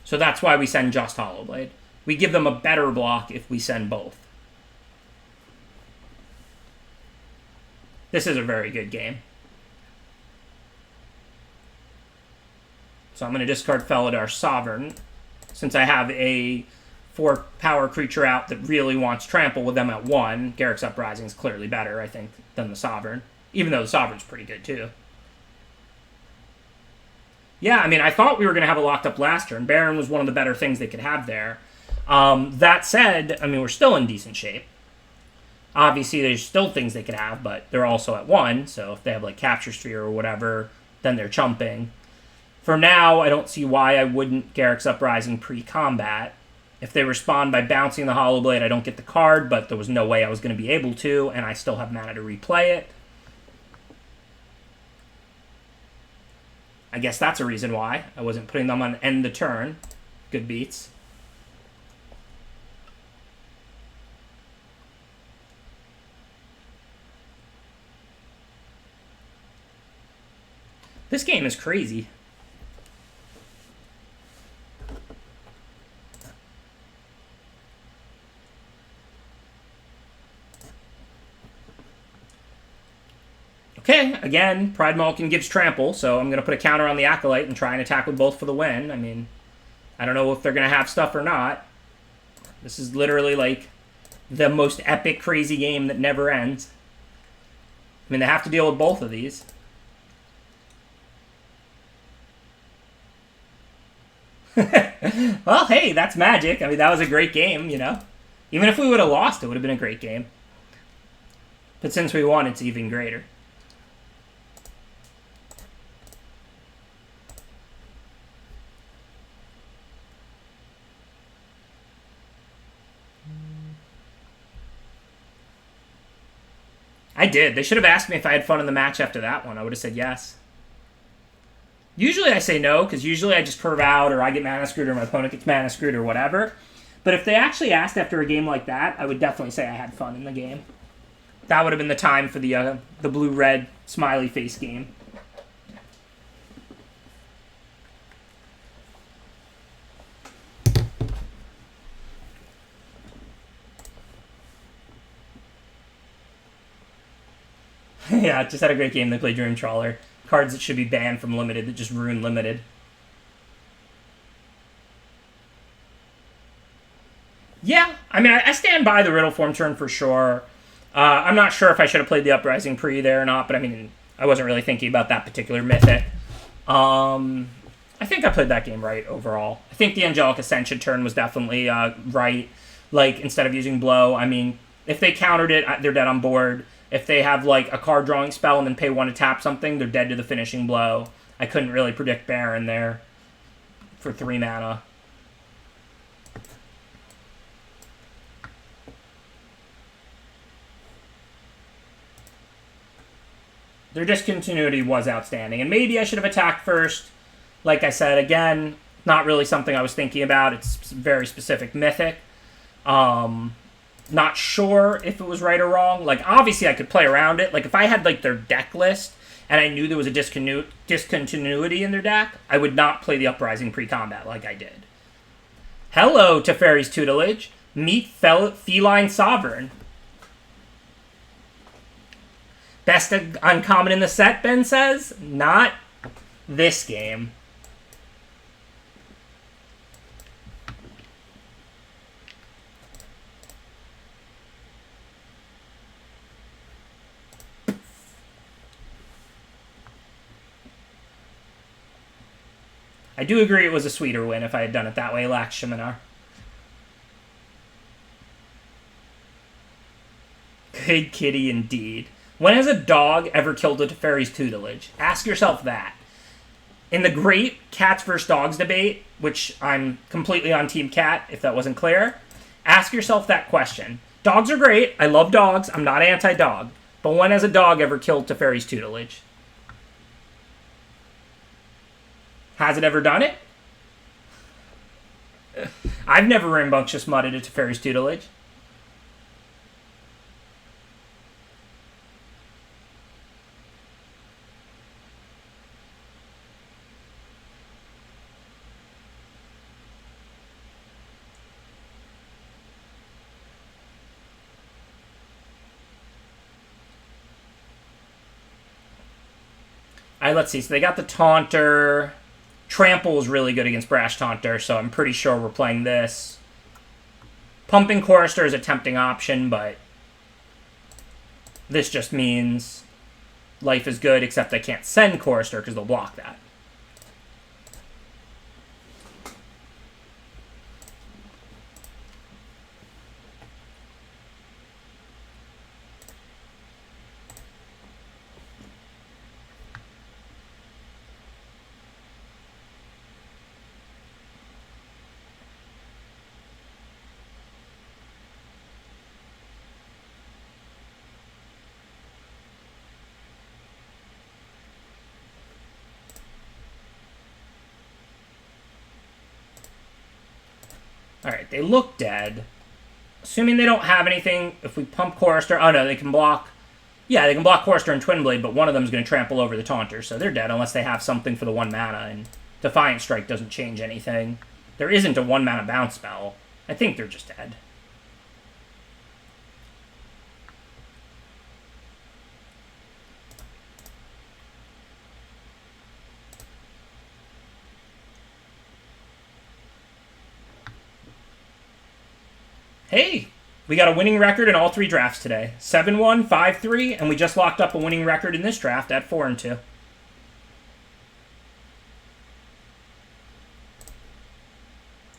So that's why we send just Hollow Blade. We give them a better block if we send both. This is a very good game. So I'm going to discard Felidar Sovereign, since I have a 4-power creature out that really wants Trample with them at 1. Garrick's Uprising is clearly better, I think, than the Sovereign, even though the Sovereign's pretty good too. Yeah, I mean, I thought we were going to have a locked up last turn. Baron was one of the better things they could have there. That said, I mean, we're still in decent shape. Obviously, there's still things they could have, but they're also at 1, so if they have, like, Capture Sphere or whatever, then they're chumping. For now, I don't see why I wouldn't Garrick's Uprising pre-combat. If they respond by bouncing the Hollow Blade, I don't get the card, but there was no way I was going to be able to, and I still have mana to replay it. I guess that's a reason why I wasn't putting them on end the turn. Good beats. This game is crazy. Okay, again, Pride Malkin gives Trample, so I'm going to put a counter on the Acolyte and try and attack with both for the win. I mean, I don't know if they're going to have stuff or not. This is literally like the most epic, crazy game that never ends. I mean, they have to deal with both of these. Well, hey, that's Magic. I mean, that was a great game, you know. Even if we would have lost, it would have been a great game. But since we won, it's even greater. I did. They should have asked me if I had fun in the match after that one. I would have said yes. Usually I say no, because usually I just curve out, or I get mana screwed, or my opponent gets mana screwed, or whatever. But if they actually asked after a game like that, I would definitely say I had fun in the game. That would have been the time for the blue-red smiley face game. Yeah, just had a great game. They played Dream Trawler. Cards that should be banned from Limited that just ruin Limited. Yeah, I mean, I stand by the Riddle form turn for sure. I'm not sure if I should have played the Uprising Pre there or not, but I mean, I wasn't really thinking about that particular mythic. I think I played that game right overall. I think the Angelic Ascension turn was definitely right. Like, instead of using Blow, I mean, if they countered it, they're dead on board. If they have, like, a card drawing spell and then pay 1 to tap something, they're dead to the finishing blow. I couldn't really predict Baron there for 3 mana. Their discontinuity was outstanding. And maybe I should have attacked first. Like I said, again, not really something I was thinking about. It's very specific mythic. Not sure if it was right or wrong. Like, obviously I could play around it. Like, if I had, like, their deck list and I knew there was a discontinuity in their deck, I would not play the Uprising pre-combat like I did. Hello, Teferi's Tutelage. Meet Feline Sovereign. Best uncommon in the set, Ben says? Not this game. I do agree it was a sweeter win if I had done it that way, Lax Shiminar. Good kitty indeed. When has a dog ever killed a Teferi's Tutelage? Ask yourself that. In the great cats versus dogs debate, which I'm completely on Team Cat, if that wasn't clear, ask yourself that question. Dogs are great. I love dogs. I'm not anti-dog. But when has a dog ever killed Teferi's Tutelage? Has it ever done it? I've never rambunctious mudded a Teferi's Tutelage. Alright, let's see. So they got the Taunter. Trample is really good against Brash Taunter, so I'm pretty sure we're playing this. Pumping Chorister is a tempting option, but this just means life is good, except I can't send Chorister because they'll block that. Alright, they look dead. Assuming they don't have anything, if we pump Chorister... Oh, no, they can block... Yeah, they can block Chorister and Twin Blade, but one of them is going to trample over the Taunter, so they're dead unless they have something for the 1 mana, and Defiant Strike doesn't change anything. There isn't a 1 mana bounce spell. I think they're just dead. Hey, we got a winning record in all 3 drafts today. 7-1, 5-3, and we just locked up a winning record in this draft at 4-2.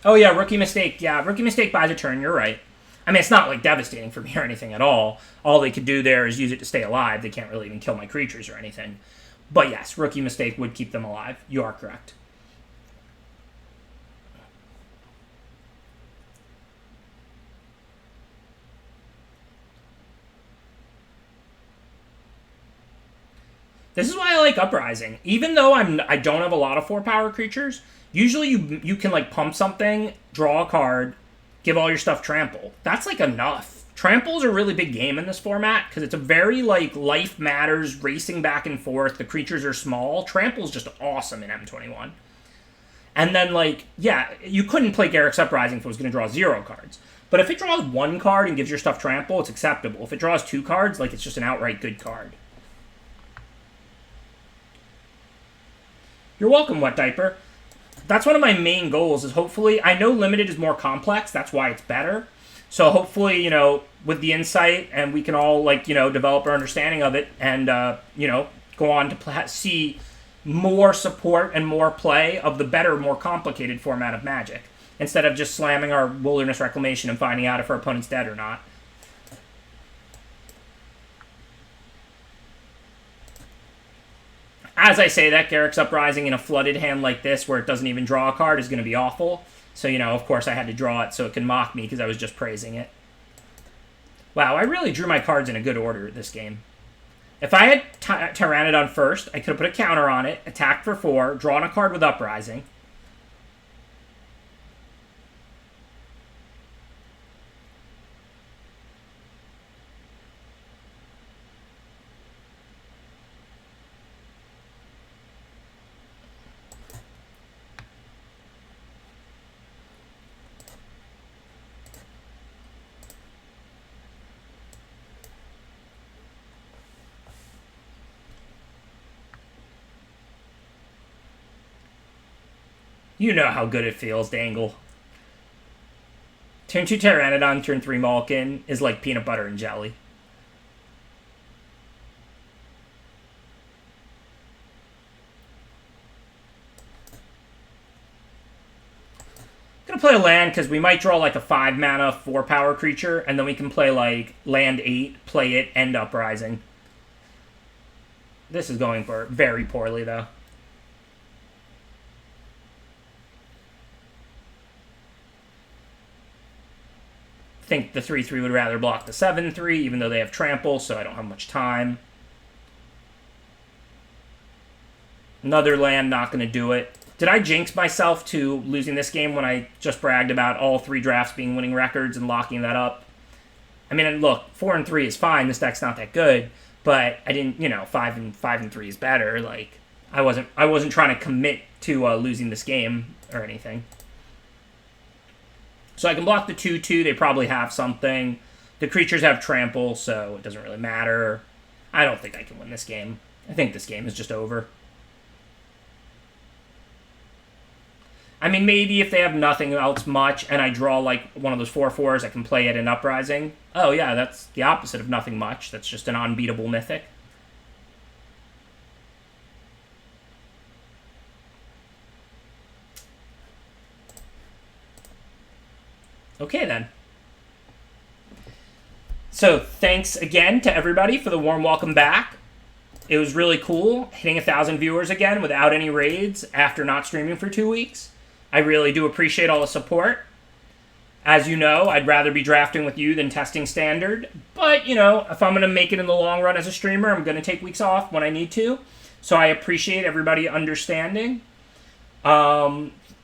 Oh yeah, Rookie Mistake. Yeah, Rookie Mistake buys a turn, you're right. I mean, it's not like devastating for me or anything at all. All they could do there is use it to stay alive. They can't really even kill my creatures or anything. But yes, Rookie Mistake would keep them alive. You are correct. This is why I like Uprising. Even though I don't have a lot of 4-power creatures, usually you can like pump something, draw a card, give all your stuff trample. That's like enough. Trample's a really big game in this format because it's a very like life matters, racing back and forth. The creatures are small. Trample's just awesome in M21. And then like, yeah, you couldn't play Garruk's Uprising if it was going to draw 0 cards. But if it draws 1 card and gives your stuff trample, it's acceptable. If it draws 2 cards, like it's just an outright good card. You're welcome, Wet Diaper. That's one of my main goals is hopefully, I know Limited is more complex, that's why it's better. So hopefully, you know, with the insight and we can all like, you know, develop our understanding of it and, you know, go on to see more support and more play of the better, more complicated format of Magic. Instead of just slamming our Wilderness Reclamation and finding out if our opponent's dead or not. As I say that, Garruk's Uprising in a flooded hand like this, where it doesn't even draw a card, is going to be awful. So, you know, of course I had to draw it so it can mock me because I was just praising it. Wow, I really drew my cards in a good order this game. If I had Tyrannodon first, I could have put a counter on it, attacked for 4, drawn a card with Uprising. You know how good it feels, Dangle. Turn 2 Pteranodon, turn 3 Malkin is like peanut butter and jelly. Gonna play a land because we might draw like a 5 mana 4-power creature, and then we can play like land 8, play it, end Uprising. This is going for very poorly though. Think the 3/3 would rather block the 7/3, even though they have trample, so I don't have much time. Another land, not going to do it. Did I jinx myself to losing this game when I just bragged about all 3 drafts being winning records and locking that up? I mean, look, 4 and 3 is fine. This deck's not that good, but I didn't, you know, 5 and 3 is better. Like, I wasn't trying to commit to losing this game or anything. So I can block the 2/2. They probably have something. The creatures have trample, so it doesn't really matter. I don't think I can win this game. I think this game is just over. I mean, maybe if they have nothing else much and I draw like one of those 4/4s, I can play it in Uprising. Oh yeah, that's the opposite of nothing much. That's just an unbeatable mythic. Okay, then. So, thanks again to everybody for the warm welcome back. It was really cool hitting 1,000 viewers again without any raids after not streaming for 2 weeks. I really do appreciate all the support. As you know, I'd rather be drafting with you than testing standard. But, you know, if I'm going to make it in the long run as a streamer, I'm going to take weeks off when I need to. So I appreciate everybody understanding.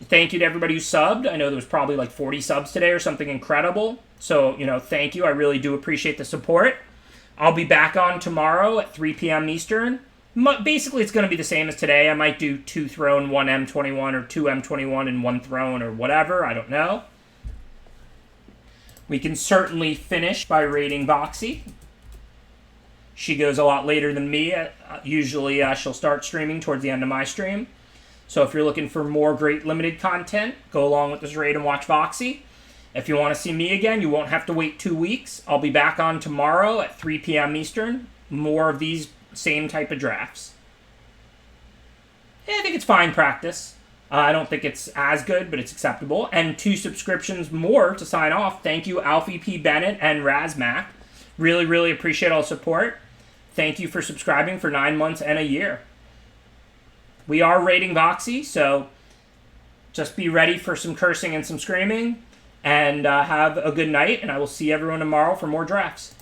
Thank you to everybody who subbed. I know there was probably like 40 subs today or something incredible. So, you know, thank you. I really do appreciate the support. I'll be back on tomorrow at 3 p.m. Eastern. Basically, it's going to be the same as today. I might do 2 Throne, 1 M21, or 2 M21 and 1 Throne, or whatever. I don't know. We can certainly finish by raiding Voxy. She goes a lot later than me. Usually, she'll start streaming towards the end of my stream. So if you're looking for more great limited content, go along with this raid and watch Voxy. If you want to see me again, you won't have to wait 2 weeks. I'll be back on tomorrow at 3 p.m. Eastern. More of these same type of drafts. Yeah, I think it's fine practice. I don't think it's as good, but it's acceptable. And 2 subscriptions more to sign off. Thank you, Alfie P. Bennett and Razmac. Really, really appreciate all the support. Thank you for subscribing for 9 months and a year. We are raiding Voxy, so just be ready for some cursing and some screaming. And have a good night, and I will see everyone tomorrow for more drafts.